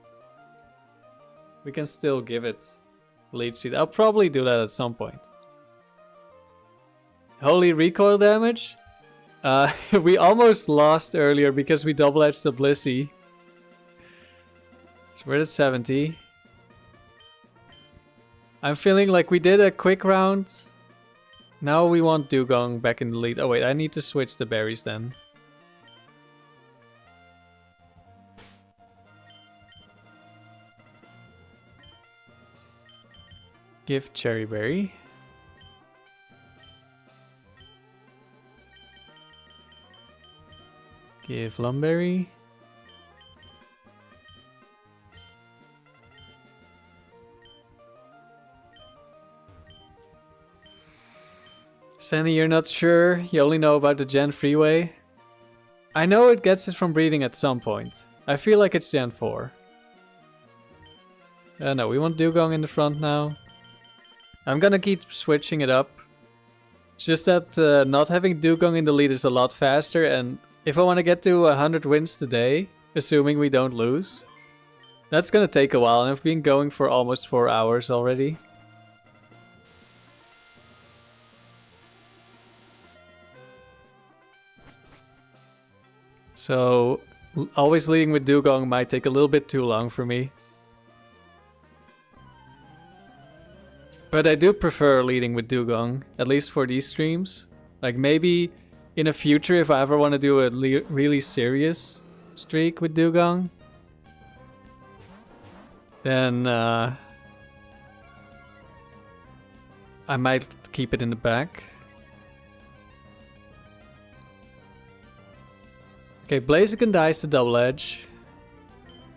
We can still give it Leech Seed. I'll probably do that at some point. Holy recoil damage. We almost lost earlier because we double edged the Blissey. So we're at 70. I'm feeling like we did a quick round. Now we want Dewgong back in the lead. Oh wait, I need to switch the berries then. Give Cherry Berry. Give Lumberry. Sandy, you're not sure? You only know about the Gen 3 way? I know it gets it from breeding at some point. I feel like it's Gen 4. No, we want Dewgong in the front now. I'm gonna keep switching it up. It's just that not having Dewgong in the lead is a lot faster, and if I want to get to 100 wins today, assuming we don't lose, that's gonna take a while, and I've been going for almost 4 hours already. So, always leading with Dewgong might take a little bit too long for me. But I do prefer leading with Dewgong, at least for these streams. Like maybe in the future, if I ever want to do a really serious streak with Dewgong, then I might keep it in the back. Okay, Blaziken dies to double edge.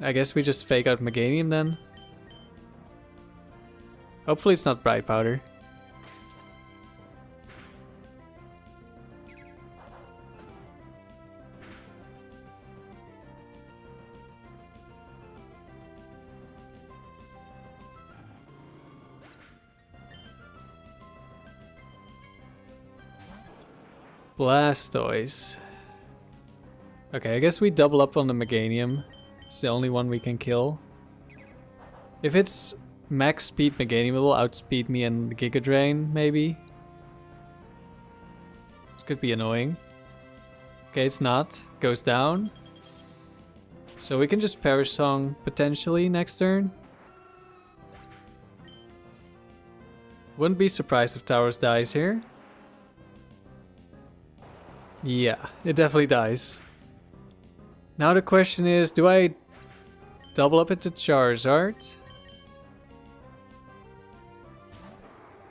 I guess we just fake out Meganium then. Hopefully it's not Bright Powder. Blastoise. Okay, I guess we double up on the Meganium. It's the only one we can kill. If it's max speed Meganium will outspeed me and the Giga Drain, maybe. This could be annoying. Okay, it's not. Goes down. So we can just Perish Song potentially next turn. Wouldn't be surprised if Tauros dies here. Yeah, it definitely dies. Now the question is, do I double up into Charizard?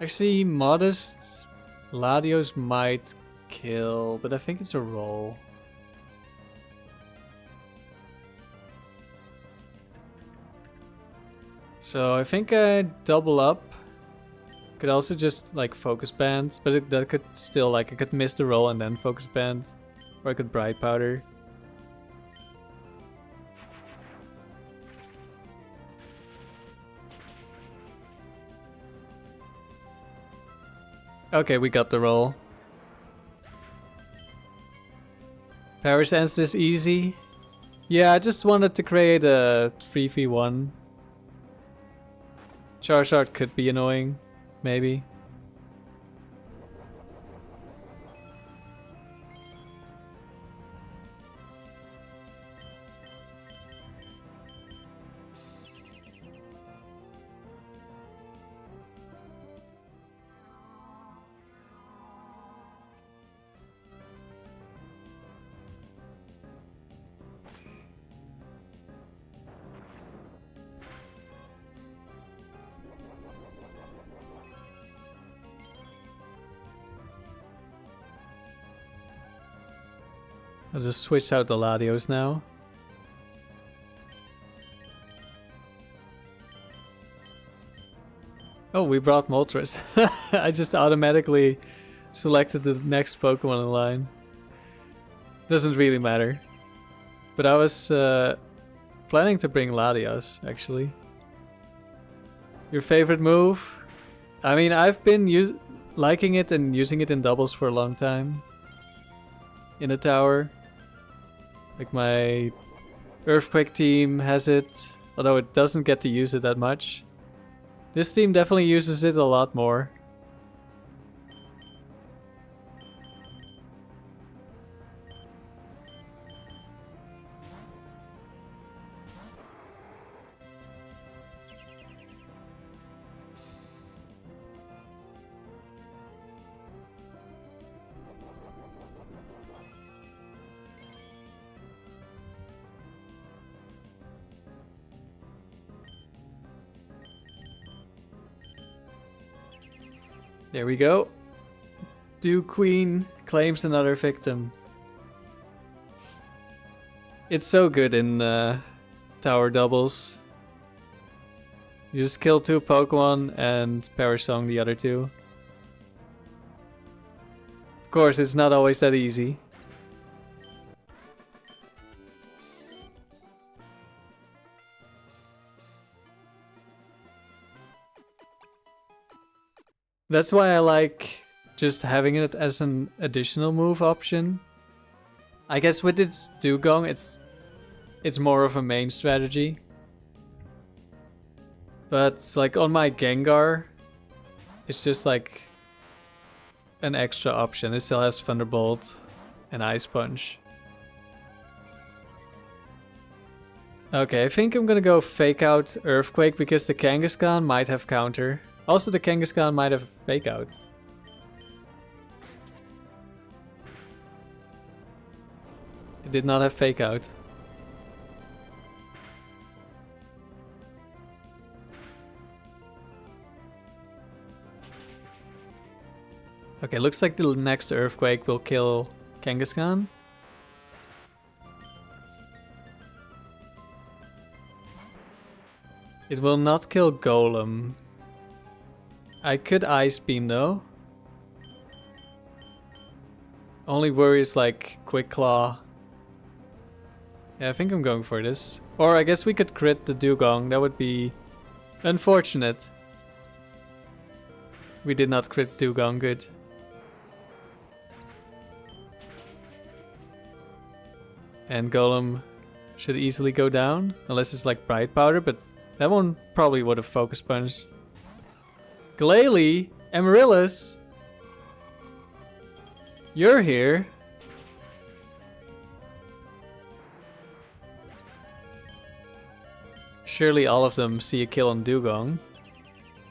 Actually, Modest Latios might kill, but I think it's a roll. So I think I double up. Could also just like Focus Band, but that could still like I could miss the roll and then Focus Band, or I could Bright Powder. Okay, we got the roll. Perish ends this easy. Yeah, I just wanted to create a 3v1. Charizard could be annoying, maybe. I'll just switch out the Latios now. Oh, we brought Moltres. I just automatically selected the next Pokemon in line. Doesn't really matter. But I was planning to bring Latios, actually. Your favorite move? I mean, I've been liking it and using it in doubles for a long time. In a tower. Like my Earthquake team has it, although it doesn't get to use it that much. This team definitely uses it a lot more. There we go. Dew Queen claims another victim. It's so good in tower doubles. You just kill 2 Pokemon and Perish Song the other 2. Of course, it's not always that easy. That's why I like just having it as an additional move option. I guess with its Dewgong, it's more of a main strategy. But like on my Gengar, it's just like an extra option. It still has Thunderbolt and Ice Punch. Okay, I think I'm gonna go fake out Earthquake because the Kangaskhan might have counter. Also, the Kangaskhan might have fake outs. It did not have fake out. Okay, looks like the next Earthquake will kill Kangaskhan. It will not kill Golem. I could Ice Beam though. Only worry is like Quick Claw. Yeah, I think I'm going for this. Or I guess we could crit the Dewgong. That would be unfortunate. We did not crit Dewgong, good. And Golem should easily go down. Unless it's like Bright Powder, but That one probably would have focus punched. Glalie, Amaryllis, you're here. Surely all of them see a kill on Dewgong.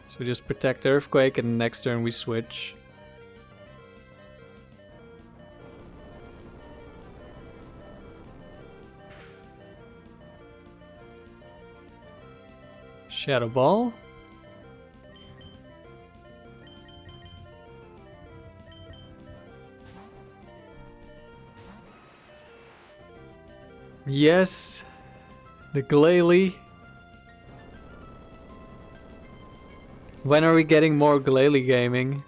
So we just protect Earthquake and next turn we switch. Shadow Ball. Yes, the Glalie. When are we getting more Glalie gaming?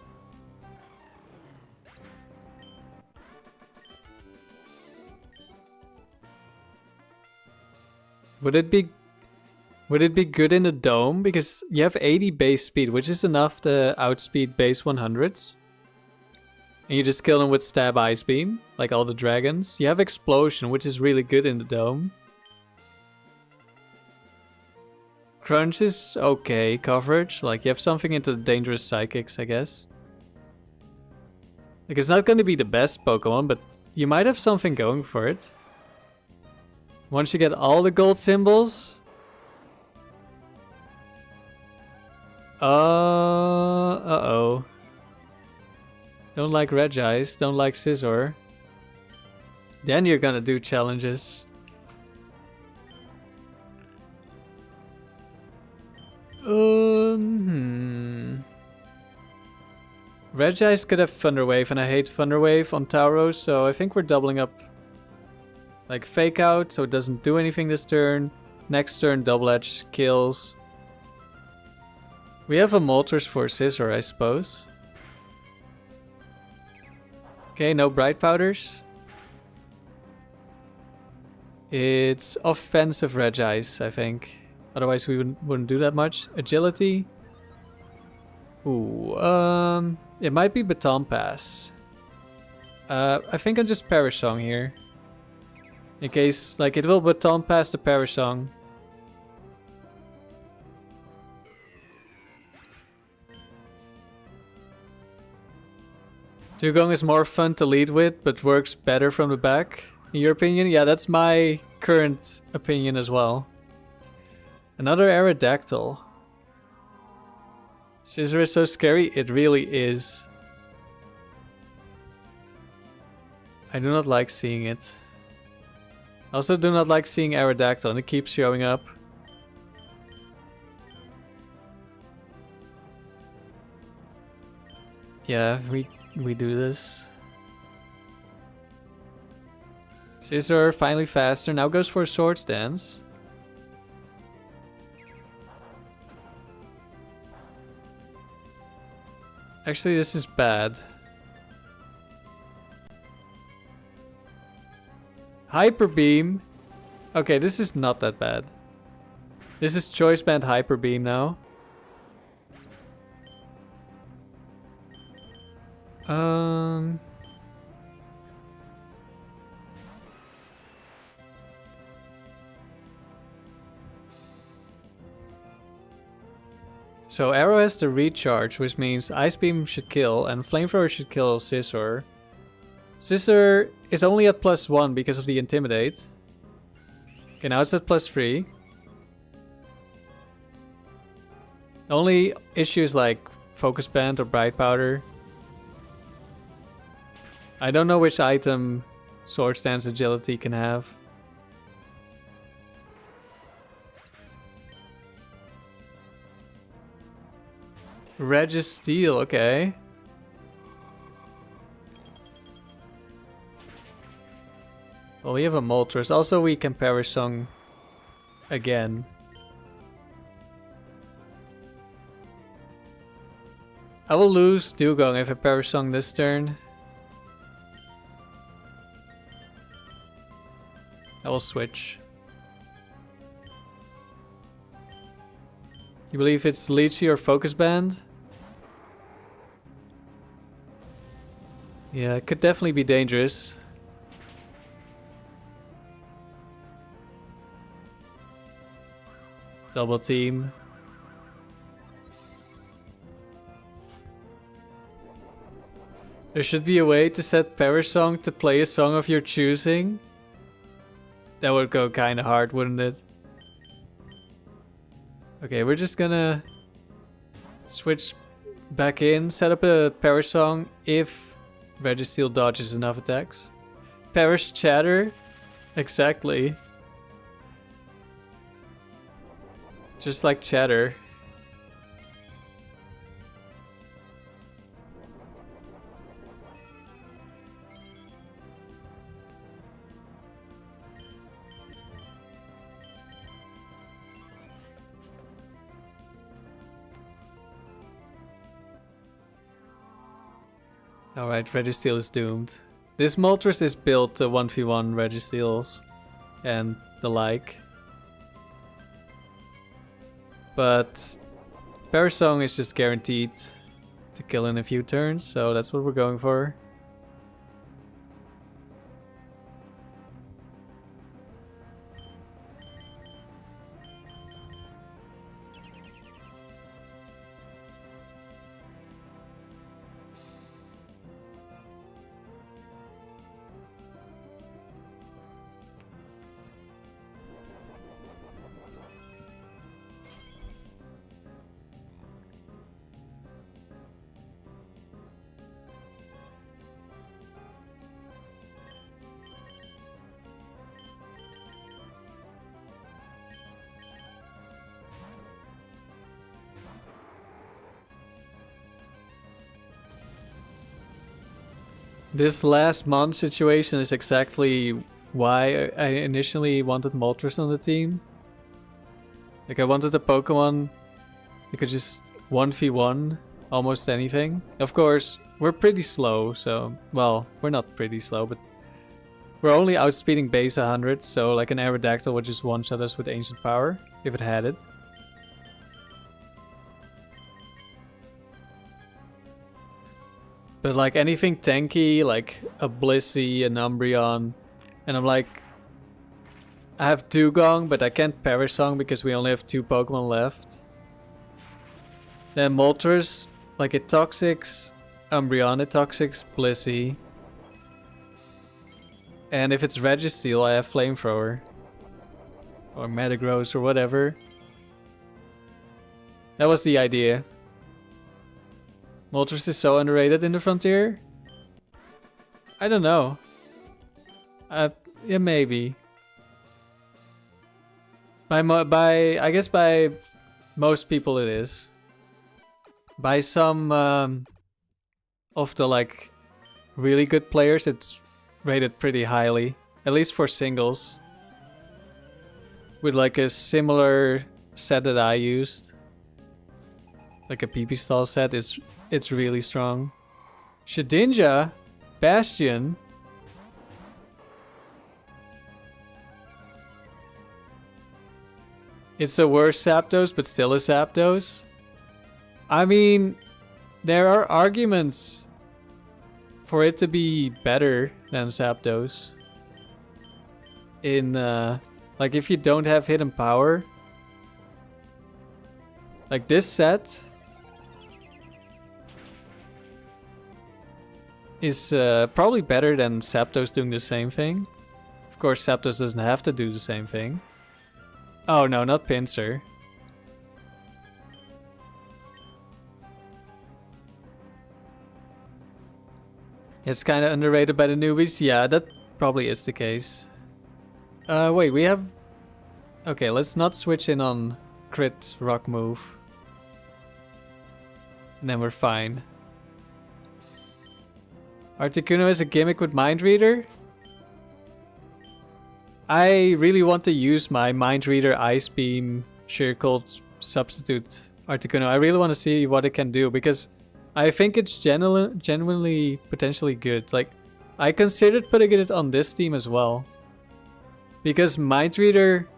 Would it be good in the dome? Because you have 80 base speed, which is enough to outspeed base 100s. And you just kill them with Stab Ice Beam, like all the dragons. You have Explosion, which is really good in the dome. Crunch is okay coverage, like you have something into the dangerous psychics, I guess. Like it's not going to be the best Pokemon, but you might have something going for it. Once you get all the gold symbols. Uh-oh. Don't like Regice, don't like Scizor. Then you're gonna do challenges. Regice could have Thunder Wave, and I hate Thunder Wave on Tauros, so I think we're doubling up. Like Fake Out, so it doesn't do anything this turn. Next turn, Double Edge kills. We have a Moltres for Scizor, I suppose. Okay, no Bright Powders. It's offensive Regice, I think. Otherwise we wouldn't do that much. Agility. Ooh, it might be Baton Pass. I think I'll just Perish Song here. In case, like, it will Baton Pass the Perish Song. Dewgong is more fun to lead with, but works better from the back. In your opinion? Yeah, that's my current opinion as well. Another Aerodactyl. Scizor is so scary, it really is. I do not like seeing it. I also do not like seeing Aerodactyl, and it keeps showing up. Yeah, we do this. Scizor finally faster, now goes for a Swords Dance. Actually, this is bad. Hyper Beam. Okay, this is not that bad. This is Choice Band Hyper Beam now. So Arrow has the recharge, which means Ice Beam should kill and Flamethrower should kill Scizor. Scizor is only at +1 because of the Intimidate. Okay, now it's at +3. The only issue is like Focus Band or Bright Powder. I don't know which item Swords Dance Agility can have. Registeel, okay. Well, we have a Moltres. Also, we can Perish Song again. I will lose Dewgong if I Perish Song this turn. I will switch. You believe it's Leechy or Focus Band? Yeah, it could definitely be dangerous. Double team. There should be a way to set Parasong to play a song of your choosing. That would go kind of hard, wouldn't it? Okay, we're just gonna switch back in, set up a Parasong if Registeel dodges enough attacks. Perish Chatter? Exactly. Just like Chatter. Alright, Registeel is doomed. This Moltres is built to 1v1 Registeels and the like. But Parasong is just guaranteed to kill in a few turns, so that's what we're going for. This last Mon situation is exactly why I initially wanted Moltres on the team. Like, I wanted a Pokemon that could just 1v1 almost anything. Of course, we're pretty slow, so... Well, we're not pretty slow, but... We're only outspeeding base 100, so like an Aerodactyl would just one-shot us with Ancient Power, if it had it. But like anything tanky, like a Blissey, an Umbreon, and I'm like, I have Dewgong, but I can't Parasong because we only have 2 Pokemon left. Then Moltres, like it Toxics, Umbreon, it Toxics, Blissey. And if it's Registeel, I have Flamethrower. Or Metagross or whatever. That was the idea. Moltres is so underrated in the Frontier? I don't know. Yeah, maybe. I guess by most people it is. By some of the like really good players, it's rated pretty highly. At least for singles. With like a similar set that I used. Like a PP stall set, it's really strong. Shedinja, Bastion. It's a worse Zapdos, but still a Zapdos. I mean, there are arguments for it to be better than Zapdos. In, like if you don't have hidden power. Like this set is probably better than Zapdos doing the same thing. Of course, Zapdos doesn't have to do the same thing. Oh no, not Pinsir. It's kind of underrated by the newbies. Yeah, that probably is the case. Wait, we have... Okay, let's not switch in on crit rock move. And then we're fine. Articuno is a gimmick with Mind Reader? I really want to use my Mind Reader Ice Beam Sheer Cold substitute Articuno. I really want to see what it can do because I think it's genuinely potentially good. Like, I considered putting it on this team as well. Because Mind Reader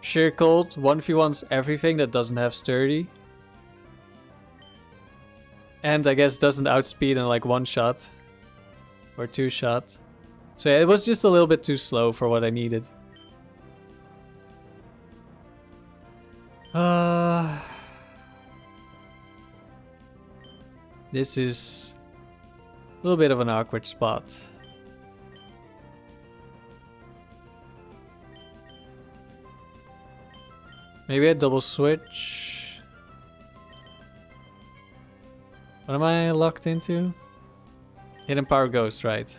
Sheer Cold 1v1s everything that doesn't have Sturdy. And I guess doesn't outspeed in like one shot. Or two shot. So yeah, it was just a little bit too slow for what I needed. This is a little bit of an awkward spot. Maybe I double switch. What am I locked into? Hidden Power Ghost, right?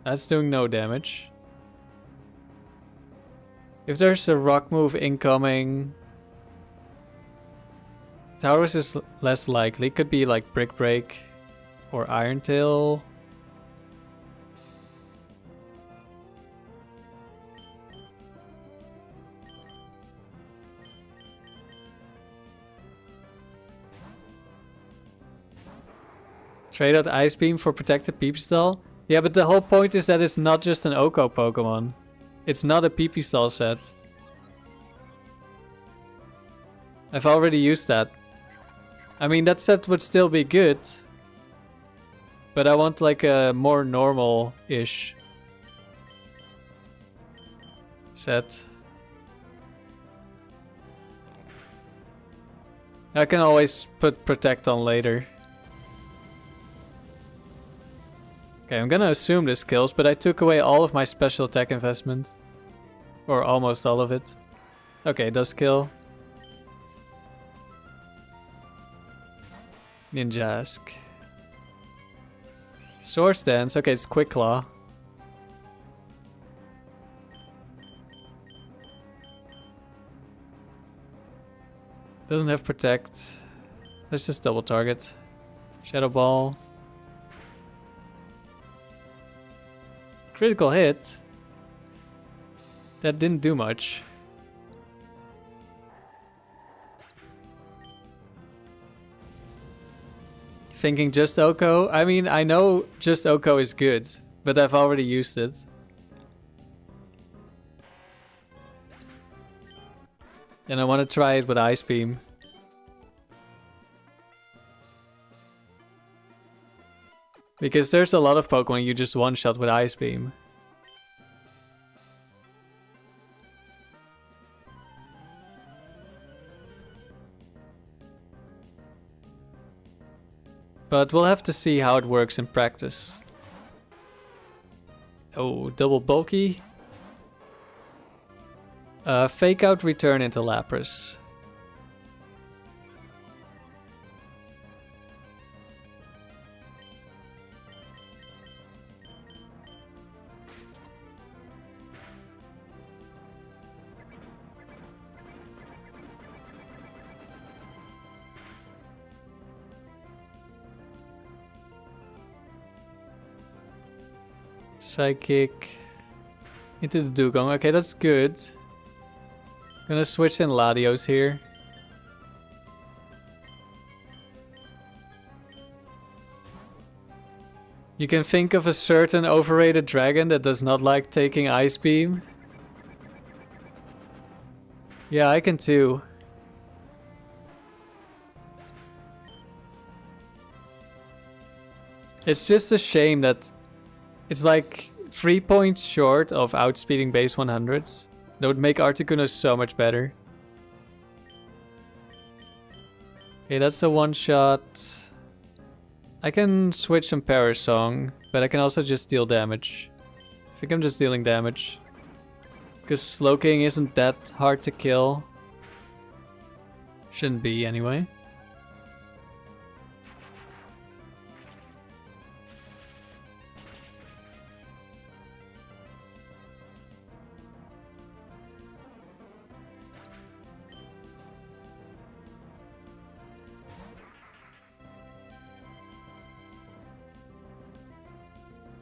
That's doing no damage. If there's a rock move incoming, Tauros is less likely. Could be like Brick Break or Iron Tail. Trade out Ice Beam for Protected PP Stall? Yeah, but the whole point is that it's not just an Oko Pokemon. It's not a PP Stall set. I've already used that. I mean, that set would still be good. But I want like a more normal-ish set. I can always put Protect on later. Okay, I'm gonna assume this kills, but I took away all of my special attack investment. Or almost all of it. Okay, it does kill. Ninjask. Swords Dance. Okay, it's Quick Claw. Doesn't have Protect. Let's just double target. Shadow Ball. Critical hit. That didn't do much. Thinking just Oko? I mean, I know just Oko is good, but I've already used it. And I want to try it with Ice Beam. Because there's a lot of Pokemon you just one-shot with Ice Beam. But we'll have to see how it works in practice. Oh, double bulky. Fake out, return into Lapras. Psychic into the Dewgong. Okay, that's good. Gonna switch in Latios here. You can think of a certain overrated dragon that does not like taking Ice Beam. Yeah, I can too. It's just a shame that it's like 3 points short of outspeeding base 100s. That would make Articuno so much better. Okay, that's a one-shot. I can switch some Power Song, but I can also just deal damage. I think I'm just dealing damage. Because Slowking isn't that hard to kill. Shouldn't be, anyway.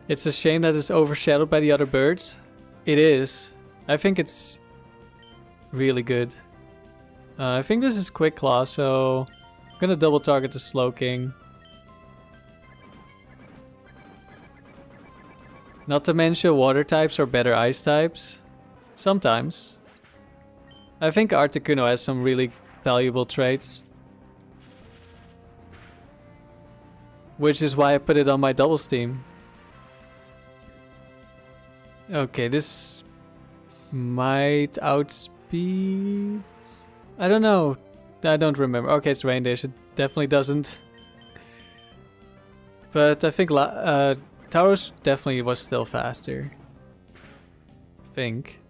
It's a shame that it's overshadowed by the other birds. It is. I think it's really good. I think this is Quick Claw, so I'm gonna double target the Slowking. Not to mention water types are better ice types. Sometimes. I think Articuno has some really valuable traits. Which is why I put it on my doubles team. Okay, this might outspeed. I don't know. I don't remember. Okay, it's Rain Dish. It definitely doesn't. But I think Tauros definitely was still faster. I think.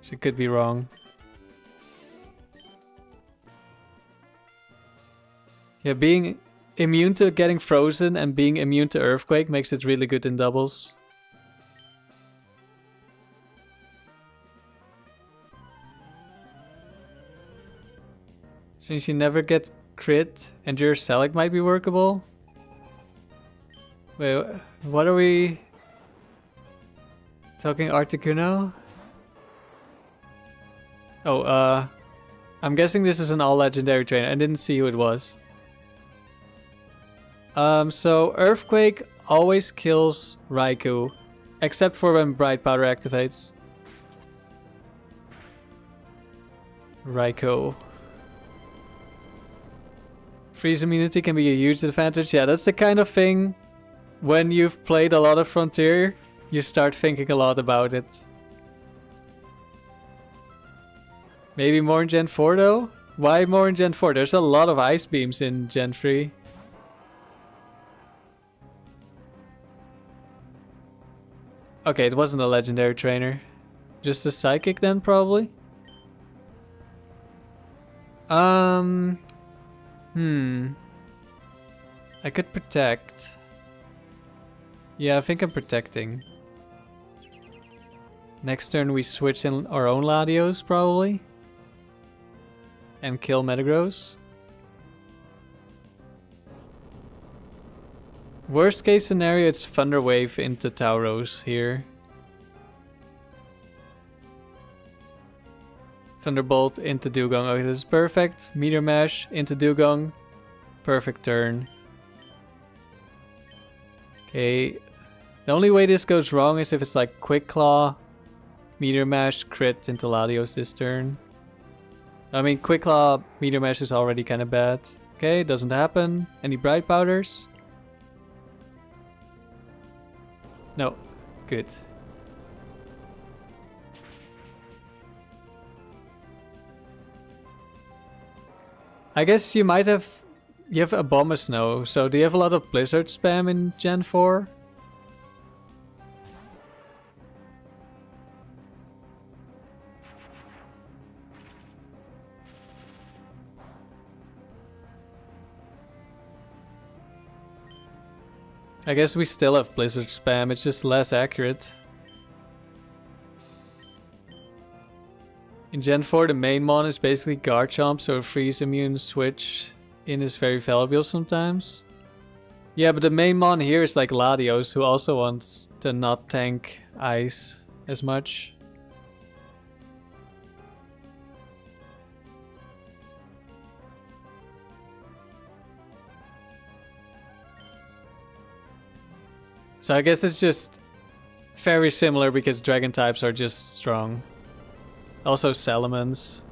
She could be wrong. Yeah, being immune to getting frozen and being immune to Earthquake makes it really good in doubles. Since you never get crit, and your Selic might be workable. Wait, what are we talking Articuno? Oh, I'm guessing this is an all legendary trainer. I didn't see who it was. So Earthquake always kills Raikou, except for when Bright Powder activates. Raikou. Freeze immunity can be a huge advantage. Yeah, that's the kind of thing, when you've played a lot of Frontier, you start thinking a lot about it. Maybe more in Gen 4 though? Why more in Gen 4? There's a lot of Ice Beams in Gen 3. Okay, it wasn't a legendary trainer. Just a Psychic then, probably? I could protect. Yeah, I think I'm protecting. Next turn we switch in our own Latios, probably. And kill Metagross. Worst case scenario, it's Thunder Wave into Tauros here. Thunderbolt into Dewgong. Okay, this is perfect. Meteor Mash into Dewgong. Perfect turn. Okay. The only way this goes wrong is if it's like Quick Claw, Meteor Mash, crit into Latios this turn. I mean, Quick Claw, Meteor Mash is already kind of bad. Okay, doesn't happen. Any Bright Powders? No. Good. I guess you might have... You have Abomasnow, so do you have a lot of Blizzard spam in Gen 4? I guess we still have Blizzard spam, it's just less accurate. In Gen 4 the main mon is basically Garchomp, so a freeze immune switch in is very valuable sometimes. Yeah, but the main mon here is like Latios, who also wants to not tank ice as much. So I guess it's just very similar because dragon types are just strong. Also Salamence.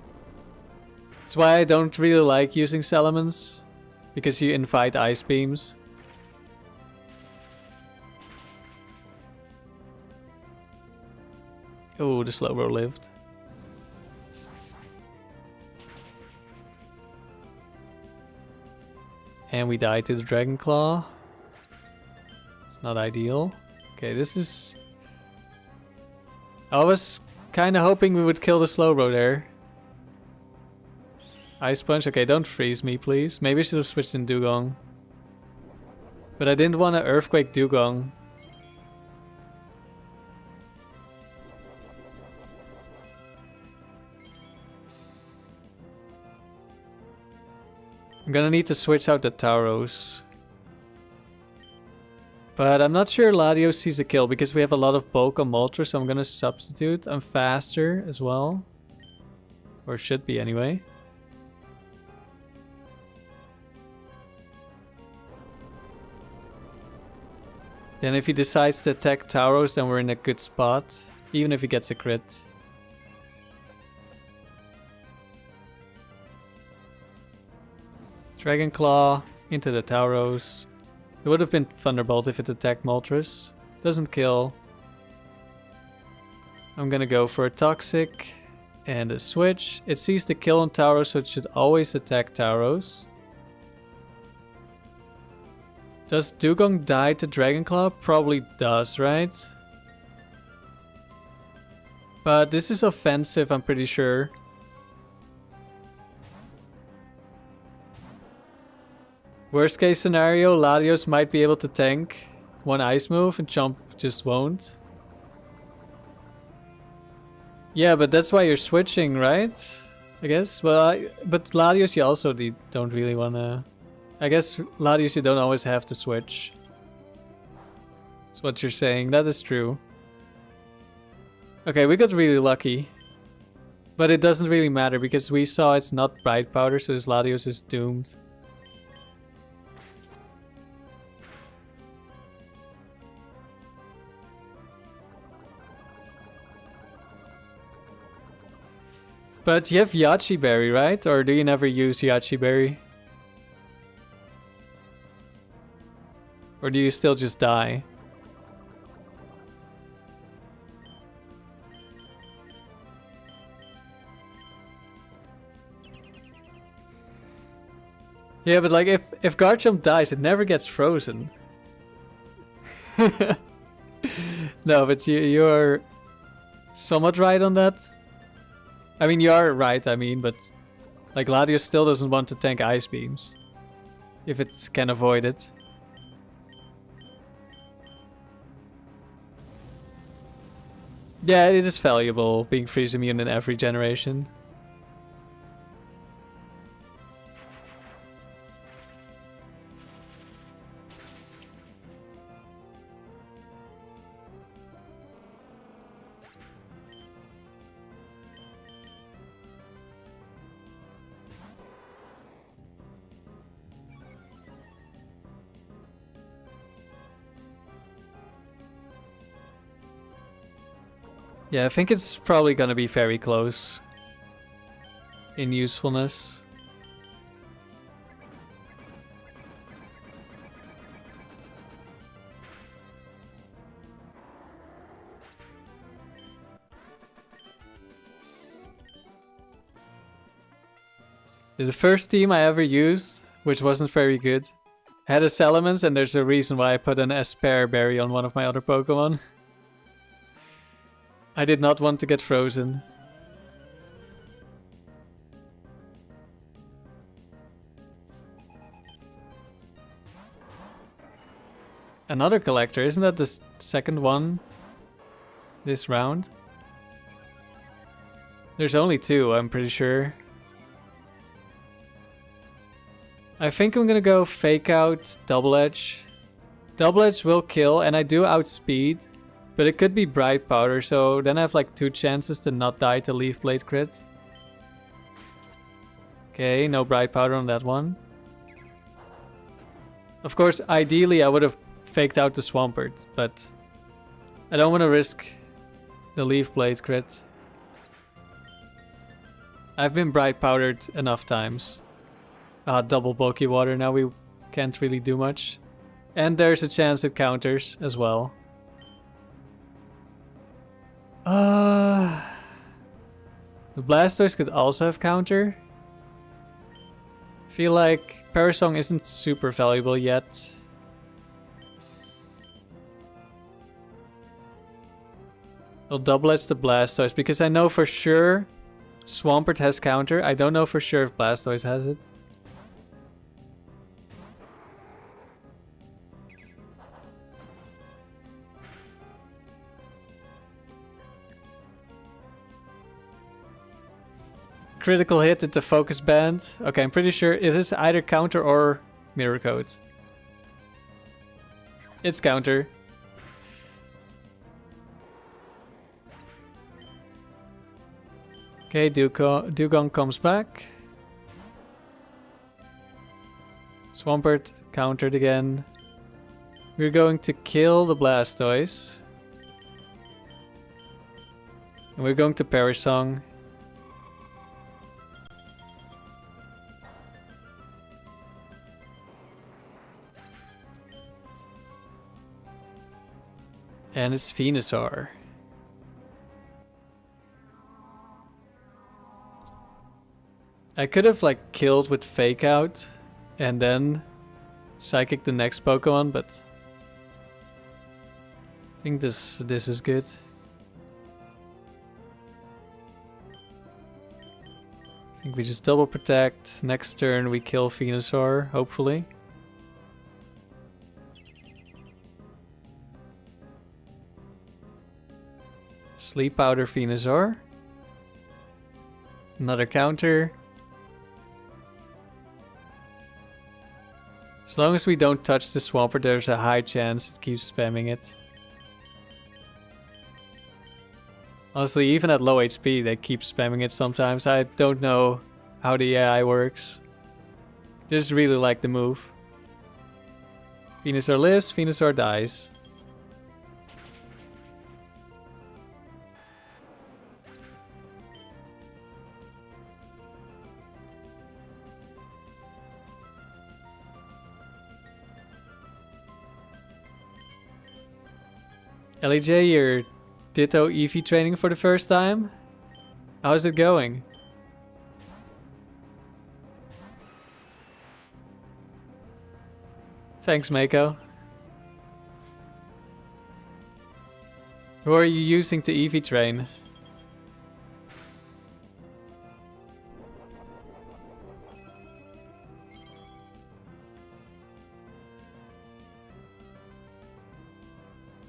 That's why I don't really like using Salamence, because you invite ice beams. Oh, the Slowbro lived. And we died to the Dragon Claw. It's not ideal. Okay, this is... I was kind of hoping we would kill the Slowbro there. Ice Punch. Okay, don't freeze me, please. Maybe I should have switched in Dewgong. But I didn't want to Earthquake Dewgong. I'm gonna need to switch out the Tauros. But I'm not sure Latios sees a kill because we have a lot of bulk on Moltres, so I'm gonna substitute. I'm faster as well. Or should be anyway. Then if he decides to attack Tauros, then we're in a good spot. Even if he gets a crit. Dragon Claw into the Tauros. It would have been Thunderbolt if it attacked Moltres. Doesn't kill. I'm gonna go for a Toxic and a switch. It sees the kill on Tauros, so it should always attack Tauros. Does Dewgong die to Dragon Claw? Probably does, right? But this is offensive, I'm pretty sure. Worst case scenario, Latios might be able to tank one ice move and Chomp just won't. Yeah, but that's why you're switching, right? I guess. Well, but Latios you also don't really wanna... I guess Latios you don't always have to switch. That's what you're saying. That is true. Okay, we got really lucky. But it doesn't really matter because we saw it's not Bright Powder, so this Latios is doomed. But you have Yachi Berry, right? Or do you never use Yachi Berry? Or do you still just die? Yeah, but like if Garchomp dies, it never gets frozen. No, but you're somewhat right on that. I mean, you are right, but like Latios still doesn't want to tank Ice Beams. If it can avoid it. Yeah, it is valuable being freeze immune in every generation. Yeah, I think it's probably gonna be very close in usefulness. The first team I ever used, which wasn't very good, had a Salamence, and there's a reason why I put an Esper Berry on one of my other Pokemon. I did not want to get frozen. Another collector, isn't that the second one this round? There's only two, I'm pretty sure. I think I'm gonna go Fake Out Double Edge. Double Edge will kill, and I do outspeed. But it could be Bright Powder, so then I have like 2 chances to not die to Leaf Blade crit. Okay, no Bright Powder on that one. Of course, ideally I would have faked out the Swampert, but I don't want to risk the Leaf Blade crit. I've been Bright Powdered enough times. Double Bulky Water, now we can't really do much. And there's a chance it counters as well. The Blastoise could also have counter. Feel like Parasong isn't super valuable yet. I'll double edge the Blastoise because I know for sure Swampert has counter. I don't know for sure if Blastoise has it. Critical hit into Focus Band. Okay, I'm pretty sure it is either counter or Mirror Coat. It's counter. Okay, Dewgong comes back. Swampert countered again. We're going to kill the Blastoise. And we're going to Parasong. And it's Venusaur. I could have like killed with Fake Out and then Psychic the next Pokemon, but I think this is good. I think we just double protect. Next turn we kill Venusaur, hopefully. Sleep Powder Venusaur. Another counter. As long as we don't touch the Swampert, there's a high chance it keeps spamming it. Honestly, even at low HP, they keep spamming it sometimes. I don't know how the AI works. Just really like the move. Venusaur lives, Venusaur dies. LEJ, you're Ditto Eevee training for the first time? How's it going? Thanks, Mako. Who are you using to Eevee train?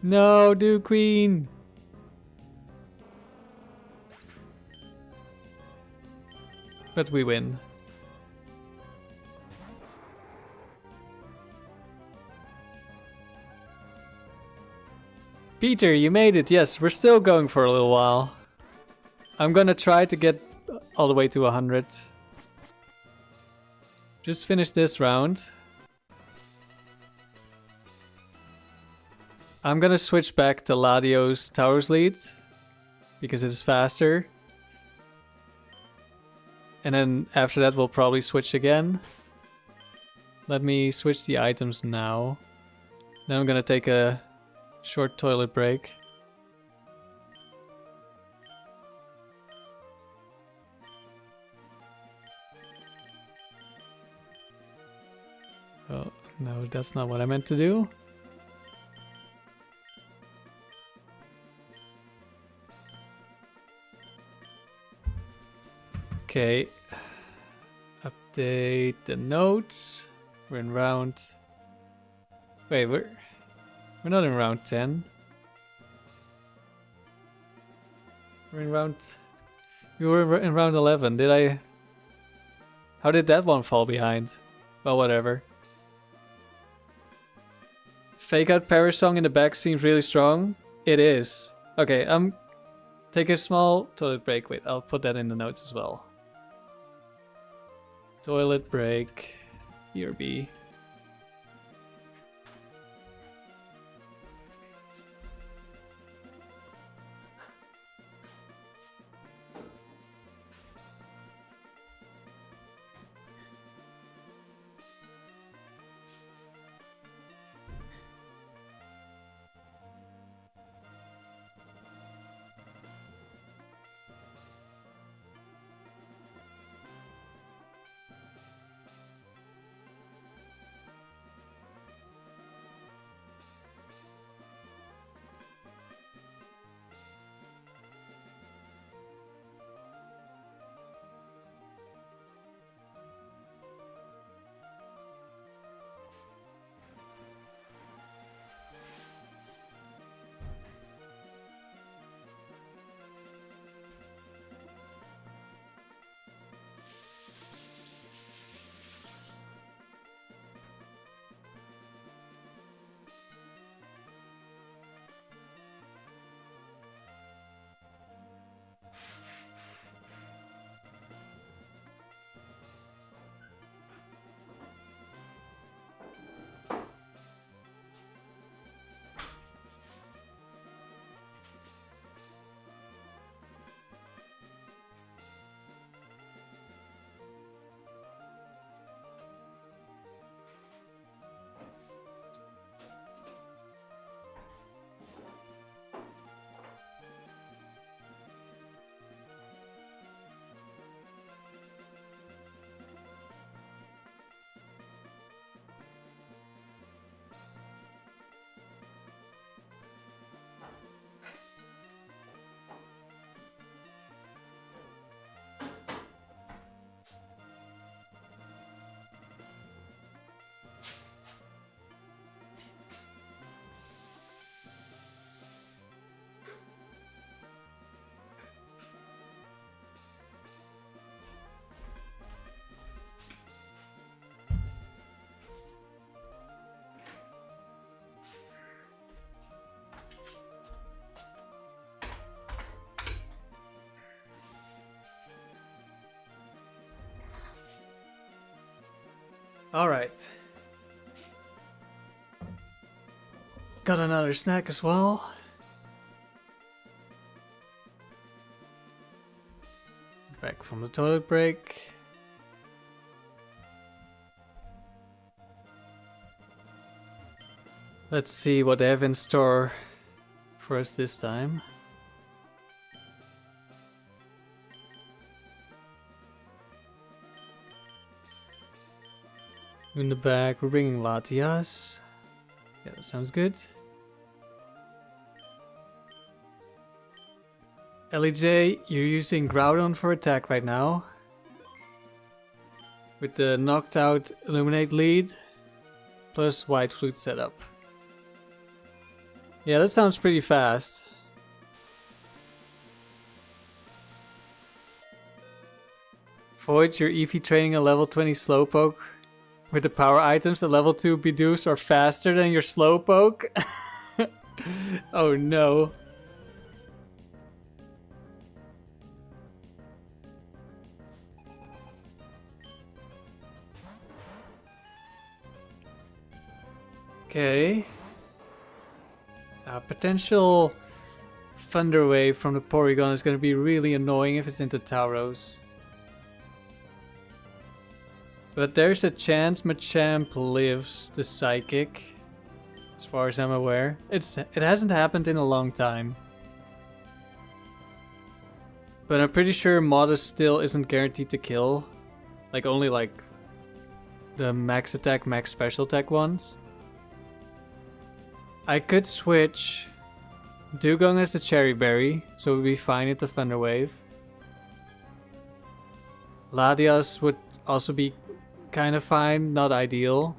No, do Queen! But we win. Peter, you made it. Yes, we're still going for a little while. I'm gonna try to get all the way to 100. Just finish this round. I'm gonna switch back to Latios Tauros lead because it is faster. And then after that we'll probably switch again. Let me switch the items now. Then I'm gonna take a short toilet break. Oh, no, that's not what I meant to do. Okay, update the notes. We're in round... Wait, we're not in round 10. We're in round... We were in round 11. Did I... How did that one fall behind? Well, whatever. Fake Out Parasong in the back seems really strong. It is. Okay, take a small toilet break. Wait, I'll put that in the notes as well. Toilet break. ERB. Alright. Got another snack as well. Back from the toilet break. Let's see what they have in store for us this time. In the back, we're bringing Latios. Yeah, that sounds good. LEJ, you're using Groudon for attack right now. With the knocked out Illuminate lead. Plus White Flute setup. Yeah, that sounds pretty fast. Void, you're EV training a level 20 Slowpoke. With the power items, the level 2 Bidoof are faster than your Slowpoke. Oh no. Okay. Potential Thunder Wave from the Porygon is going to be really annoying if it's into Tauros. But there's a chance Machamp lives the Psychic, as far as I'm aware. It hasn't happened in a long time. But I'm pretty sure Modest still isn't guaranteed to kill. Like only like the max attack, max special attack ones. I could switch Dewgong as a Cherry Berry, so we'd be fine into Thunder Wave. Latios would also be kind of fine, not ideal.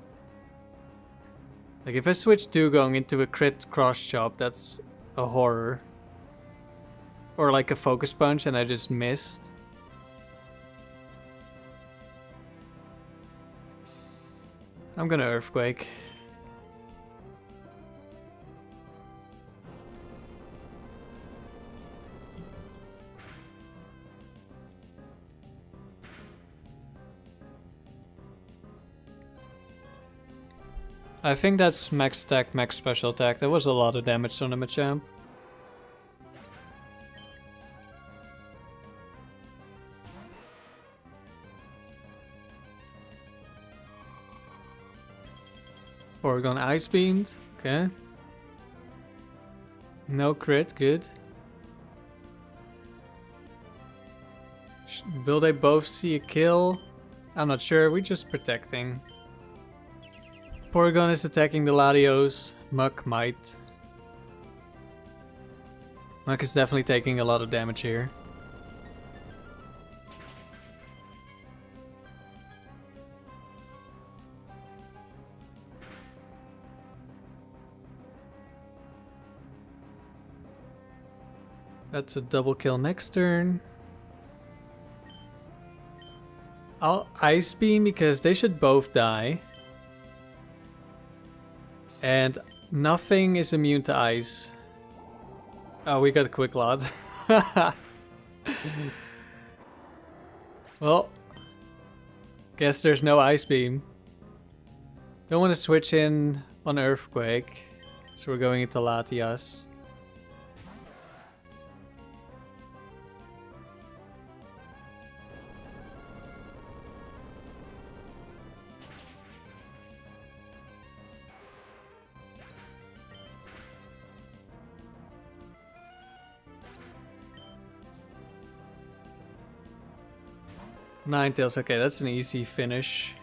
Like if I switch Dewgong into a crit cross chop, that's a horror. Or like a focus punch and I just missed. I'm gonna Earthquake. I think that's max attack, max special attack. That was a lot of damage on the Machamp. Porygon Ice Beamed. Okay. No crit, good. Will they both see a kill? I'm not sure, we're just protecting. Porygon is attacking the Latios. Muk might. Muk is definitely taking a lot of damage here. That's a double kill next turn. I'll Ice Beam because they should both die. And nothing is immune to ice. Oh, we got a Quick Lot. Well, guess there's no Ice Beam. Don't want to switch in on Earthquake, so we're going into Latios. Ninetales, okay, that's an easy finish.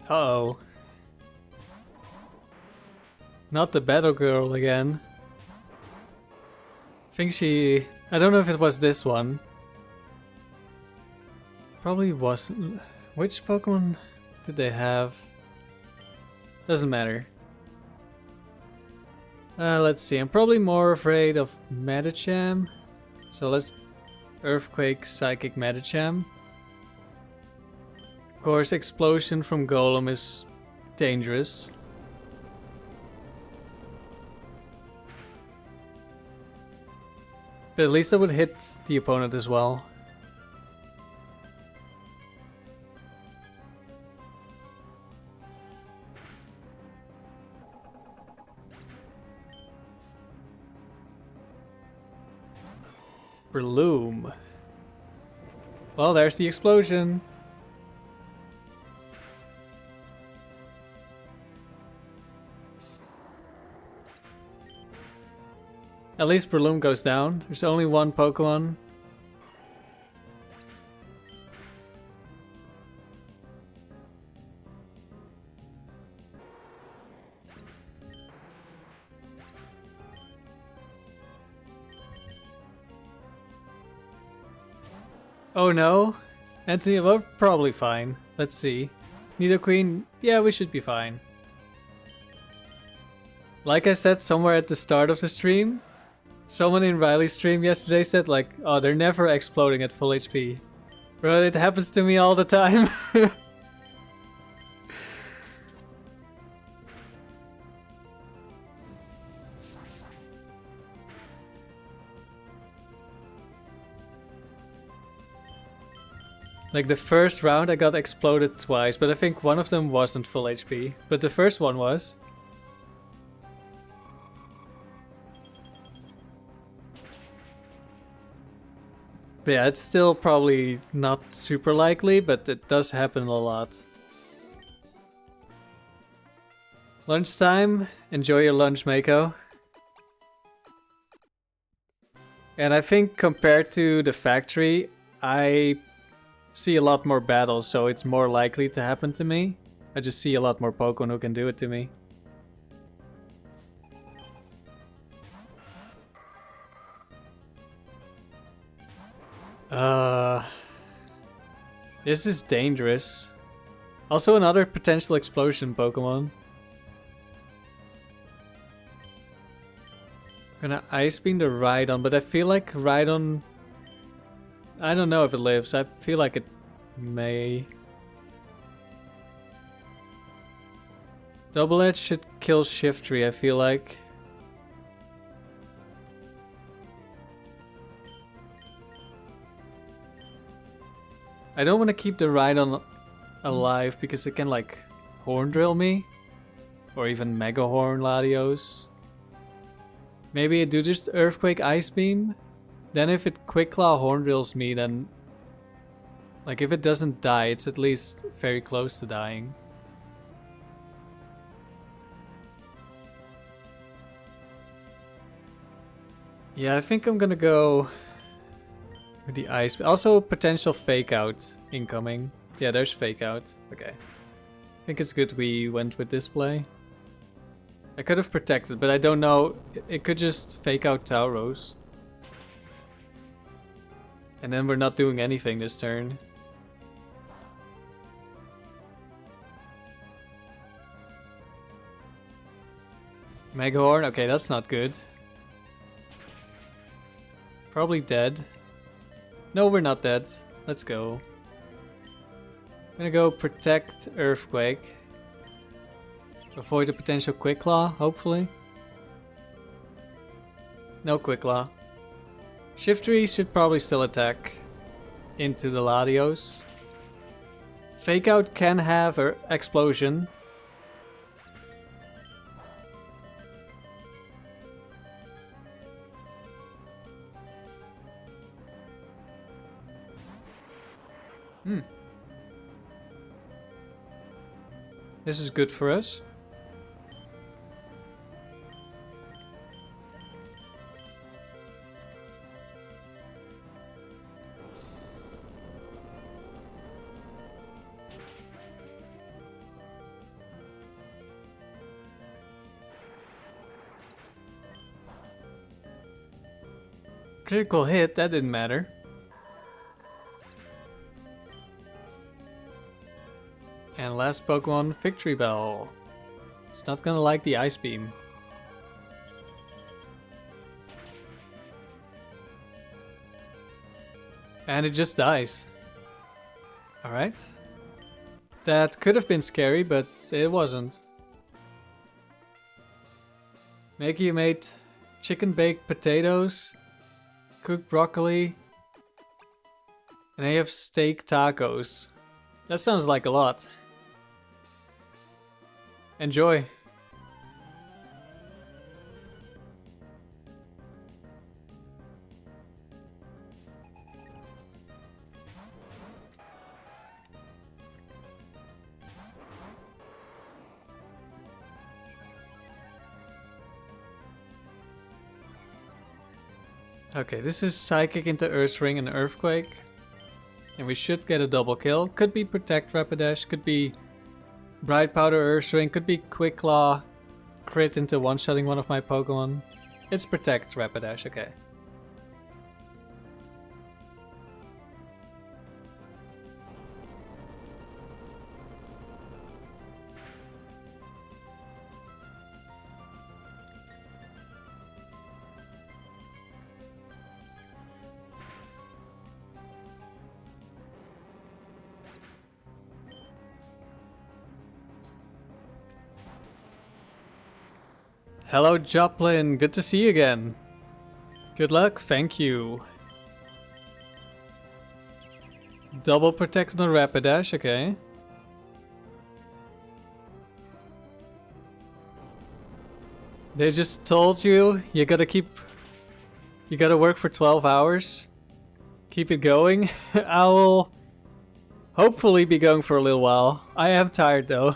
Uh-oh. Not the battle girl again. I think she I don't know if it was this one. Probably wasn't. Which Pokemon did they have? Doesn't matter. Let's see. I'm probably more afraid of Medicham. So let's Earthquake Psychic Medicham. Of course, Explosion from Golem is dangerous. But at least I would hit the opponent as well. Breloom. Well, there's the explosion. At least Breloom goes down. There's only one Pokemon. Oh no. Anthony, we're probably fine. Let's see. Nidoqueen, yeah, we should be fine. Like I said somewhere at the start of the stream, someone in Riley's stream yesterday said like, oh, they're never exploding at full HP. Bro, it happens to me all the time. Like the first round I got exploded twice, but I think one of them wasn't full HP. But the first one was. But yeah, it's still probably not super likely, but it does happen a lot. Lunchtime. Enjoy your lunch, Mako. And I think compared to the factory, I see a lot more battles, so it's more likely to happen to me. I just see a lot more Pokemon who can do it to me. This is dangerous. Also another potential explosion Pokemon. Gonna Ice Beam the Rhydon, but I feel like Rhydon... I don't know if it lives. I feel like it may. Double Edge should kill Shiftry, I feel like. I don't want to keep the Rhydon alive because it can like Horn Drill me. Or even Mega Horn Latios. Maybe I do just Earthquake Ice Beam. Then if it Quick Claw Horn Drills me, then... Like if it doesn't die, it's at least very close to dying. Yeah, I think I'm gonna go with the Ice. Also potential Fake Out incoming. Yeah, there's Fake Out. Okay. I think it's good we went with Display. I could have protected, but I don't know. It could just Fake Out Tauros. And then we're not doing anything this turn. Mega Horn? Okay, that's not good. Probably dead. No, we're not dead. Let's go. I'm gonna go Protect Earthquake. Avoid a potential Quick Claw, hopefully. No Quick Claw. Shiftry should probably still attack into the Latios. Fake Out can have an explosion. This is good for us. Critical hit, that didn't matter. And last Pokemon, Victory Bell. It's not gonna like the Ice Beam. And it just dies. Alright. That could have been scary, but it wasn't. Maggie made chicken baked potatoes, cooked broccoli, and they have steak tacos. That sounds like a lot. Enjoy. Okay, this is Psychic into Earth Ring and Earthquake. And we should get a double kill. Could be Protect Rapidash, could be Bright Powder Earth Ring, could be Quick Claw, crit into one-shotting one of my Pokemon. It's Protect Rapidash, okay. Hello Joplin, good to see you again. Good luck, thank you. Double protect on Rapidash, okay. They just told you, you gotta work for 12 hours. Keep it going. I will hopefully be going for a little while. I am tired though.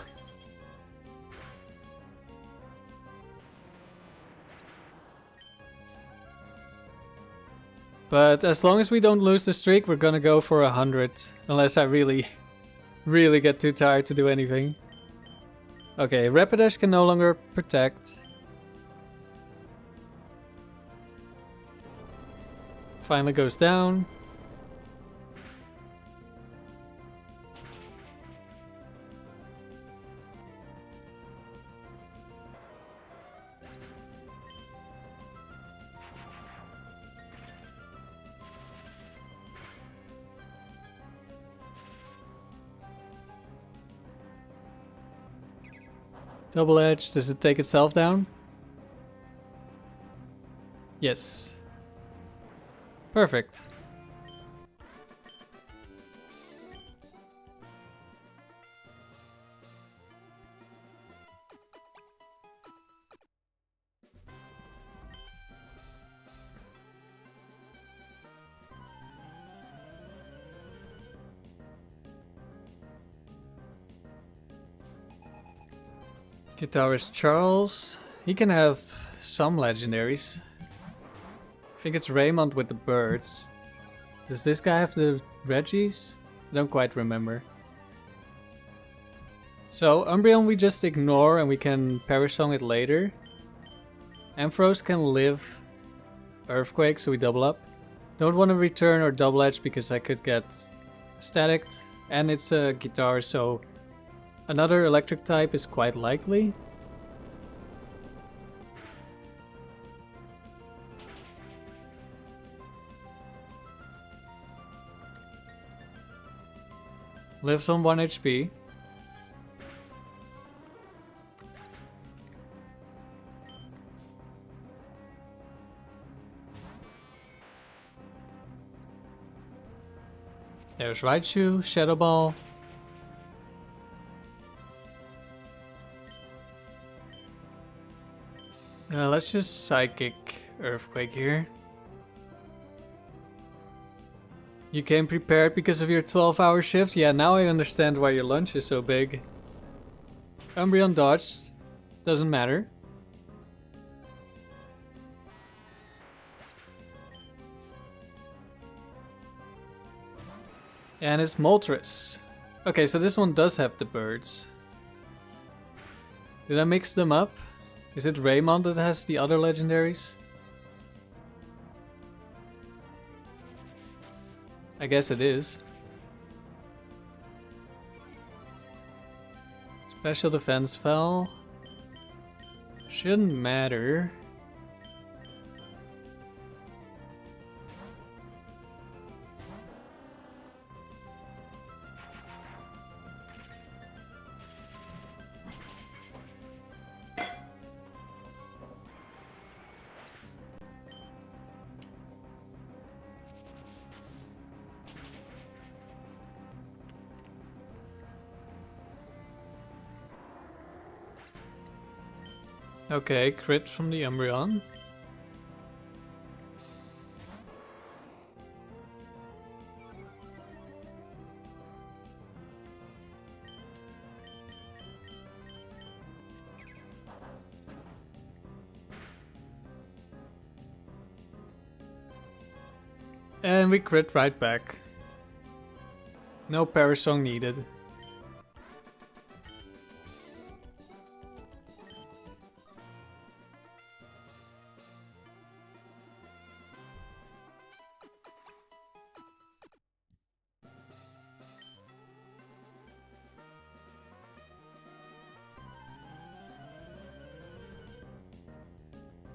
But as long as we don't lose the streak, we're gonna go for 100. Unless I really get too tired to do anything. Okay, Rapidash can no longer protect. Finally goes down. Double Edge, does it take itself down? Yes. Perfect. Guitarist Charles. He can have some legendaries. I think it's Raymond with the birds. Does this guy have the Reggies? I don't quite remember. So Umbreon we just ignore and we can Perish Song it later. Ampharos can live Earthquake, so we double up. Don't want to return or double edge because I could get staticked. And it's a guitar, so another electric type is quite likely. Lives on 1 HP. There's Raichu, Shadow Ball. Let's just Psychic Earthquake here. You came prepared because of your 12-hour shift? Yeah, now I understand why your lunch is so big. Umbreon dodged. Doesn't matter. And it's Moltres. Okay, so this one does have the birds. Did I mix them up? Is it Raymond that has the other legendaries? I guess it is. Special defense fell. Shouldn't matter. Okay, crit from the Umbreon. And we crit right back. No Parasong needed.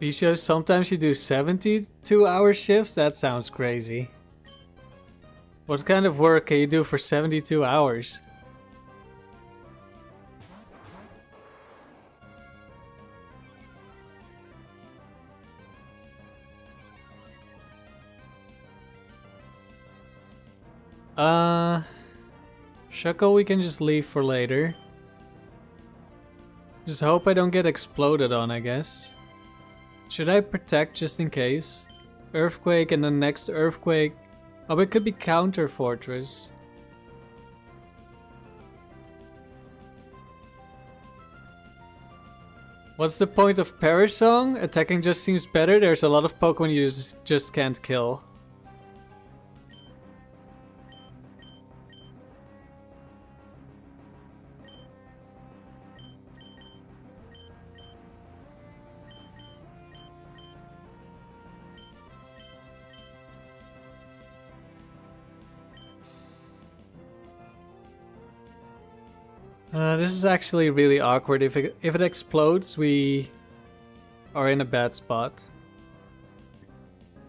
Bisho, sometimes you do 72-hour shifts? That sounds crazy. What kind of work can you do for 72 hours? Shuckle we can just leave for later. Just hope I don't get exploded on, I guess. Should I protect just in case? Earthquake and the next earthquake. Oh, it could be counter fortress. What's the point of Parasong? Attacking just seems better. There's a lot of Pokemon you just can't kill. This is actually really awkward. If it explodes, we are in a bad spot.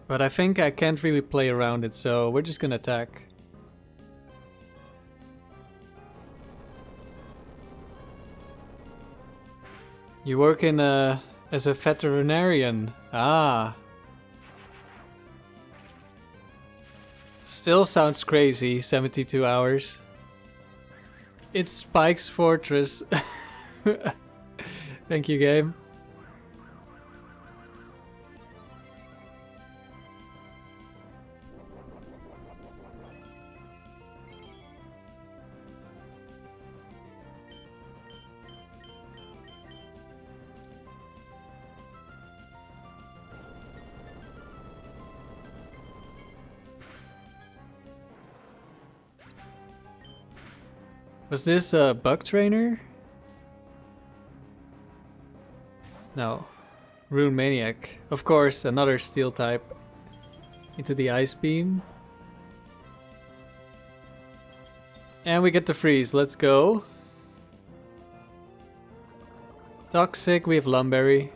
But I think I can't really play around it, so we're just gonna attack. You work in as a veterinarian. Ah. Still sounds crazy, 72 hours. It's Spike's Fortress. Thank you, game. Was this a bug trainer? No. Rune Maniac. Of course, another steel type. Into the ice beam. And we get the freeze. Let's go. Toxic, we have Lumberry.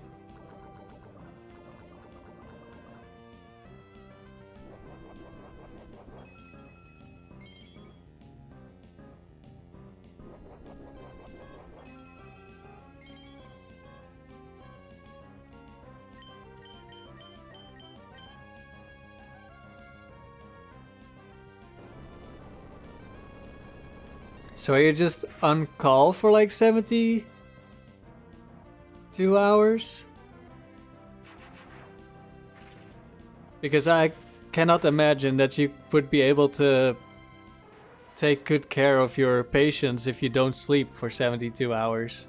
So are you just on call for like 72 hours? Because I cannot imagine that you would be able to take good care of your patients if you don't sleep for 72 hours.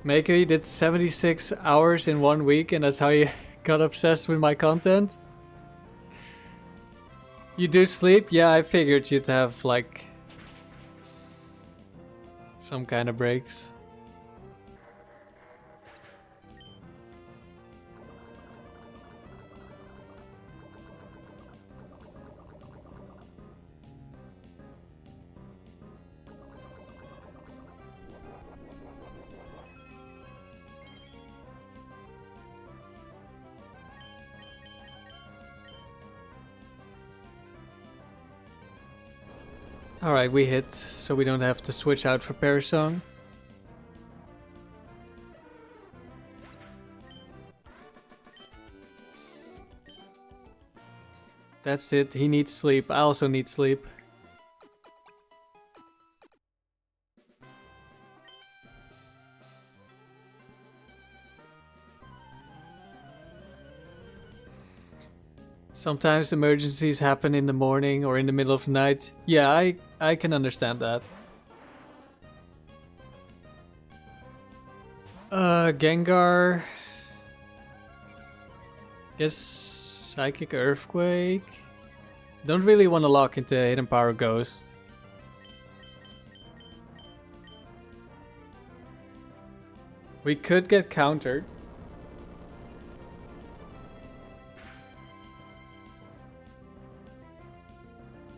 Maker, you did 76 hours in 1 week and that's how you got obsessed with my content. You do sleep? Yeah, I figured you'd have like some kind of breaks. Alright, we hit, so we don't have to switch out for Parasong. That's it, he needs sleep. I also need sleep. Sometimes emergencies happen in the morning or in the middle of the night. Yeah, I can understand that. Gengar. Guess Psychic Earthquake. Don't really want to lock into Hidden Power Ghost. We could get countered.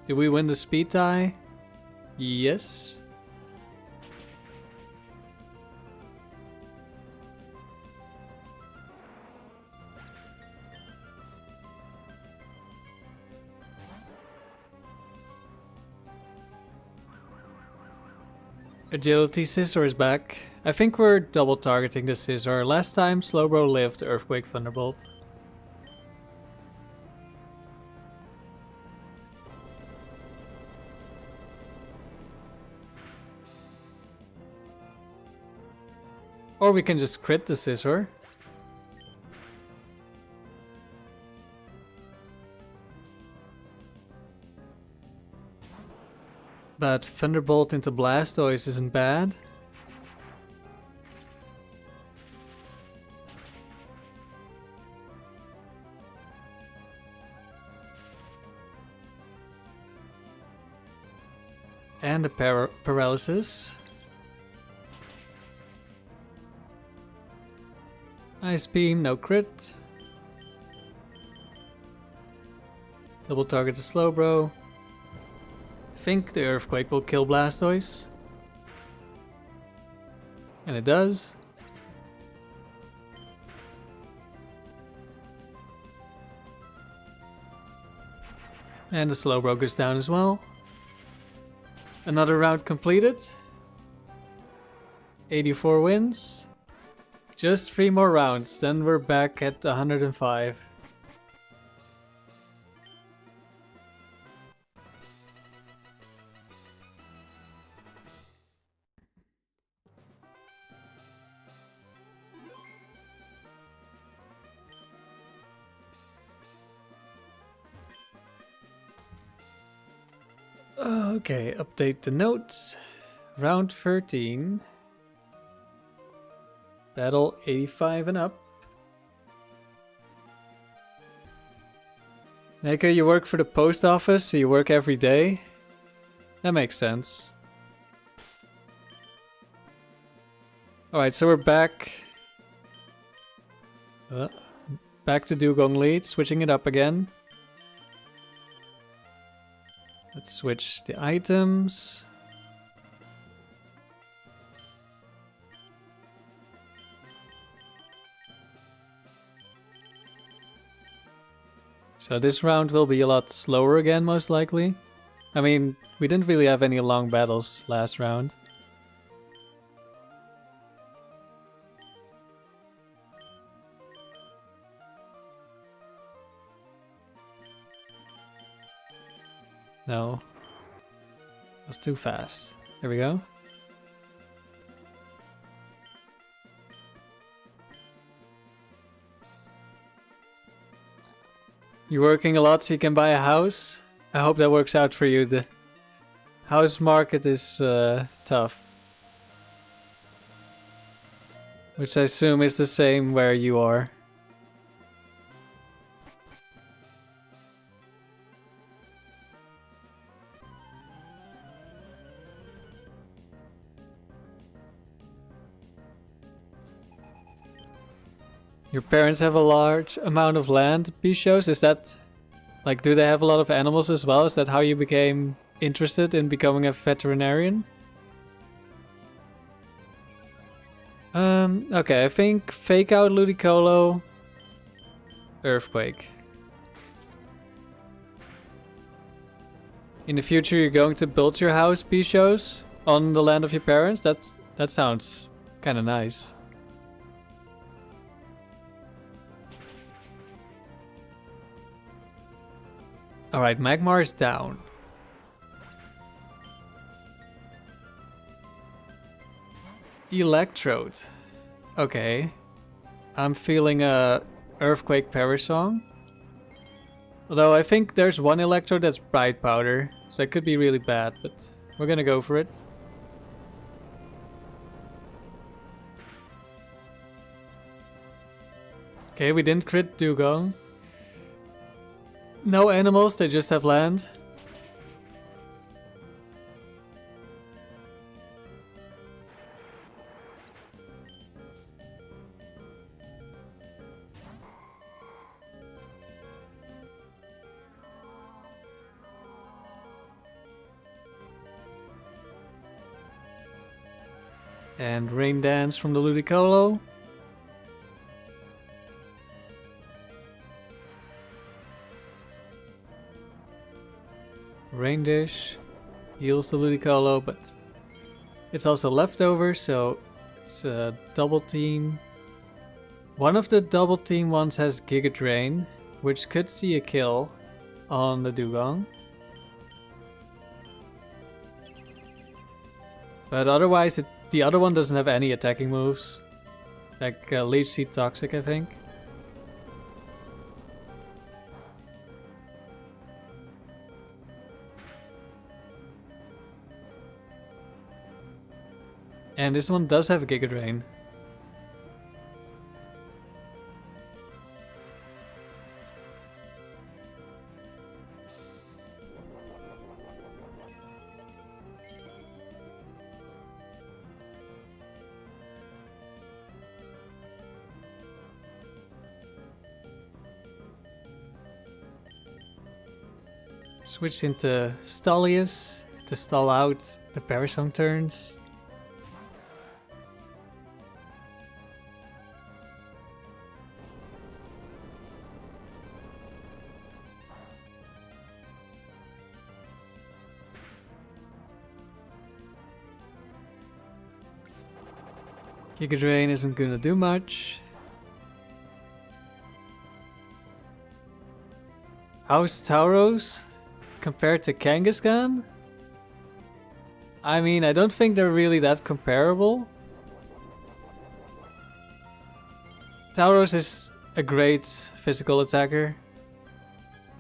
Did we win the speed tie? Yes. Agility Scizor is back. I think we're double targeting the Scizor. Last time Slowbro lived Earthquake Thunderbolt. Or we can just crit the Scizor. But Thunderbolt into Blastoise isn't bad. And the paralysis. Ice Beam, no crit. Double target the Slowbro. Think the Earthquake will kill Blastoise. And it does. And the Slowbro goes down as well. Another round completed. 84 wins. Just 3 more rounds, then we're back at 105. Okay, update the notes. Round 13. Battle 85 and up. Neko, you work for the post office, so you work every day? That makes sense. Alright, so we're back. Back to Dewgong lead, switching it up again. Let's switch the items. So this round will be a lot slower again, most likely. I mean, we didn't really have any long battles last round. No. It was too fast. There we go. You're working a lot so you can buy a house? I hope that works out for you. The house market is tough. Which I assume is the same where you are. Your parents have a large amount of land, Bichos? Is that... Like, do they have a lot of animals as well? Is that how you became interested in becoming a veterinarian? Okay, I think Fake Out Ludicolo, Earthquake. In the future you're going to build your house, Bichos, on the land of your parents? That sounds kinda nice. Alright, Magmar is down. Electrode. Okay. I'm feeling a Earthquake Perish Song. Although I think there's one Electrode that's Bright Powder, so it could be really bad, but we're gonna go for it. Okay, we didn't crit Dewgong. No animals, they just have land. And Rain Dance from the Ludicolo. Rain Dish heals the Ludicolo, but it's also leftover, so it's a double team. One of the double team ones has Giga Drain, which could see a kill on the Dewgong. But otherwise, the other one doesn't have any attacking moves. Like Leech Seed Toxic, I think. And this one does have a Giga Drain. Switched into Stalius to stall out the Perish Song turns. Giga Drain isn't gonna do much. How's Tauros compared to Kangaskhan? I mean, I don't think they're really that comparable. Tauros is a great physical attacker.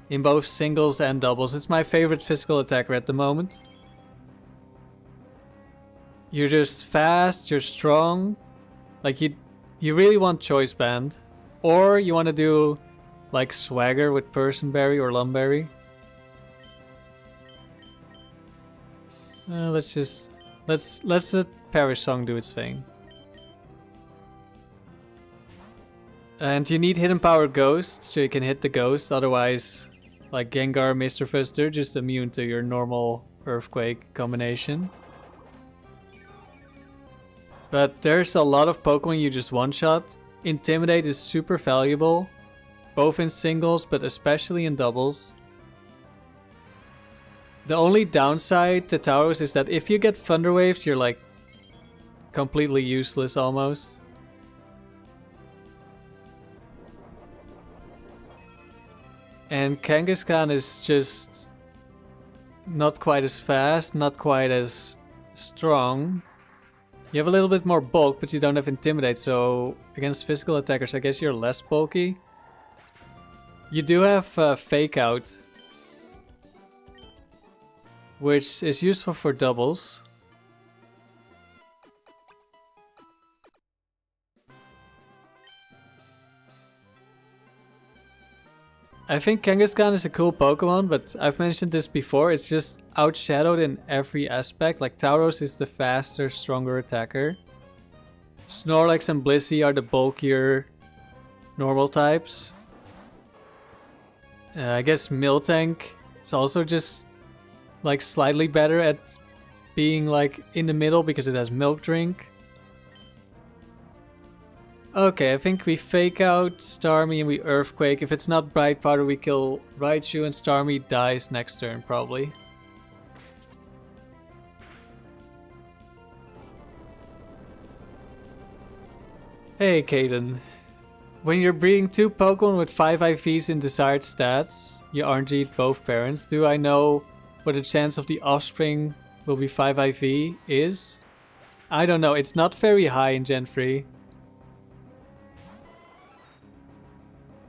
In both singles and doubles. It's my favorite physical attacker at the moment. You're just fast, you're strong. Like you really want Choice Band. Or you want to do like Swagger with Personberry or Lumberry. Let's let Perish Song do its thing. And you need Hidden Power Ghost so you can hit the ghost, otherwise like Gengar, Mr. Fuzz, they're just immune to your normal Earthquake combination. But there's a lot of Pokemon you just one-shot. Intimidate is super valuable, both in singles but especially in doubles. The only downside to Tauros is that if you get Thunder Waved, you're like completely useless almost. And Kangaskhan is just not quite as fast, not quite as strong. You have a little bit more bulk, but you don't have Intimidate, so against physical attackers, I guess you're less bulky. You do have Fake Out, which is useful for doubles. I think Kangaskhan is a cool Pokemon, but I've mentioned this before, it's just outshadowed in every aspect. Like Tauros is the faster, stronger attacker. Snorlax and Blissey are the bulkier, normal types. I guess Miltank is also just like slightly better at being like in the middle because it has Milk Drink. Okay, I think we fake out Starmie and we Earthquake. If it's not Bright Powder, we kill Raichu and Starmie dies next turn probably. Hey Caden. When you're breeding 2 Pokemon with 5 IVs in desired stats, you RNG'd both parents. Do I know what the chance of the offspring will be 5 IV is? I don't know, it's not very high in Gen 3.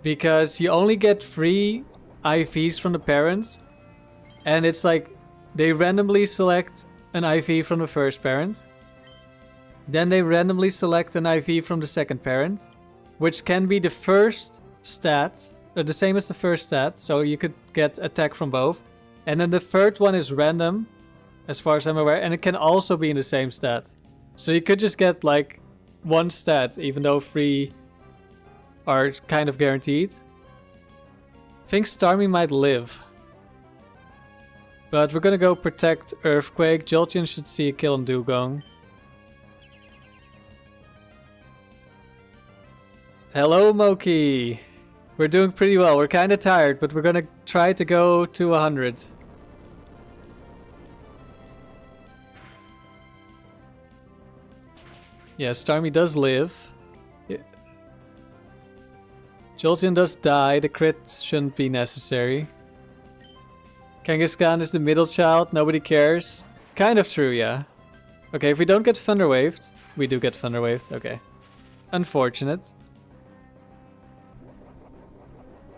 Because you only get 3 IVs from the parents. And it's like, they randomly select an IV from the first parent. Then they randomly select an IV from the second parent. Which can be the first stat, the same as the first stat. So you could get attack from both. And then the third one is random, as far as I'm aware. And it can also be in the same stat. So you could just get like 1 stat, even though 3 are kind of guaranteed. I think Starmie might live. But we're gonna go protect Earthquake. Jolteon should see a kill on Dewgong. Hello Moki! We're doing pretty well. We're kinda tired, but we're gonna try to go to 100. Yeah, Starmie does live. Yeah. Jolteon does die. The crit shouldn't be necessary. Kangaskhan is the middle child. Nobody cares. Kind of true, yeah. Okay, if we don't get Thunder Waved, we do get Thunder Waved. Okay. Unfortunate.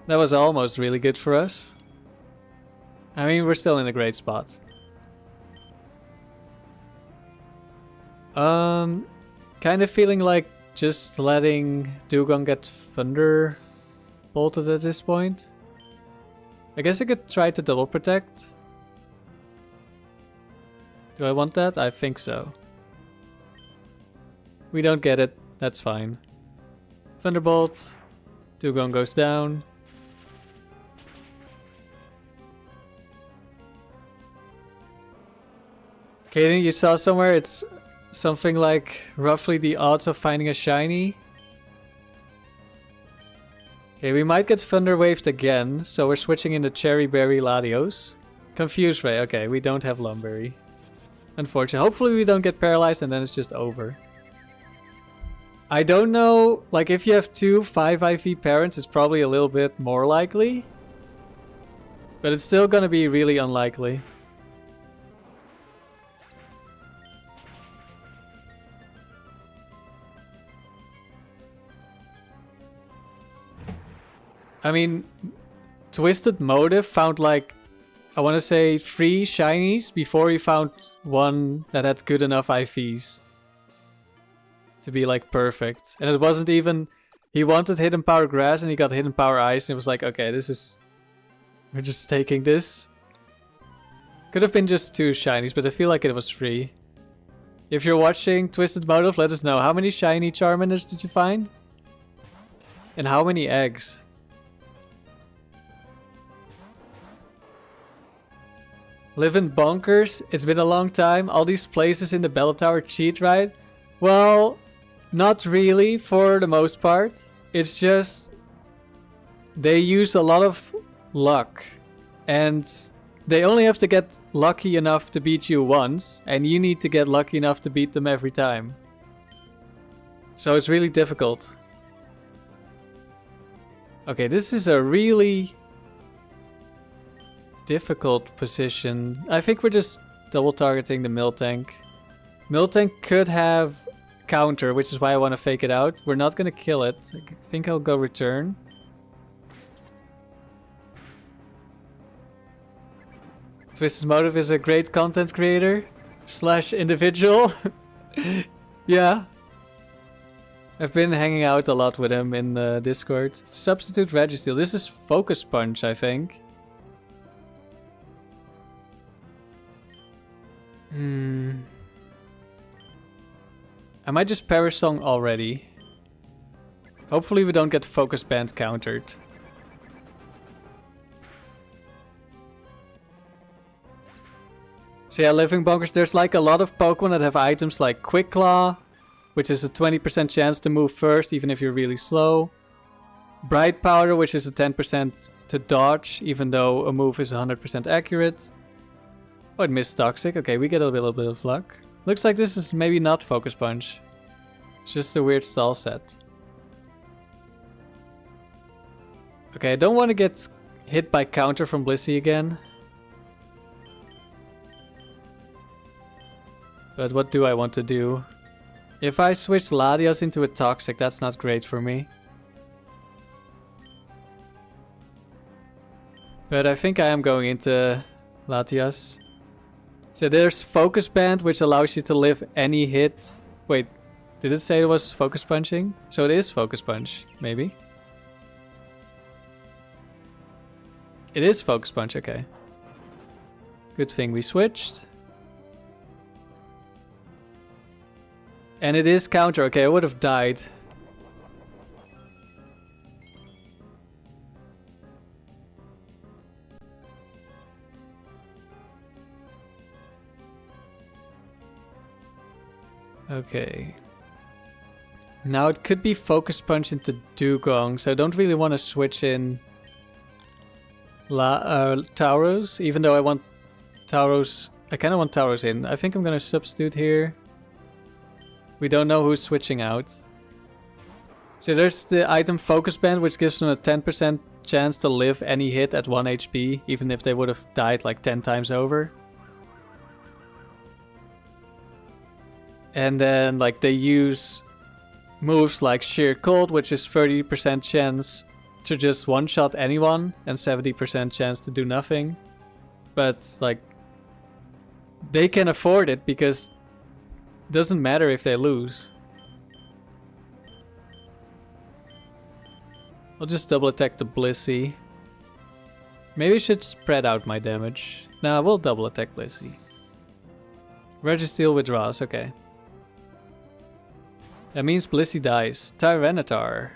That was almost really good for us. I mean, we're still in a great spot. Kind of feeling like just letting Dewgong get Thunder bolted at this point. I guess I could try to double protect. Do I want that? I think so. We don't get it. That's fine. Thunderbolt. Dewgong goes down. Kaden, you saw somewhere it's something like roughly the odds of finding a shiny. Okay, we might get Thunder Waved again, so we're switching into Cheri, Berry, Latios. Confuse Ray, okay, we don't have Lumberry. Unfortunately, hopefully we don't get paralyzed and then it's just over. I don't know, like if you have 2 5 IV parents, it's probably a little bit more likely. But it's still gonna be really unlikely. I mean, Twisted Motive found like, I want to say 3 shinies before he found one that had good enough IVs. To be like perfect. And it wasn't even, he wanted Hidden Power Grass and he got Hidden Power Ice and it was like, okay, this is, we're just taking this. Could have been just 2 shinies, but I feel like it was 3. If you're watching Twisted Motive, let us know. How many shiny Charmanders did you find? And how many eggs? Live in bunkers? It's been a long time. All these places in the Bell Tower cheat, right? Well, not really for the most part. It's just they use a lot of luck. And they only have to get lucky enough to beat you once. And you need to get lucky enough to beat them every time. So it's really difficult. Okay, this is a really difficult position. I think we're just double targeting the Miltank. Miltank could have counter, which is why I want to fake it out. We're not going to kill it. I think I'll go return. Twisted Motive is a great content creator / individual. Yeah. I've been hanging out a lot with him in Discord. Substitute Registeel. This is Focus Punch, I think. I might just Perish Song already. Hopefully we don't get focus band countered. So yeah, Living Bonkers, there's like a lot of Pokemon that have items like Quick Claw, which is a 20% chance to move first even if you're really slow. Bright Powder, which is a 10% to dodge even though a move is 100% accurate. Oh, it missed Toxic. Okay, we get a little bit of luck. Looks like this is maybe not Focus Punch. It's just a weird stall set. Okay, I don't want to get hit by counter from Blissey again. But what do I want to do? If I switch Latios into a Toxic, that's not great for me. But I think I am going into Latios. So there's Focus Band, which allows you to live any hit. Wait, did it say it was Focus Punching? So it is Focus Punch, maybe. It is Focus Punch, okay. Good thing we switched. And it is counter, okay, I would have died. Okay. Now it could be Focus Punch into Dewgong, so I don't really want to switch in Tauros, even though I want Tauros. I kind of want Tauros in. I think I'm going to substitute here. We don't know who's switching out. So there's the item Focus Band, which gives them a 10% chance to live any hit at 1 HP, even if they would have died like 10 times over. And then like they use moves like Sheer Cold, which is 30% chance to just one-shot anyone and 70% chance to do nothing. But like they can afford it because it doesn't matter if they lose. I'll just double attack the Blissey. Maybe I should spread out my damage. Nah, we'll double attack Blissey. Registeel withdraws, okay. That means Blissey dies. Tyranitar.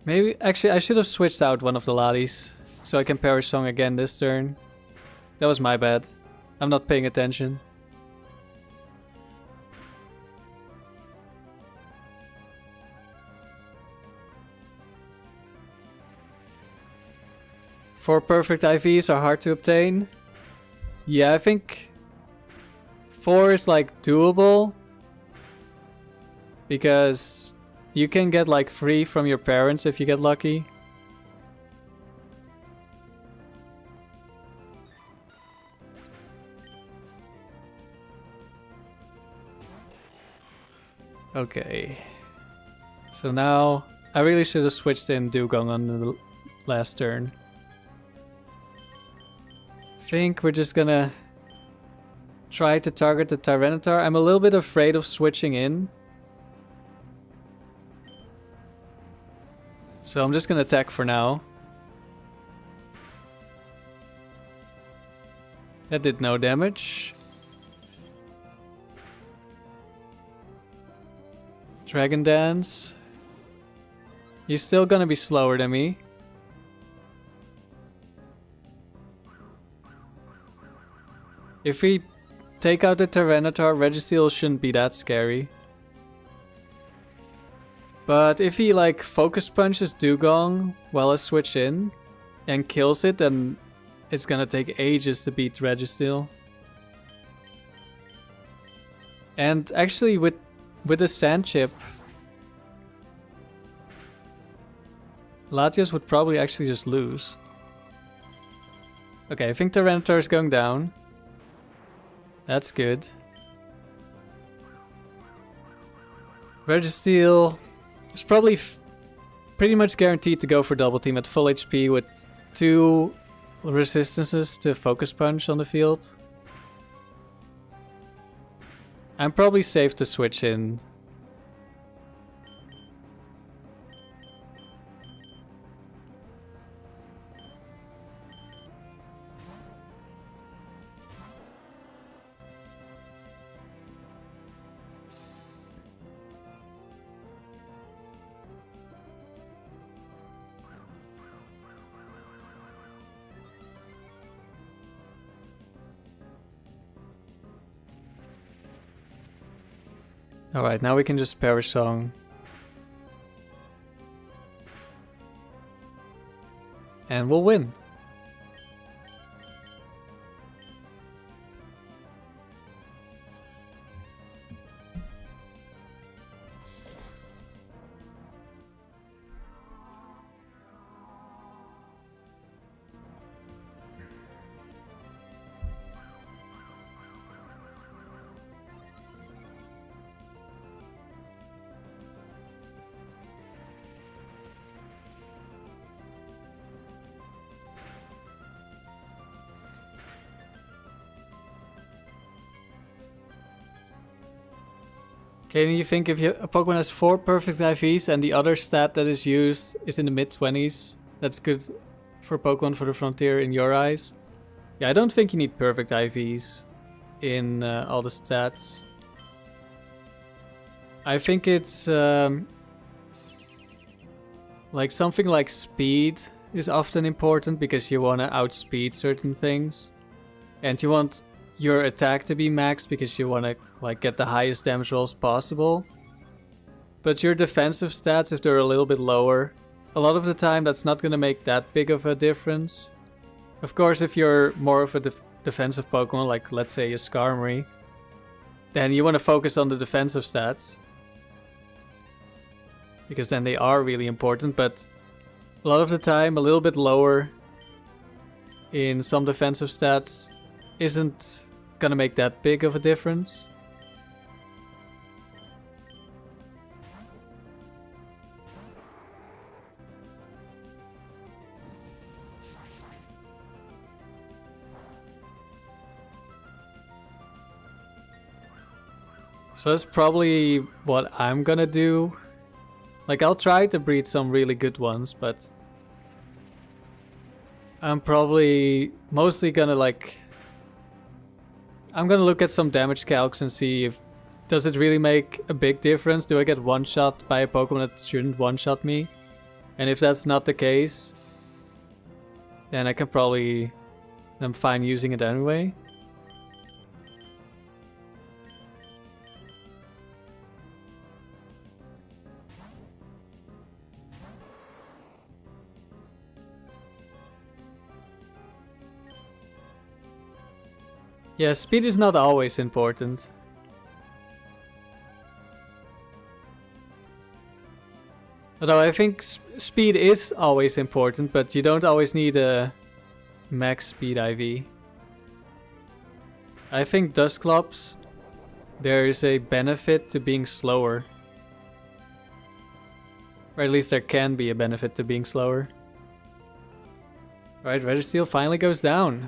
Maybe, actually I should have switched out one of the Ladies so I can Perish Song again this turn. That was my bad. I'm not paying attention. Four perfect IVs are hard to obtain. Yeah, I think 4 is like doable. Because you can get like free from your parents if you get lucky. Okay. So now I really should have switched in Dewgong on the last turn. I think we're just gonna try to target the Tyranitar. I'm a little bit afraid of switching in. So I'm just gonna attack for now. That did no damage. Dragon Dance. He's still gonna be slower than me. If we take out the Tyranitar, Registeel shouldn't be that scary. But if he like Focus Punches Dewgong while I switch in and kills it, then it's gonna take ages to beat Registeel. And actually with the Sand Chip, Latios would probably actually just lose. Okay, I think Tyranitar is going down. That's good. Registeel is probably pretty much guaranteed to go for double team at full HP with 2 resistances to Focus Punch on the field. I'm probably safe to switch in. Alright, now we can just Perish Song. And we'll win. Can you think if a Pokemon has 4 perfect IVs and the other stat that is used is in the mid-20s, that's good for Pokemon for the Frontier in your eyes? Yeah, I don't think you need perfect IVs in all the stats. I think it's like something like speed is often important because you want to outspeed certain things. And you want your attack to be maxed because you want to like get the highest damage rolls possible. But your defensive stats, if they're a little bit lower, a lot of the time that's not going to make that big of a difference. Of course, if you're more of a defensive Pokemon, like let's say a Skarmory, then you want to focus on the defensive stats. Because then they are really important, but a lot of the time a little bit lower in some defensive stats isn't gonna make that big of a difference. So that's probably what I'm gonna do. Like, I'll try to breed some really good ones, but I'm probably mostly gonna like... I'm gonna look at some damage calcs and see if... Does it really make a big difference? Do I get one-shot by a Pokemon that shouldn't one-shot me? And if that's not the case, then I can probably... I'm fine using it anyway. Yeah, speed is not always important. Although I think speed is always important, but you don't always need a max speed IV. I think Dusclops, there is a benefit to being slower. Or at least there can be a benefit to being slower. Alright, Registeel finally goes down.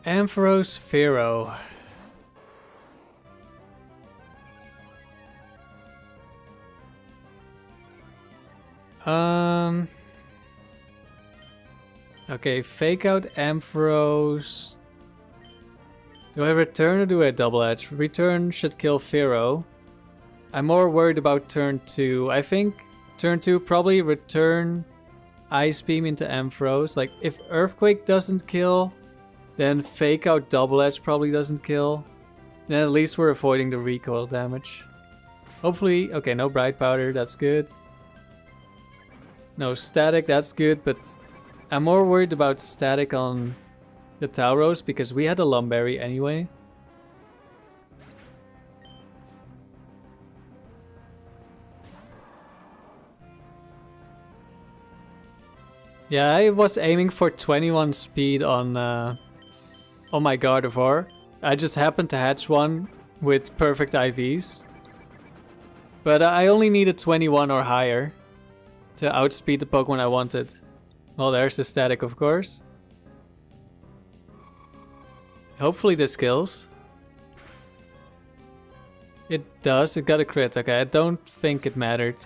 Ampharos Pharaoh. Okay, fake out Ampharos. Do I return or do I double edge? Return should kill Pharaoh. I'm more worried about turn 2. I think turn 2 probably return Ice Beam into Ampharos. Like, if Earthquake doesn't kill, then fake out double edge probably doesn't kill. Then at least we're avoiding the recoil damage. Hopefully, okay, no Bright Powder, that's good. No static, that's good, but I'm more worried about static on the Tauros because we had a Lumberry anyway. Yeah, I was aiming for 21 speed on my Gardevoir. I just happened to hatch one with perfect IVs. But I only needed 21 or higher to outspeed the Pokemon I wanted. Well, there's the static, of course. Hopefully this kills. It does, it got a crit. Okay, I don't think it mattered.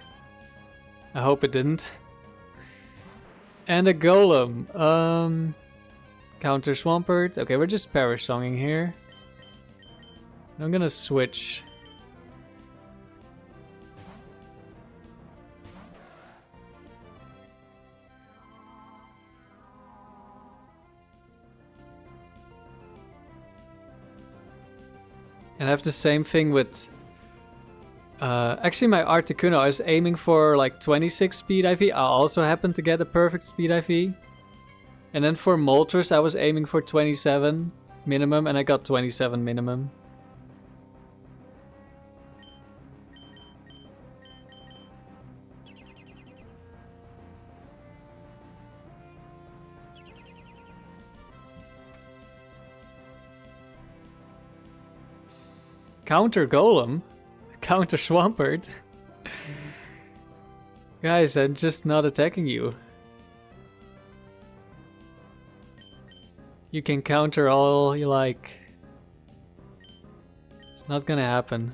I hope it didn't. And a golem. Counter Swampert. Okay, we're just Perish Songing here. I'm gonna switch. And I have the same thing with... actually, my Articuno, I was aiming for like 26 speed IV. I also happened to get a perfect speed IV. And then for Moltres, I was aiming for 27 minimum, and I got 27 minimum. Counter Golem? Counter Swampert? Guys, I'm just not attacking you. You can counter all you like. It's not gonna happen.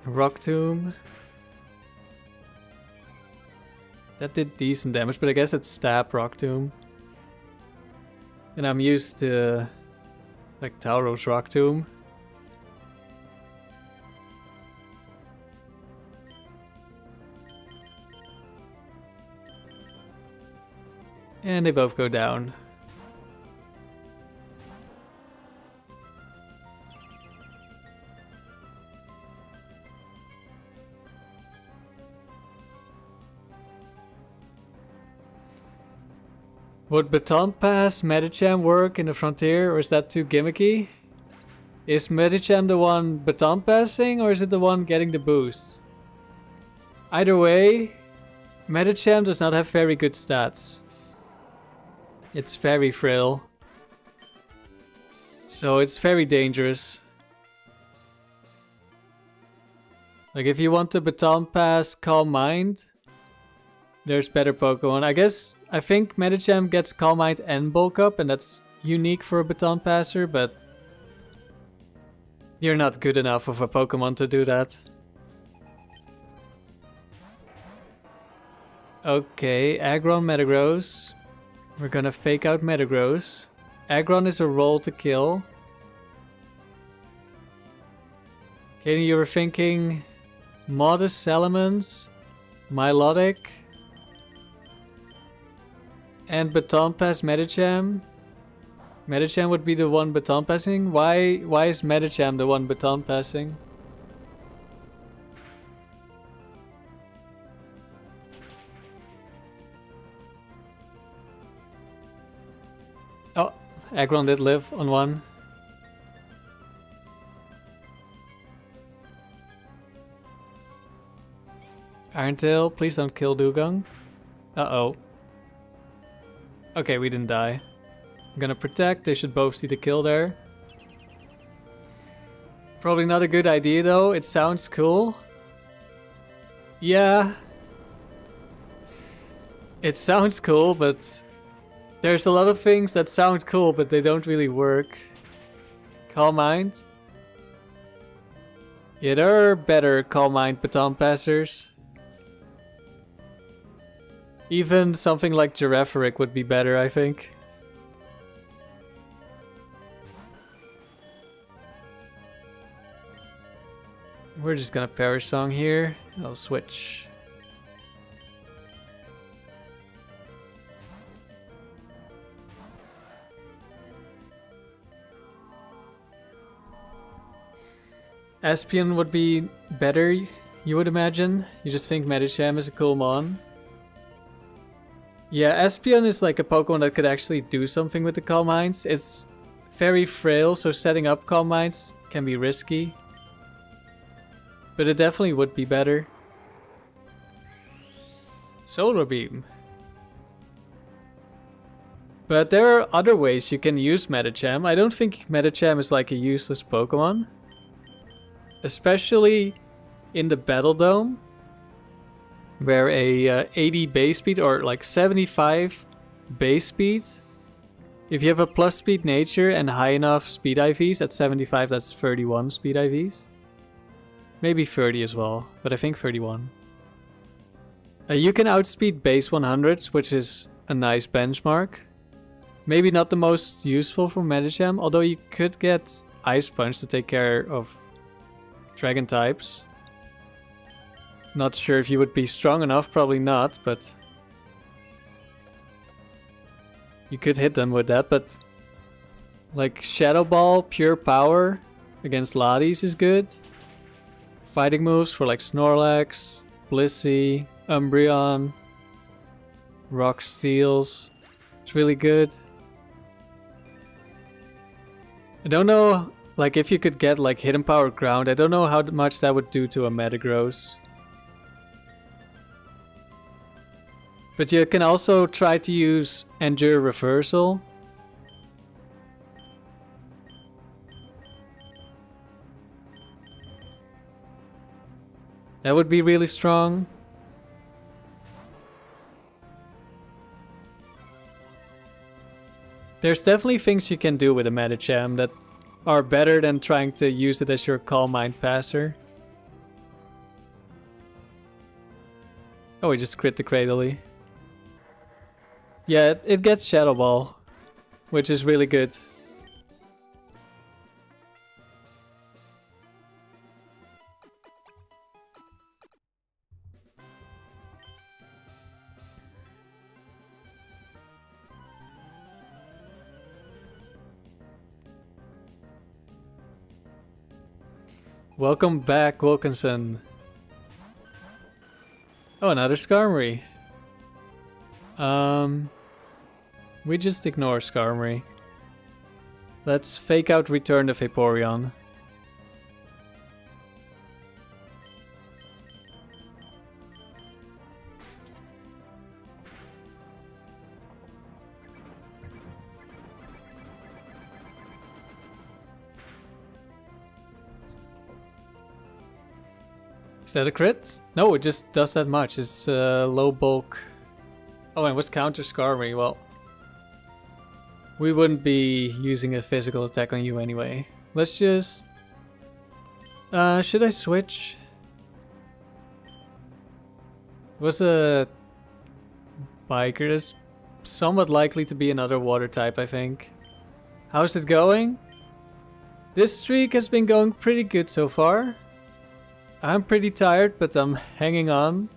Rock Tomb. That did decent damage, but I guess it's stab Rock Tomb. And I'm used to like Tauros Rock Tomb. And they both go down. Would Baton Pass Medicham work in the Frontier, or is that too gimmicky? Is Medicham the one Baton Passing, or is it the one getting the boost? Either way, Medicham does not have very good stats. It's very frail. So it's very dangerous. Like if you want to Baton Pass Calm Mind, there's better Pokemon. I think Medicham gets Calm Mind and Bulk Up, and that's unique for a Baton Passer, but you're not good enough of a Pokemon to do that. Okay, Aggron Metagross. We're gonna fake out Metagross. Aggron is a roll to kill. Okay, you were thinking Modest Salamence, Milotic, and Baton Pass Medicham. Medicham would be the one Baton Passing. Why is Medicham the one Baton Passing? Oh, Aggron did live on one. Irontail, please don't kill Dewgong. Uh-oh. Okay, we didn't die. I'm gonna protect, they should both see the kill there. Probably not a good idea though, it sounds cool. Yeah. It sounds cool, but there's a lot of things that sound cool, but they don't really work. Calm Mind. Yeah, there are better Calm Mind Baton Passers. Even something like Giraffaric would be better, I think. We're just gonna Perish Song here. I'll switch. Espion would be better, you would imagine. You just think Medicham is a cool mon. Yeah, Espion is like a Pokemon that could actually do something with the Calm Minds. It's very frail, so setting up Calm Minds can be risky. But it definitely would be better. Solar Beam. But there are other ways you can use Medicham. I don't think Medicham is like a useless Pokemon. Especially in the Battle Dome, where a 80 base speed or like 75 base speed If you have a plus speed nature and high enough speed IVs, at 75 that's 31 speed IVs. Maybe 30 as well, but I think 31. You can outspeed base 100s, which is a nice benchmark. Maybe not the most useful for Medicham, although you could get Ice Punch to take care of dragon types. Not sure if you would be strong enough, probably not, but you could hit them with that. But like Shadow Ball, Pure Power against Latios is good. Fighting moves for like Snorlax, Blissey, Umbreon, Rock Steals. It's really good. I don't know, like if you could get like Hidden Power Ground, I don't know how much that would do to a Metagross. But you can also try to use Endure Reversal. That would be really strong. There's definitely things you can do with a Medicham that are better than trying to use it as your Calm Mind passer. Oh, he just crit the Cradily. Yeah, it gets Shadow Ball, which is really good. Welcome back, Wilkinson. Oh, another Skarmory. We just ignore Skarmory. Let's fake out Return the Vaporeon. Is that a crit? No, it just does that much. It's low bulk. Oh, and what's counter Skarmory? Well, we wouldn't be using a physical attack on you anyway. Let's just... should I switch? It was a biker. That's somewhat likely to be another water type, I think. How's it going? This streak has been going pretty good so far. I'm pretty tired, but I'm hanging on.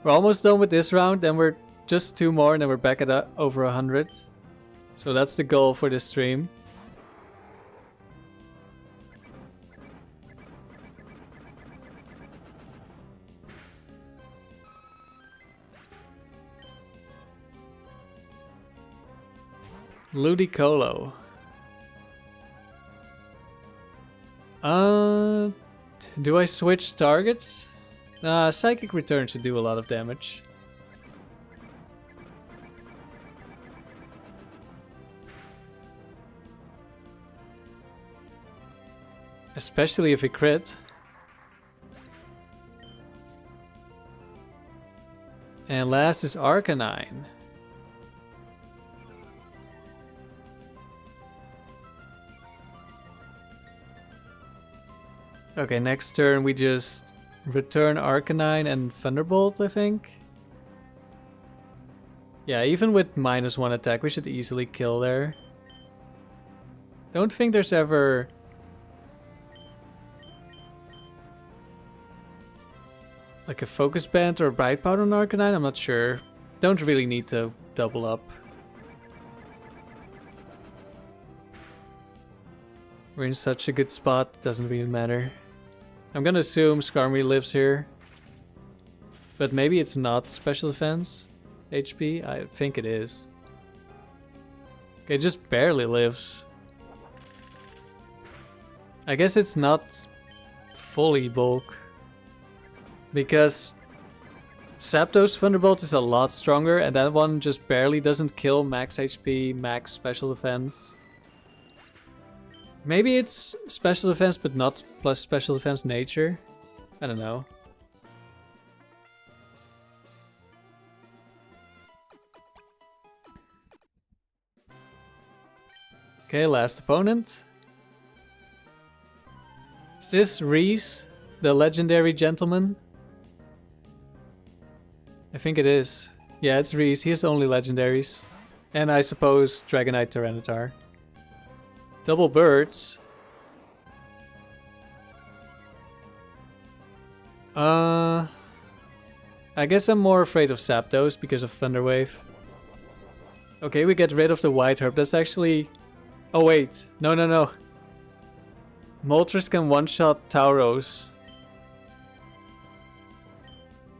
We're almost done with this round, then we're just 2 more and then we're back at over 100. So that's the goal for this stream. Ludicolo. Do I switch targets? Psychic Return should do a lot of damage. Especially if it crit. And last is Arcanine. Okay, next turn we just return Arcanine and Thunderbolt, I think. Yeah, even with -1 attack, we should easily kill there. Don't think there's ever... like a Focus Band or a Bright Powder on Arcanine? I'm not sure. Don't really need to double up. We're in such a good spot, doesn't even matter. I'm gonna assume Skarmory lives here. But maybe it's not special defense HP? I think it is. Okay, it just barely lives. I guess it's not fully bulk. Because Zapdos Thunderbolt is a lot stronger and that one just barely doesn't kill max HP, max special defense. Maybe it's special defense but not plus special defense nature. I don't know. Okay, last opponent. Is this Reese, the legendary gentleman? I think it is. Yeah, it's Reese. He has only legendaries. And I suppose Dragonite Tyranitar. Double birds. I guess I'm more afraid of Zapdos because of Thunder Wave. Okay, we get rid of the White Herb. That's actually... Oh wait, no. Moltres can one-shot Tauros.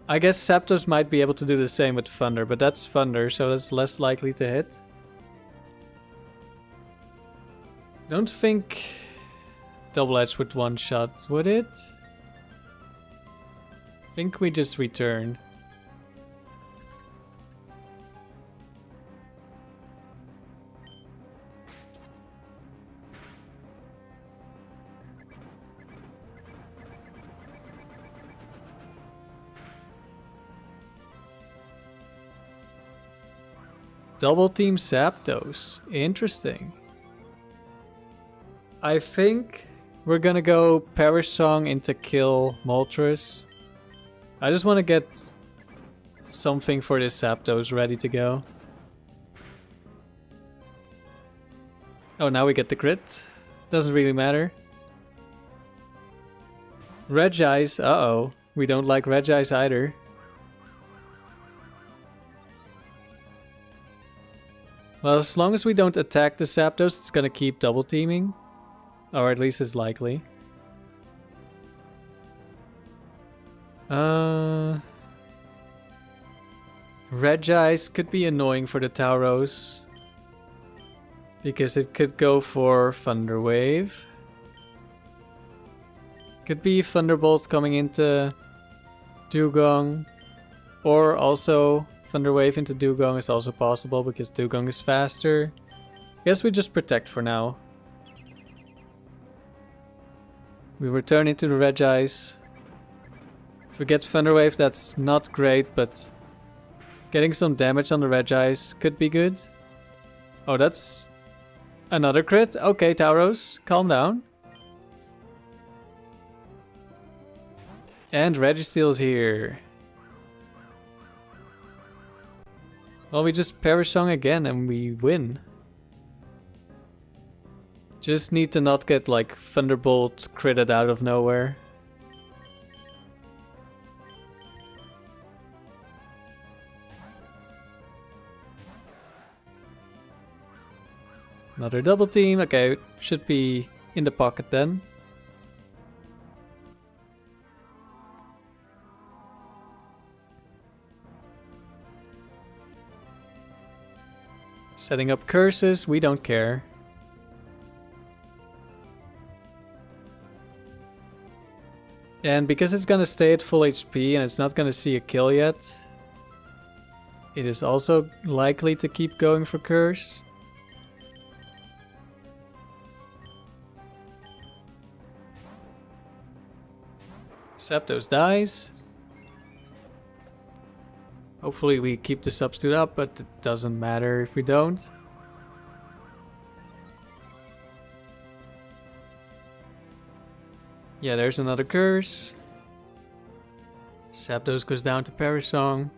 I guess Zapdos might be able to do the same with Thunder, but that's Thunder, so that's less likely to hit. Don't think Double Edge would one-shot, would it? I think we just return. Double team Zapdos. Interesting. I think we're gonna go Perish Song into kill Moltres. I just want to get something for this Zapdos ready to go. Oh, now we get the crit. Doesn't really matter. Regice. Uh-oh. We don't like Regice either. Well, as long as we don't attack the Zapdos, it's gonna keep double teaming. Or at least it's likely. Regice could be annoying for the Tauros. Because it could go for Thunder Wave. Could be Thunderbolt coming into Dewgong. Or also Thunder Wave into Dewgong is also possible because Dewgong is faster. Guess we just protect for now. We return into the Regice. If we get Thunder Wave, that's not great, but getting some damage on the Regice could be good. Oh, that's another crit. Okay, Tauros, calm down. And Registeel's here. Well, we just Perish Song again and we win. Just need to not get like Thunderbolt critted out of nowhere. Another double team. Okay, should be in the pocket then. Setting up curses, we don't care. And because it's gonna stay at full HP and it's not gonna see a kill yet, it is also likely to keep going for curse. Zapdos dies. Hopefully we keep the substitute up, but it doesn't matter if we don't. Yeah, there's another curse. Zapdos goes down to Perish Song.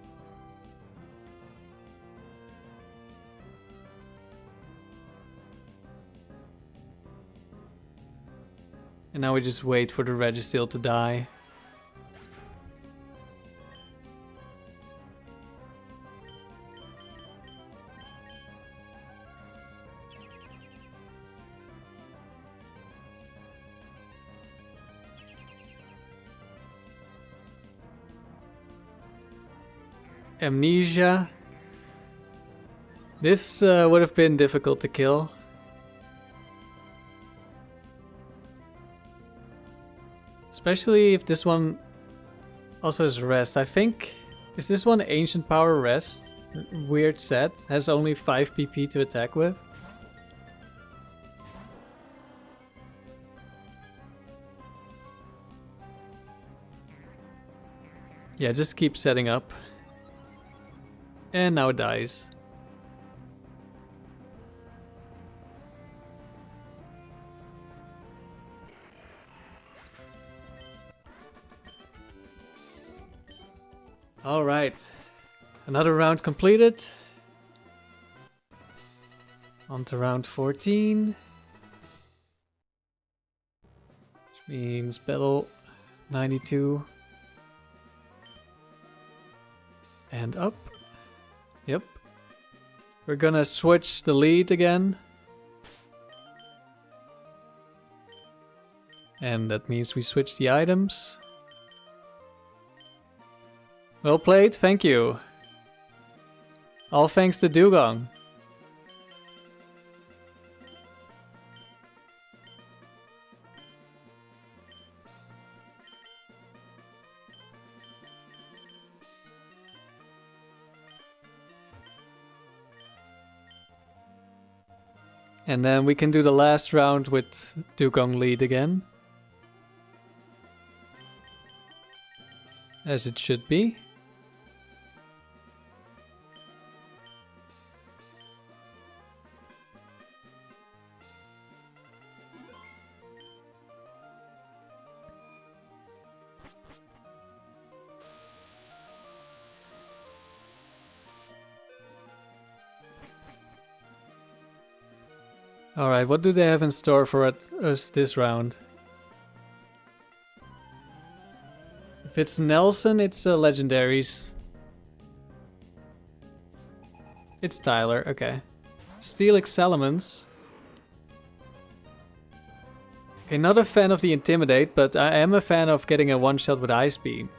And now we just wait for the Registeel to die. Amnesia. This would have been difficult to kill. Especially if this one also has Rest. I think... Is this one Ancient Power Rest? Weird set. Has only 5 PP to attack with. Yeah, just keep setting up. And now it dies. Alright. Another round completed. On to round 14. Which means battle 92. And up. Yep. We're gonna switch the lead again. And that means we switch the items. Well played, thank you. All thanks to Dewgong. And then we can do the last round with Dewgong lead again. As it should be. Alright, what do they have in store for us this round? If it's Nelson, it's legendaries. It's Tyler, okay. Steelix Salamence. Okay, not a fan of the Intimidate, but I am a fan of getting a one-shot with Ice Beam.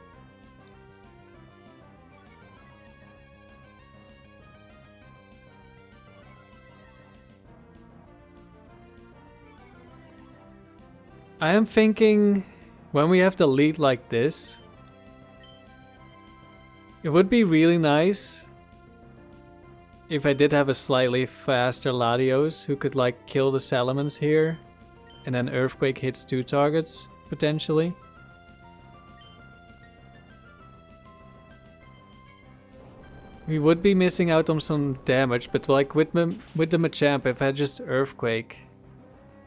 I am thinking, when we have the lead like this, it would be really nice if I did have a slightly faster Latios who could like kill the Salamence here, and then Earthquake hits 2 targets, potentially. We would be missing out on some damage, but like with the Machamp, if I had just Earthquake,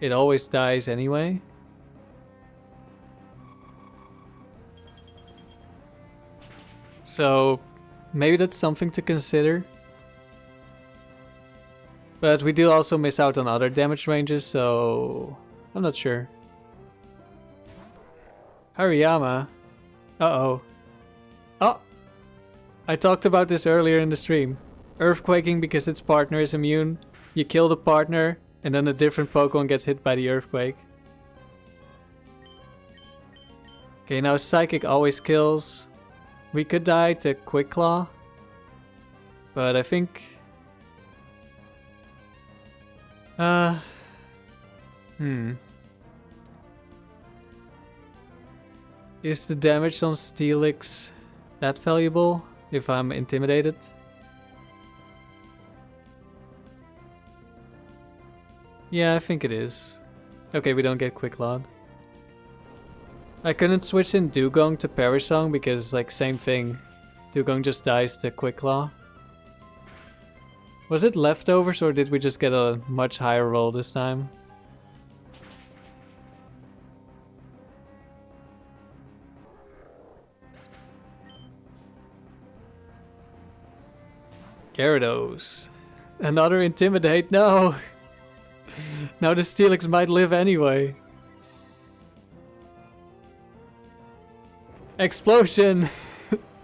it always dies anyway. So, maybe that's something to consider. But we do also miss out on other damage ranges, so I'm not sure. Hariyama. Uh-oh. Oh! I talked about this earlier in the stream. Earthquaking because its partner is immune. You kill the partner, and then a different Pokemon gets hit by the Earthquake. Okay, now Psychic always kills. We could die to Quick Claw, but I think... Is the damage on Steelix that valuable if I'm intimidated? Yeah, I think it is. Okay, we don't get Quick Clawed. I couldn't switch in Dewgong to Perish Song because, like, same thing. Dewgong just dies to Quick Claw. Was it leftovers or did we just get a much higher roll this time? Gyarados. Another Intimidate, no! Now the Steelix might live anyway. Explosion!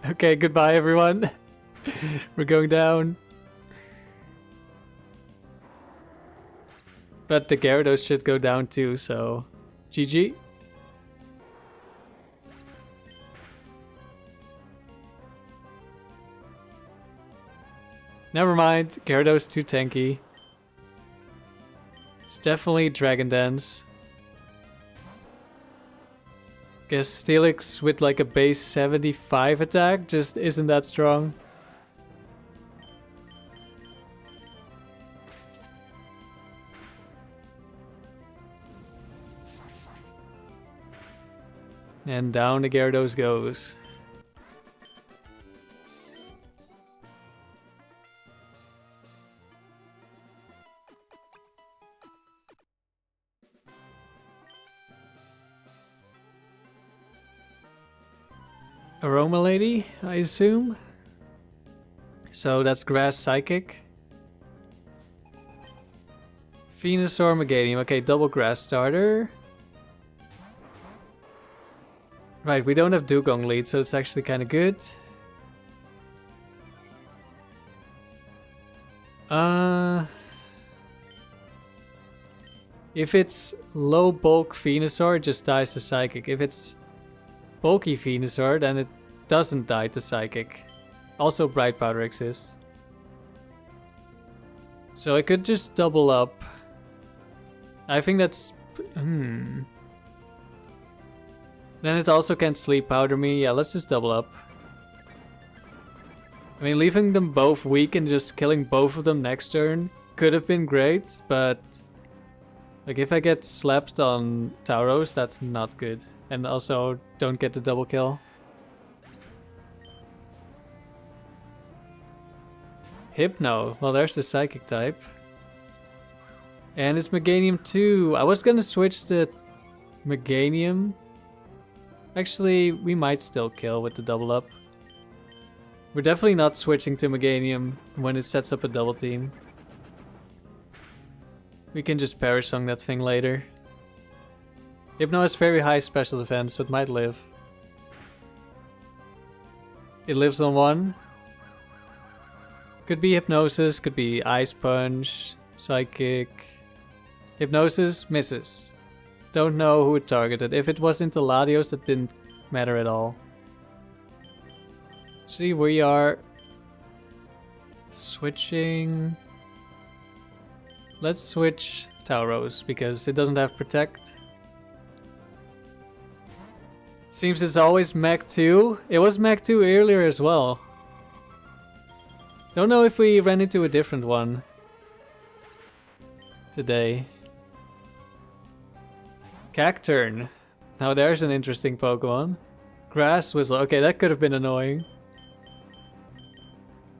Okay, goodbye everyone. We're going down. But the Gyarados should go down too, so... GG. Never mind, Gyarados too tanky. It's definitely Dragon Dance. Guess Steelix with like a base 75 attack just isn't that strong. And down the Gyarados goes. Aroma Lady, I assume. So that's Grass Psychic. Venusaur Meganium. Okay, double Grass starter. Right, we don't have Dewgong lead, so it's actually kind of good. If it's low bulk Venusaur, it just dies to Psychic. If it's bulky Venusaur, then it doesn't die to Psychic. Also, Bright Powder exists. So I could just double up. I think that's... Then it also can't Sleep Powder me. Yeah, let's just double up. I mean, leaving them both weak and just killing both of them next turn could have been great, but... Like, if I get slapped on Tauros, that's not good. And also, don't get the double kill. Hypno. Well, there's the Psychic type. And it's Meganium too. I was gonna switch to Meganium. Actually, we might still kill with the double up. We're definitely not switching to Meganium when it sets up a double team. We can just Perish Song that thing later. Hypno has very high special defense, so it might live. It lives on 1. Could be Hypnosis, could be Ice Punch, Psychic. Hypnosis misses. Don't know who it targeted. If it was into Latios, that didn't matter at all. See, we are switching. Let's switch Tauros because it doesn't have Protect. Seems it's always Mach 2. It was Mach 2 earlier as well. Don't know if we ran into a different one today. Cacturn. Now there's an interesting Pokemon. Grass Whistle. Okay, that could have been annoying.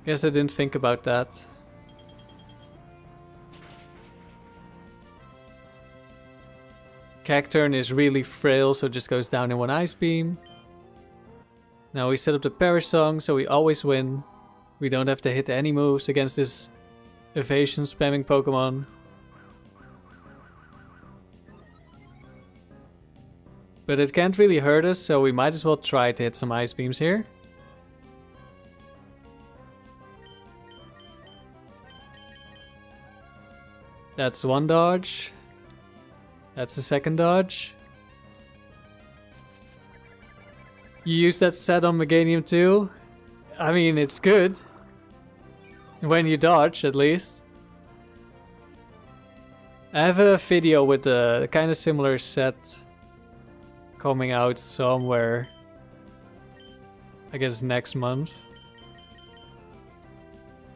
Guess I didn't think about that. Cacturn is really frail, so it just goes down in 1 Ice Beam. Now we set up the Perish Song, so we always win. We don't have to hit any moves against this evasion spamming Pokemon. But it can't really hurt us, so we might as well try to hit some Ice Beams here. That's 1 dodge. That's the 2nd dodge. You use that set on Meganium too? I mean, it's good. When you dodge, at least. I have a video with a kind of similar set coming out somewhere. I guess next month.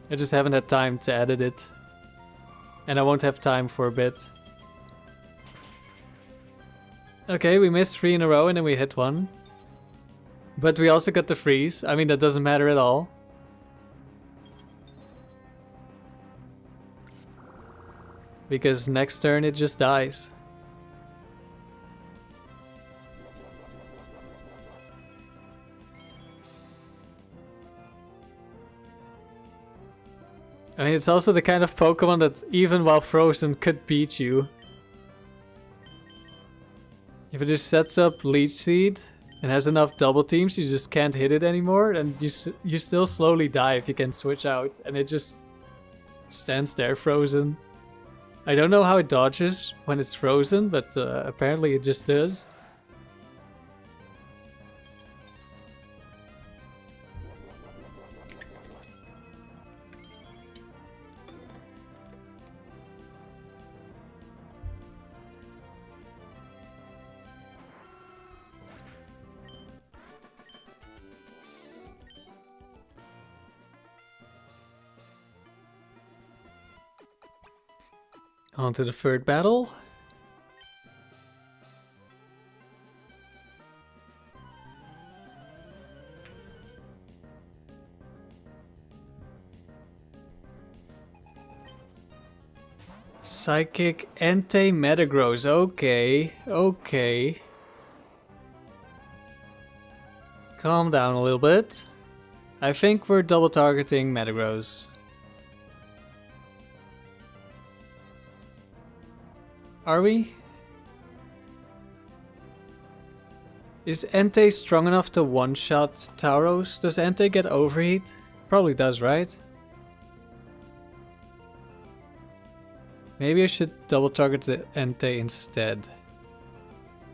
I just haven't had time to edit it. And I won't have time for a bit. Okay, we missed 3 in a row and then we hit 1. But we also got the freeze. I mean, that doesn't matter at all. Because next turn it just dies. I mean, it's also the kind of Pokemon that even while frozen could beat you. If it just sets up Leech Seed and has enough double teams, you just can't hit it anymore, and you still slowly die if you can switch out, and it just stands there frozen. I don't know how it dodges when it's frozen, but apparently it just does. On to the 3rd battle. Psychic Entei Metagross. Okay, okay. Calm down a little bit. I think we're double targeting Metagross. Are we? Is Entei strong enough to one-shot Tauros? Does Entei get overheat? Probably does, right? Maybe I should double target the Entei instead.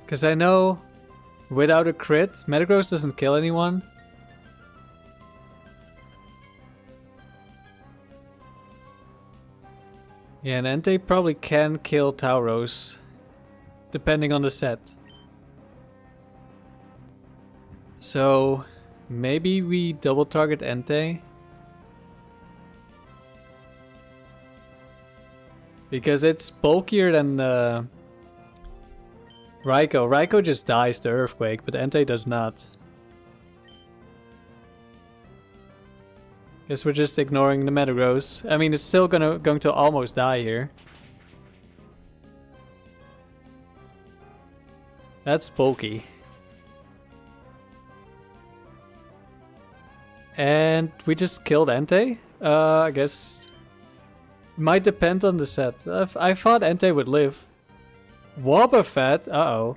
Because I know without a crit, Metagross doesn't kill anyone. Yeah, and Entei probably can kill Tauros, depending on the set. So, maybe we double target Entei. Because it's bulkier than Raikou. Raikou just dies to Earthquake, but Entei does not. Guess we're just ignoring the Metagross. I mean, it's still going to almost die here. That's bulky. And we just killed Entei? I guess... Might depend on the set. I thought Entei would live. Wobbuffet? Uh-oh.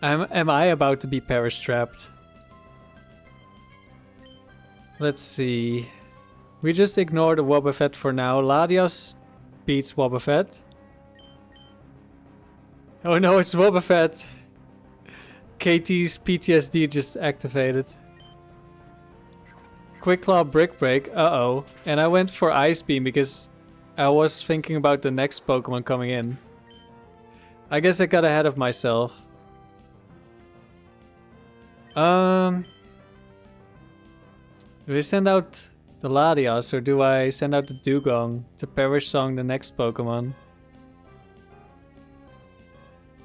Am I about to be perish trapped? Let's see. We just ignore the Wobbuffet for now. Latios beats Wobbuffet. Oh no, it's Wobbuffet. KT's PTSD just activated. Quick Claw Brick Break. Uh-oh. And I went for Ice Beam because I was thinking about the next Pokemon coming in. I guess I got ahead of myself. Do I send out the Latios or do I send out the Dewgong to Perish Song the next Pokemon?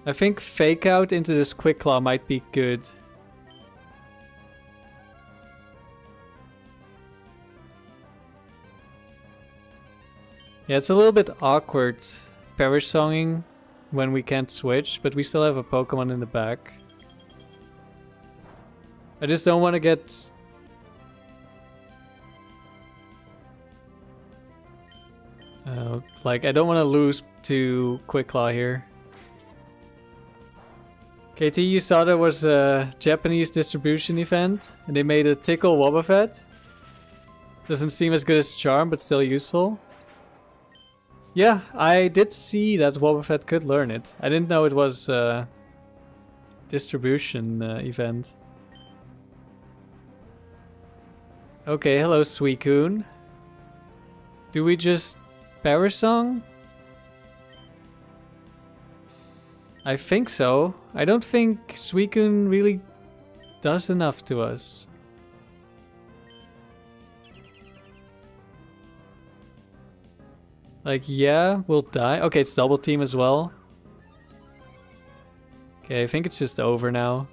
I think Fake Out into this Quick Claw might be good. Yeah, it's a little bit awkward Perish Songing when we can't switch, but we still have a Pokemon in the back. I just don't want to get... like, I don't want to lose to Quick Claw here. KT, you saw there was a Japanese distribution event, and they made a Tickle Wobbuffet. Doesn't seem as good as Charm, but still useful. Yeah, I did see that Wobbuffet could learn it. I didn't know it was a distribution event. Okay, hello Suicune. Do we just Perish Song? I think so. I don't think Suicune really does enough to us. Like, yeah, we'll die. Okay, it's double team as well. Okay, I think it's just over now.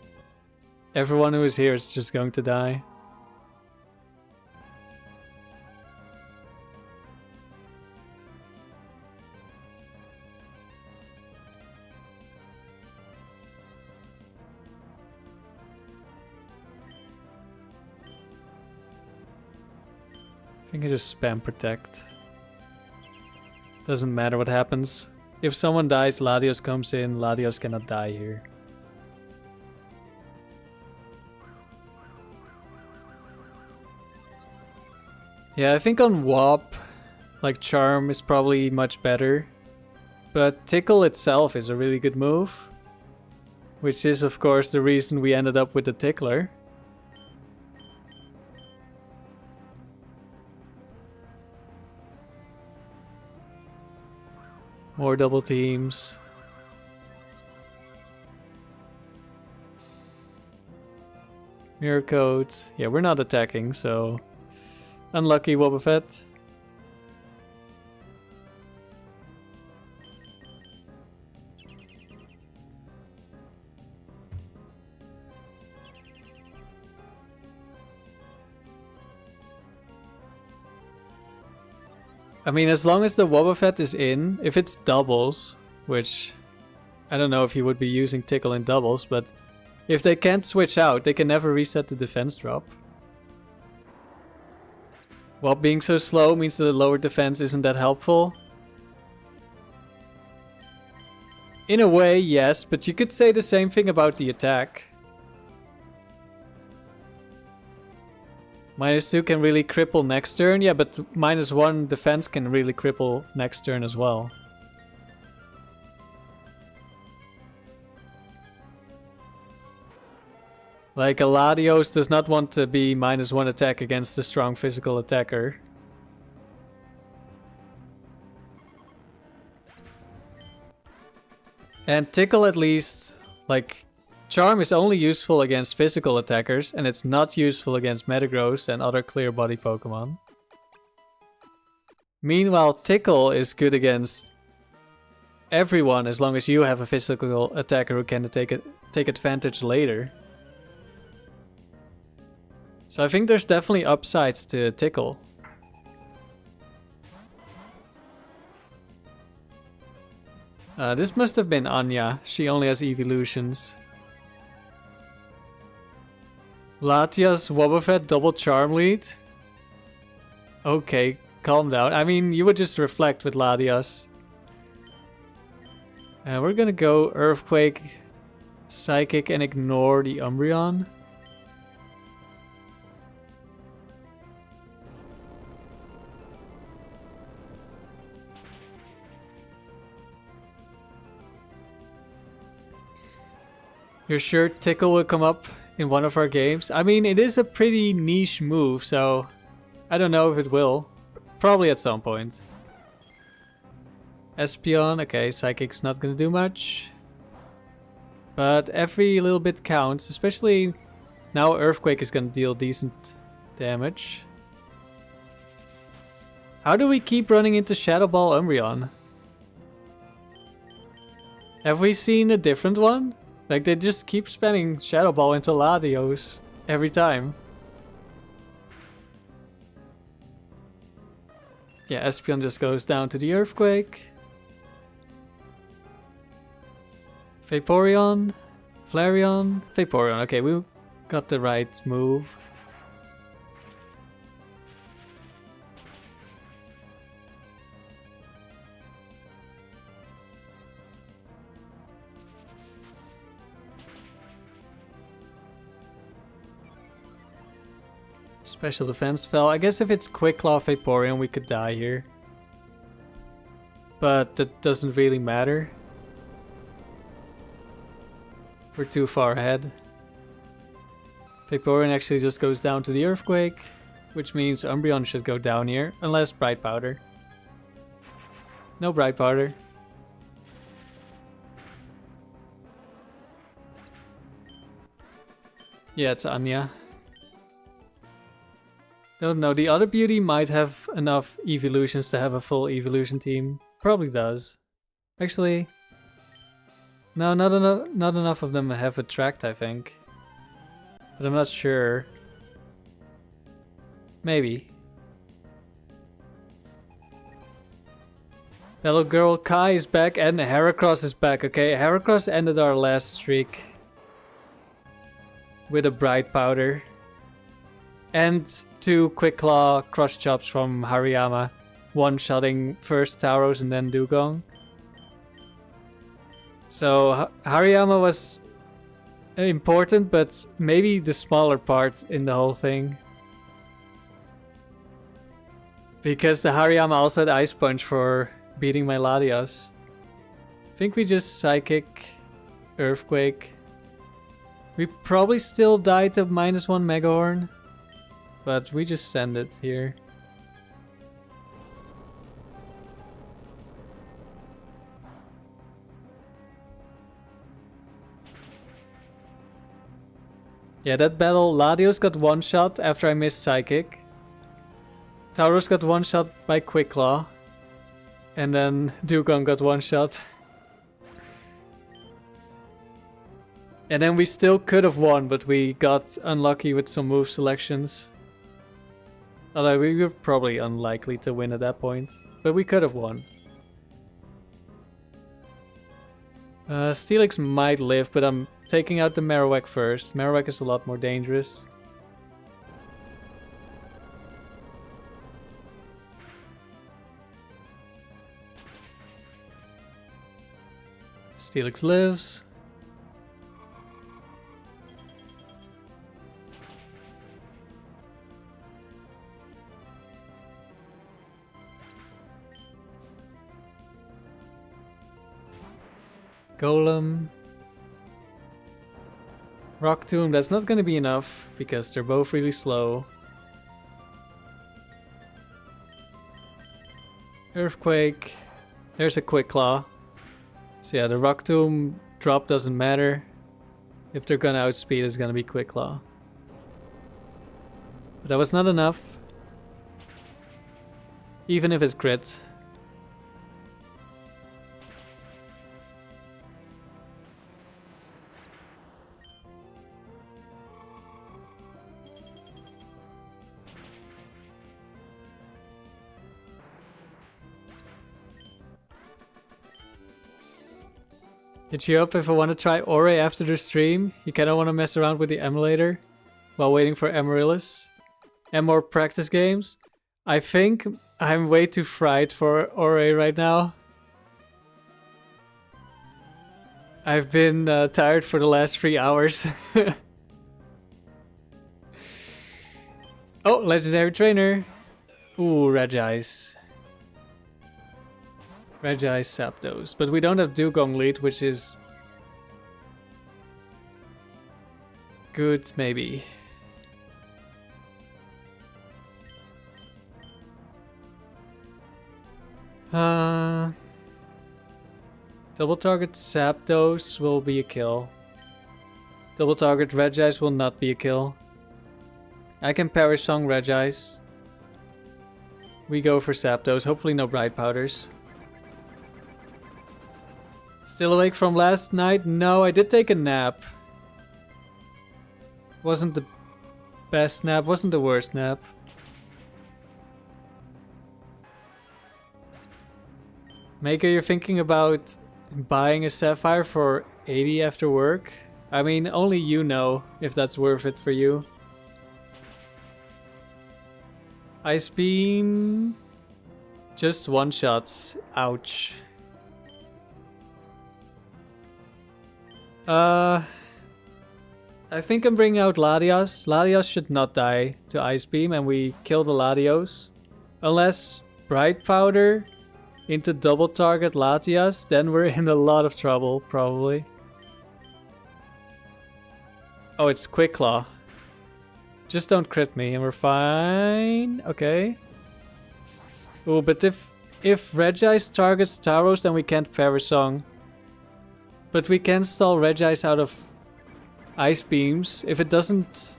Everyone who is here is just going to die. I think I just spam protect. Doesn't matter what happens. If someone dies, Latios comes in. Latios cannot die here. Yeah, I think on WOP, like Charm is probably much better. But Tickle itself is a really good move. Which is of course the reason we ended up with the Tickler. More double teams. Mirror Code. Yeah, we're not attacking, so... Unlucky Wobbuffet. I mean, as long as the Wobbuffet is in, if it's doubles, which I don't know if he would be using Tickle in doubles, but if they can't switch out, they can never reset the defense drop. Wob being so slow means that the lower defense isn't that helpful. In a way, yes, but you could say the same thing about the attack. -2 can really cripple next turn, yeah, but -1 defense can really cripple next turn as well. Like, a Latios does not want to be -1 attack against a strong physical attacker. And Tickle at least, like, Charm is only useful against physical attackers, and it's not useful against Metagross and other clear body Pokemon. Meanwhile, Tickle is good against everyone as long as you have a physical attacker who can take advantage later. So I think there's definitely upsides to Tickle. This must have been Anya. She only has evolutions. Latios, Wobbuffet, double Charm lead? Okay, calm down. I mean, you would just reflect with Latios. We're gonna go Earthquake, Psychic, and ignore the Umbreon. You're sure Tickle will come up in one of our games? I mean, it is a pretty niche move, so I don't know if it will. Probably at some point. Espeon, okay, Psychic's not gonna do much. But every little bit counts, especially now Earthquake is gonna deal decent damage. How do we keep running into Shadow Ball Umbreon? Have we seen a different one? Like, they just keep spamming Shadow Ball into Latios every time. Yeah, Espeon just goes down to the Earthquake. Vaporeon, Flareon, Vaporeon. Okay, we got the right move. Special defense fell. I guess if it's Quick Claw Vaporeon, we could die here. But that doesn't really matter. We're too far ahead. Vaporeon actually just goes down to the Earthquake, which means Umbreon should go down here, unless Bright Powder. No Bright Powder. Yeah, it's Anya. Don't know, the other beauty might have enough evolutions to have a full evolution team. Probably does. Actually, no, not enough of them have Attract, I think. But I'm not sure. Maybe. Hello girl, Kai is back and Heracross is back. Okay, Heracross ended our last streak with a Bright Powder. And 2 Quick Claw Crush Chops from Hariyama. One-shotting first Tauros and then Dewgong. So Hariyama was important, but maybe the smaller part in the whole thing. Because the Hariyama also had Ice Punch for beating my Latios. I think we just Psychic, Earthquake. We probably still die to -1 Megahorn. But we just send it here. Yeah, that battle, Latios got one shot after I missed Psychic. Tauros got one shot by Quick Claw. And then Dewgong got one shot. And then we still could have won, but we got unlucky with some move selections. Although we were probably unlikely to win at that point. but we could have won. Steelix might live, but I'm taking out the Marowak first. Marowak is a lot more dangerous. Steelix lives. Golem. Rock Tomb, that's not gonna be enough because they're both really slow. Earthquake. There's a Quick Claw. So yeah, the Rock Tomb drop doesn't matter. If they're gonna outspeed, it's gonna be Quick Claw. But that was not enough. Even if it's crit. Hit you up if I want to try Ore after the stream. You kinda want to mess around with the emulator while waiting for Amaryllis and more practice games. I think I'm way too fried for Ore right now. I've been tired for the last 3 hours. Oh, legendary trainer. Ooh, Regis. Regis Zapdos. But we don't have Dewgong lead, which is good, maybe. Double target Zapdos will be a kill. Double target Regis will not be a kill. I can Perish Song Regis. We go for Zapdos. Hopefully no Bright Powders. Still awake from last night? No, I did take a nap. Wasn't the best nap, wasn't the worst nap. Maker, you're thinking about buying a Sapphire for 80 after work? I mean, only you know if that's worth it for you. Ice Beam... just one shots. Ouch. I think I'm bringing out Latios. Latios should not die to Ice Beam and we kill the Latios. Unless Bright Powder into double target Latios, then we're in a lot of trouble, probably. Oh, it's Quick Claw. Just don't crit me and we're fine. Okay. Ooh, but if Regis targets Tauros, then we can't Perish Song. But we can stall Regis out of Ice Beams if it doesn't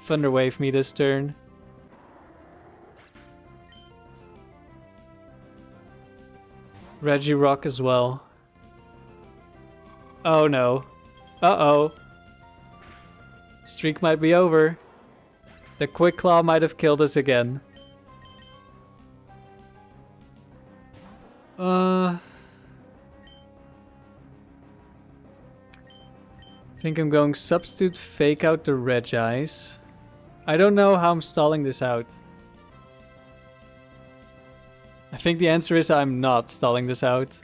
Thunder Wave me this turn. Regirock as well. Oh no. Uh-oh. Streak might be over. The Quick Claw might have killed us again. I think I'm going substitute fake out the Regis. I don't know how I'm stalling this out. I think the answer is I'm not stalling this out.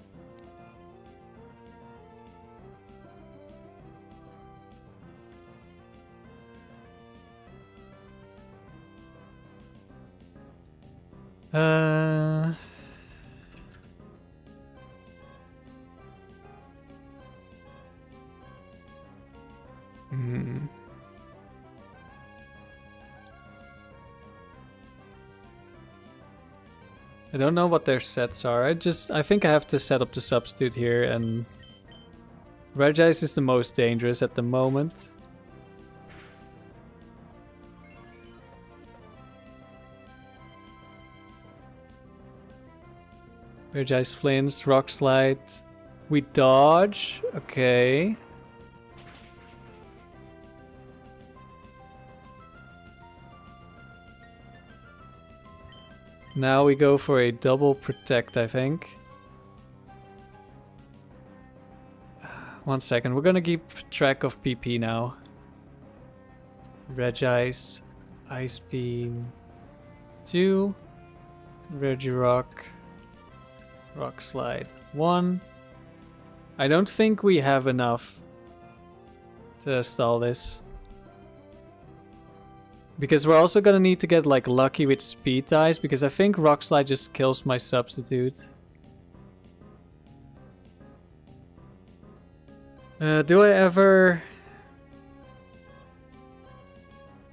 I don't know what their sets are. I think I have to set up the substitute here, and Regis is the most dangerous at the moment. Regis flinch, Rock Slide. We dodge. Okay. Now we go for a double protect, I think. 1 second, we're gonna keep track of PP now. Regice, Ice Beam, 2, Regirock, Rock Slide, 1. I don't think we have enough to stall this. Because we're also gonna need to get like lucky with speed ties, because I think Rock Slide just kills my substitute. Do I ever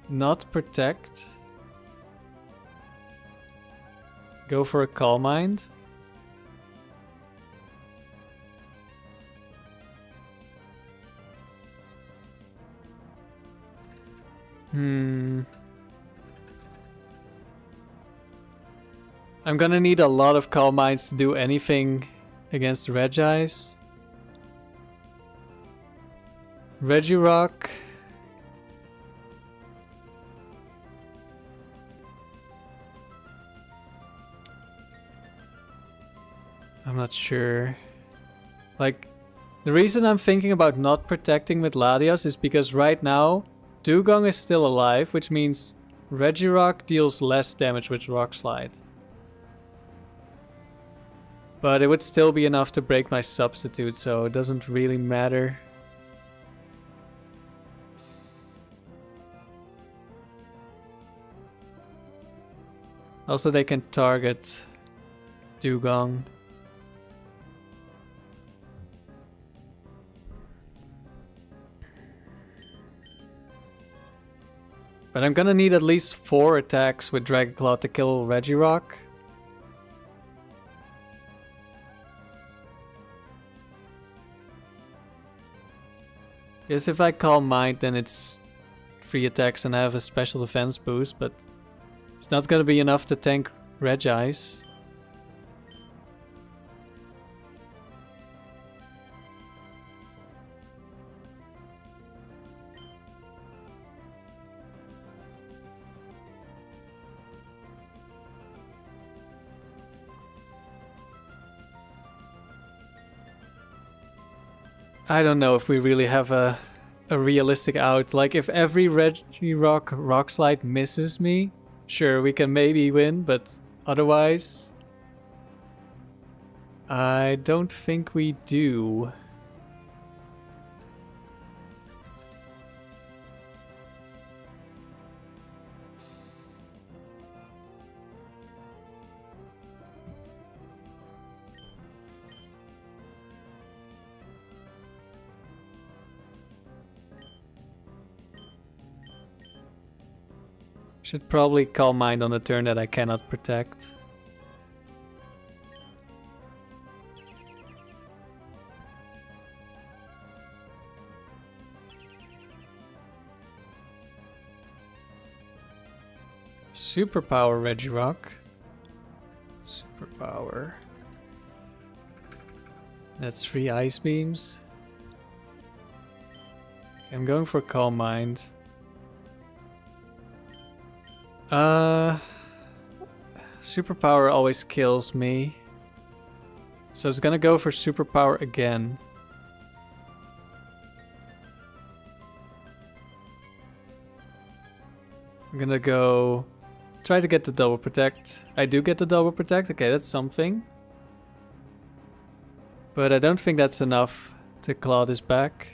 not protect? Go for a Calm Mind? I'm gonna need a lot of Calm Minds to do anything against Regice. Regirock. I'm not sure. Like, the reason I'm thinking about not protecting with Latios is because right now Dewgong is still alive, which means Regirock deals less damage with Rock Slide. But it would still be enough to break my substitute, so it doesn't really matter. Also, they can target Dewgong. But I'm gonna need at least 4 attacks with Dragon Claw to kill Regirock. Guess if I Calm Mind, then it's 3 attacks and I have a special defense boost, but it's not gonna be enough to tank Regice. I don't know if we really have a realistic out. Like, if every Regirock Rock Slide misses me, sure, we can maybe win, but otherwise, I don't think we do. Should probably Calm Mind on the turn that I cannot protect. Superpower Regirock. Superpower. That's 3 Ice Beams. I'm going for Calm Mind. Superpower always kills me. So it's gonna go for Superpower again. I'm gonna go try to get the double protect. I do get the double protect. Okay, that's something. But I don't think that's enough to claw this back.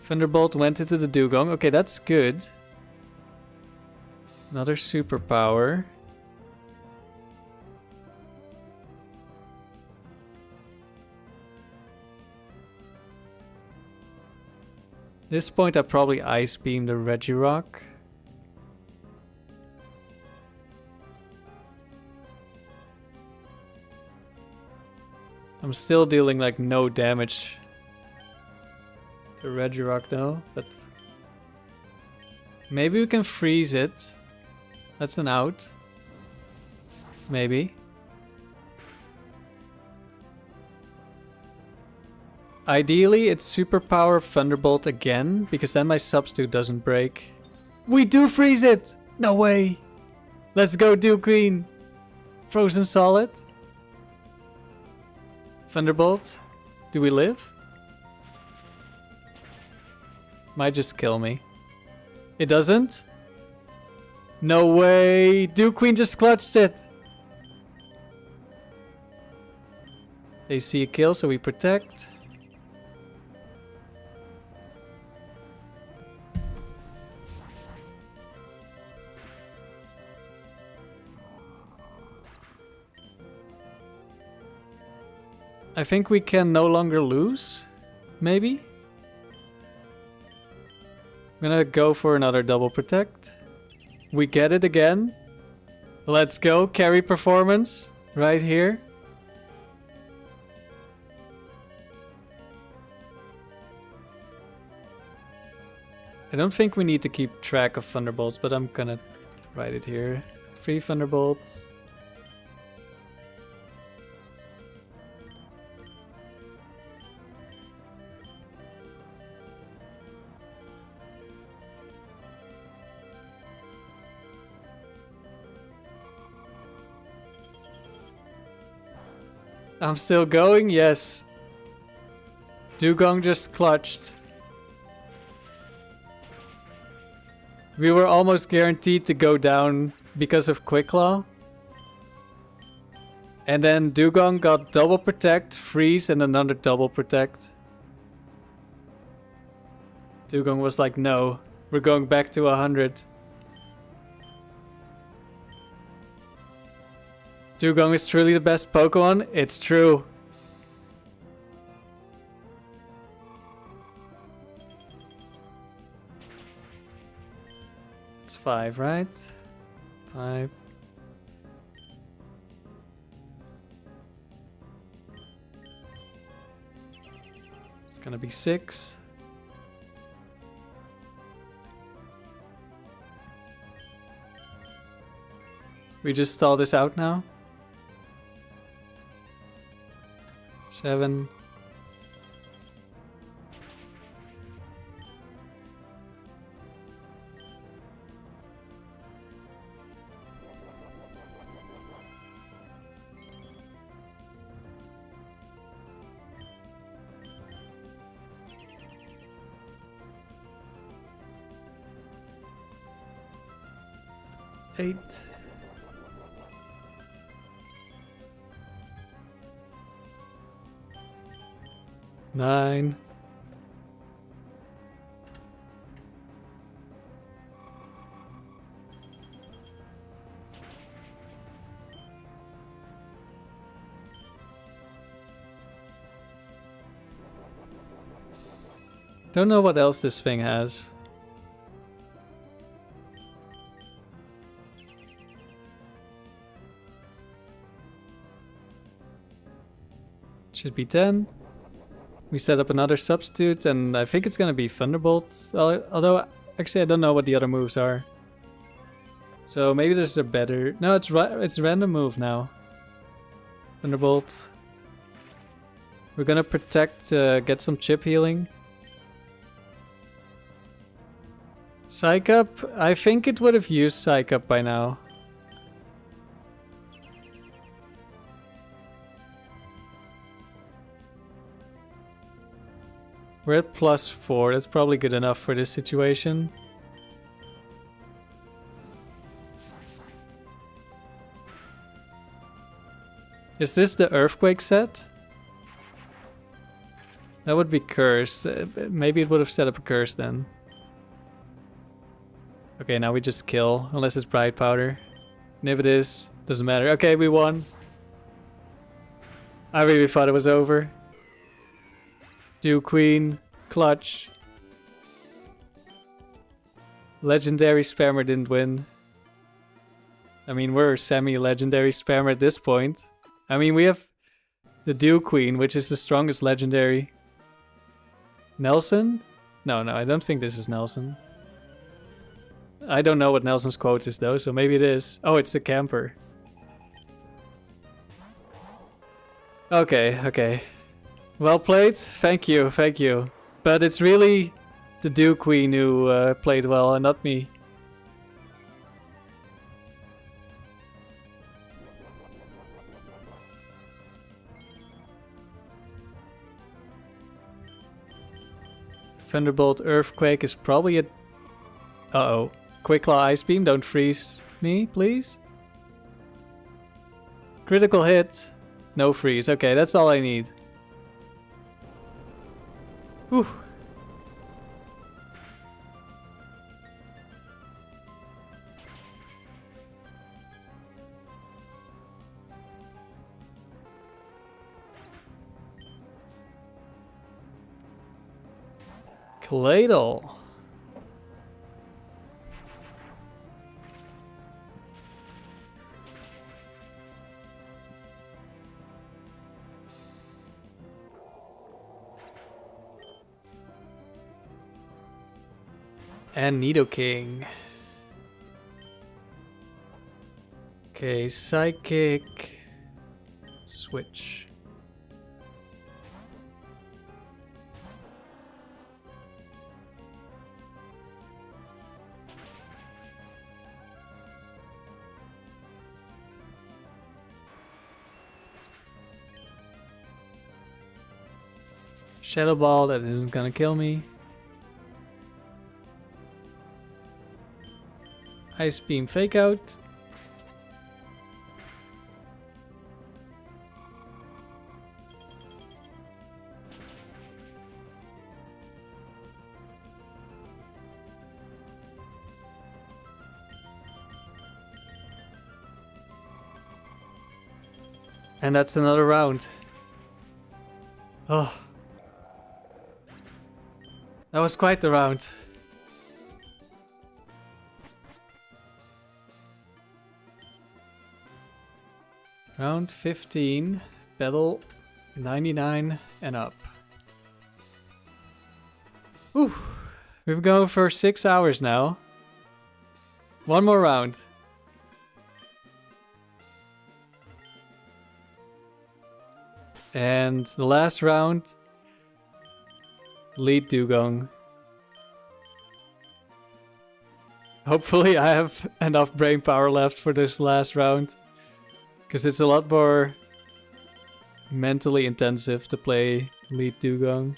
Thunderbolt went into the Dewgong. Okay, that's good. Another superpower. This point I probably Ice Beam the Regirock. I'm still dealing like no damage to Regirock though, but maybe we can freeze it. That's an out. Maybe. Ideally, it's Superpower Thunderbolt again, because then my substitute doesn't break. We do freeze it! No way! Let's go, Dew Queen! Frozen Solid. Thunderbolt. Do we live? Might just kill me. It doesn't? No way! Dew Queen just clutched it! They see a kill, so we protect. I think we can no longer lose. Maybe? I'm gonna go for another double protect. We get it again. Let's go. Carry performance. Right here. I don't think we need to keep track of Thunderbolts, but I'm gonna write it here. 3 Thunderbolts. I'm still going? Yes. Dewgong just clutched. We were almost guaranteed to go down because of Quick Claw. And then Dewgong got double protect, freeze, and another double protect. Dewgong was like, no, we're going back to 100. Dewgong is truly the best Pokemon. It's true. It's 5, right? 5. It's gonna be 6. We just stall this out now. 7. Eight. 9. Don't know what else this thing has. Should be 10. We set up another substitute, and I think it's gonna be Thunderbolt. Although, actually, I don't know what the other moves are. So maybe there's a better... No, it's random move now. Thunderbolt. We're gonna protect, get some chip healing. Psych Up? I think it would have used Psych Up by now. We're at +4. That's probably good enough for this situation. Is this the Earthquake set? That would be cursed. Maybe it would have set up a curse then. Okay, now we just kill, unless it's Bright Powder. And if it is, doesn't matter. Okay, we won. I really thought it was over. Dew Queen, clutch. Legendary Spammer didn't win. I mean, we're semi-legendary Spammer at this point. I mean, we have the Dew Queen, which is the strongest legendary. Nelson? No, I don't think this is Nelson. I don't know what Nelson's quote is though, so maybe it is. Oh, it's the camper. Okay. Well played. Thank you. But it's really the Dew Queen who played well and not me. Thunderbolt Earthquake is probably a... Uh-oh. Quick Claw Ice Beam, don't freeze me, please. Critical hit. No freeze. Okay, that's all I need. Whew. Claydol. And Nidoking. Okay, Psychic. Switch. Shadow Ball, that isn't gonna kill me. Ice Beam Fake Out. And that's another round. Oh. That was quite the round. Round 15, battle 99 and up. Whew. We've gone for 6 hours now. One more round. And the last round, llead Dewgong. Hopefully I have enough brain power left for this last round. Because it's a lot more mentally intensive to play llead Dewgong.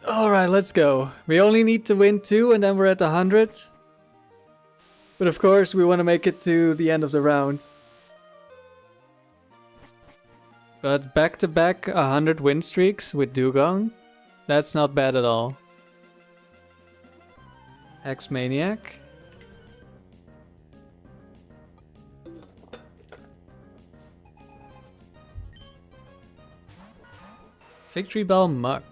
Alright, let's go. We only need to win 2 and then we're at 100. But of course we want to make it to the end of the round. But back to back 100 win streaks with Dewgong. That's not bad at all. X-Maniac. Victory Bell Muck.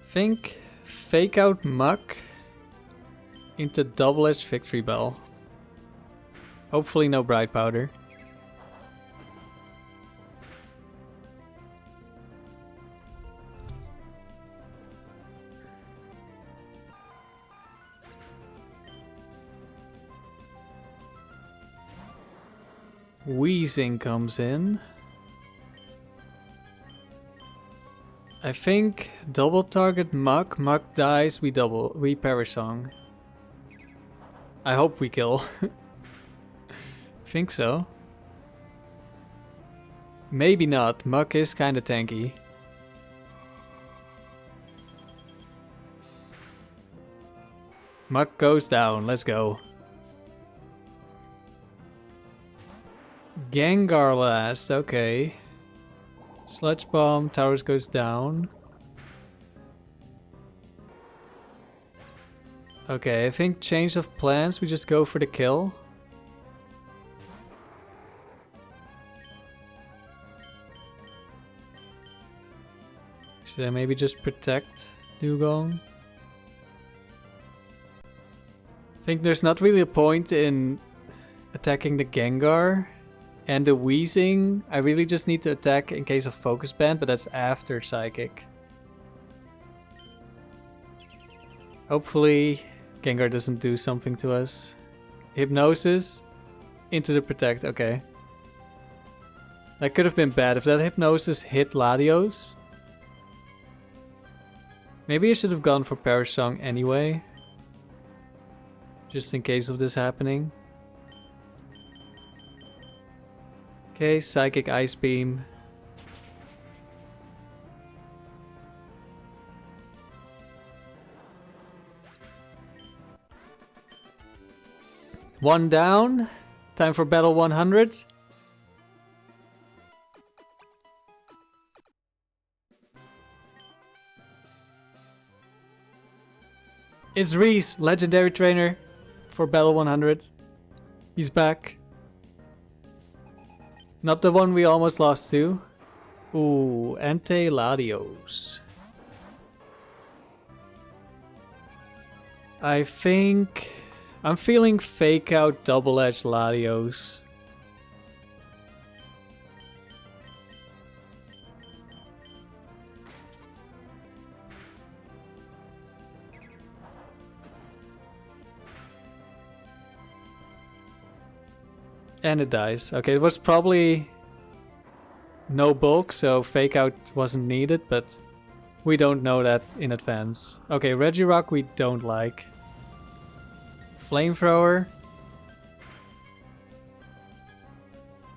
Think Fake Out Muck into double as Victory Bell. Hopefully no Bright Powder. Wheezing comes in. I think double target Muck. Muck dies, we Perish Song. I hope we kill. Think so. Maybe not. Muck is kinda tanky. Muck goes down. Let's go. Gengar last. Okay. Sludge Bomb. Tauros goes down. Okay, I think change of plans. We just go for the kill. Should I maybe just protect Dewgong? I think there's not really a point in attacking the Gengar. And the wheezing, I really just need to attack in case of focus band, but that's after psychic. Hopefully Gengar doesn't do something to us. Hypnosis into the protect, okay. That could have been bad if that hypnosis hit Latios. Maybe I should have gone for Perish Song anyway. Just in case of this happening. Okay, Psychic Ice Beam. One down. Time for battle 100. It's Reese, legendary trainer for battle 100. He's back. Not the one we almost lost to. Ooh, Ante Latios. I think I'm feeling fake out double edge Latios. And it dies. Okay, it was probably no bulk, so fake out wasn't needed, but we don't know that in advance. Okay, Regirock we don't like. Flamethrower.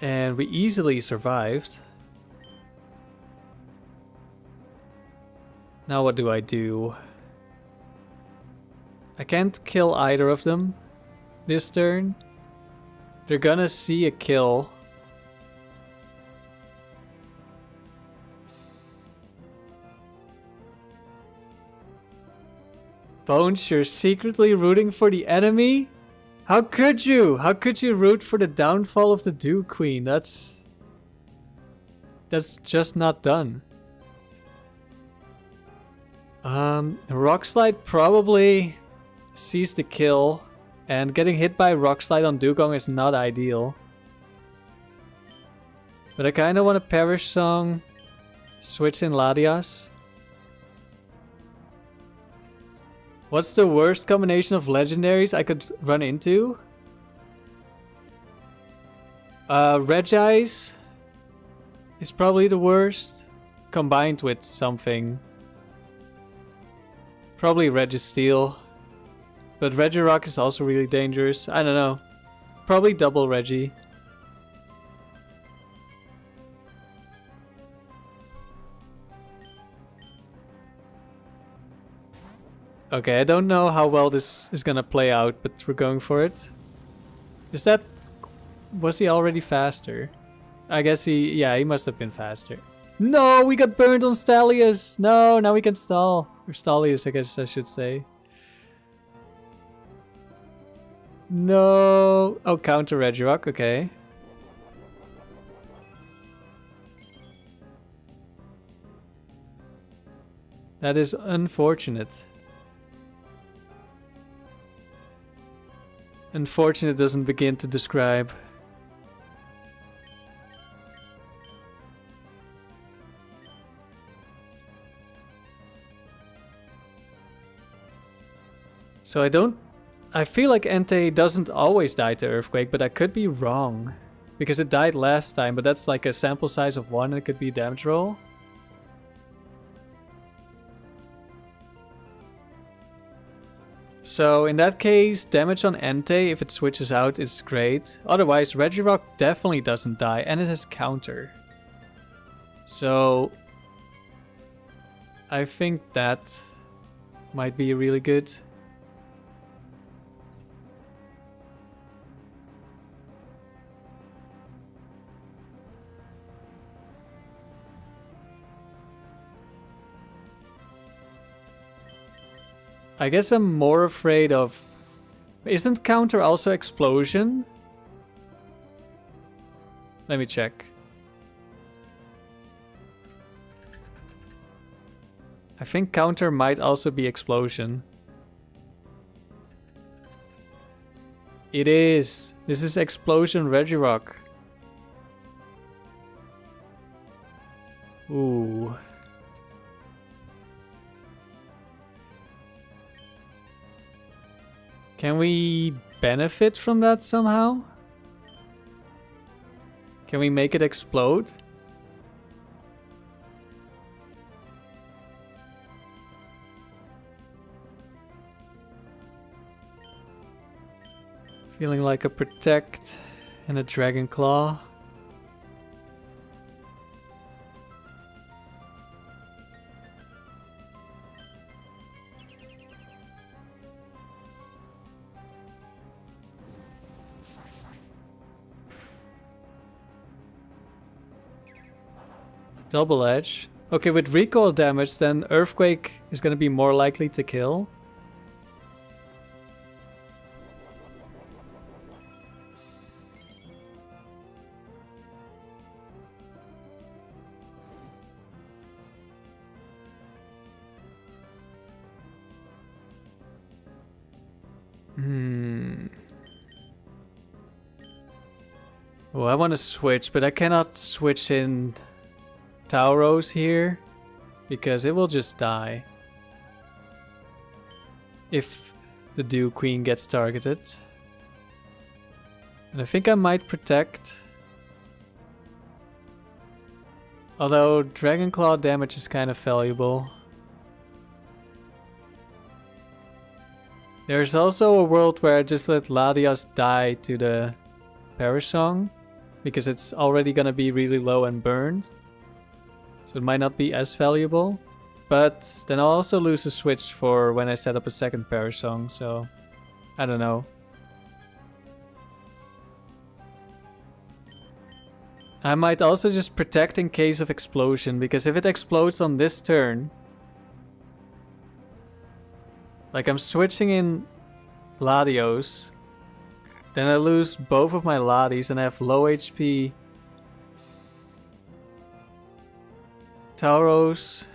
And we easily survived. Now what do? I can't kill either of them this turn. They're gonna see a kill. Bones, you're secretly rooting for the enemy? How could you? How could you root for the downfall of the Dew Queen? That's just not done. Rock Slide probably sees the kill. And getting hit by Rock Slide on Dewgong is not ideal. But I kinda want to Perish Song, switch in Latias. What's the worst combination of legendaries I could run into? Regice is probably the worst, combined with something. Probably Registeel. But Regirock is also really dangerous. I don't know. Probably double Regi. Okay, I don't know how well this is gonna play out, but we're going for it. Is that... Was he already faster? I guess he must have been faster. No, we got burned on Stalius! No, now we can stall. Or Stalius, I guess I should say. No. Oh, counter Regirock, okay. That is unfortunate. Unfortunate doesn't begin to describe. So I feel like Entei doesn't always die to Earthquake, but I could be wrong. Because it died last time, but that's like a sample size of 1 and it could be damage roll. So in that case, damage on Entei, if it switches out, is great. Otherwise, Regirock definitely doesn't die and it has counter. So I think that might be really good. I guess I'm more afraid of... Isn't counter also explosion? Let me check. I think counter might also be explosion. It is! This is explosion Regirock. Can we benefit from that somehow? Can we make it explode? Feeling like a Protect and a Dragon Claw. Double Edge. Okay, with recoil damage, then Earthquake is going to be more likely to kill. Oh, I want to switch, but I cannot switch in Tauros here because it will just die if the Dew Queen gets targeted. And I think I might Protect. Although Dragon Claw damage is kind of valuable. There's also a world where I just let Latios die to the Perish Song because it's already gonna be really low and burned. So it might not be as valuable. But then I'll also lose a switch for when I set up a second Perish Song, so I don't know. I might also just Protect in case of explosion, because if it explodes on this turn, like I'm switching in Latios, then I lose both of my Ladies and I have low HP Tauros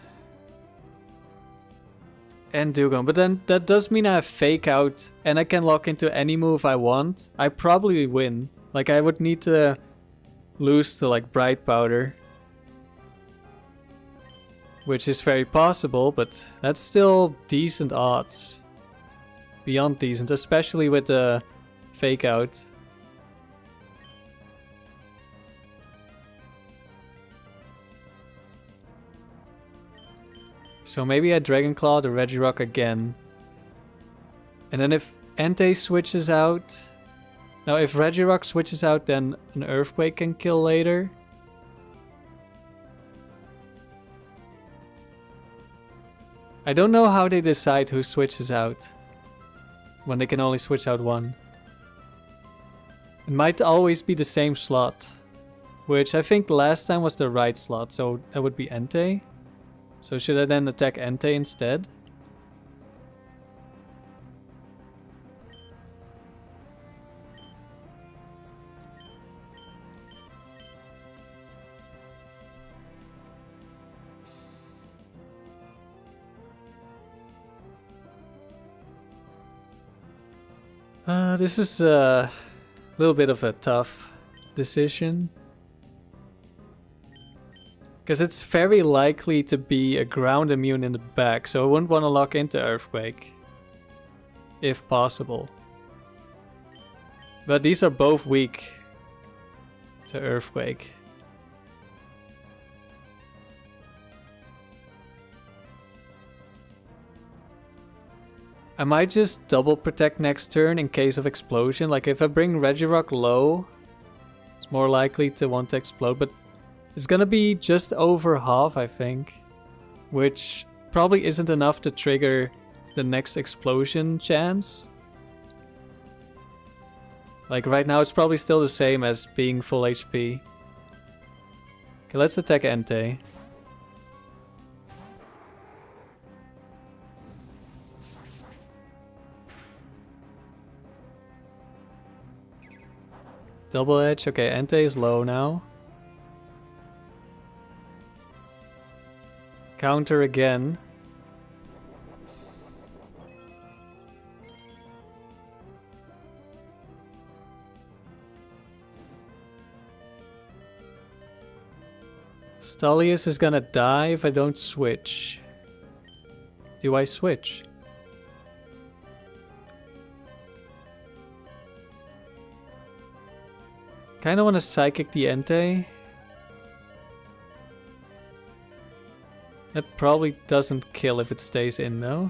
and Dewgong. But then that does mean I have Fake Out and I can lock into any move I want. I probably win. Like I would need to lose to like Bright Powder, which is very possible, but that's still decent odds. Beyond decent, especially with the Fake Out. So maybe I Dragon Claw the Regirock again. And then if Entei switches out... Now if Regirock switches out, then an Earthquake can kill later. I don't know how they decide who switches out when they can only switch out one. It might always be the same slot, which I think last time was the right slot, so that would be Entei. So should I then attack Entei instead? This is a little bit of a tough decision. Because it's very likely to be a ground immune in the back, so I wouldn't want to lock into Earthquake. If possible. But these are both weak to Earthquake. I might just double Protect next turn in case of explosion. Like if I bring Regirock low, it's more likely to want to explode, but it's gonna be just over half, I think. Which probably isn't enough to trigger the next explosion chance. Like right now it's probably still the same as being full HP. Okay, let's attack Entei. Double Edge. Okay, Entei is low now. Counter again. Stalius is gonna die if I don't switch. Do I switch? Kind of want to Psychic the Entei. That probably doesn't kill if it stays in though.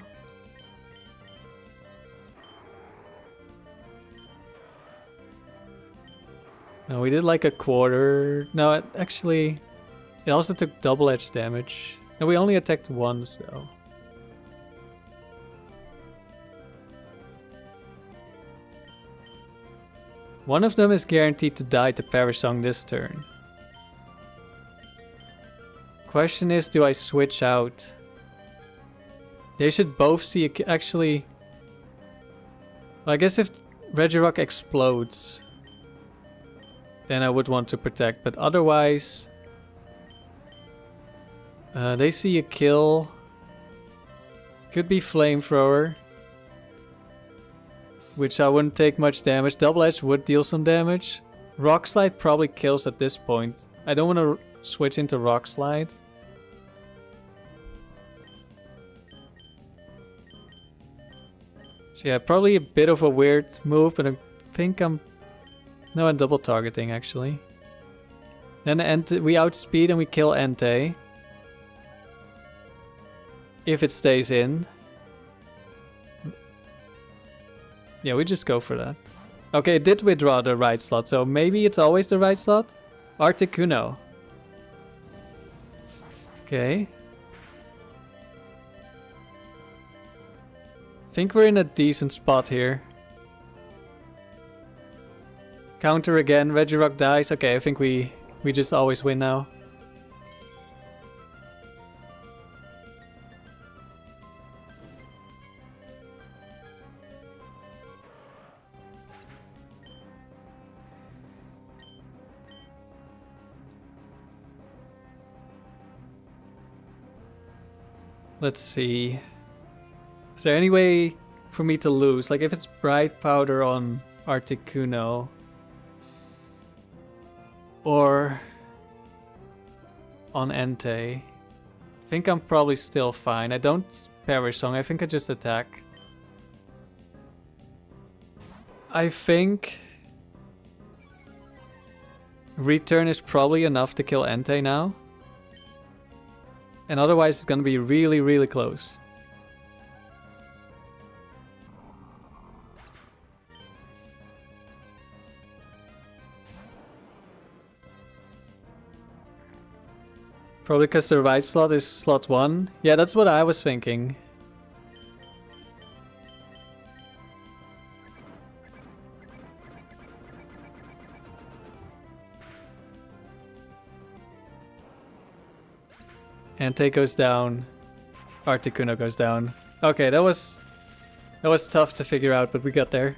No, we did like a quarter. No, actually, it also took double edge damage. And we only attacked once though. One of them is guaranteed to die to Parasong this turn. Question is, do I switch out? They should both see actually. Well, I guess if Regirock explodes, then I would want to protect, but otherwise they see a kill. Could be Flamethrower, which I wouldn't take much damage. Double Edge would deal some damage. Rock Slide probably kills at this point. I don't want to switch into Rock Slide. So yeah, probably a bit of a weird move, but I think I'm double targeting actually. Then we outspeed and we kill Entei. If it stays in. Yeah, we just go for that. Okay, it did withdraw the right slot, so maybe it's always the right slot? Articuno. Okay. Think we're in a decent spot here. Counter again, Regirock dies. Okay, I think we just always win now. Let's see. Is there any way for me to lose? Like if it's Bright Powder on Articuno. Or on Entei. I think I'm probably still fine. I don't Parasong, I think I just attack. I think Return is probably enough to kill Entei now. And otherwise it's gonna be really, really close. Probably because the right slot is slot 1. Yeah, that's what I was thinking. Entei goes down. Articuno goes down. Okay, that was tough to figure out, but we got there.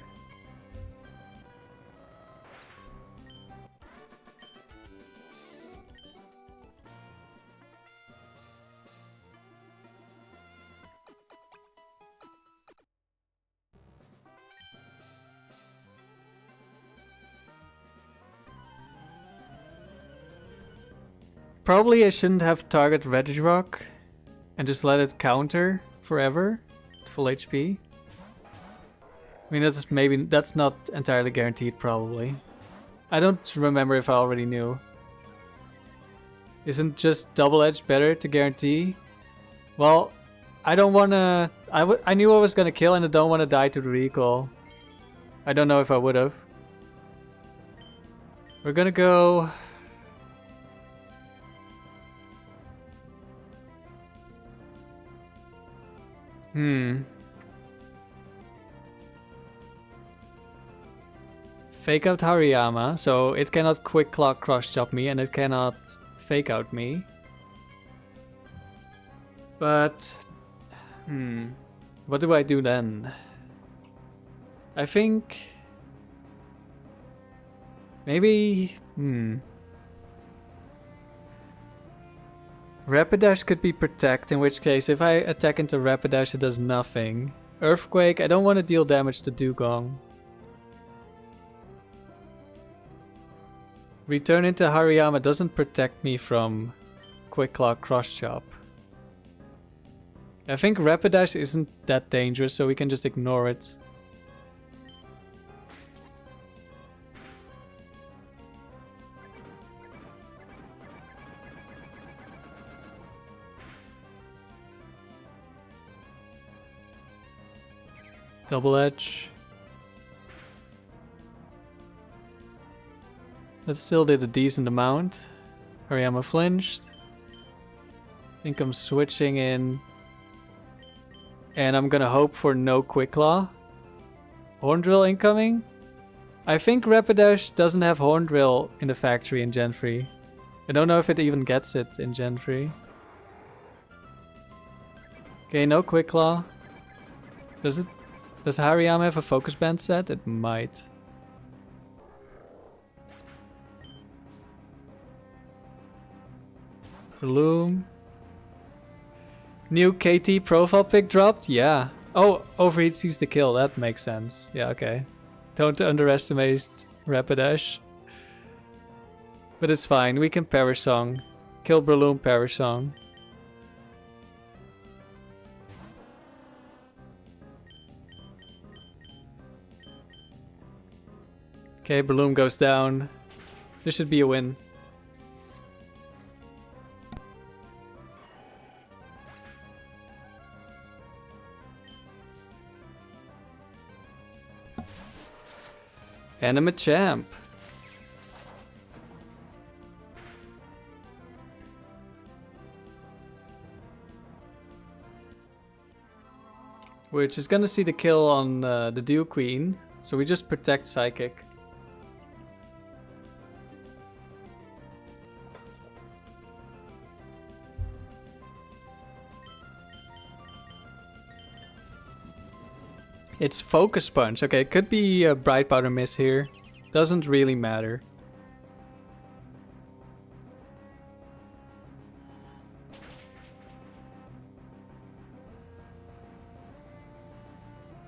Probably I shouldn't have target Regirock and just let it counter forever, full HP. I mean, that's not entirely guaranteed probably. I don't remember if I already knew. Isn't just double edge better to guarantee? Well, I don't wanna... I knew I was gonna kill and I don't wanna die to the recall. I don't know if I would've. We're gonna go... Fake out Hariyama, so it cannot quick claw cross chop me and it cannot fake out me. But what do I do then? I think maybe Rapidash could be Protect, in which case if I attack into Rapidash it does nothing. Earthquake, I don't want to deal damage to Dewgong. Return into Hariyama doesn't protect me from Quick Claw Cross Chop. I think Rapidash isn't that dangerous, so we can just ignore it. Double edge. That still did a decent amount. Hariyama flinched. I think I'm switching in. And I'm gonna hope for no Quick Claw. Horn Drill incoming. I think Rapidash doesn't have Horn Drill in the factory in Gen 3. I don't know if it even gets it in Gen 3. Okay, no Quick Claw. Does Hariyama have a Focus Band set? It might. Bloom. New KT profile pic dropped? Yeah. Oh, Overheat sees the kill. That makes sense. Yeah, okay. Don't underestimate Rapidash. But it's fine. We can Perish Song. Kill Breloom, Perish Song. Okay, Breloom goes down. This should be a win. And I'm a champ. We're just gonna see the kill on the Dew Queen, so we just protect Psychic. It's Focus Punch. Okay, it could be a Bright Powder miss here. Doesn't really matter.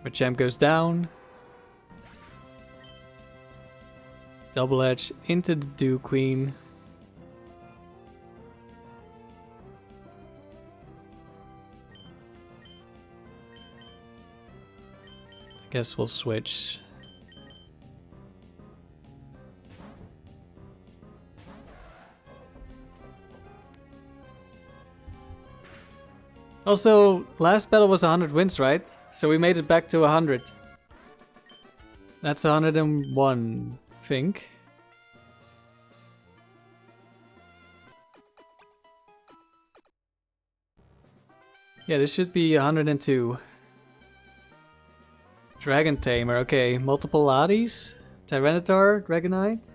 Machamp goes down. Double Edge into the Dew Queen. Guess we'll switch. Also, last battle was 100 wins, right? So we made it back to 100. That's 101, I think. Yeah, this should be 102. Dragon Tamer, okay. Multiple Latios. Tyranitar, Dragonite.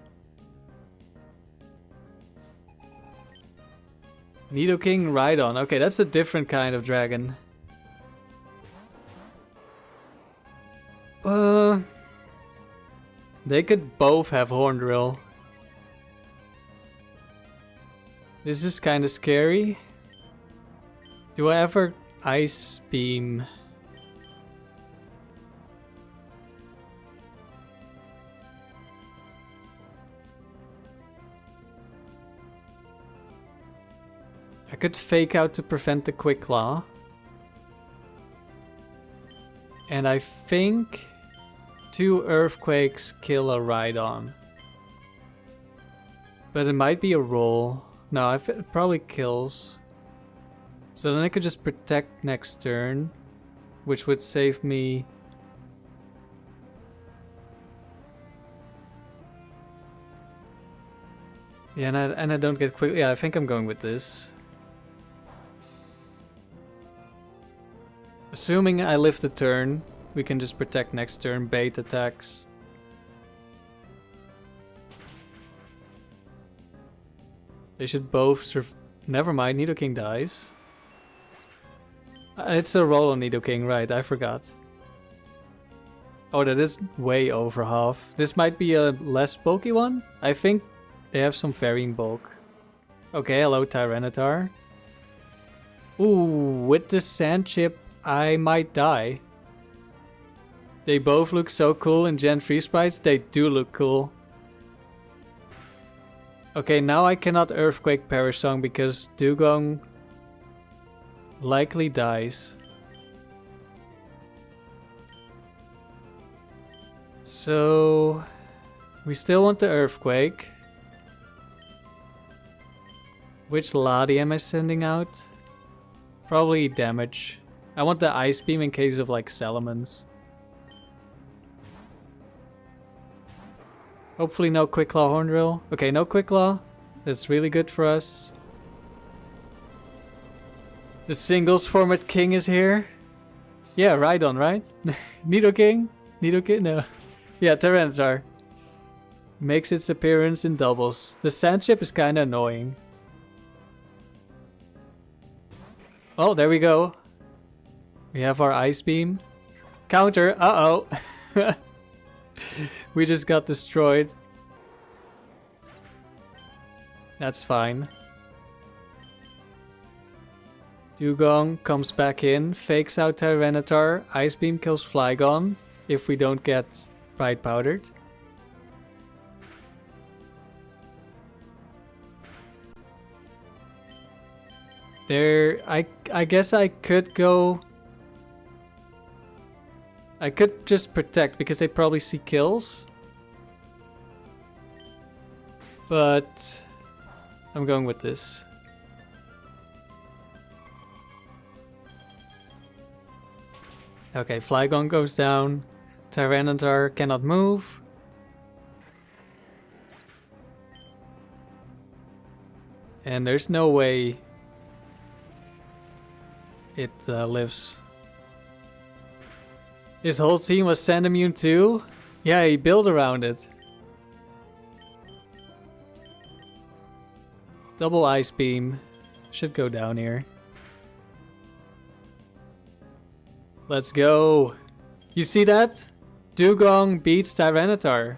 Nidoking, Rhydon. Okay, that's a different kind of dragon. They could both have Horn Drill. This is kind of scary. Do I ever Ice Beam? I could Fake Out to prevent the Quick Claw. And I think 2 Earthquakes kill a Rhydon. But it might be a roll. No, it probably kills. So then I could just protect next turn, which would save me. Yeah, and I don't get quick. Yeah, I think I'm going with this. Assuming I live the turn, we can just protect next turn, bait attacks. They should both survive. Never mind, Nidoking dies. It's a roll on Nidoking, right, I forgot. Oh, that is way over half. This might be a less bulky one. I think they have some varying bulk. Okay, hello Tyranitar. Ooh, with the Sand Chip, I might die. They both look so cool in Gen 3 sprites. They do look cool. Okay, now I cannot Earthquake Perish Song because Dewgong likely dies. So we still want the Earthquake. Which Lati am I sending out? Probably damage. I want the Ice Beam in case of like Salamence. Hopefully no Quick Claw Horn Drill. Okay, no Quick Claw. That's really good for us. The singles format king is here. Yeah, Rhydon, right? Nidoking? Nidoking? No. Yeah, Tyranitar. Makes its appearance in doubles. The Sandchip is kinda annoying. Oh, there we go. We have our Ice Beam. Counter. Uh-oh. We just got destroyed. That's fine. Dewgong comes back in, fakes out Tyranitar. Ice Beam kills Flygon if we don't get Bright Powdered. There, I guess I could go... I could just protect because they probably see kills. But I'm going with this. Okay, Flygon goes down. Tyranitar cannot move. And there's no way it lives. His whole team was sand immune too? Yeah, he built around it. Double Ice Beam. Should go down here. Let's go. You see that? Dewgong beats Tyranitar.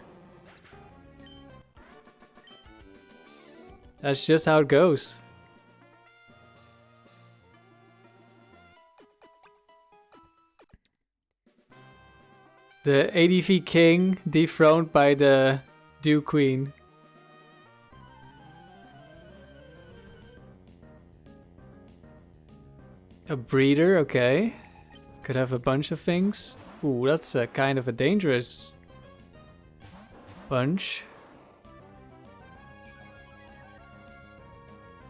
That's just how it goes. The ADV King dethroned by the Dew Queen. A breeder, okay. Could have a bunch of things. Ooh, that's a kind of a dangerous bunch.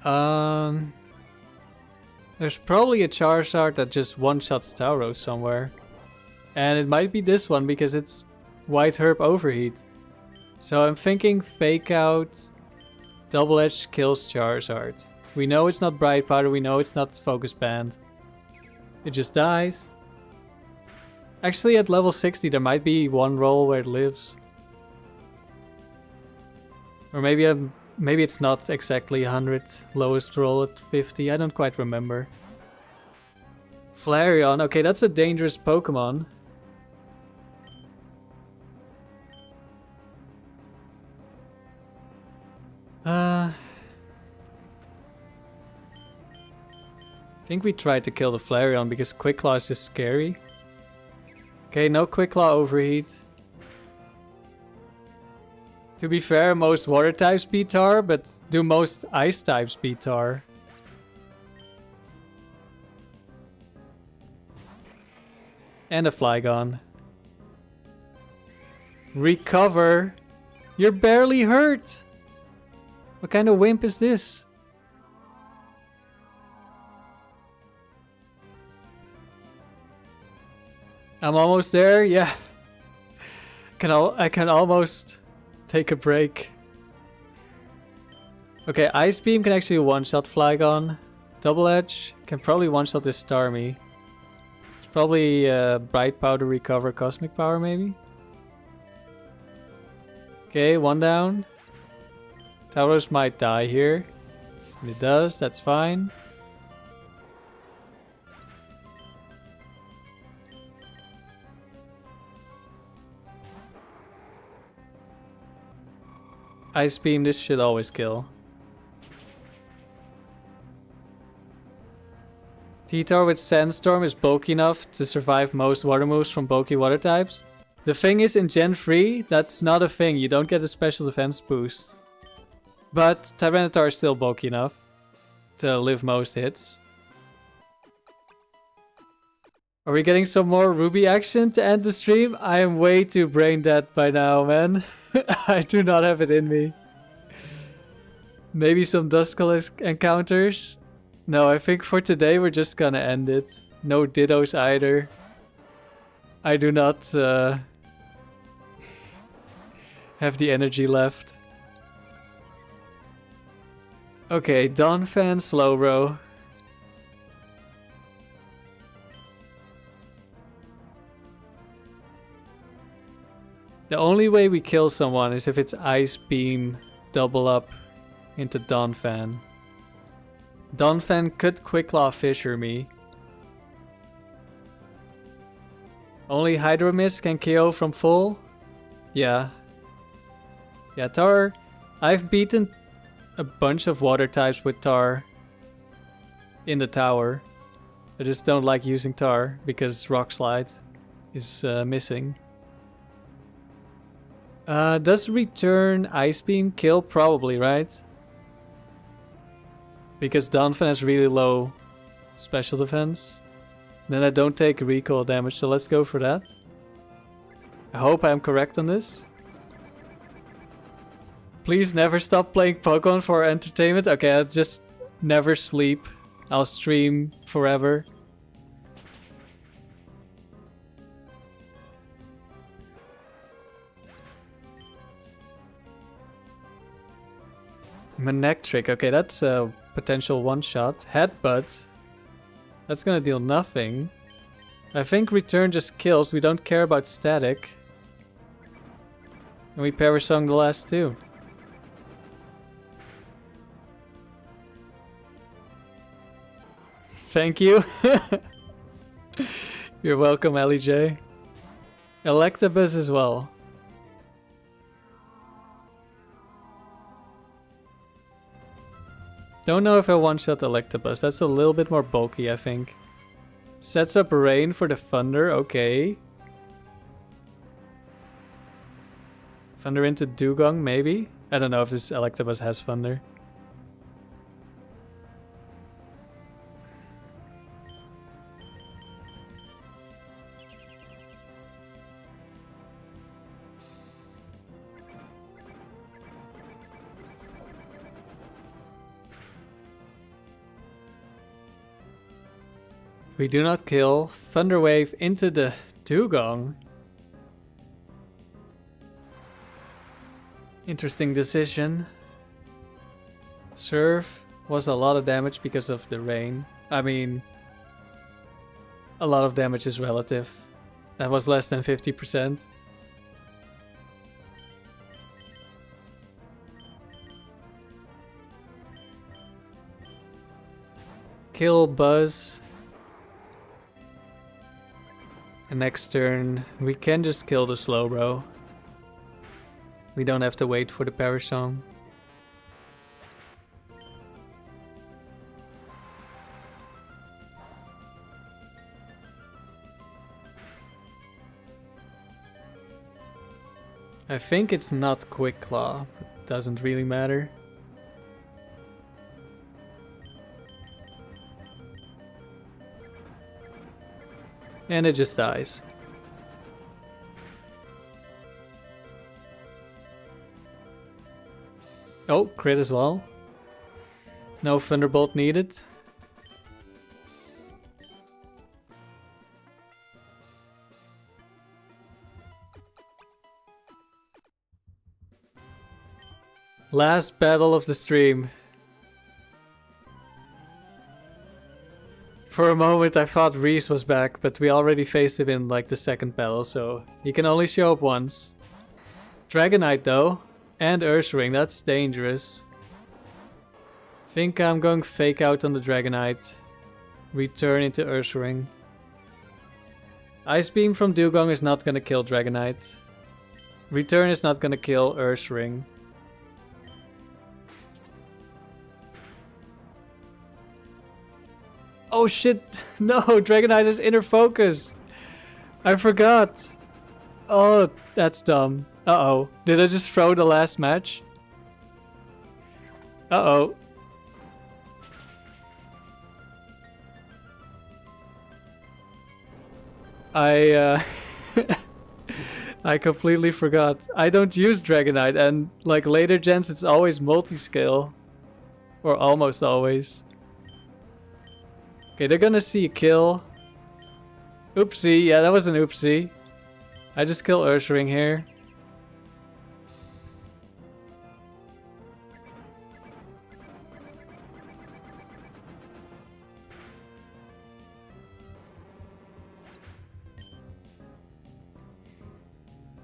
There's probably a Charizard that just one-shots Tauros somewhere. And it might be this one because it's White Herb Overheat. So I'm thinking Fake Out, Double Edge kills Charizard. We know it's not Bright Powder, we know it's not Focus Band. It just dies. Actually at level 60 there might be one roll where it lives. Or maybe it's not exactly 100, lowest roll at 50, I don't quite remember. Flareon, okay, that's a dangerous Pokemon. I think we tried to kill the Flareon because Quick Claw is just scary. Okay, no Quick Claw Overheat. To be fair, most water types beat Tar, but do most ice types beat Tar? And a Flygon. Recover! You're barely hurt! What kind of wimp is this? I'm almost there, yeah. I can almost take a break. Okay, Ice Beam can actually one-shot Flygon. Double Edge can probably one-shot this Starmie. It's probably Bright Powder, Recover, Cosmic Power maybe? Okay, one down. Tauros might die here. If it does, that's fine. Ice Beam, this should always kill. T-Tar with Sandstorm is bulky enough to survive most water moves from bulky water types. The thing is, in Gen 3, that's not a thing. You don't get a special defense boost. But Tyranitar is still bulky enough to live most hits. Are we getting some more Ruby action to end the stream? I am way too brain dead by now, man. I do not have it in me. Maybe some Duskull encounters? No, I think for today we're just gonna end it. No Dittos either. I do not have the energy left. Okay, Donphan Slowbro. The only way we kill someone is if it's Ice Beam double up into Donphan. Donphan could Quick Claw Fissure me. Only Hydro Mist can KO from full? Yeah. Yeah, Tar. I've beaten a bunch of water types with Tar in the tower. I just don't like using Tar because Rock Slide is missing. Does Return Ice Beam kill? Probably, right? Because Donphan has really low special defense. Then I don't take recoil damage, so let's go for that. I hope I'm correct on this. Please never stop playing Pokemon for entertainment. Okay, I'll just never sleep. I'll stream forever. Manectric. Okay, that's a potential one-shot. Headbutt. That's gonna deal nothing. I think Return just kills. We don't care about static. And we Perish Song the last two. Thank you. You're welcome, LEJ. Electabuzz as well. Don't know if I one-shot Electabuzz. That's a little bit more bulky, I think. Sets up Rain for the Thunder. Okay. Thunder into Dewgong, maybe? I don't know if this Electabuzz has Thunder. We do not kill. Thunder Wave into the Dewgong. Interesting decision. Surf was a lot of damage because of the rain. I mean, a lot of damage is relative. That was less than 50%. Kill Buzz. And next turn, we can just kill the Slowbro. We don't have to wait for the Perish Song. I think it's not Quick Claw, but doesn't really matter. And it just dies. Oh, crit as well. No Thunderbolt needed. Last battle of the stream. For a moment I thought Reese was back, but we already faced him in like the second battle, so he can only show up once. Dragonite though, and Ursaring, that's dangerous. Think I'm going Fake Out on the Dragonite. Return into Ursaring. Ice Beam from Dewgong is not gonna kill Dragonite. Return is not gonna kill Ursaring. Oh shit, no, Dragonite is inner focus. I forgot. Oh, that's dumb. Uh-oh. Did I just throw the last match? Uh-oh. I completely forgot. I don't use Dragonite, and like later gens it's always multi-scale. Or almost always. Okay, they're gonna see a kill. Oopsie, yeah, that was an oopsie. I just kill Ursaring here.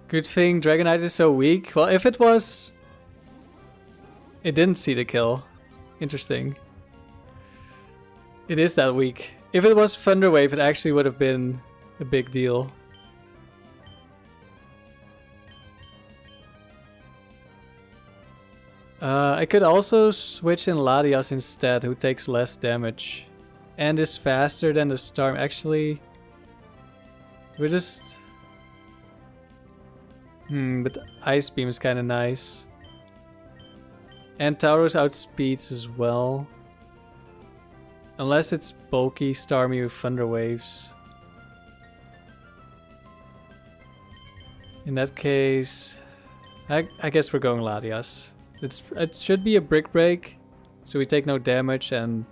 Good thing Dragonite is so weak. Well, if it was... It didn't see the kill. Interesting. It is that weak. If it was Thunder Wave, it actually would have been a big deal. I could also switch in Latios instead, who takes less damage. And is faster than the Storm. Actually, we're just... but Ice Beam is kind of nice. And Tauros outspeeds as well. Unless it's bulky Starmie with Thunder Waves. In that case, I guess we're going Latios. It should be a Brick Break, so we take no damage, and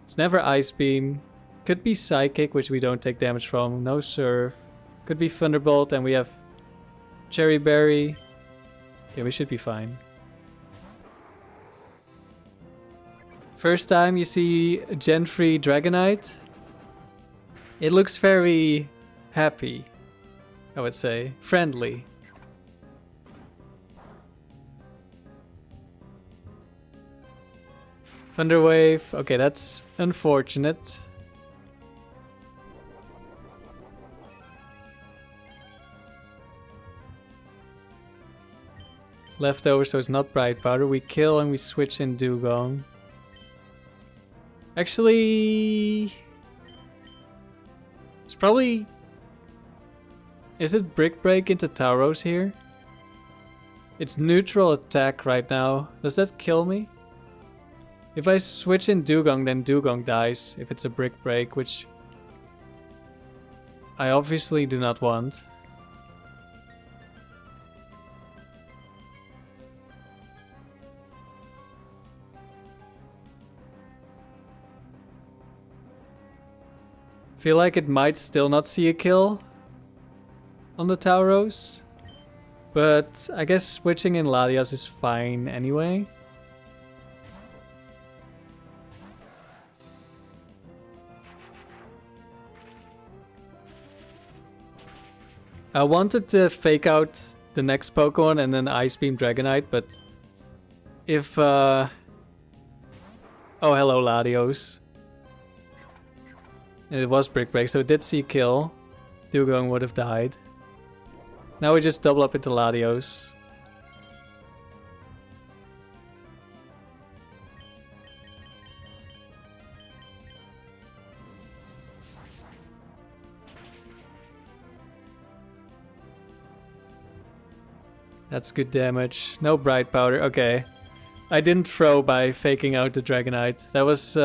it's never Ice Beam. Could be Psychic, which we don't take damage from. No Surf. Could be Thunderbolt, and we have Cherry Berry. Yeah, we should be fine. First time you see Gen 3 Dragonite. It looks very happy, I would say. Friendly. Thunder Wave. Okay, that's unfortunate. Leftover, so it's not Bright Powder. We kill and we switch in Dewgong. Actually... It's probably... Is it Brick Break into Tauros here? It's neutral attack right now. Does that kill me? If I switch in Dewgong, then Dewgong dies if it's a Brick Break, which I obviously do not want. Feel like it might still not see a kill on the Tauros, but I guess switching in Latios is fine anyway. I wanted to fake out the next Pokemon and then Ice Beam Dragonite, but if oh, hello Latios. It was Brick Break, so it did see kill. Dewgong would have died. Now we just double up into Latios. That's good damage. No Bright Powder. Okay. I didn't throw by faking out the Dragonite. That was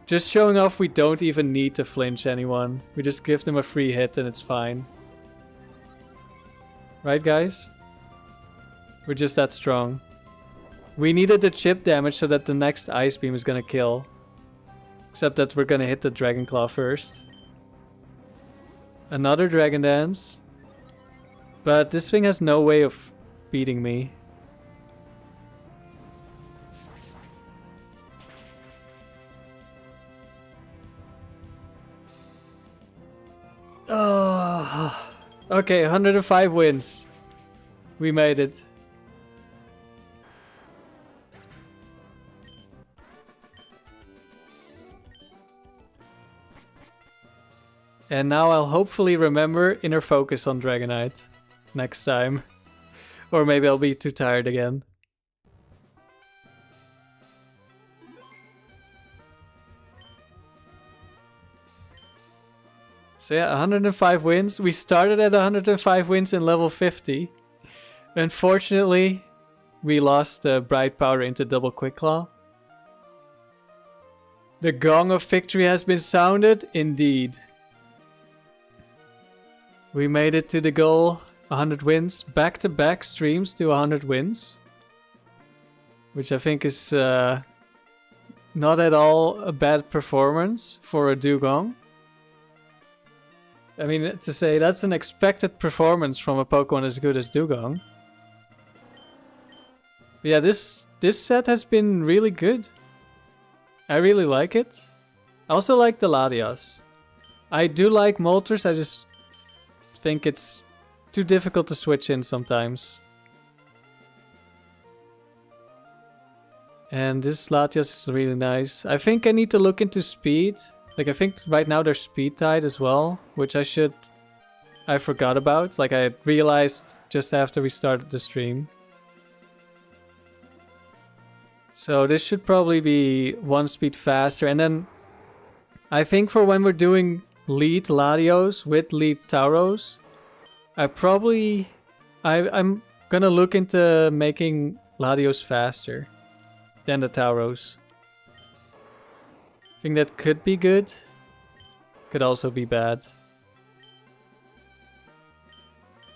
just showing off we don't even need to flinch anyone. We just give them a free hit and it's fine. Right, guys? We're just that strong. We needed the chip damage so that the next Ice Beam is gonna kill. Except that we're gonna hit the Dragon Claw first. Another Dragon Dance. But this thing has no way of beating me. Oh, okay, 105 wins. We made it. And now I'll hopefully remember Inner Focus on Dragonite next time. Or maybe I'll be too tired again. So yeah, 105 wins. We started at 105 wins in level 50. Unfortunately, we lost Bright Powder into Double Quick Claw. The gong of victory has been sounded, indeed. We made it to the goal, 100 wins. Back-to-back streams to 100 wins. Which I think is not at all a bad performance for a Dewgong. I mean, to say that's an expected performance from a Pokemon as good as Dewgong. But yeah, this set has been really good. I really like it. I also like the Latios. I do like Moltres, I just think it's too difficult to switch in sometimes. And this Latios is really nice. I think I need to look into speed. Like, I think right now they're speed tied as well, which I forgot about. Like, I realized just after we started the stream. So this should probably be 1 speed faster. And then I think for when we're doing llead Latios with llead Tauros, I'm gonna look into making Latios faster than the Tauros. I think that could be good. Could also be bad.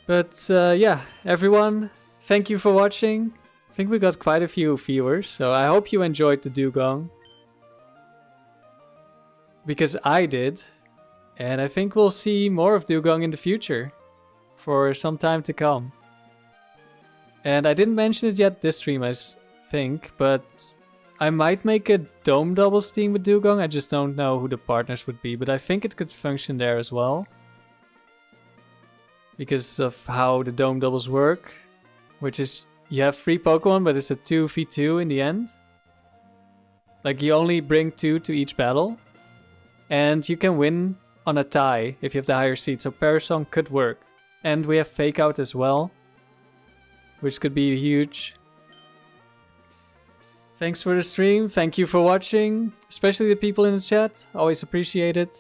But yeah, everyone, thank you for watching. I think we got quite a few viewers, so I hope you enjoyed the Dewgong. Because I did. And I think we'll see more of Dewgong in the future. For some time to come. And I didn't mention it yet this stream, I think, but I might make a Dome Doubles team with Dewgong. I just don't know who the partners would be, but I think it could function there as well. Because of how the Dome Doubles work. Which is, you have 3 Pokemon, but it's a 2v2 in the end. Like, you only bring 2 to each battle. And you can win on a tie if you have the higher seed, so Parasong could work. And we have Fake Out as well, which could be huge. Thanks for the stream. Thank you for watching. Especially the people in the chat. Always appreciate it.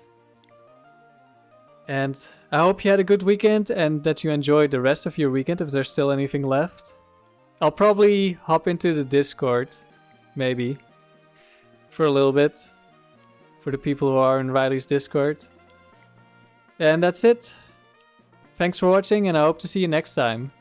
And I hope you had a good weekend and that you enjoyed the rest of your weekend if there's still anything left. I'll probably hop into the Discord. Maybe. For a little bit. For the people who are in Riley's Discord. And that's it. Thanks for watching, and I hope to see you next time.